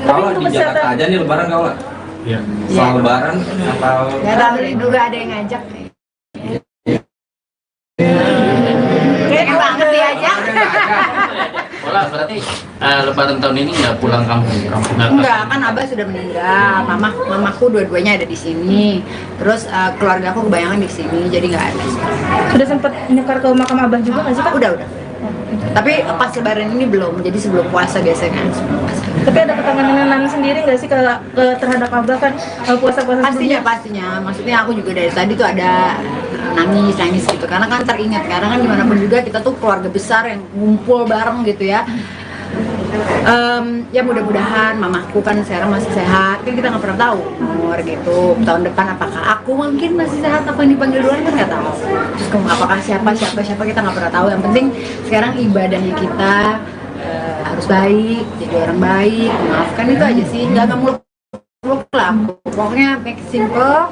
Kalau di Jakarta aja nih lebaran kau lah? Iya. Soal lebaran atau? Gak tahu juga ada yang ngajak. Kayak banget dia aja. Ola berarti lebaran tahun ini nggak pulang kampung? Enggak, kan Abah sudah meninggal, mamaku dua-duanya ada di sini, terus keluarga aku kebayangan di sini, jadi nggak ada. Sudah sempat nyekar ke makam Abah juga nggak sih Kak? Udah. Tapi pas lebaran ini belum, jadi sebelum puasa biasanya. Tapi ada kekangenan sendiri nggak sih terhadap Abah kan puasa-puasa sebelumnya? Pastinya. Maksudnya aku juga dari tadi tuh ada nangis gitu, karena kan teringat, karena kan gimana pun juga kita tuh keluarga besar yang ngumpul bareng gitu ya. Ya mudah-mudahan mamaku kan sekarang masih sehat, kan kita nggak pernah tahu umur gitu, tahun depan apakah aku mungkin masih sehat, apa yang dipanggil duluan kan nggak tahu, terus apakah siapa kita nggak pernah tahu. Yang penting sekarang ibadahnya kita harus baik, jadi orang baik, maafkan, itu aja sih, nggak muluk lah. Pokoknya make it simple,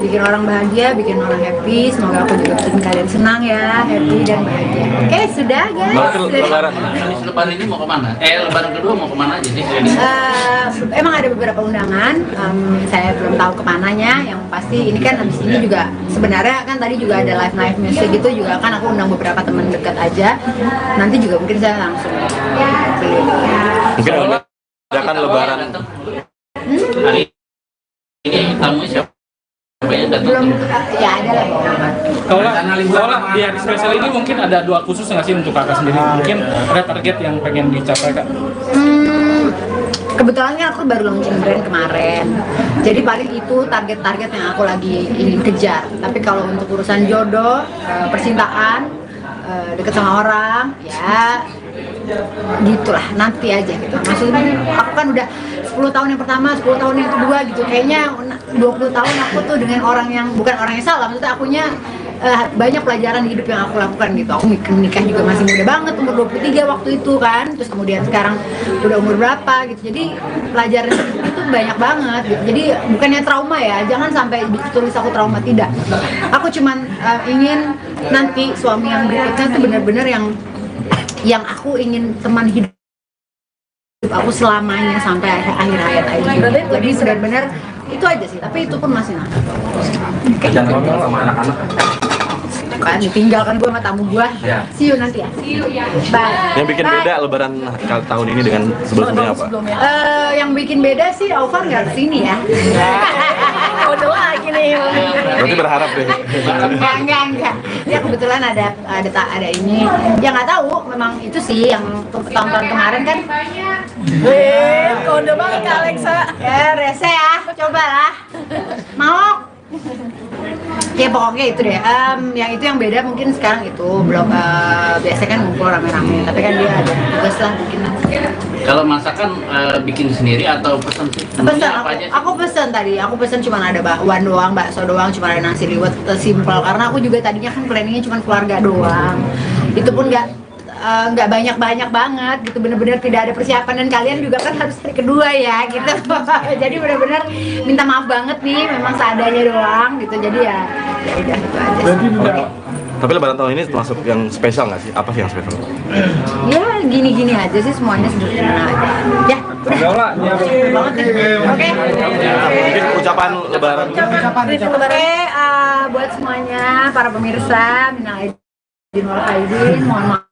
bikin orang bahagia, bikin orang happy. Semoga aku juga bikin kalian senang ya, happy dan bahagia. Oke, sudah guys. Lebaran. Lebaran ini mau kemana? Lebaran kedua mau kemana aja sih? Emang ada beberapa undangan, saya belum tahu kemananya. Yang pasti ini kan habis ini juga sebenarnya kan tadi juga ada live music gitu juga kan, aku undang beberapa teman dekat aja. Nanti juga mungkin saya langsung Mungkin akan lebaran. Hari ini tamunya siapa? belum ya ada lah. Kalau di hari spesial ini mungkin ada doa khusus nggak sih untuk kakak sendiri? Mungkin ada target yang pengen dicapai kak? Kebetulan kan aku baru launching brand kemarin, jadi paling itu target-target yang aku lagi ingin kejar. Tapi kalau untuk urusan jodoh, percintaan, deket sama orang, ya gitulah, nanti aja gitu. Maksudnya aku kan udah 10 tahun yang pertama, 10 tahun yang kedua gitu, kayaknya 20 tahun aku tuh dengan orang yang bukan orang yang salah, maksudnya akunya banyak pelajaran di hidup yang aku lakukan gitu. Aku nikah juga masih muda banget, umur 23 waktu itu kan, terus kemudian sekarang udah umur berapa gitu, jadi pelajaran itu banyak banget gitu. Jadi bukannya trauma ya, jangan sampai ditulis aku trauma, tidak. Aku cuman ingin nanti suami yang berikutnya tuh benar-benar yang aku ingin teman hidup aku selamanya sampai akhir hayat aja. Jadi benar-benar itu aja sih, tapi itu pun masih nakal. Jangan ngomong sama anak-anak. Kan ditinggalkan gue sama tamu gue. See you nanti ya. Bye. Yang bikin beda lebaran tahun ini dengan sebelumnya apa? Yang bikin beda sih Alvar nggak kesini ya. semua lagi nih. Berarti berharap deh. Enggak. Ya kebetulan ada ini. Ya nggak tahu, memang itu sih yang tahun-tahun kemarin kan. Kode banget Kak Alexa. Ya rese ya, cobalah. Mau? Ya pokoknya itu deh. Yang itu yang beda mungkin sekarang itu belum biasanya kan ngumpul rame-rame, tapi kan dia ada tugas lah bikin. Kalau masakan bikin sendiri atau pesan sih? Pesan Menunya apa aja? aku pesan tadi, aku pesan cuma ada bakwan doang, bakso doang, cuma ada nasi liwet, simpel karena aku juga tadinya kan planningnya cuma keluarga doang. Itu pun nggak banyak banget gitu, bener-bener tidak ada persiapan dan kalian juga kan harus hari kedua ya gitu. Jadi bener-bener minta maaf banget nih, memang seadanya doang gitu. Jadi ya udah itu aja sih. Tapi lebaran tahun ini termasuk yang spesial nggak sih? Apa sih yang spesial? Ya gini-gini aja sih, semuanya sederhana aja. Ya udah. Oke. Mungkin ucapan lebaran. Oke, buat semuanya para pemirsa, minal aidin wal faizin, mohon maaf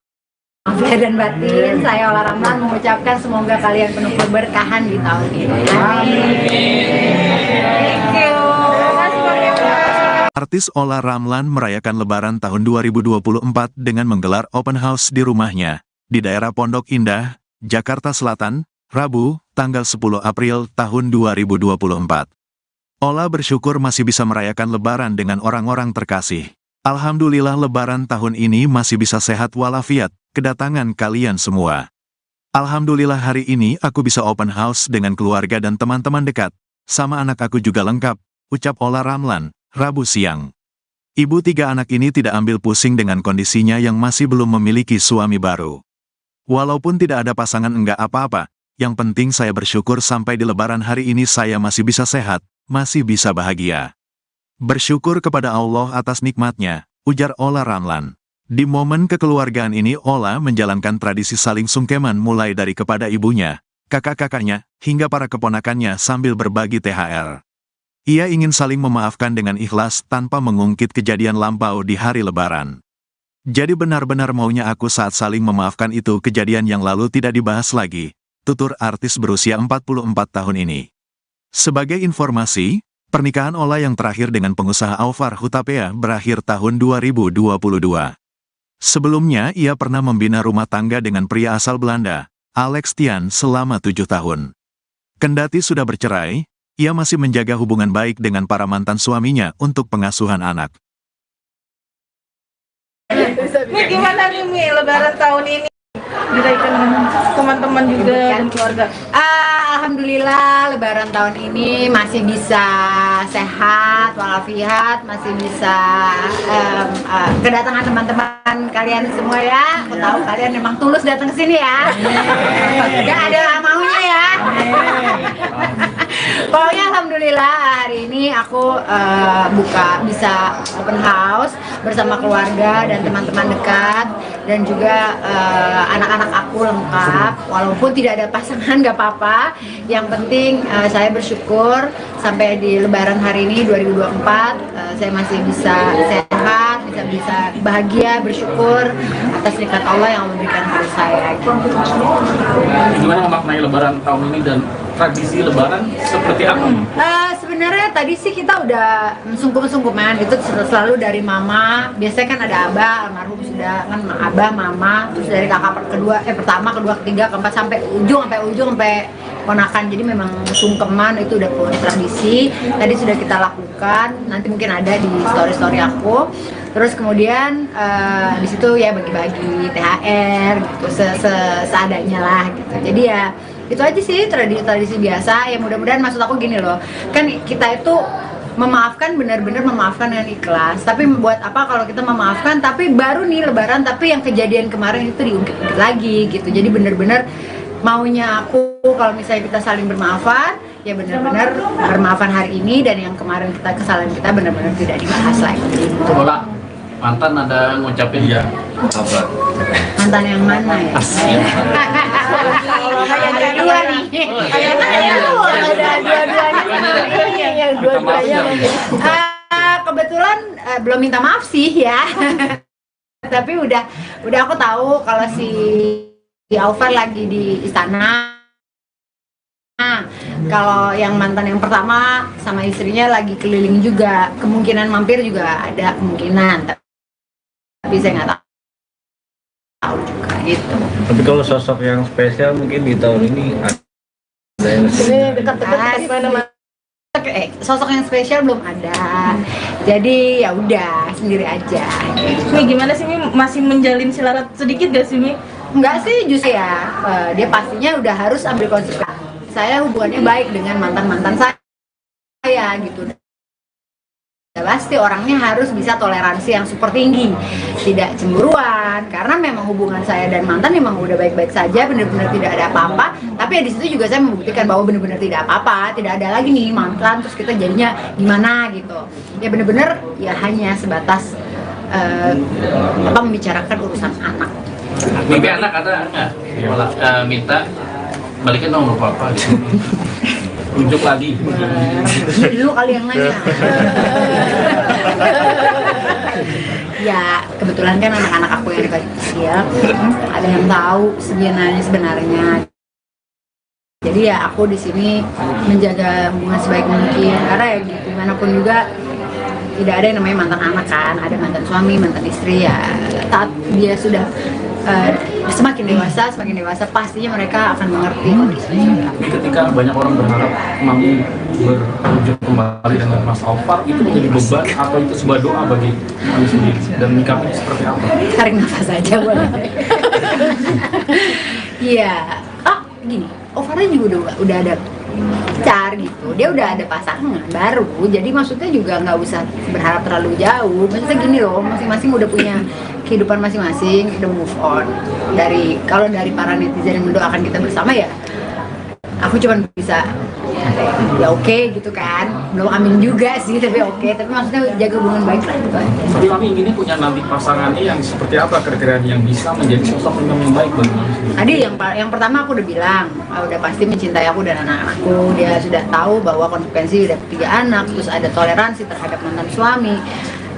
lahir dan batin. Saya Ola Ramlan mengucapkan semoga kalian penuh keberkahan di tahun ini. Amin. Thank you. Artis Ola Ramlan merayakan Lebaran tahun 2024 dengan menggelar open house di rumahnya, di daerah Pondok Indah, Jakarta Selatan, Rabu, tanggal 10 April tahun 2024. Ola bersyukur masih bisa merayakan Lebaran dengan orang-orang terkasih. Alhamdulillah Lebaran tahun ini masih bisa sehat walafiat, kedatangan kalian semua. Alhamdulillah hari ini aku bisa open house dengan keluarga dan teman-teman dekat, sama anak aku juga lengkap, ucap Ola Ramlan, Rabu siang. Ibu 3 anak ini tidak ambil pusing dengan kondisinya yang masih belum memiliki suami baru. Walaupun tidak ada pasangan enggak apa-apa, yang penting saya bersyukur sampai di Lebaran hari ini saya masih bisa sehat, masih bisa bahagia. Bersyukur kepada Allah atas nikmatnya, ujar Ola Ramlan. Di momen kekeluargaan ini Ola menjalankan tradisi saling sungkeman mulai dari kepada ibunya, kakak-kakaknya, hingga para keponakannya sambil berbagi THR. Ia ingin saling memaafkan dengan ikhlas tanpa mengungkit kejadian lampau di hari Lebaran. Jadi benar-benar maunya aku saat saling memaafkan itu kejadian yang lalu tidak dibahas lagi, tutur artis berusia 44 tahun ini. Sebagai informasi, pernikahan Ola yang terakhir dengan pengusaha Alvar Hutapea berakhir tahun 2022. Sebelumnya ia pernah membina rumah tangga dengan pria asal Belanda, Alex Tian selama 7 tahun. Kendati sudah bercerai, ia masih menjaga hubungan baik dengan para mantan suaminya untuk pengasuhan anak. Nih gimana nih Mi, Lebaran tahun ini? Dirayakan dengan teman-teman juga dan keluarga. Alhamdulillah Lebaran tahun ini masih bisa sehat walafiat, masih bisa kedatangan teman-teman kalian semua ya. Aku tahu kalian memang tulus datang ke sini ya. Gak ada maunya ya. Pokoknya alhamdulillah hari ini aku bisa open house bersama keluarga dan teman-teman dekat dan juga anak-anak aku lengkap. Walaupun tidak ada pasangan gak apa-apa. Yang penting saya bersyukur sampai di Lebaran hari ini 2024 saya masih bisa sehat, bisa bahagia, bersyukur atas nikmat Allah yang memberikan pada saya. Gimana memaknai Lebaran tahun ini dan tradisi Lebaran seperti apa? Sebenarnya tadi sih kita udah sungkum-sungkuman itu selalu dari mama. Biasanya kan ada abah, almarhum sudah kan abah, mama, terus dari kakak pertama, kedua, ketiga, keempat sampai ujung sampai ponakan. Jadi memang sungkeman itu udah tradisi. Tadi sudah kita lakukan. Nanti mungkin ada di story aku. Terus kemudian di situ ya bagi-bagi THR gitu seadanya lah gitu. Jadi ya itu aja sih tradisi biasa. Ya mudah-mudahan maksud aku gini loh. Kan kita itu memaafkan, benar-benar memaafkan dengan ikhlas. Tapi buat apa kalau kita memaafkan tapi baru nih Lebaran tapi yang kejadian kemarin itu diungkit-ungkit lagi gitu. Jadi benar-benar maunya aku kalau misalnya kita saling bermaafan ya benar-benar bermaafan hari ini dan yang kemarin kesalahan kita benar-benar tidak dibahas lagi. Ola, mantan ada ngucapin ya? Apa? Mantan yang mana ya? Ada dua nih. Ada dua-duanya. Kebetulan belum minta maaf sih ya. Tapi udah aku tahu kalau si Alvar lagi di istana. Kalau yang mantan yang pertama sama istrinya lagi keliling juga, kemungkinan mampir juga ada kemungkinan, tapi saya nggak tahu juga gitu. Tapi kalau sosok yang spesial mungkin di tahun ini ada yang Sosok yang spesial belum ada, jadi ya udah sendiri aja. Mi gimana sih Mi, masih menjalin silarat sedikit gak sih Mi? Enggak sih, justru ya dia pastinya udah harus ambil konsekuensi. Saya hubungannya baik dengan mantan-mantan saya gitu. Ya, pasti orangnya harus bisa toleransi yang super tinggi, tidak cemburuan, karena memang hubungan saya dan mantan memang udah baik-baik saja, benar-benar tidak ada apa-apa. Tapi ya di situ juga saya membuktikan bahwa benar-benar tidak apa-apa, tidak ada lagi nih mantan terus kita jadinya gimana gitu. Ya benar-benar ya hanya sebatas membicarakan urusan anak. Mimpi anak ada nggak? Malah minta balikin dong nomor papa gitu. Rujuk lagi. Dulu kali yang nanya. Ya kebetulan kan anak-anak aku yang kecil ada yang tahu sebenarnya. Jadi ya aku di sini menjaga hubungan sebaik mungkin, karena ya gimana pun juga tidak ada yang namanya mantan anak kan, ada mantan suami, mantan istri ya. Saat dia sudah semakin dewasa pastinya mereka akan mengerti kondisinya. Ketika banyak orang berharap Mami berujung kembali dengan Mas Alfar, itu menjadi beban atau itu sebuah doa bagi Mami sendiri, dan menyikapinya seperti apa? Tarik nafas aja boleh. Iya, gini, Alfarnya juga udah ada pacar gitu, dia udah ada pasangan baru, jadi maksudnya juga nggak usah berharap terlalu jauh. Maksudnya gini loh, masing-masing udah punya kehidupan masing-masing, udah move on. Kalau dari para netizen yang mendoakan kita bersama ya, aku cuma bisa ya oke gitu kan, belum amin juga sih tapi oke, tapi maksudnya jaga hubungan baik lah gitu. Tapi Mami inginnya punya nanti pasangannya yang seperti apa, kriteria yang bisa menjadi sosok yang baik bagi Mami sendiri? Tadi yang pertama aku udah bilang, udah pasti mencintai aku dan anak-anakku. Dia sudah tahu bahwa konsekuensi udah 3 anak, terus ada toleransi terhadap mantan suami.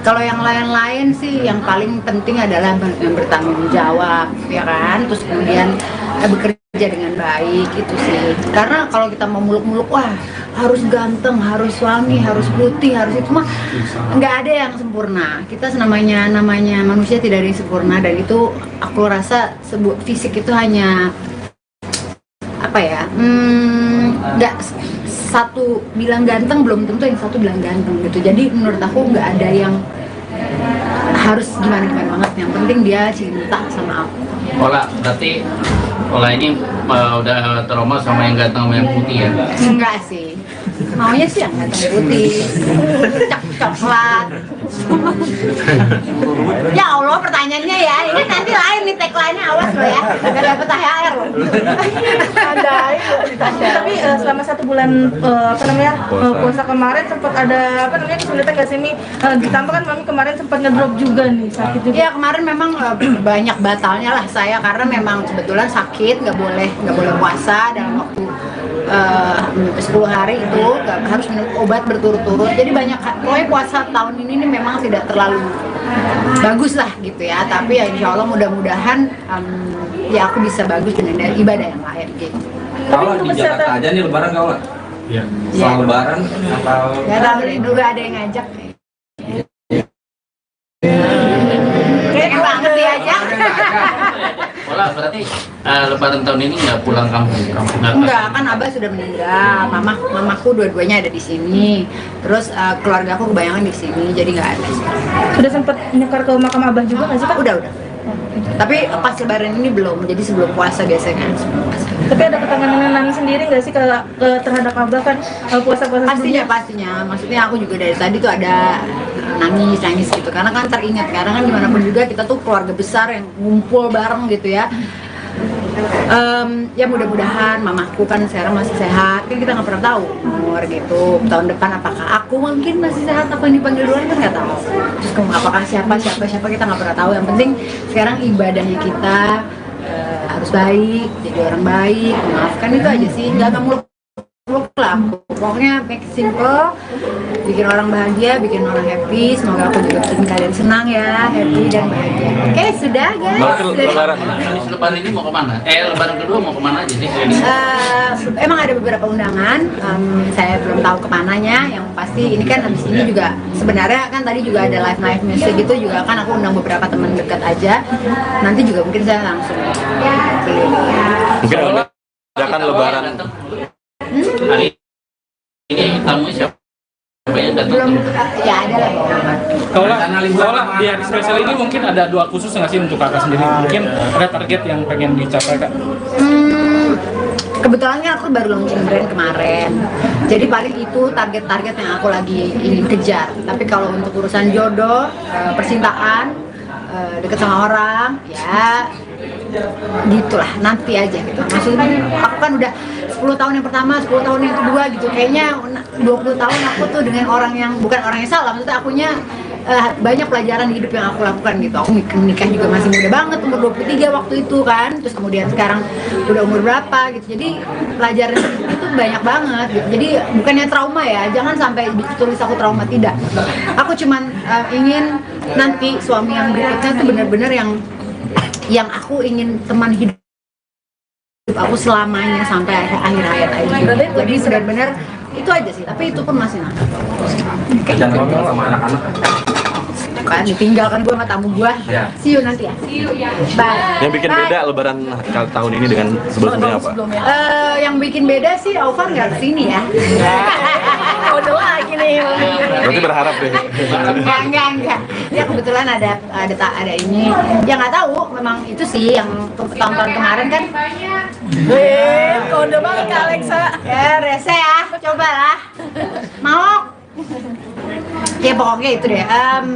Kalau yang lain-lain sih yang paling penting adalah yang bertanggung jawab, ya kan? Terus kemudian bekerja dengan baik itu sih. Karena kalau kita mau muluk-muluk, wah harus ganteng, harus suami, harus putih, harus itu mah nggak ada yang sempurna. Kita namanya manusia tidak ada yang sempurna, dan itu aku rasa fisik itu hanya apa ya? Nggak satu bilang ganteng belum tentu yang satu bilang ganteng gitu. Jadi menurut aku nggak ada yang harus gimana banget. Yang penting dia cinta sama aku. Berarti Ola ini udah trauma sama yang ganteng sama yang putih ya? Enggak sih, maunya sih yang ganteng putih, coklat. Ya Allah, pertanyaannya ya, ini nanti lain nih tagline-nya, awas lo ya, gak dapet THR lo. Tapi selama 1 bulan puasa kemarin sempat ada kesulitan gak sih Mi? Ditambah kan Mami kemarin sempat ngedrop juga nih, sakit juga. Iya kemarin memang banyak batalnya lah saya, karena memang kebetulan sakit, nggak boleh puasa dalam waktu 10 hari itu, harus minum obat berturut-turut. Jadi pokoknya puasa tahun ini nih memang tidak terlalu bagus lah gitu ya. Tapi ya insya Allah mudah-mudahan ya aku bisa bagus dengan ibadah yang lain gitu. Kalau di Jakarta aja nih lebaran kau lah? Iya. Soal lebaran atau? Ya tahu deh, dulu ada yang ngajak. Kayak banget dia aja. Ola berarti lebaran tahun ini nggak pulang kampung? Enggak, kan Abah sudah meninggal, mamaku dua-duanya ada di sini, terus keluarga aku kebanyakan di sini, jadi nggak ada. Sudah sempat nyekar ke makam Abah juga nggak sih Kak? Udah. Tapi pas lebaran ini belum, jadi sebelum puasa biasanya. Tapi ada ketenangan sendiri nggak sih terhadap Abah kan puasa-puasa Pastinya. Maksudnya aku juga dari tadi tuh ada nangis gitu, karena kan teringat, karena kan dimanapun juga kita tuh keluarga besar yang ngumpul bareng gitu ya. Ya mudah-mudahan mamaku kan sekarang masih sehat, kan kita nggak pernah tahu umur gitu, tahun depan apakah aku mungkin masih sehat, apa yang dipanggil duluan kan nggak tahu. Terus apakah siapa kita nggak pernah tahu. Yang penting sekarang ibadahnya kita harus baik, jadi orang baik, memaafkan, itu aja sih. Nggak muluk-muluk lah aku. Pokoknya make it simple, bikin orang bahagia, bikin orang happy. Semoga aku juga bikin kalian senang ya, happy dan bahagia. Oke, sudah guys. Lebaran. Lebaran ini mau kemana? Lebaran kedua mau kemana aja nih? Emang ada beberapa undangan, saya belum tahu kemananya. Yang pasti ini kan habis ini juga sebenarnya kan tadi juga ada live music gitu juga kan aku undang beberapa teman dekat aja. Nanti juga mungkin saya langsung keliling. Mungkin ada kan Lebaran. Hari ini tamu siapa yang datang? Belum, ya ada lah beberapa. Kalau di hari spesial ini mungkin ada dua khusus nggak sih untuk kakak sendiri? Mungkin ada target yang pengen dicapai kak? Kebetulan kan aku baru launching brand kemarin, jadi paling itu target-target yang aku lagi ingin kejar. Tapi kalau untuk urusan jodoh, percintaan, deket sama orang, ya gitulah, nanti aja gitu. Maksudnya aku kan udah 10 tahun yang pertama, 10 tahun yang kedua gitu. Kayaknya 20 tahun aku tuh dengan orang yang bukan orang yang salah, maksudnya akunya banyak pelajaran di hidup yang aku lakukan gitu. Aku nikah juga masih muda banget, umur 23 waktu itu kan. Terus kemudian sekarang udah umur berapa gitu. Jadi pelajaran itu banyak banget gitu. Jadi bukannya trauma ya, jangan sampai tulis aku trauma, tidak. Aku cuman ingin nanti suami yang berikutnya tuh benar-benar yang aku ingin teman hidup aku selamanya sampai akhir hayat aja. Jadi benar-benar itu aja sih, tapi itu pun masih nakal. Jangan ngomong sama anak-anak. Kan ditinggalkan gue sama tamu gue. See you nanti ya. Bye. Yang bikin beda Lebaran tahun ini dengan sebelumnya apa? Yang bikin beda sih Aufar nggak kesini ya. Udah lagi nih. Berarti berharap deh. Enggak. Ya kebetulan ada ini. Ya nggak tahu, memang itu sih yang tahun-tahun kemarin kan. Kode banget Kak Alexa. Ya rese ya, cobalah. Mau. Ya pokoknya itu deh.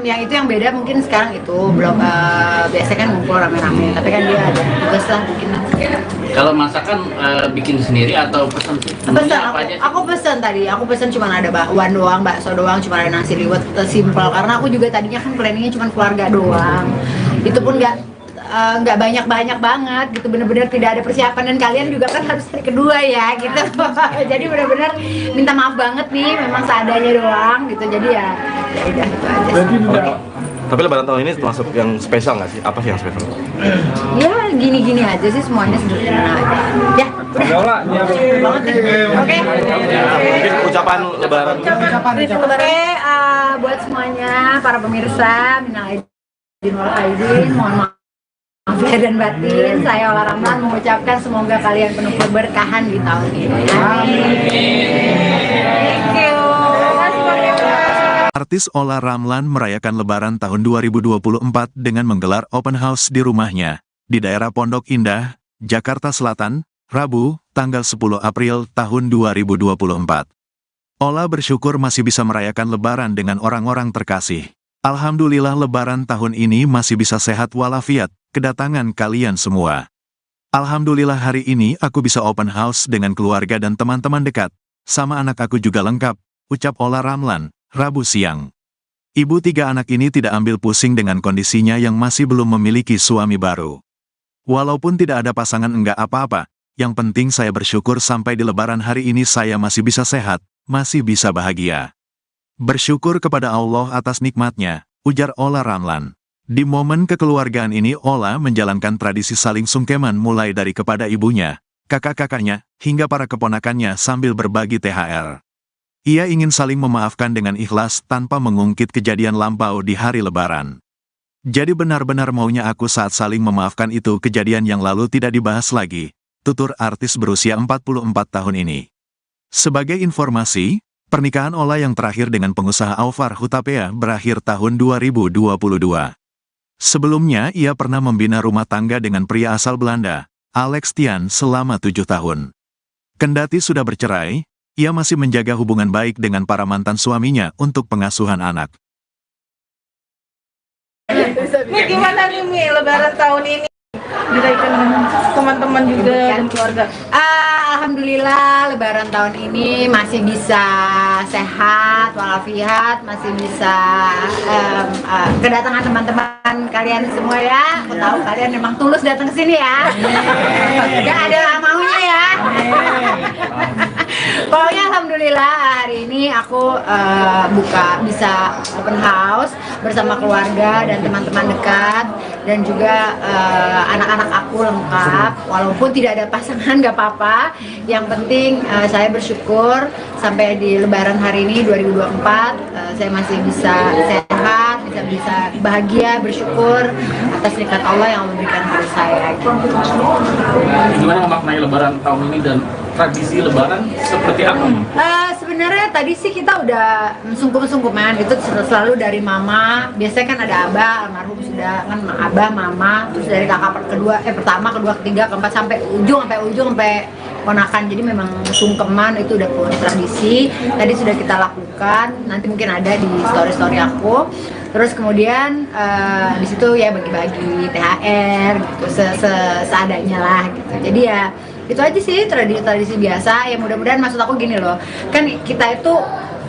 Yang itu yang beda mungkin sekarang itu belum biasanya kan ngumpul rame-rame, tapi kan dia ada tugas lah bikin. Kalau masakan bikin sendiri atau pesan? Pesan aku pesan tadi. Aku pesan cuma ada bakwan doang, bakso doang, cuma ada nasi liwet, simpel karena aku juga tadinya kan planningnya cuma keluarga doang. Itu pun nggak banyak banget gitu, bener-bener tidak ada persiapan dan kalian juga kan harus hari kedua ya gitu. Jadi bener-bener minta maaf banget nih, memang seadanya doang gitu. Jadi ya udah itu aja. Tapi Lebaran tahun ini termasuk yang spesial nggak sih? Apa sih yang spesial? Ya gini-gini aja sih, semuanya sederhana aja. Ya udah banget nih. Oke. Mungkin ucapan Lebaran. Oke, buat semuanya para pemirsa, minal aidin wal faizin, mohon maaf lahir dan batin. Saya Ola Ramlan mengucapkan semoga kalian penuh keberkahan di tahun ini. Amin. Thank you. Artis Ola Ramlan merayakan Lebaran tahun 2024 dengan menggelar open house di rumahnya, di daerah Pondok Indah, Jakarta Selatan, Rabu, tanggal 10 April tahun 2024. Ola bersyukur masih bisa merayakan Lebaran dengan orang-orang terkasih. Alhamdulillah Lebaran tahun ini masih bisa sehat walafiat, kedatangan kalian semua. Alhamdulillah hari ini aku bisa open house dengan keluarga dan teman-teman dekat, sama anak aku juga lengkap, ucap Ola Ramlan, Rabu siang. Ibu 3 anak ini tidak ambil pusing dengan kondisinya yang masih belum memiliki suami baru. Walaupun tidak ada pasangan enggak apa-apa, yang penting saya bersyukur sampai di Lebaran hari ini saya masih bisa sehat, masih bisa bahagia. Bersyukur kepada Allah atas nikmatnya, ujar Ola Ramlan. Di momen kekeluargaan ini Ola menjalankan tradisi saling sungkeman mulai dari kepada ibunya, kakak-kakaknya, hingga para keponakannya sambil berbagi THR. Ia ingin saling memaafkan dengan ikhlas tanpa mengungkit kejadian lampau di hari Lebaran. Jadi benar-benar maunya aku saat saling memaafkan itu kejadian yang lalu tidak dibahas lagi, tutur artis berusia 44 tahun ini. Sebagai informasi, pernikahan Ola yang terakhir dengan pengusaha Aufar Hutapea berakhir tahun 2022. Sebelumnya ia pernah membina rumah tangga dengan pria asal Belanda, Alex Tian selama 7 tahun. Kendati sudah bercerai, ia masih menjaga hubungan baik dengan para mantan suaminya untuk pengasuhan anak. Mi, gimana nih Mi, Lebaran tahun ini? Dirayakan dengan teman-teman juga dan keluarga. Alhamdulillah Lebaran tahun ini masih bisa sehat walafiat, masih bisa kedatangan teman-teman kalian semua ya. Aku tahu kalian memang tulus datang ke sini ya. Gak ada maunya ya. Pokoknya alhamdulillah hari ini aku bisa open house bersama keluarga dan teman-teman dekat dan juga anak-anak aku lengkap. Walaupun tidak ada pasangan nggak apa-apa. Yang penting saya bersyukur sampai di Lebaran hari ini 2024 saya masih bisa sehat, bisa bahagia, bersyukur atas nikmat Allah yang memberikan pada saya. Gimana memaknai Lebaran tahun ini dan tradisi Lebaran seperti apa? Sebenarnya tadi sih kita udah sungkum-sungkuman itu selalu dari mama. Biasanya kan ada abah, almarhum sudah kan abah, mama, terus dari kakak pertama, kedua, ketiga, keempat sampai ujung sampai ponakan. Jadi memang sungkeman itu udah tradisi. Tadi sudah kita lakukan. Nanti mungkin ada di story aku. Terus kemudian di situ ya bagi-bagi THR gitu seadanya lah gitu. Jadi ya itu aja sih tradisi biasa. Ya mudah-mudahan maksud aku gini loh. Kan kita itu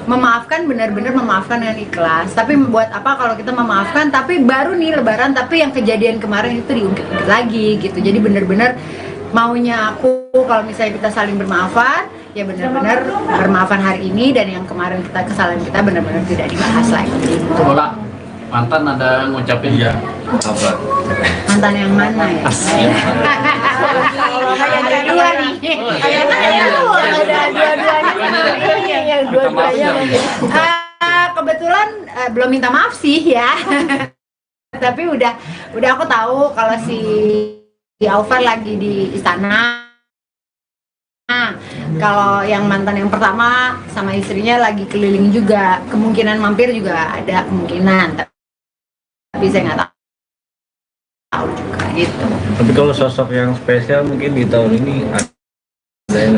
memaafkan, benar-benar memaafkan dengan ikhlas. Tapi buat apa kalau kita memaafkan tapi baru nih Lebaran tapi yang kejadian kemarin itu diungkit lagi gitu. Jadi benar-benar maunya aku kalau misalnya kita saling bermaafan, ya benar-benar bermaafan hari ini dan yang kemarin kesalahan kita benar-benar tidak dibahas lagi. Gitu. Ola, mantan ada ngucapin ya Apa? Mantan yang mana ya? Ada dua nih. Ada dua-duanya. Kebetulan belum minta maaf sih ya. Tapi udah aku tahu kalau si Alvar lagi di istana. Kalau yang mantan yang pertama sama istrinya lagi keliling juga, kemungkinan mampir juga ada kemungkinan, tapi saya nggak tahu juga gitu. Tapi kalau sosok yang spesial mungkin di tahun ini ada yang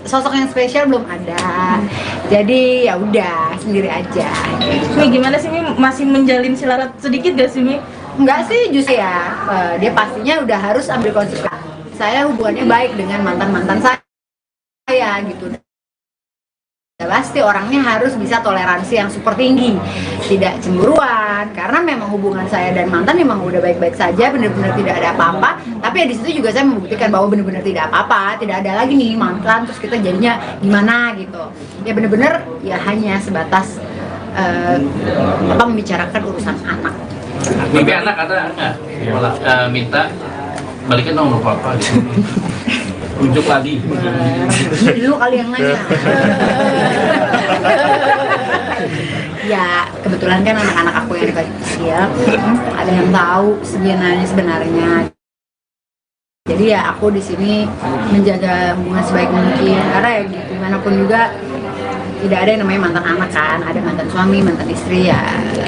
sosok yang spesial belum ada, jadi ya udah sendiri aja. Mi gimana sih Mi, masih menjalin silarat sedikit gak sih Mi? Enggak sih justru ya, dia pastinya udah harus ambil konsekuensi. Saya hubungannya baik dengan mantan-mantan saya gitu. Ya, pasti orangnya harus bisa toleransi yang super tinggi, tidak cemburuan, karena memang hubungan saya dan mantan memang udah baik-baik saja, benar-benar tidak ada apa-apa. Tapi ya di situ juga saya membuktikan bahwa benar-benar tidak apa-apa, tidak ada lagi nih mantan terus kita jadinya gimana gitu. Ya benar-benar ya hanya sebatas membicarakan urusan anak. mimpi anak ada nggak minta balikin dong nomor papa gitu. Ujuk lagi Dulu kali yang nanya. Ya kebetulan kan anak-anak aku yang kecil ada yang tahu sebenarnya. Jadi ya aku di sini menjaga hubungan sebaik mungkin karena ya gimana pun juga tidak ada yang namanya mantan anak kan, ada mantan suami, mantan istri ya.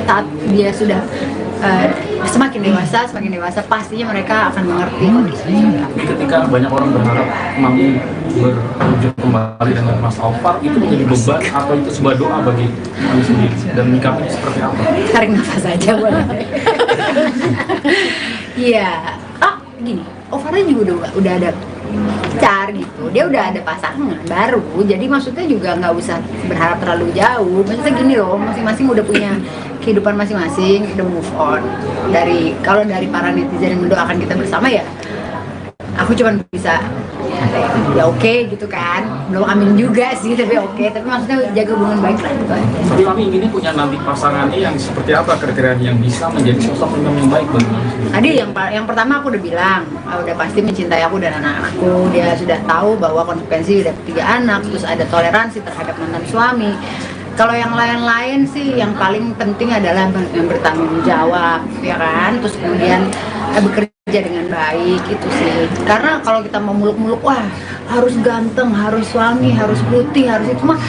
Saat dia sudah semakin dewasa pastinya mereka akan mengerti kondisinya. Ketika banyak orang berharap Mami berwujud kembali dengan Mas Alvar, itu menjadi beban atau itu sebuah doa bagi Mami sendiri dan menyikapinya seperti apa? Tarik nafas aja boleh. Iya. Gini, Alvarnya juga udah ada pacar gitu, dia udah ada pasangan baru, jadi maksudnya juga nggak usah berharap terlalu jauh. Maksudnya gini loh, masing-masing udah punya kehidupan masing-masing, udah move on. Kalau dari para netizen yang mendoakan kita bersama ya, aku cuma bisa ya oke gitu kan, belum amin juga sih tapi oke. Tapi maksudnya jaga hubungan baik lah gitu. Tapi Mami inginnya punya nanti pasangannya yang seperti apa, kriteria yang bisa menjadi sosok yang baik bagi Mami sendiri? Tadi yang pertama aku udah bilang, udah pasti mencintai aku dan anak-anakku. Dia sudah tahu bahwa konsekuensi udah 3 anak, terus ada toleransi terhadap mantan suami. Kalau yang lain-lain sih yang paling penting adalah yang bertanggung jawab, ya kan? Terus kemudian bekerja dengan baik itu sih. Karena kalau kita mau muluk-muluk, wah harus ganteng, harus suami, harus putih, harus itu mah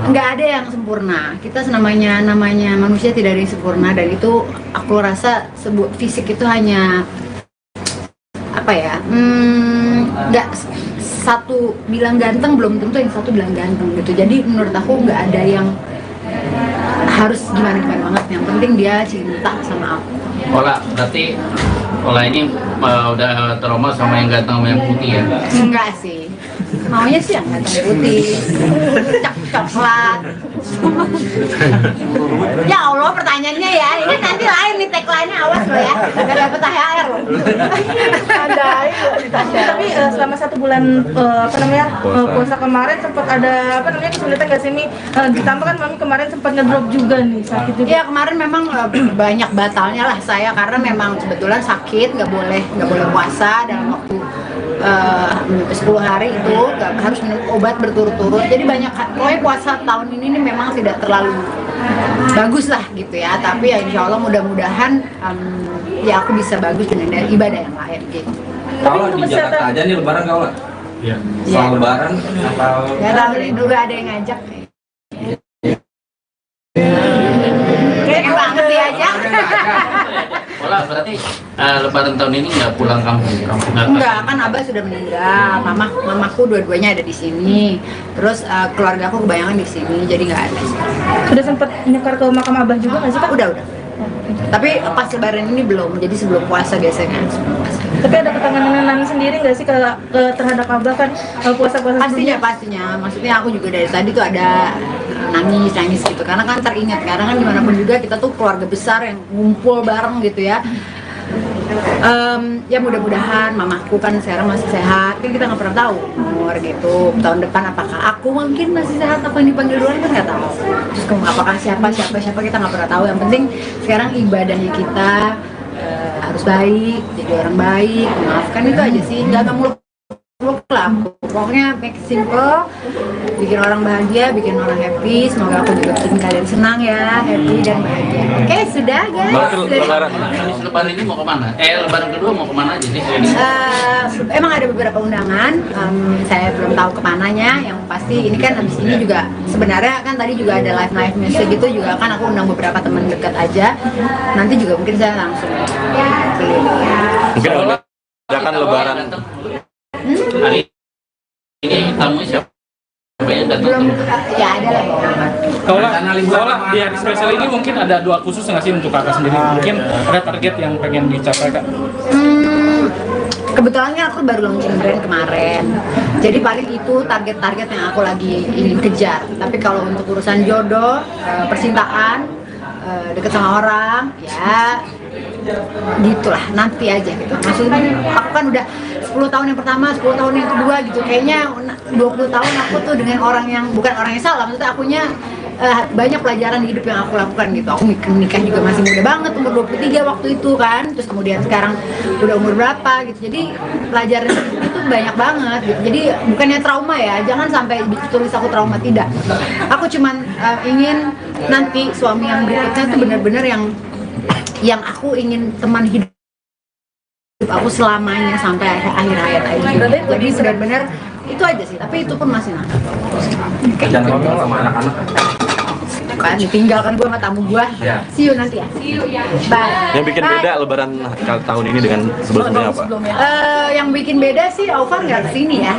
nggak ada yang sempurna. Kita namanya manusia tidak ada yang sempurna, dan itu aku rasa fisik itu hanya apa ya? Nggak satu bilang ganteng belum tentu yang satu bilang ganteng gitu. Jadi menurut aku nggak ada yang harus gimana banget. Yang penting dia cinta sama aku. berarti Ola ini udah trauma sama yang ganteng sama yang putih ya? Enggak sih, maunya sih yang ganteng putih, coklat. Ya Allah, pertanyaannya ya, ini nanti lain nih tagline-nya, awas lo ya, gak dapet THR lo. Tapi selama 1 bulan puasa kemarin sempat ada kesulitan nggak sih Mi? Ditambah kan Mami kemarin sempat ngedrop juga nih, sakit juga. Ya kemarin memang banyak batalnya lah saya karena memang kebetulan sakit, nggak boleh puasa dalam waktu 10 hari itu harus minum obat berturut-turut. Jadi banyak, pokoknya puasa tahun ini nih memang tidak terlalu bagus lah gitu ya. Tapi ya insya Allah mudah-mudahan ya aku bisa bagus dengan ibadah yang lain gitu. Kalau di Jakarta aja nih lebaran kau lah. Iya. Soal lebaran atau Gak tahu nih, dulu ada yang ngajak. Kayak banget diajak. Ola, berarti lebaran tahun ini nggak pulang kampung? Enggak, kan Abah sudah meninggal, mamaku dua-duanya ada di sini. Terus keluarga aku kebanyakan di sini, jadi nggak ada sih. Sudah sempat nyekar ke makam Abah juga nggak sih Kak? Udah. Tapi pas lebaran ini belum, jadi sebelum puasa biasanya. Tapi ada ketenangan Nami sendiri nggak sih terhadap Abah kan puasa-puasa sebelumnya? Pastinya. Maksudnya aku juga dari tadi tuh ada nangis gitu. Karena kan teringat, karena kan dimanapun juga kita tuh keluarga besar yang ngumpul bareng gitu ya. Ya mudah-mudahan mamaku kan sekarang masih sehat, kan kita nggak pernah tahu umur gitu. Tahun depan apakah aku mungkin masih sehat, apa yang dipanggil duluan kan nggak tahu. Terus apakah siapa kita nggak pernah tahu. Yang penting sekarang ibadahnya kita harus baik, jadi orang baik, memaafkan itu aja sih, nggak muluk-muluk lah. Pokoknya make it simple, bikin orang bahagia, bikin orang happy. Semoga aku juga bikin kalian senang ya, happy dan bahagia. Oke, sudah guys. Lebaran ini mau kemana? Lebaran kedua mau kemana aja sih? Emang ada beberapa undangan, saya belum tahu kemananya. Yang pasti ini kan habis ini juga sebenarnya kan tadi juga ada live music gitu juga kan aku undang beberapa teman dekat aja. Nanti juga mungkin saya langsung Mungkin membedakan lebaran. Hari ini tamu siapa yang datang? belum ya ada lah. Kalau di hari spesial ini mungkin ada doa khusus nggak sih untuk kakak sendiri? Mungkin ada target yang pengen dicapai kak? Kebetulan kan aku baru launching brand kemarin, jadi paling itu target-target yang aku lagi ingin kejar. Tapi kalau untuk urusan jodoh, percintaan, deket sama orang, ya gitulah nanti aja gitu. Maksudnya aku kan udah 10 tahun yang pertama, 10 tahun yang kedua gitu. Kayaknya 20 tahun aku tuh dengan orang yang bukan orang yang salah. Maksudnya akunya banyak pelajaran hidup yang aku lakukan gitu. Aku nikah juga masih muda banget, umur 23 waktu itu kan. Terus kemudian sekarang udah umur berapa gitu. Jadi pelajaran itu banyak banget gitu. Jadi bukannya trauma ya, jangan sampai tulis aku trauma, tidak. Aku cuman ingin nanti suami yang berikutnya tuh benar-benar yang aku ingin teman hidup aku selamanya sampai akhir hayat aja. Jadi benar-benar itu aja sih, tapi itu pun masih nakal. jangan ngomong sama anak-anak. Kan ditinggalkan gua sama tamu gua. See you nanti ya. Bye. Yang bikin beda lebaran tahun ini dengan sebelumnya apa? Yang bikin beda sih Aufar nggak kesini ya.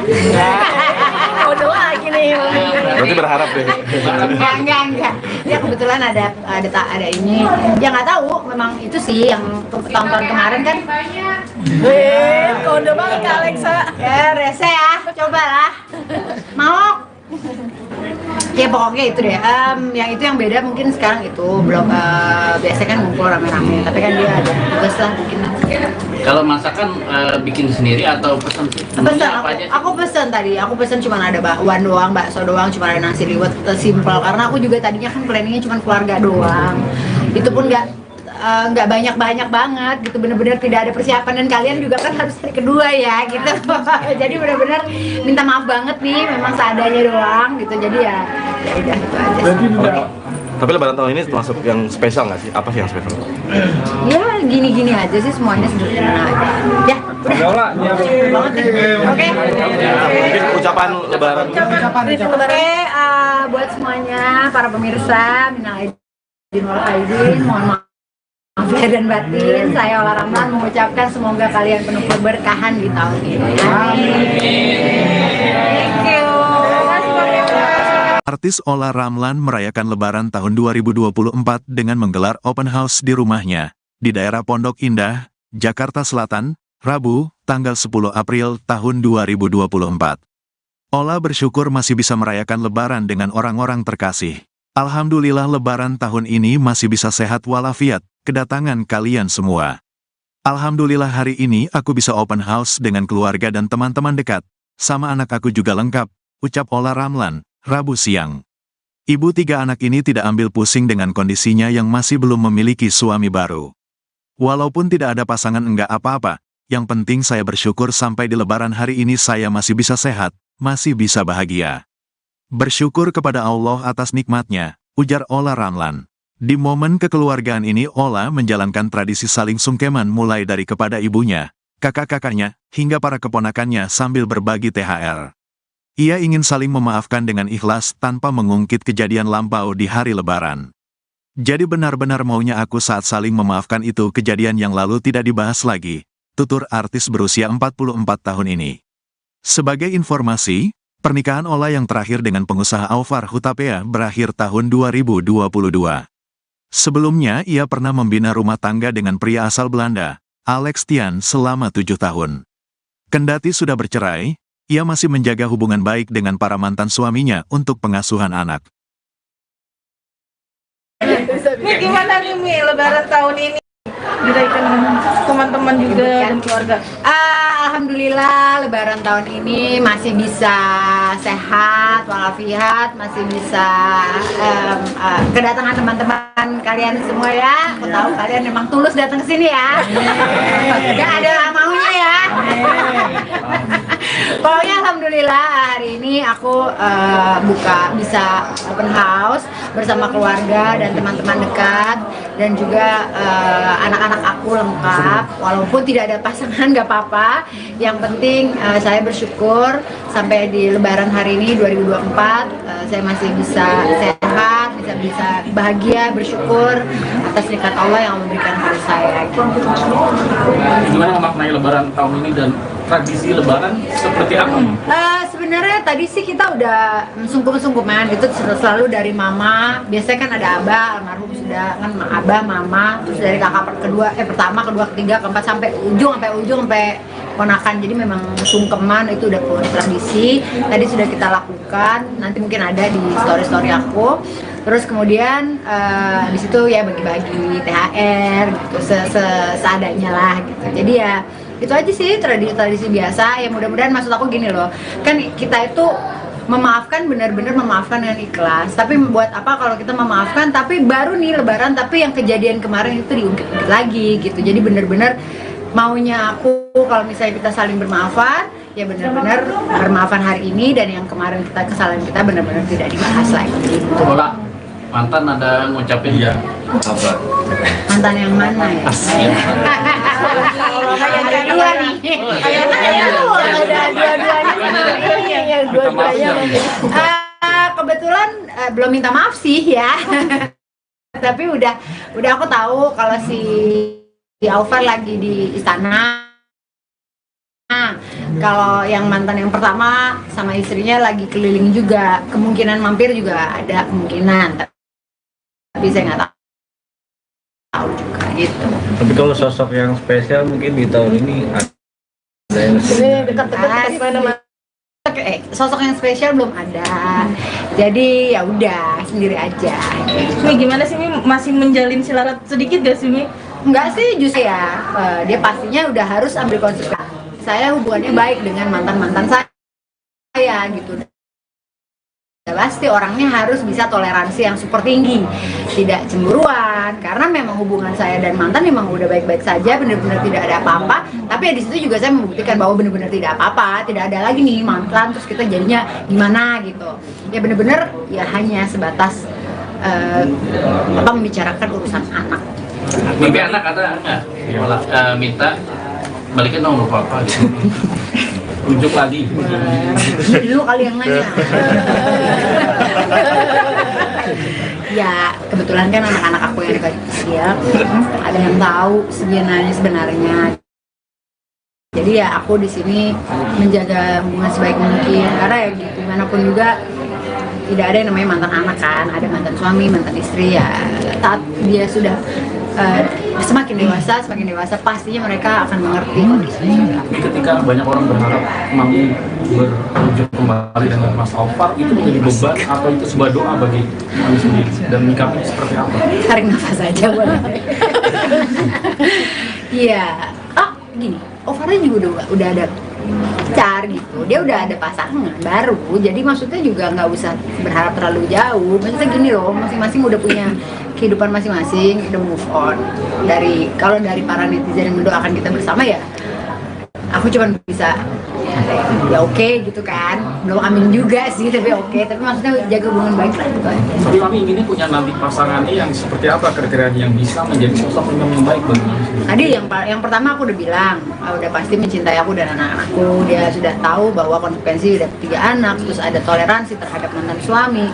Udah lagi nih. Berarti berharap deh. Enggak. Ya kebetulan ada ini. Ya nggak tahu, memang itu sih yang tahun-tahun kemarin kan. Kode banget Kak Alexa. Ya rese ya, cobalah. Mau? Ya pokoknya itu deh. Yang itu yang beda mungkin sekarang itu belum biasa kan ngumpul rame-rame. Tapi kan dia ada tugas lah bikin. Kalau masakan bikin sendiri atau pesan? Pesan Apa aja sih? aku pesan tadi. Aku pesan cuma ada bakwan doang, bakso doang, cuma ada nasi liwet, simple. Karena aku juga tadinya kan planningnya cuma keluarga doang. Itu pun nggak banyak banget gitu, bener-bener tidak ada persiapan, dan kalian juga kan harus hari kedua ya gitu. Jadi bener-bener minta maaf banget nih, memang seadanya doang gitu. Jadi ya udah itu aja. Tapi lebaran tahun ini termasuk yang spesial nggak sih? Apa sih yang spesial? Ya gini-gini aja sih, semuanya sederhana aja. Ya udah. Banget nih. Oke. Mungkin ucapan lebaran. Oke, buat semuanya para pemirsa, minal aidin wal faizin, mohon maaf lahir dan batin. Saya Ola Ramlan mengucapkan semoga kalian penuh keberkahan di tahun ini. Thank you. Artis Ola Ramlan merayakan Lebaran tahun 2024 dengan menggelar open house di rumahnya di daerah Pondok Indah, Jakarta Selatan, Rabu, tanggal 10 April tahun 2024. Ola bersyukur masih bisa merayakan Lebaran dengan orang-orang terkasih. Alhamdulillah lebaran tahun ini masih bisa sehat walafiat, kedatangan kalian semua. Alhamdulillah hari ini aku bisa open house dengan keluarga dan teman-teman dekat, sama anak aku juga lengkap, ucap Ola Ramlan, Rabu siang. Ibu 3 anak ini tidak ambil pusing dengan kondisinya yang masih belum memiliki suami baru. Walaupun tidak ada pasangan enggak apa-apa, yang penting saya bersyukur sampai di lebaran hari ini saya masih bisa sehat, masih bisa bahagia. Bersyukur kepada Allah atas nikmatnya, ujar Ola Ramlan. Di momen kekeluargaan ini Ola menjalankan tradisi saling sungkeman mulai dari kepada ibunya, kakak-kakaknya, hingga para keponakannya sambil berbagi THR. Ia ingin saling memaafkan dengan ikhlas tanpa mengungkit kejadian lampau di hari lebaran. Jadi benar-benar maunya aku saat saling memaafkan itu kejadian yang lalu tidak dibahas lagi, tutur artis berusia 44 tahun ini. Sebagai informasi, pernikahan Ola yang terakhir dengan pengusaha Aufar Hutapea berakhir tahun 2022. Sebelumnya ia pernah membina rumah tangga dengan pria asal Belanda, Alex Tian selama 7 tahun. Kendati sudah bercerai, ia masih menjaga hubungan baik dengan para mantan suaminya untuk pengasuhan anak. Ini gimana nih Mi, lebaran tahun ini? Dirayakan dengan teman-teman juga dan keluarga. Alhamdulillah lebaran tahun ini masih bisa sehat walafiat, masih bisa kedatangan teman-teman kalian semua ya. Aku tahu kalian memang tulus datang ke sini ya. Gak ada maunya ya. Pokoknya alhamdulillah hari ini aku bisa open house bersama keluarga dan teman-teman dekat, dan juga anak-anak aku lengkap. Walaupun tidak ada pasangan gak apa-apa, yang penting saya bersyukur sampai di lebaran hari ini 2024 saya masih bisa sehat, bisa bahagia, bersyukur atas nikmat Allah yang memberikan pada saya. Gimana memaknai lebaran tahun ini dan tradisi lebaran seperti apa? Sebenarnya tadi sih kita udah sungkem-sungkeman gitu, selalu dari mama. Biasanya kan ada abah, almarhum sudah kan, abah, mama, terus dari kakak pertama, kedua, ketiga, keempat, sampai ujung sampai ponakan. Jadi memang sungkeman itu udah tradisi. Tadi sudah kita lakukan, nanti mungkin ada di story aku. Terus kemudian di situ ya bagi-bagi THR gitu, seadanya lah gitu. Jadi ya itu aja sih tradisi biasa. Ya mudah-mudahan, maksud aku gini loh, kan kita itu memaafkan, benar-benar memaafkan dengan ikhlas. Tapi buat apa kalau kita memaafkan tapi baru nih lebaran tapi yang kejadian kemarin itu diungkit-ungkit lagi gitu. Jadi benar-benar maunya aku kalau misalnya kita saling bermaafan, ya benar-benar bermaafan hari ini, dan yang kemarin kesalahan kita benar-benar tidak dibahas lagi gitu. Bola, mantan ada ngucapin ya Apa? Mantan yang mana ya? Ada dua nih. Ada dua-duanya. Kebetulan belum minta maaf sih ya. Tapi udah aku tahu kalau si Aufar lagi di istana. Kalau yang mantan yang pertama sama istrinya lagi keliling juga, kemungkinan mampir juga ada kemungkinan. Tapi saya nggak tahu juga gitu. Tapi kalau sosok yang spesial mungkin di tahun ini ada yang Dekat-dekat mana-mana. Sosok yang spesial belum ada. Jadi ya udah sendiri aja. Mi, gimana sih Mi, masih menjalin silarat sedikit gak sih Mi? Enggak sih, justru ya dia pastinya udah harus ambil konsekuensi. Saya hubungannya baik dengan mantan-mantan saya gitu. Pasti orangnya harus bisa toleransi yang super tinggi, tidak cemburuan, karena memang hubungan saya dan mantan memang udah baik-baik saja, benar-benar tidak ada apa-apa. Tapi ya di situ juga saya membuktikan bahwa benar-benar tidak apa-apa, tidak ada lagi nih mantan terus kita jadinya gimana gitu. Ya benar-benar ya hanya sebatas membicarakan urusan anak. mimpi anak ada nggak? Malah minta balikin dong papa gitu. Rujuk lagi. Dulu kali yang nanya. Ya kebetulan kan anak-anak aku yang kecil ada yang tahu sebenarnya. Jadi ya aku di sini menjaga hubungan sebaik mungkin, karena ya gimana pun juga tidak ada yang namanya mantan anak kan, ada mantan suami, mantan istri. Ya saat dia sudah semakin dewasa pastinya mereka akan mengerti kondisinya. Ketika banyak orang berharap mami berujung kembali dengan Mas Alfar itu menjadi beban atau itu sebuah doa bagi kami sendiri dan menyikapinya seperti apa? Tarik nafas aja boleh. Iya. Gini, Alfarnya juga udah ada pacar gitu, dia udah ada pasangan baru, jadi maksudnya juga nggak usah berharap terlalu jauh. Maksudnya gini loh, masing-masing udah punya kehidupan masing-masing, udah move on. Kalau dari para netizen yang mendoakan kita bersama ya, aku cuma bisa ya oke gitu kan, belum amin juga sih tapi oke, tapi maksudnya jaga hubungan baik lah gitu aja. Tapi kami inginnya punya nanti pasangannya yang seperti apa kriterianya yang bisa menjadi sosok yang baik bagi kami sendiri. Tadi yang pertama aku udah bilang, udah pasti mencintai aku dan anak-anakku. Dia sudah tahu bahwa konsekuensi udah 3 anak, terus ada toleransi terhadap mantan suami.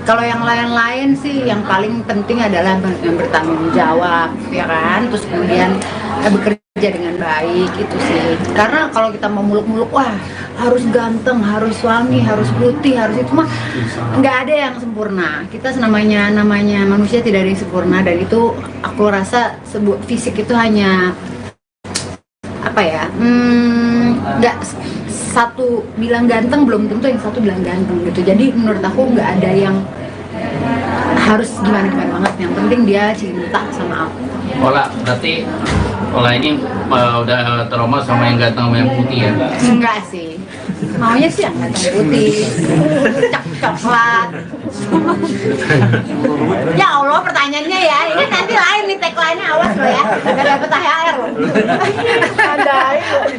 Kalau yang lain-lain sih yang paling penting adalah yang bertanggung jawab, ya kan? Terus kemudian bekerja dengan baik itu sih. Karena kalau kita mau muluk-muluk, wah harus ganteng, harus suami, harus putih, harus itu mah nggak ada yang sempurna. Kita namanya manusia tidak ada yang sempurna, dan itu aku rasa sebuah fisik itu hanya apa ya? Nggak satu bilang ganteng belum tentu yang satu bilang ganteng gitu. Jadi menurut aku nggak ada yang harus gimana banget. Yang penting dia cinta sama aku. Berarti Ola ini udah trauma sama yang ganteng sama yang putih ya? Enggak sih, maunya sih yang ganteng putih, coklat. Ya Allah, pertanyaannya ya, ini nanti lain nih tagline-nya, awas lo ya, gak dapet THR loh.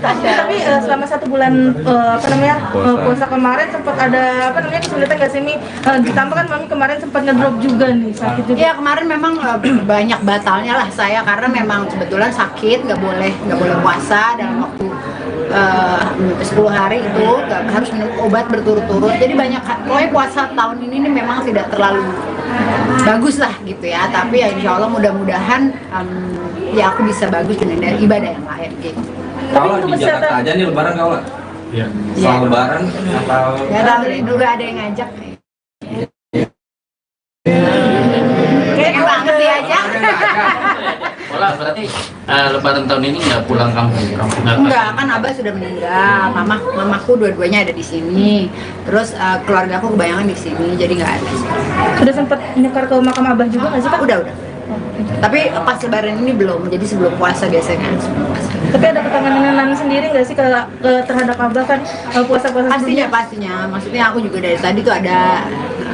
Tapi selama 1 bulan puasa kemarin sempat ada kesulitan nggak sih Mi? Ditambah kan Mami kemarin sempat ngedrop juga nih, sakit juga. Ya kemarin memang banyak batalnya lah saya, karena memang kebetulan sakit, nggak boleh puasa dalam waktu 10 hari itu, harus minum obat berturut-turut. Jadi pokoknya puasa tahun ini memang tidak terlalu bagus lah gitu ya, tapi ya insya Allah mudah-mudahan ya aku bisa bagus dengan ibadah yang lain gitu. Kalau di Jakarta aja nih lebaran kau lah? Iya. Setelah lebaran atau? Ya tahu juga ada yang ngajak. Kayak banget dia aja. Ola berarti lebaran tahun ini nggak pulang kampung? Enggak, kan Abah sudah meninggal, mamaku dua-duanya ada di sini, terus keluarga aku kebanyakan di sini, jadi nggak ada. Sudah sempat nyekar ke makam Abah juga nggak sih Pak? Udah. Tapi pas lebaran ini belum, jadi sebelum puasa biasanya sebelum puasa. Tapi ada kekangenan sendiri nggak sih terhadap Abah kan puasa-puasa sebelumnya? Pastinya. Maksudnya aku juga dari tadi tuh ada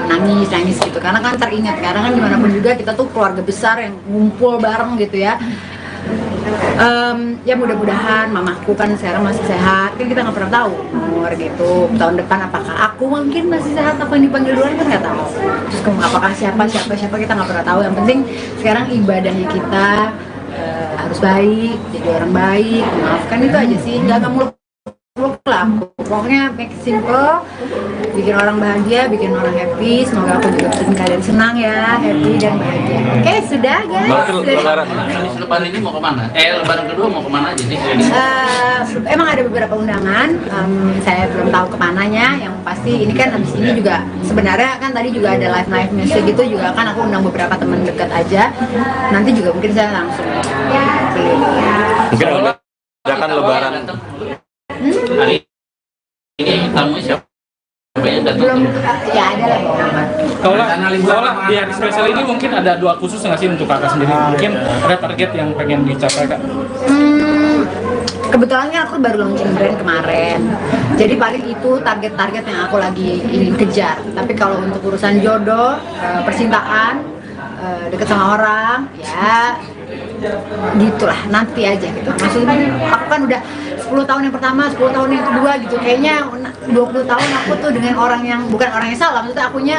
nangis gitu, karena kan teringat, karena kan gimana pun juga kita tuh keluarga besar yang ngumpul bareng gitu ya. Ya mudah-mudahan mamaku kan sekarang masih sehat, kan kita nggak pernah tahu umur gitu, tahun depan apakah aku mungkin masih sehat, apa yang dipanggil duluan kan nggak tahu. Terus apakah siapa kita nggak pernah tahu. Yang penting sekarang ibadahnya kita harus baik, jadi orang baik, maafkan, itu aja sih, nggak muluk lah. Pokoknya make it simple, bikin orang bahagia, bikin orang happy. Semoga aku juga bikin kalian senang ya, happy dan bahagia. Oke, sudah guys. Lebaran ini mau kemana? Lebaran kedua mau kemana aja sih? Emang ada beberapa undangan, saya belum tahu kemananya. Yang pasti ini kan habis ini juga sebenarnya kan tadi juga ada live music gitu juga kan, aku undang beberapa teman dekat aja. Nanti juga mungkin saya langsung Mungkin akan lebaran. Hari ini tamunya siapa? belum ya ada lah beberapa. Kalau di hari spesial ini mungkin ada doa khusus nggak sih untuk kakak sendiri? Mungkin ada target yang pengen dicapai kak? Kebetulan kan aku baru launching brand kemarin, jadi paling itu target-target yang aku lagi ingin kejar. Tapi kalau untuk urusan jodoh, percintaan, deket sama orang, ya gitulah, nanti aja gitu. Maksudnya aku kan udah 10 tahun yang pertama, 10 tahun yang kedua gitu, kayaknya 20 tahun aku tuh dengan orang yang bukan orang yang salah, maksudnya akunya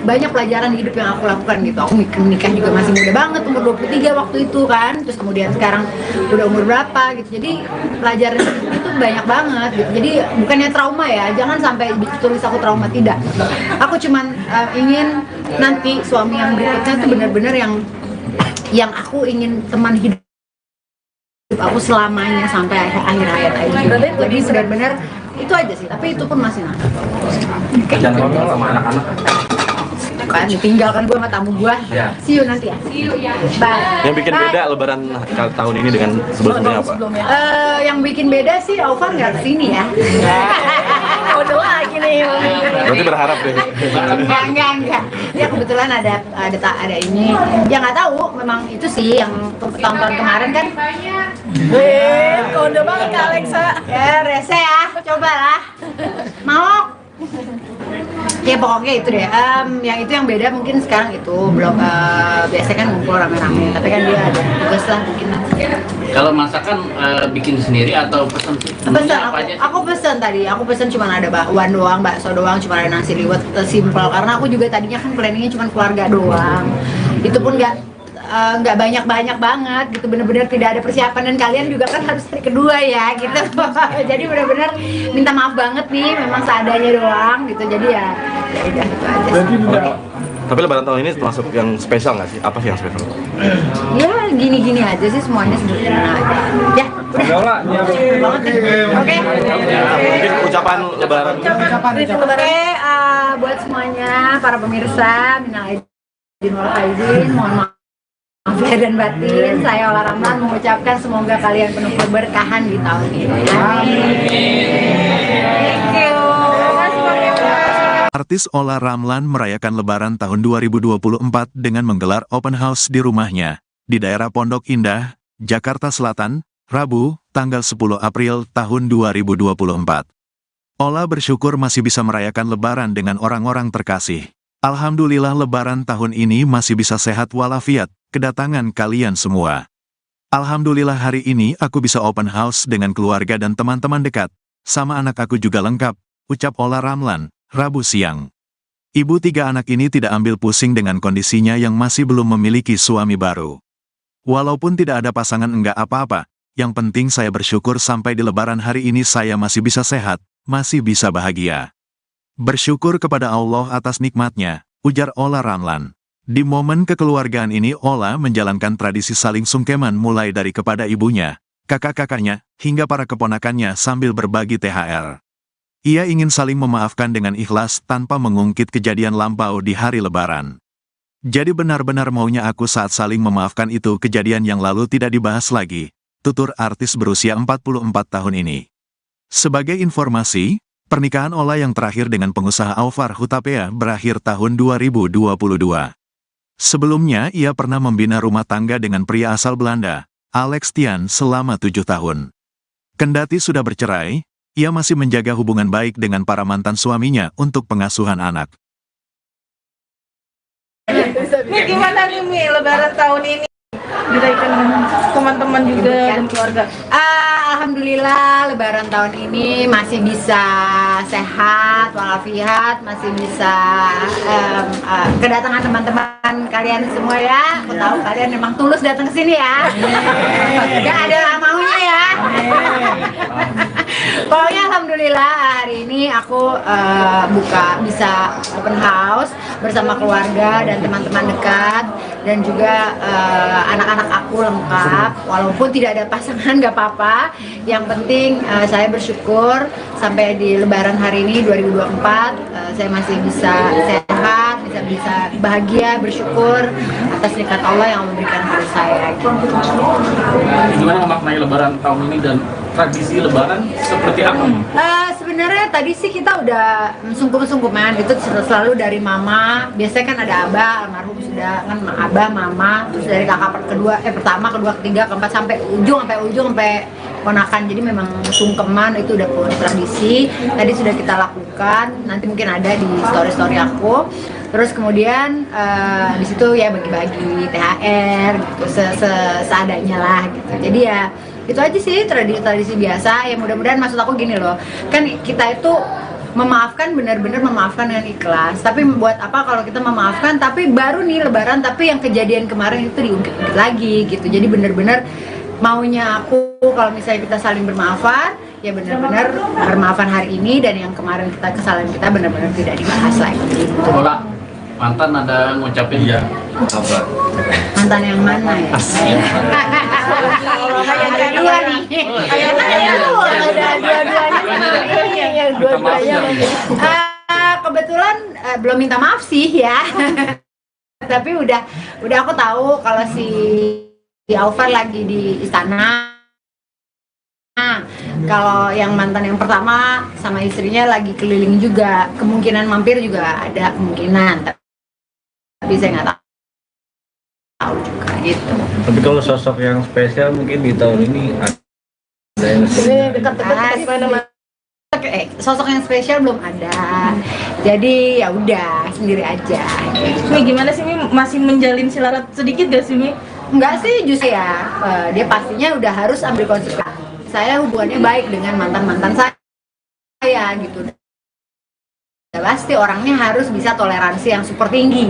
banyak pelajaran di hidup yang aku lakukan gitu. Aku nikah juga masih muda banget, umur 23 waktu itu kan, terus kemudian sekarang udah umur berapa gitu, jadi pelajaran itu banyak banget gitu. Jadi bukannya trauma ya, jangan sampai tulis aku trauma, tidak. Aku cuman ingin nanti suami yang berikutnya tuh benar-benar yang aku ingin teman hidup aku selamanya sampai akhir hayat aja. Jadi benar-benar itu aja sih, tapi itu pun masih nakal. Jangan ngomong sama anak-anak. Kan ditinggalkan gue sama tamu gue. See you nanti ya. Bye. Yang bikin beda lebaran tahun ini dengan sebelumnya apa? Yang bikin beda sih Alfar nggak kesini ya. Kode lagi nih. Berarti berharap deh. Enggak. Ya kebetulan ada ini. Ya nggak tahu, memang itu sih yang tahun-tahun kemarin kan. Kode banget Kak Alexa. Ya rese ya, cobalah. Mau? Ya pokoknya itu deh. Yang itu yang beda mungkin sekarang itu belum biasanya kan ngumpul rame-rame. Tapi kan dia ada tugas lah mungkin. Kalau masakan bikin sendiri atau pesen? Pesan aku pesen tadi. Aku pesen cuma ada bakwan doang, bakso doang, cuma ada nasi liwet simpel. Karena aku juga tadinya kan planningnya cuma keluarga doang. Itu pun nggak banyak banget gitu, bener-bener tidak ada persiapan, dan kalian juga kan harus hari kedua ya gitu. Jadi bener-bener minta maaf banget nih, memang seadanya doang gitu. Jadi ya udah itu aja sih. Tapi lebaran tahun ini termasuk yang spesial nggak sih? Apa sih yang spesial? Ya gini-gini aja sih, semuanya sederhana aja. Ya udah. Oke. Mungkin ucapan lebaran. Oke, buat semuanya para pemirsa, minal aidin wal faizin, mohon maaf lahir dan batin. Saya Ola Ramlan mengucapkan semoga kalian penuh keberkahan di tahun ini. Amin. Thank you. Artis Ola Ramlan merayakan Lebaran tahun 2024 dengan menggelar open house di rumahnya, di daerah Pondok Indah, Jakarta Selatan, Rabu, tanggal 10 April tahun 2024. Ola bersyukur masih bisa merayakan Lebaran dengan orang-orang terkasih. Alhamdulillah Lebaran tahun ini masih bisa sehat walafiat, kedatangan kalian semua. Alhamdulillah hari ini aku bisa open house dengan keluarga dan teman-teman dekat, sama anak aku juga lengkap, ucap Ola Ramlan, Rabu siang. Ibu 3 anak ini tidak ambil pusing dengan kondisinya yang masih belum memiliki suami baru. Walaupun tidak ada pasangan enggak apa-apa, yang penting saya bersyukur sampai di Lebaran hari ini saya masih bisa sehat, masih bisa bahagia. Bersyukur kepada Allah atas nikmatnya, ujar Ola Ramlan. Di momen kekeluargaan ini Ola menjalankan tradisi saling sungkeman mulai dari kepada ibunya, kakak-kakaknya, hingga para keponakannya sambil berbagi THR. Ia ingin saling memaafkan dengan ikhlas tanpa mengungkit kejadian lampau di hari Lebaran. Jadi benar-benar maunya aku saat saling memaafkan itu kejadian yang lalu tidak dibahas lagi, tutur artis berusia 44 tahun ini. Sebagai informasi, pernikahan Ola yang terakhir dengan pengusaha Aufar Hutapea berakhir tahun 2022. Sebelumnya ia pernah membina rumah tangga dengan pria asal Belanda, Alex Tian selama 7 tahun. Kendati sudah bercerai, ia masih menjaga hubungan baik dengan para mantan suaminya untuk pengasuhan anak. Ini gimana nih Mi, Lebaran tahun ini? Dirayakan dengan teman-teman juga dan keluarga. Alhamdulillah Lebaran tahun ini masih bisa sehat walafiat, masih bisa kedatangan teman-teman kalian semua ya. Aku tahu kalian memang tulus datang ke sini ya. Gak ada maunya ya. Pokoknya alhamdulillah hari ini aku bisa open house bersama keluarga dan teman-teman dekat, dan juga anak-anak aku lengkap. Walaupun tidak ada pasangan gak apa-apa, yang penting saya bersyukur sampai di Lebaran hari ini 2024 saya masih bisa sehat, bisa bahagia, bersyukur atas nikmat Allah yang memberikan pada saya. Gimana memaknai Lebaran tahun ini dan tradisi Lebaran seperti apa? Sebenarnya tadi sih kita udah sungkum-sungkuman gitu, selalu dari mama. Biasanya kan ada abah, almarhum sudah kan, abah, mama, terus dari kakak pertama, kedua, ketiga, keempat, sampai ujung sampai ponakan. Jadi memang sungkeman itu udah tradisi. Tadi sudah kita lakukan, nanti mungkin ada di story aku. Terus kemudian di situ ya bagi-bagi THR gitu, seadanya lah gitu. Jadi ya itu aja sih tradisi biasa. Ya mudah-mudahan, maksud aku gini loh, kan kita itu memaafkan, benar-benar memaafkan dengan ikhlas. Tapi buat apa kalau kita memaafkan tapi baru nih Lebaran, tapi yang kejadian kemarin itu diungkit lagi gitu. Jadi benar-benar maunya aku kalau misalnya kita saling bermaafan, ya benar-benar bermaafan hari ini, dan yang kemarin kesalahan kita benar-benar tidak dibahas lagi gitu. Ola, mantan ada ngucapin ya? Apa? Mantan yang mana ya? Ada dua nih. Ada dua-duanya. Kebetulan belum minta maaf sih ya. Tapi udah aku tahu kalau si Aufar lagi di istana. Kalau yang mantan yang pertama sama istrinya lagi keliling juga, kemungkinan mampir juga ada kemungkinan, tapi saya nggak tahu juga gitu. Tapi kalau sosok yang spesial mungkin di tahun ini ada yang Dekat-dekat mana? Sosok yang spesial belum ada, jadi ya udah sendiri aja. Mi gimana sih Mi, masih menjalin silarat sedikit gak sih Mi? Enggak sih, justru ya dia pastinya udah harus ambil konsekuensi. Saya hubungannya baik dengan mantan-mantan saya gitu. Ya, pasti orangnya harus bisa toleransi yang super tinggi,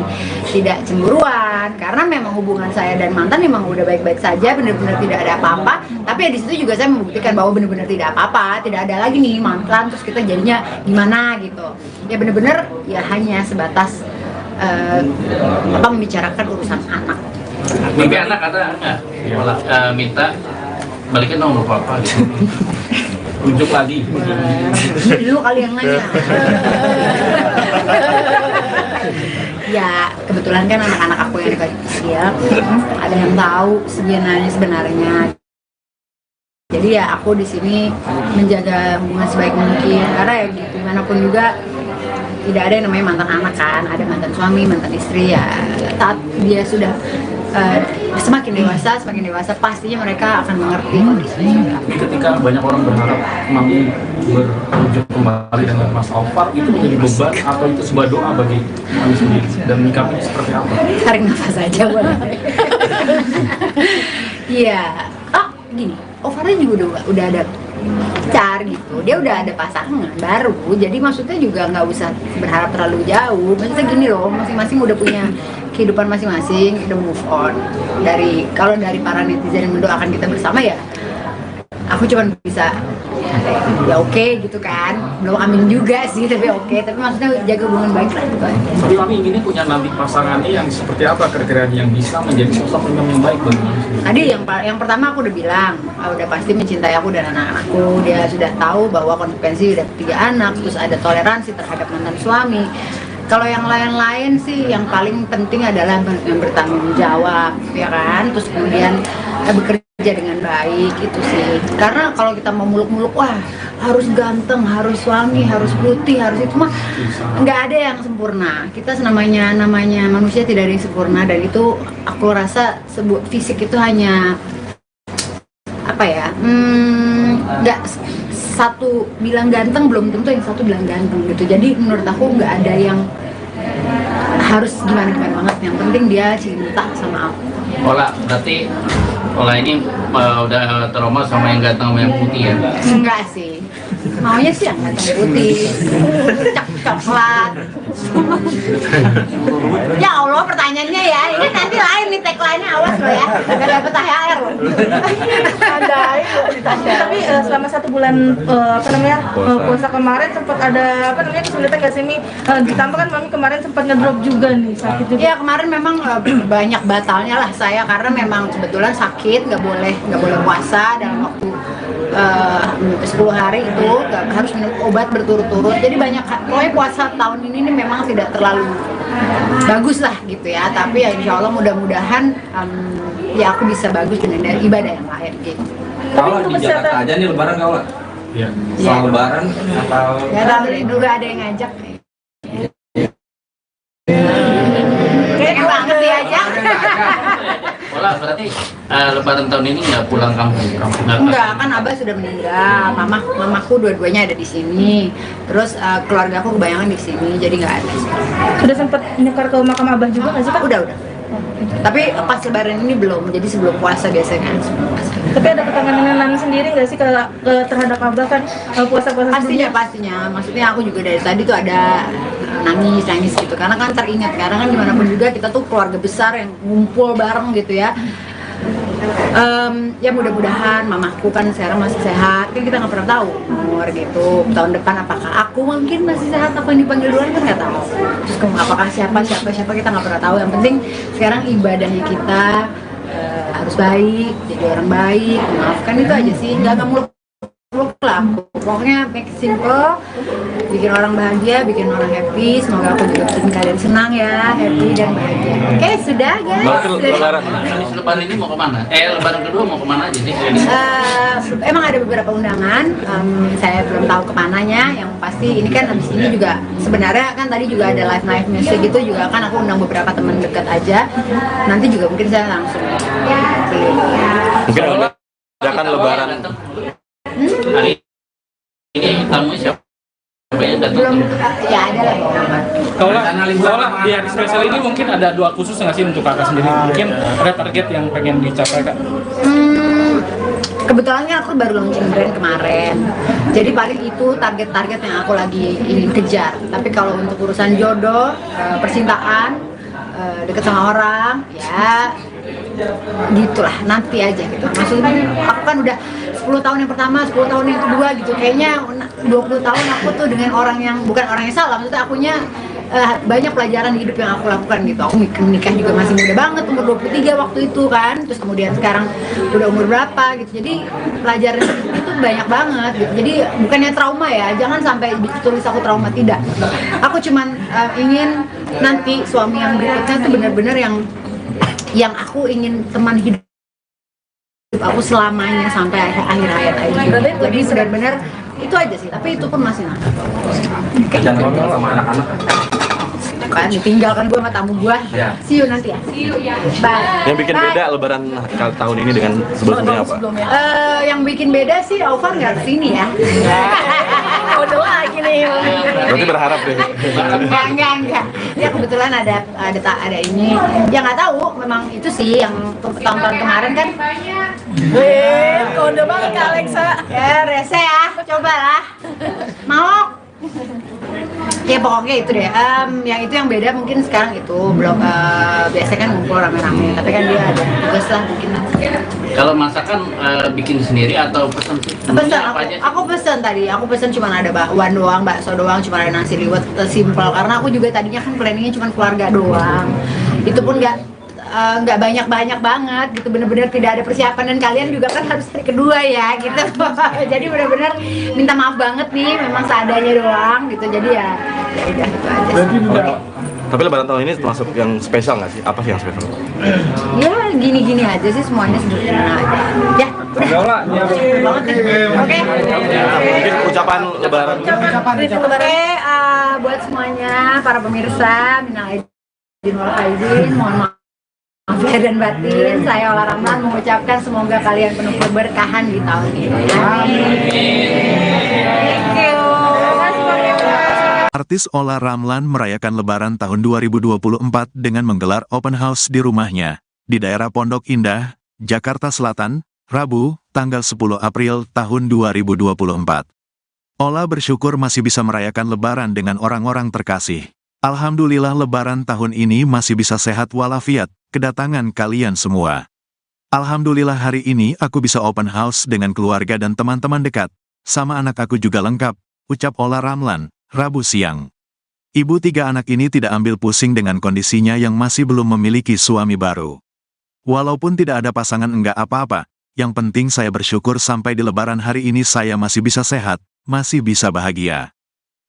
tidak cemburuan, karena memang hubungan saya dan mantan memang udah baik-baik saja, benar-benar tidak ada apa-apa. Tapi ya di situ juga saya membuktikan bahwa benar-benar tidak apa-apa, tidak ada lagi nih mantan terus kita jadinya gimana gitu. Ya benar-benar ya hanya sebatas membicarakan urusan anak. Mimpi anak ada nggak? Malah minta balikin nomor papa gitu. Rujuk lagi. Dulu kali yang nanya. Ya kebetulan kan anak-anak aku yang kecil ada yang tahu sebenarnya. Jadi ya aku di sini menjaga hubungan sebaik mungkin, karena ya gimana pun juga tidak ada yang namanya mantan anak kan, ada mantan suami, mantan istri ya. Saat dia sudah semakin dewasa pastinya mereka akan mengerti kondisinya. Tapi ketika banyak orang berharap Mami berujung kembali dengan Mas Alvar, itu menjadi beban atau itu sebuah doa bagi Mami sendiri, dan menyikapinya seperti apa? Tarik nafas aja boleh. Iya. Gini, Alvarnya juga udah ada pacar gitu, dia udah ada pasangan baru, jadi maksudnya juga nggak usah berharap terlalu jauh. Maksudnya gini loh, masing-masing udah punya kehidupan masing-masing, udah move on. Kalau dari para netizen yang mendoakan kita bersama ya, aku cuma bisa ya oke gitu kan, belum amin juga sih, tapi oke. Tapi maksudnya jaga hubungan baik lah gitu aja. Tapi Mami ingin punya nanti pasangannya yang seperti apa, kriteria yang bisa menjadi sosok yang baik bagi Mami sendiri? Tadi yang pertama aku udah bilang, udah pasti mencintai aku dan anak-anakku. Dia sudah tahu bahwa konsekuensi udah 3 anak, terus ada toleransi terhadap mantan suami. Kalau yang lain-lain sih yang paling penting adalah yang bertanggung jawab, ya kan? Terus kemudian bekerja dengan baik, itu sih. Karena kalau kita mau muluk-muluk, wah harus ganteng, harus suami, harus putih, harus itu mah nggak ada yang sempurna. Kita namanya manusia tidak ada yang sempurna, dan itu aku rasa sebuah fisik itu hanya apa ya? Nggak satu bilang ganteng belum tentu yang satu bilang ganteng gitu. Jadi menurut aku nggak ada yang harus gimana banget. Yang penting dia cinta sama aku. Berarti ini udah trauma sama yang ganteng sama yang putih ya? Enggak sih, maunya sih yang ganteng putih, coklat. Ya Allah, pertanyaannya ya, ini nanti lain nih tagline-nya, awas lo ya, gak dapet THR loh. Tapi selama 1 bulan puasa kemarin sempat ada kesulitan gak sih Mi? Ditambah kan Mami kemarin sempat ngedrop juga nih, sakit juga. Ya kemarin memang banyak batalnya lah saya, karena memang kebetulan sakit, nggak boleh puasa dalam waktu 10 hari itu, harus minum obat berturut-turut. Jadi pokoknya puasa tahun ini memang tidak terlalu bagus lah gitu ya. Tapi ya insya Allah mudah-mudahan ya aku bisa bagus dengan ibadah yang lain gitu. Kalau di Jakarta aja nih lebaran kalau Iya. soal lebaran atau Ya tahu juga ada yang ngajak. Kayak banget dia aja. Berarti lebaran tahun ini nggak pulang kampung? Enggak, kan Abah sudah meninggal, mamaku dua-duanya ada di sini, terus keluargaku kebayangan di sini, jadi nggak ada. Sudah sempat nyekar ke makam Abah juga nggak sih Kak? Udah. Tapi pas lebaran ini belum, jadi sebelum puasa biasanya. Tapi ada kekangenan sendiri nggak sih terhadap Abah kan puasa-puasa sebelumnya? Pastinya. Maksudnya aku juga dari tadi tuh ada nangis gitu, karena kan teringat, karena kan gimana pun juga kita tuh keluarga besar yang ngumpul bareng gitu ya. Ya mudah-mudahan mamaku kan sekarang masih sehat, kan kita nggak pernah tahu umur gitu. Tahun depan apakah aku mungkin masih sehat, apa yang dipanggil duluan kan nggak tahu. Terus apakah siapa kita nggak pernah tahu. Yang penting sekarang ibadahnya kita harus baik, jadi orang baik, maafkan, itu aja sih. Nggak muluk muluk lah aku. Pokoknya make it simple, bikin orang bahagia, bikin orang happy. Semoga aku juga bikin kalian senang ya, happy dan bahagia. Oke, sudah guys. Lebaran. Lebaran ini mau kemana? Lebaran kedua mau kemana aja sih? Emang ada beberapa undangan, saya belum tahu kemananya. Yang pasti ini kan abis ini juga sebenarnya kan tadi juga ada live music gitu juga kan aku undang beberapa teman dekat aja. Nanti juga mungkin saya langsung Mungkin akan Lebaran. Hari ini tamu siapa? Yang datang? belum ya ada lah beberapa. Kalau di hari spesial ini mungkin ada doa khusus nggak sih untuk kakak sendiri? Mungkin ada target yang pengen dicapai kak? Kebetulan kan aku baru launching brand kemarin, jadi paling itu target-target yang aku lagi ingin kejar. Tapi kalau untuk urusan jodoh, percintaan, deket sama orang, ya gitulah nanti aja gitu. Maksudnya aku kan udah 10 tahun yang pertama, 10 tahun yang kedua gitu. Kayaknya 20 tahun aku tuh dengan orang yang bukan orang yang salah. Maksudnya akunya banyak pelajaran di hidup yang aku lakukan gitu. Aku nikah juga masih muda banget, umur 23 waktu itu kan. Terus kemudian sekarang udah umur berapa gitu. Jadi pelajaran itu banyak banget gitu. Jadi bukannya trauma ya, jangan sampai ditulis aku trauma, tidak. Aku cuman ingin nanti suami yang berikutnya tuh benar-benar yang aku ingin teman hidup aku selamanya sampai akhir hayat aja. Jadi benar-benar itu aja sih, tapi itu pun masih nakal. Jangan ngomong sama anak-anak. Kan ditinggalkan gue sama tamu gue. See you nanti ya. Bye. Yang bikin beda Lebaran tahun ini dengan sebelumnya apa? Yang bikin beda sih Alvan nggak kesini ya. Udah lagi nih. Berarti berharap deh. Enggak. Ya kebetulan ada ini. Ya nggak tahu, memang itu sih yang tahun-tahun kemarin kan. Kode banget Kak Alexa. Ya rese ya, coba lah. Mau? Ya pokoknya itu deh. Yang itu yang beda mungkin sekarang itu belum biasanya kan ngumpul rame-rame. Tapi kan dia ada tugas lah mungkin. Kalau masakan bikin sendiri atau pesan? Pesan aku pesan tadi. Aku pesan cuma ada bakwan doang, bakso doang, cuma ada nasi liwet, simple. Karena aku juga tadinya kan planningnya cuma keluarga doang. Itu pun nggak banyak banget gitu, bener-bener tidak ada persiapan, dan kalian juga kan harus hari kedua ya gitu. Jadi bener-bener minta maaf banget nih, memang seadanya doang gitu. Jadi ya udah itu aja. Tapi Lebaran tahun ini termasuk yang spesial nggak sih? Apa sih yang spesial? Ya gini-gini aja sih, semuanya sederhana aja. Ya udah. Oke. Mungkin ucapan Lebaran. Oke, buat semuanya para pemirsa, minal aidin wal faizin, mohon maaf lahir dan batin. Saya Ola Ramlan mengucapkan semoga kalian penuh keberkahan di tahun ini. Thank you. Artis Ola Ramlan merayakan Lebaran tahun 2024 dengan menggelar open house di rumahnya, di daerah Pondok Indah, Jakarta Selatan, Rabu, tanggal 10 April tahun 2024. Ola bersyukur masih bisa merayakan Lebaran dengan orang-orang terkasih. Alhamdulillah Lebaran tahun ini masih bisa sehat walafiat, kedatangan kalian semua. Alhamdulillah hari ini aku bisa open house dengan keluarga dan teman-teman dekat, sama anak aku juga lengkap, ucap Ola Ramlan, Rabu siang. Ibu 3 anak ini tidak ambil pusing dengan kondisinya yang masih belum memiliki suami baru. Walaupun tidak ada pasangan enggak apa-apa, yang penting saya bersyukur sampai di Lebaran hari ini saya masih bisa sehat, masih bisa bahagia.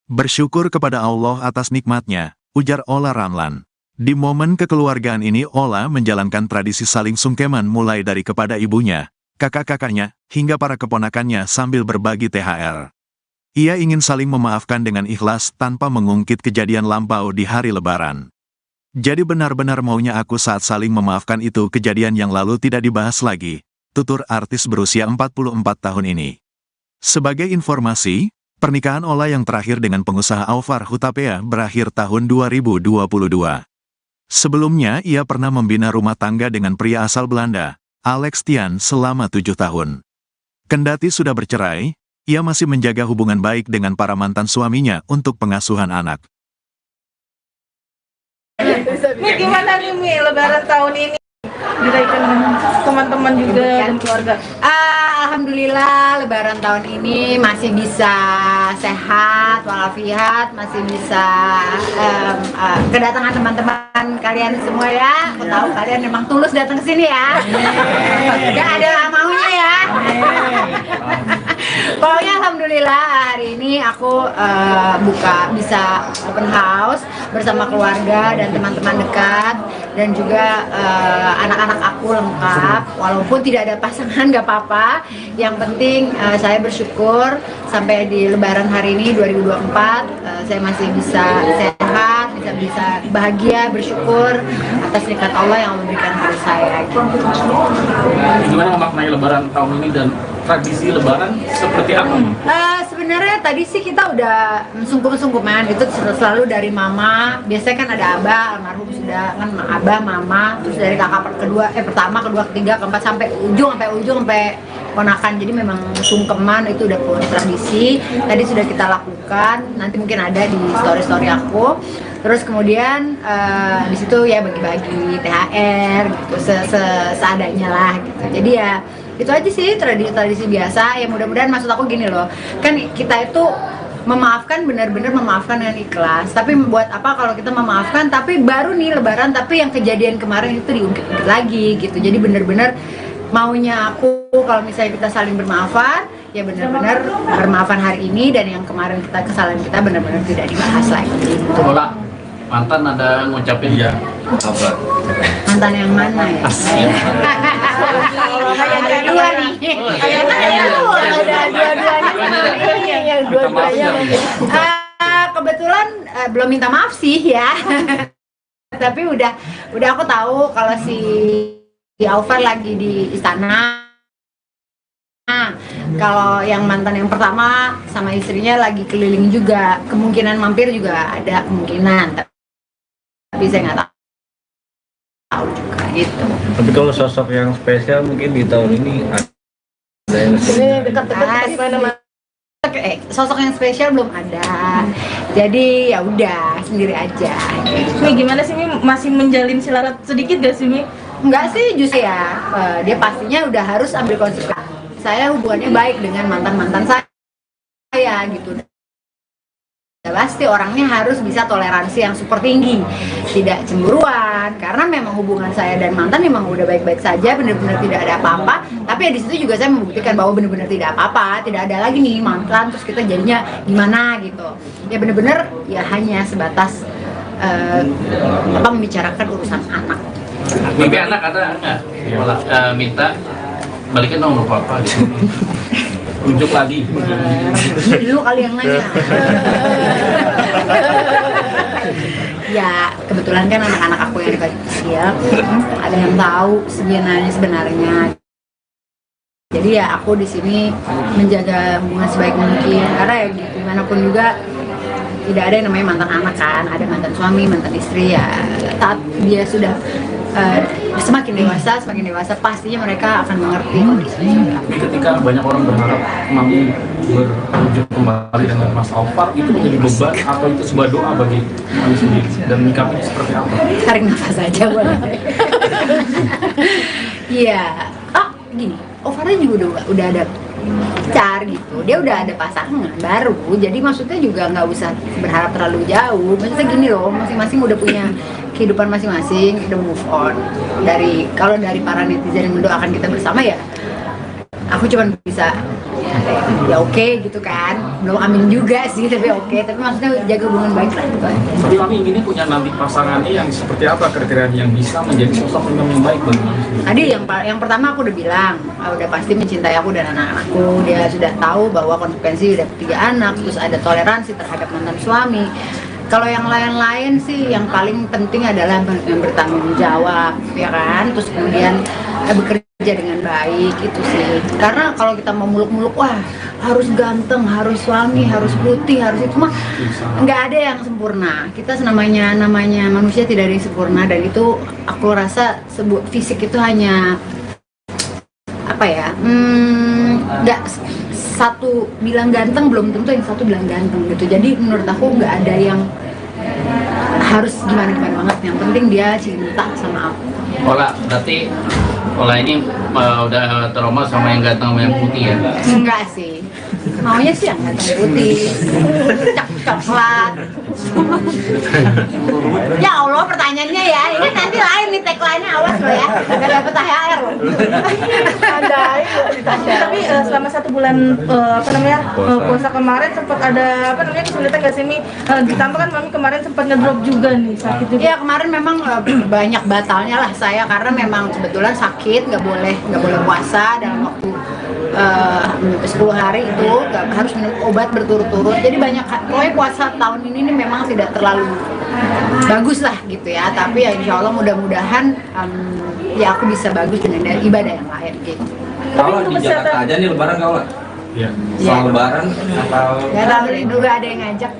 Bersyukur kepada Allah atas nikmatnya, ujar Ola Ramlan. Di momen kekeluargaan ini Ola menjalankan tradisi saling sungkeman mulai dari kepada ibunya, kakak-kakaknya, hingga para keponakannya sambil berbagi THR. Ia ingin saling memaafkan dengan ikhlas tanpa mengungkit kejadian lampau di hari Lebaran. Jadi benar-benar maunya aku saat saling memaafkan itu kejadian yang lalu tidak dibahas lagi, tutur artis berusia 44 tahun ini. Sebagai informasi, pernikahan Ola yang terakhir dengan pengusaha Alvar Hutapea berakhir tahun 2022. Sebelumnya ia pernah membina rumah tangga dengan pria asal Belanda, Alex Tian, selama 7 tahun. Kendati sudah bercerai, ia masih menjaga hubungan baik dengan para mantan suaminya untuk pengasuhan anak. Ini gimana nih Mi, Lebaran tahun ini? Dirayakan dengan teman-teman juga dan keluarga. Alhamdulillah Lebaran tahun ini masih bisa sehat walafiat, masih bisa kedatangan teman-teman kalian semua ya. Aku tahu kalian memang tulus datang ke sini ya. Gak ada maunya ya. Pokoknya alhamdulillah hari ini aku bisa open house bersama keluarga dan teman-teman dekat dan juga anak-anak aku lengkap. Walaupun tidak ada pasangan nggak apa-apa. Yang penting saya bersyukur sampai di Lebaran hari ini 2024 saya masih bisa sehat, bisa bahagia, bersyukur atas nikmat Allah yang memberikan pada saya. Gimana memaknai Lebaran tahun ini dan tradisi Lebaran seperti apa? Sebenarnya tadi sih kita udah sungkum-sungkuman itu selalu dari mama. Biasanya kan ada abah, almarhum sudah kan abah, mama, terus dari kakak pertama, kedua, ketiga, keempat sampai ujung sampai ponakan. Jadi memang sungkeman itu udah tradisi. Tadi sudah kita lakukan. Nanti mungkin ada di story aku. Terus kemudian di situ ya bagi-bagi THR gitu seadanya lah gitu. Jadi ya itu aja sih tradisi biasa. Ya mudah-mudahan maksud aku gini loh. Kan kita itu memaafkan, benar-benar memaafkan dengan ikhlas. Tapi buat apa kalau kita memaafkan tapi baru nih Lebaran tapi yang kejadian kemarin itu diungkit lagi gitu. Jadi benar-benar maunya aku kalau misalnya kita saling bermaafan ya benar-benar bermaafan hari ini dan yang kemarin kesalahan kita benar-benar tidak dibahas lagi gitu. Mantan ada ngucapin ya Apa? Mantan yang mana ya? Ada dua nih. Ada dua-duanya. Yang dua-duanya. Kebetulan belum minta maaf sih ya. Tapi udah aku tahu kalau si Alvar lagi di istana. Kalau yang mantan yang pertama sama istrinya lagi keliling juga, kemungkinan mampir juga ada kemungkinan. Tapi saya nggak tahu juga gitu. Tapi kalau sosok yang spesial mungkin di tahun ini ada yang sosok yang spesial belum ada. Jadi ya udah sendiri aja. Mi gimana sih Mi, masih menjalin silarat sedikit gak sih Mi? Enggak sih justru ya, dia pastinya udah harus ambil konsekuensi. Saya hubungannya baik dengan mantan-mantan saya gitu. Pasti orangnya harus bisa toleransi yang super tinggi, tidak cemburuan, karena memang hubungan saya dan mantan memang udah baik-baik saja, benar-benar tidak ada apa-apa. Tapi ya di situ juga saya membuktikan bahwa benar-benar tidak apa-apa, tidak ada lagi nih mantan terus kita jadinya gimana gitu. Ya benar-benar ya hanya sebatas membicarakan urusan anak. Mimpi anak ada nggak? Malah minta balikin nomor papa gitu. Unjuk lagi. Dulu kali yang nanya. Ya kebetulan kan anak-anak aku yang kecil ada yang tahu sebenarnya. Jadi ya aku di sini menjaga hubungan sebaik mungkin karena ya gimana pun juga tidak ada yang namanya mantan anak kan, ada mantan suami, mantan istri ya. Saat dia sudah semakin dewasa pastinya mereka akan mengerti kondisinya. Tapi ketika banyak orang berharap Mami berujung kembali dengan Mas Alvar, itu menjadi beban atau itu sebuah doa bagi Mami sendiri dan menyikapinya seperti apa? Tarik nafas aja boleh. Iya. Gini, Alvar juga udah ada pacar gitu, dia udah ada pasangan baru, jadi maksudnya juga nggak usah berharap terlalu jauh. Maksudnya gini loh, masing-masing udah punya kehidupan masing-masing, udah move on. Kalau dari para netizen yang mendoakan kita bersama ya, aku cuma bisa ya oke gitu kan, belum amin juga sih tapi oke. Tapi maksudnya jaga hubungan baik lah gitu. Tapi Mami ingin punya nanti pasangannya yang seperti apa kriterianya yang bisa menjadi sosok yang baik bagi Mami sendiri? Tadi yang pertama aku udah bilang, udah pasti mencintai aku dan anak-anakku. Dia sudah tahu bahwa konsekuensi udah 3 anak, terus ada toleransi terhadap mantan suami. Kalau yang lain-lain sih yang paling penting adalah yang bertanggung jawab, ya kan? Terus kemudian bekerja dengan baik itu sih. Karena kalau kita mau muluk-muluk, wah harus ganteng, harus suami, harus putih, harus itu mah nggak ada yang sempurna. Kita namanya manusia tidak ada yang sempurna dan itu aku rasa sebuah fisik itu hanya apa ya? Nggak satu bilang ganteng belum tentu yang satu bilang ganteng gitu. Jadi menurut aku nggak ada yang harus gimana banget. Yang penting dia cinta sama aku. Berarti ini udah trauma sama yang ganteng sama yang putih ya? Enggak sih. Maunya sih yang ganteng putih. Coklat. Ya Allah pertanyaannya ya. Ini nanti lain nih tagline-nya, awas lo ya. Gak dapet THR loh. Tapi selama 1 bulan puasa kemarin sempat ada kesulitan nggak sih Mi? Ditambah kan Mami kemarin sempat ngedrop juga nih, sakit juga. Iya kemarin memang banyak batalnya lah saya karena memang kebetulan sakit, nggak boleh puasa dalam waktu 10 hari itu harus minum obat berturut-turut. Jadi pokoknya puasa tahun ini nih memang tidak terlalu bagus lah gitu ya. Tapi ya insya Allah mudah-mudahan ya aku bisa bagus dengan ibadah yang lain gitu. Kalau di Jakarta aja nih lebaran kau lah. Iya. Soal lebaran atau Gak tahu nih, juga ada yang ngajak.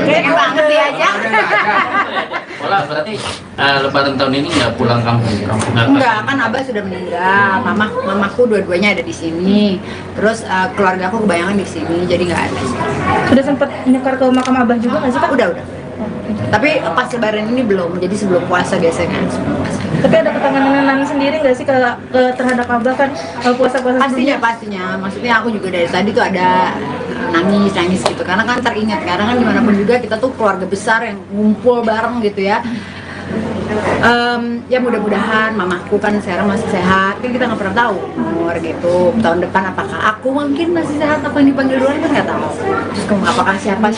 Kayak banget diajak. Ola berarti lebaran tahun ini nggak pulang kampung? Enggak, kan Abah sudah meninggal, mamaku dua-duanya ada di sini, terus keluargaku kebayangan di sini, jadi nggak ada. Sudah sempat nyekar ke makam Abah juga nggak sih Kak? Udah. Tapi pas lebaran ini belum, jadi sebelum puasa biasanya. Tapi ada ketenangan Nani sendiri nggak sih terhadap Abah kan puasa-puasa sebelumnya? Pastinya. Maksudnya aku juga dari tadi tuh ada nangis gitu, karena kan teringat, karena kan dimanapun juga kita tuh keluarga besar yang ngumpul bareng gitu ya. Ya mudah-mudahan mamaku kan sekarang masih sehat, kan kita nggak pernah tahu umur gitu, tahun depan apakah aku mungkin masih sehat, apa yang dipanggil duluan kan nggak tahu. Terus apakah siapa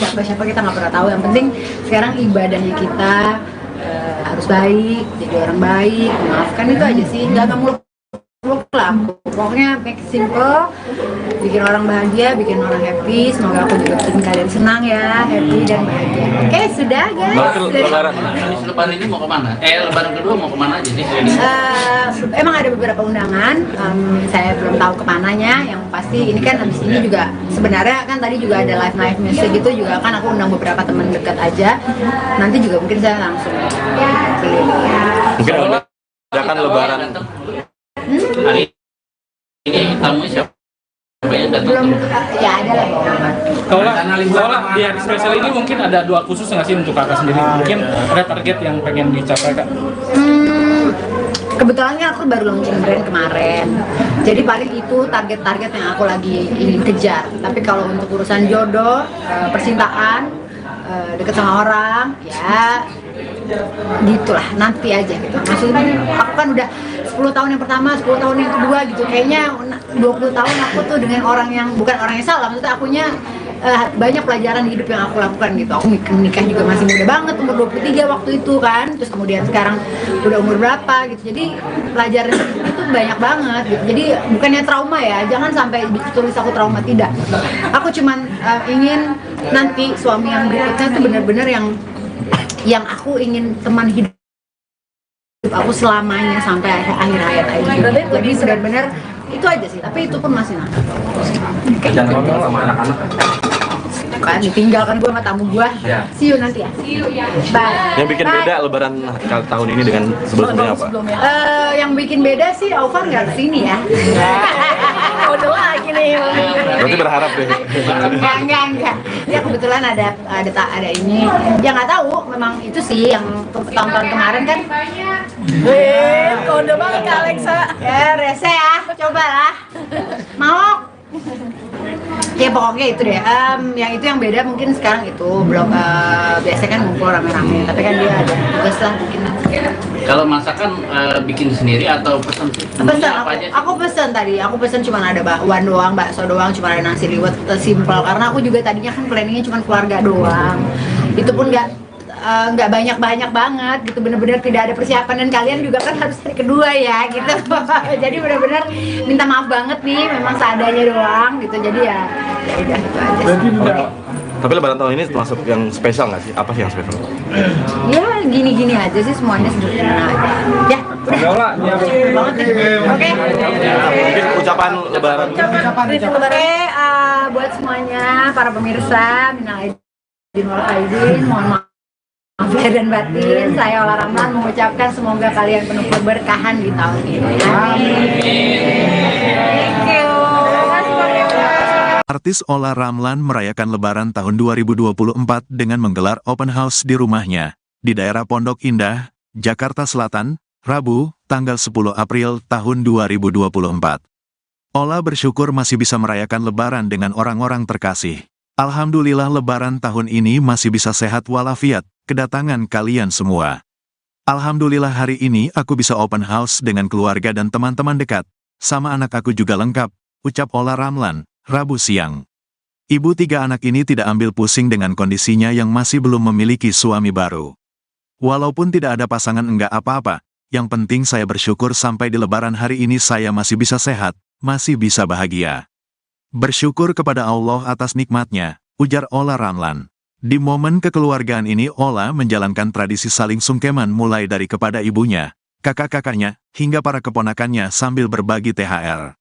kita nggak pernah tahu. Yang penting sekarang ibadahnya kita harus baik, jadi orang baik, memaafkan, itu aja sih, nggak muluk lah. Pokoknya make it simple, bikin orang bahagia, bikin orang happy. Semoga aku juga bikin kalian senang ya, happy dan bahagia. Oke, sudah guys. Lebaran ini mau kemana? Lebaran kedua mau kemana aja sih? Emang ada beberapa undangan, saya belum tahu kemananya. Yang pasti ini kan habis ini juga sebenarnya kan tadi juga ada live music gitu juga kan, aku undang beberapa teman dekat aja. Nanti juga mungkin saya langsung Mungkin akan lebaran. Hari ini tamu siapa yang datang? belum ya ada lah. Kalau di hari spesial ini mungkin ada doa khusus nggak sih untuk kakak sendiri? Mungkin ada target yang pengen dicapai kak? Kebetulan kan aku baru launching brand kemarin, jadi paling itu target-target yang aku lagi ingin kejar. Tapi kalau untuk urusan jodoh, percintaan, deket sama orang, ya gitulah, nanti aja gitu. Maksudnya aku kan udah 10 tahun yang pertama, 10 tahun yang kedua gitu, kayaknya 20 tahun aku tuh dengan orang yang bukan orang yang salah, maksudnya akunya banyak pelajaran di hidup yang aku lakukan gitu. Aku nikah juga masih muda banget, umur 23 waktu itu kan, terus kemudian sekarang udah umur berapa gitu, jadi pelajaran itu banyak banget gitu. Jadi bukannya trauma ya, jangan sampai ditulis aku trauma, tidak. Aku cuman ingin nanti suami yang berikutnya tuh benar-benar yang aku ingin teman hidup aku selamanya sampai akhir hayat aja. Jadi benar-benar itu aja sih, tapi itu pun masih nakal. jangan ngomong sama anak-anak. Kan ditinggalkan gue sama tamu gue. See you nanti ya. Bye. Yang bikin beda lebaran tahun ini dengan sebelumnya apa? Yang bikin beda sih Aufan nggak kesini ya. Udah lagi nih. Berarti berharap deh. Enggak. Ya kebetulan ada ini. Ya nggak tahu, memang itu sih yang tahun-tahun kemarin kan. Kode banget Kak Alexa. Ya rese ya, coba lah. Mau? Ya pokoknya itu deh. Yang itu yang beda mungkin sekarang itu belum biasanya kan ngumpul rame-rame, tapi kan dia ada tugas lah mungkin. Kalau masakan bikin sendiri atau pesan? Aku pesan tadi. Aku pesan cuma ada bakwan doang, bakso doang, cuma ada nasi liwet, simple. Karena aku juga tadinya kan planningnya cuma keluarga doang. Itu pun nggak banyak banget gitu, bener-bener tidak ada persiapan, dan kalian juga kan harus hari kedua ya gitu. Jadi bener-bener minta maaf banget nih, memang seadanya doang gitu. Jadi ya udah itu aja. Tapi lebaran tahun ini termasuk yang spesial nggak sih? Apa sih yang spesial? Ya gini-gini aja sih, semuanya sederhana aja. Ya udah. Banget deh. Oke. Mungkin ucapan lebaran. Oke, buat semuanya para pemirsa, minal aidin wal faizin, mohon maaf lahir dan batin. Saya Ola Ramlan mengucapkan semoga kalian penuh keberkahan di tahun ini. Amin. Thank you. Artis Ola Ramlan merayakan Lebaran tahun 2024 dengan menggelar open house di rumahnya, di daerah Pondok Indah, Jakarta Selatan, Rabu, tanggal 10 April tahun 2024. Ola bersyukur masih bisa merayakan Lebaran dengan orang-orang terkasih. Alhamdulillah Lebaran tahun ini masih bisa sehat walafiat, kedatangan kalian semua. Alhamdulillah hari ini aku bisa open house dengan keluarga dan teman-teman dekat. Sama anak aku juga lengkap, ucap Ola Ramlan, Rabu siang. Ibu 3 anak ini tidak ambil pusing dengan kondisinya yang masih belum memiliki suami baru. Walaupun tidak ada pasangan enggak apa-apa, yang penting saya bersyukur sampai di lebaran hari ini saya masih bisa sehat, masih bisa bahagia. Bersyukur kepada Allah atas nikmatnya, ujar Ola Ramlan. Di momen kekeluargaan ini Ola menjalankan tradisi saling sungkeman mulai dari kepada ibunya, kakak-kakaknya, hingga para keponakannya sambil berbagi THR.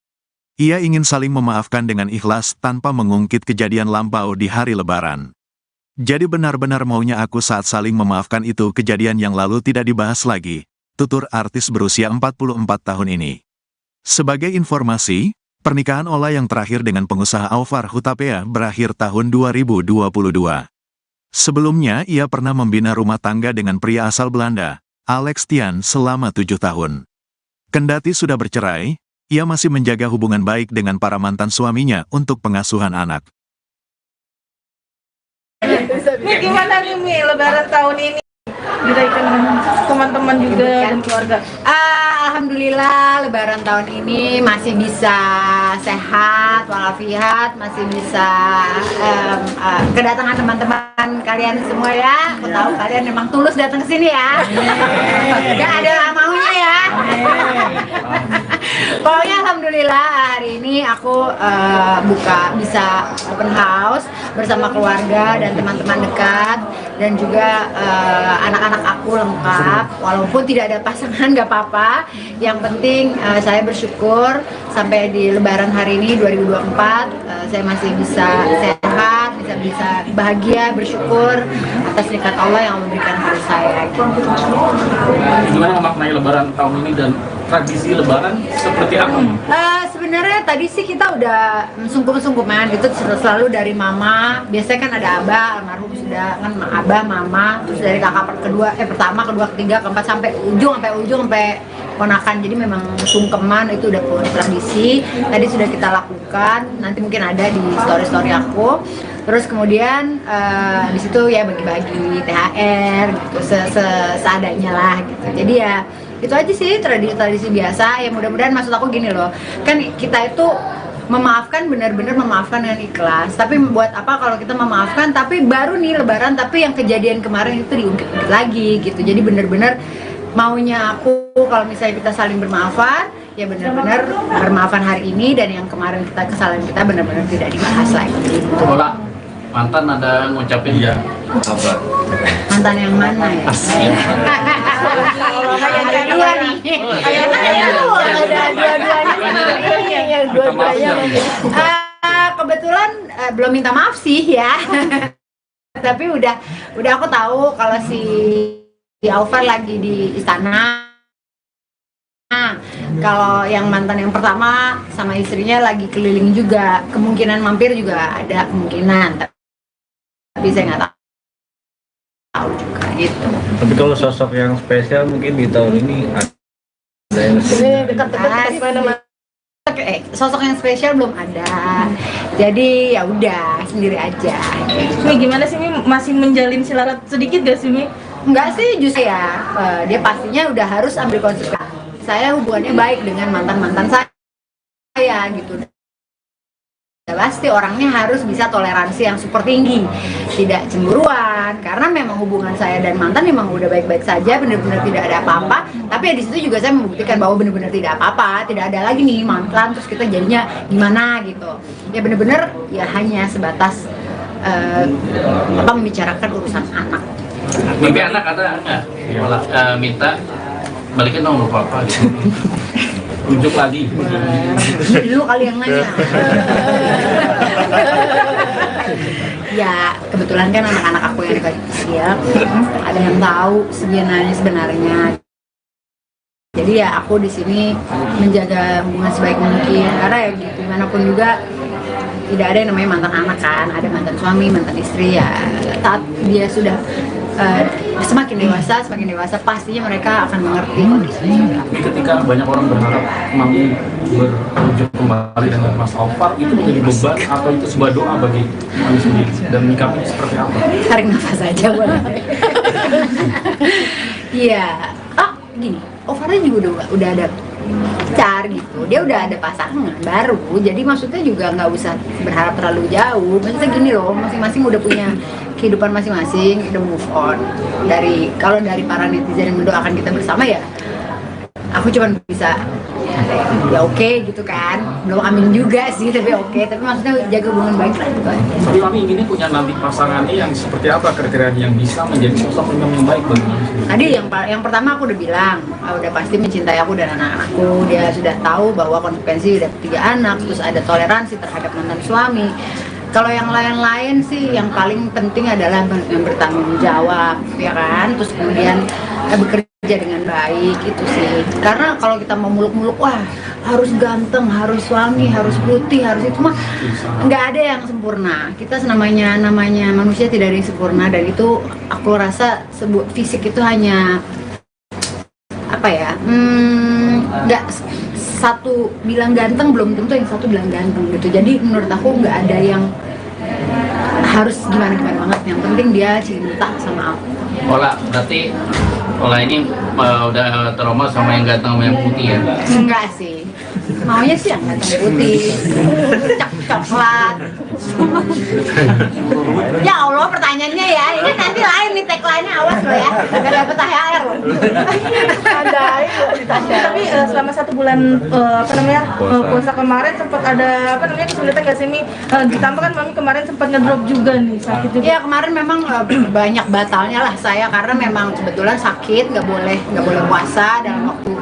Ia ingin saling memaafkan dengan ikhlas tanpa mengungkit kejadian lampau di hari lebaran. Jadi benar-benar maunya aku saat saling memaafkan itu kejadian yang lalu tidak dibahas lagi, tutur artis berusia 44 tahun ini. Sebagai informasi, pernikahan Ola yang terakhir dengan pengusaha Alvar Hutapea berakhir tahun 2022. Sebelumnya ia pernah membina rumah tangga dengan pria asal Belanda, Alex Tian selama 7 tahun. Kendati sudah bercerai, ia masih menjaga hubungan baik dengan para mantan suaminya untuk pengasuhan anak. Mi, gimana nih Mi, lebaran tahun ini? Dirayakan teman-teman juga dan keluarga. Alhamdulillah lebaran tahun ini masih bisa sehat walafiat, masih bisa kedatangan teman-teman kalian semua ya. Aku tahu kalian memang tulus datang ke sini ya. Gak ada maunya ya. Pokoknya alhamdulillah hari ini aku bisa open house bersama keluarga dan teman-teman dekat, dan juga anak-anak aku lengkap. Walaupun tidak ada pasangan gak apa-apa, yang penting saya bersyukur sampai di lebaran hari ini 2024 saya masih bisa sehat, bisa bahagia, bersyukur atas nikmat Allah yang memberikan pada saya. Gimana memaknai lebaran tahun ini dan tradisi lebaran seperti apa? Sebenarnya tadi sih kita udah sungkum-sungkuman gitu, selalu dari mama. Biasanya kan ada abah, almarhum sudah kan, abah, mama, terus dari kakak pertama, kedua, ketiga, keempat, sampai ujung, sampai ponakan. Jadi memang sungkeman itu udah tradisi. Tadi sudah kita lakukan, nanti mungkin ada di story aku. Terus kemudian di situ ya bagi-bagi THR gitu, seadanya lah gitu. Jadi ya itu aja sih tradisi biasa. Ya mudah-mudahan, maksud aku gini loh, kan kita itu memaafkan, benar-benar memaafkan dengan ikhlas. Tapi buat apa kalau kita memaafkan tapi baru nih lebaran, tapi yang kejadian kemarin itu diungkit lagi gitu. Jadi benar-benar maunya aku kalau misalnya kita saling bermaafan, ya benar-benar bermaafan hari ini, dan yang kemarin kesalahan kita benar-benar tidak dibahas lagi gitu. Ola, mantan ada ngucapin ya? Apa? Mantan yang mana ya? Ada dua nih. Ada dua-duanya. Kebetulan belum minta maaf sih ya. Tapi udah aku tahu kalau si Alvar lagi di istana. Kalau yang mantan yang pertama sama istrinya lagi keliling juga, kemungkinan mampir juga ada kemungkinan. Tapi saya nggak tahu juga gitu. Tapi kalau sosok yang spesial mungkin di tahun ini ada yang sosok yang spesial belum ada. Jadi ya udah sendiri aja. Mi, gimana sih Mi, masih menjalin silarat sedikit gak sih Mi? Enggak sih, justru ya dia pastinya udah harus ambil konsekuensi. Saya hubungannya baik dengan mantan-mantan saya gitu. Pasti orangnya harus bisa toleransi yang super tinggi, tidak cemburuan, karena memang hubungan saya dan mantan memang udah baik-baik saja, benar-benar tidak ada apa-apa. Tapi ya di situ juga saya membuktikan bahwa benar-benar tidak apa-apa, tidak ada lagi nih mantan terus kita jadinya gimana gitu. Ya benar-benar ya hanya sebatas membicarakan urusan anak. Mimpi anak ada nggak? Minta balikin dong papa gitu. Ujuk lagi. Dulu kali yang nanya. Ya kebetulan kan anak-anak aku yang kecil ada yang tahu sebenarnya. Jadi ya aku di sini menjaga hubungan sebaik mungkin, karena ya gimana pun juga tidak ada yang namanya mantan anak kan, ada mantan suami, mantan istri. Ya saat dia sudah semakin dewasa pastinya mereka akan mengerti kondisinya. Ketika banyak orang berharap Mami berujung kembali dengan Mas Alvar, itu menjadi beban atau itu sebuah doa bagi Mami sendiri, dan menyikapinya seperti apa? Tarik nafas aja boleh. Iya. Gini, Ovarnya juga udah ada pacar gitu. Dia udah ada pasangan baru. Jadi maksudnya juga nggak usah berharap terlalu jauh. Maksudnya gini loh, masing-masing udah punya kehidupan masing-masing, udah move on. Kalau dari para netizen yang mendoakan kita bersama ya, aku cuma bisa ya oke gitu kan, belum amin juga sih tapi oke, tapi maksudnya jaga hubungan baik lah gitu. Tapi kami inginnya punya nanti pasangannya yang seperti apa, kriteria yang bisa menjadi sosok yang baik bagi kami sendiri. Tadi yang pertama aku udah bilang, udah pasti mencintai aku dan anak-anakku. Dia sudah tahu bahwa konsekuensi udah 3 anak, terus ada toleransi terhadap mantan suami. Kalau yang lain-lain sih yang paling penting adalah yang bertanggung jawab, ya kan? Terus kemudian bekerja dengan baik itu sih. Karena kalau kita mau muluk-muluk, wah harus ganteng, harus suami, harus putih, harus itu mah nggak ada yang sempurna. Kita namanya manusia tidak ada yang sempurna, dan itu aku rasa fisik itu hanya apa ya? Nggak satu bilang ganteng belum tentu yang satu bilang ganteng gitu. Jadi menurut aku nggak ada yang harus gimana banget. Yang penting dia cinta sama aku. Berarti Ola ini udah trauma sama yang ganteng sama yang putih ya? Enggak sih, maunya sih yang ganteng putih, coklat. Ya Allah, pertanyaannya ya, ini nanti lain nih tagline-nya, awas lo ya, gak dapet THR lo. Tapi selama 1 bulan puasa kemarin sempat ada kesulitan nggak sih Mi? Ditambah kan Mami kemarin sempat ngedrop juga nih, sakit juga. Iya, kemarin memang banyak batalnya lah saya, karena memang kebetulan sakit, nggak boleh puasa dalam waktu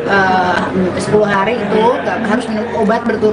10 hari itu, harus minum obat berturut.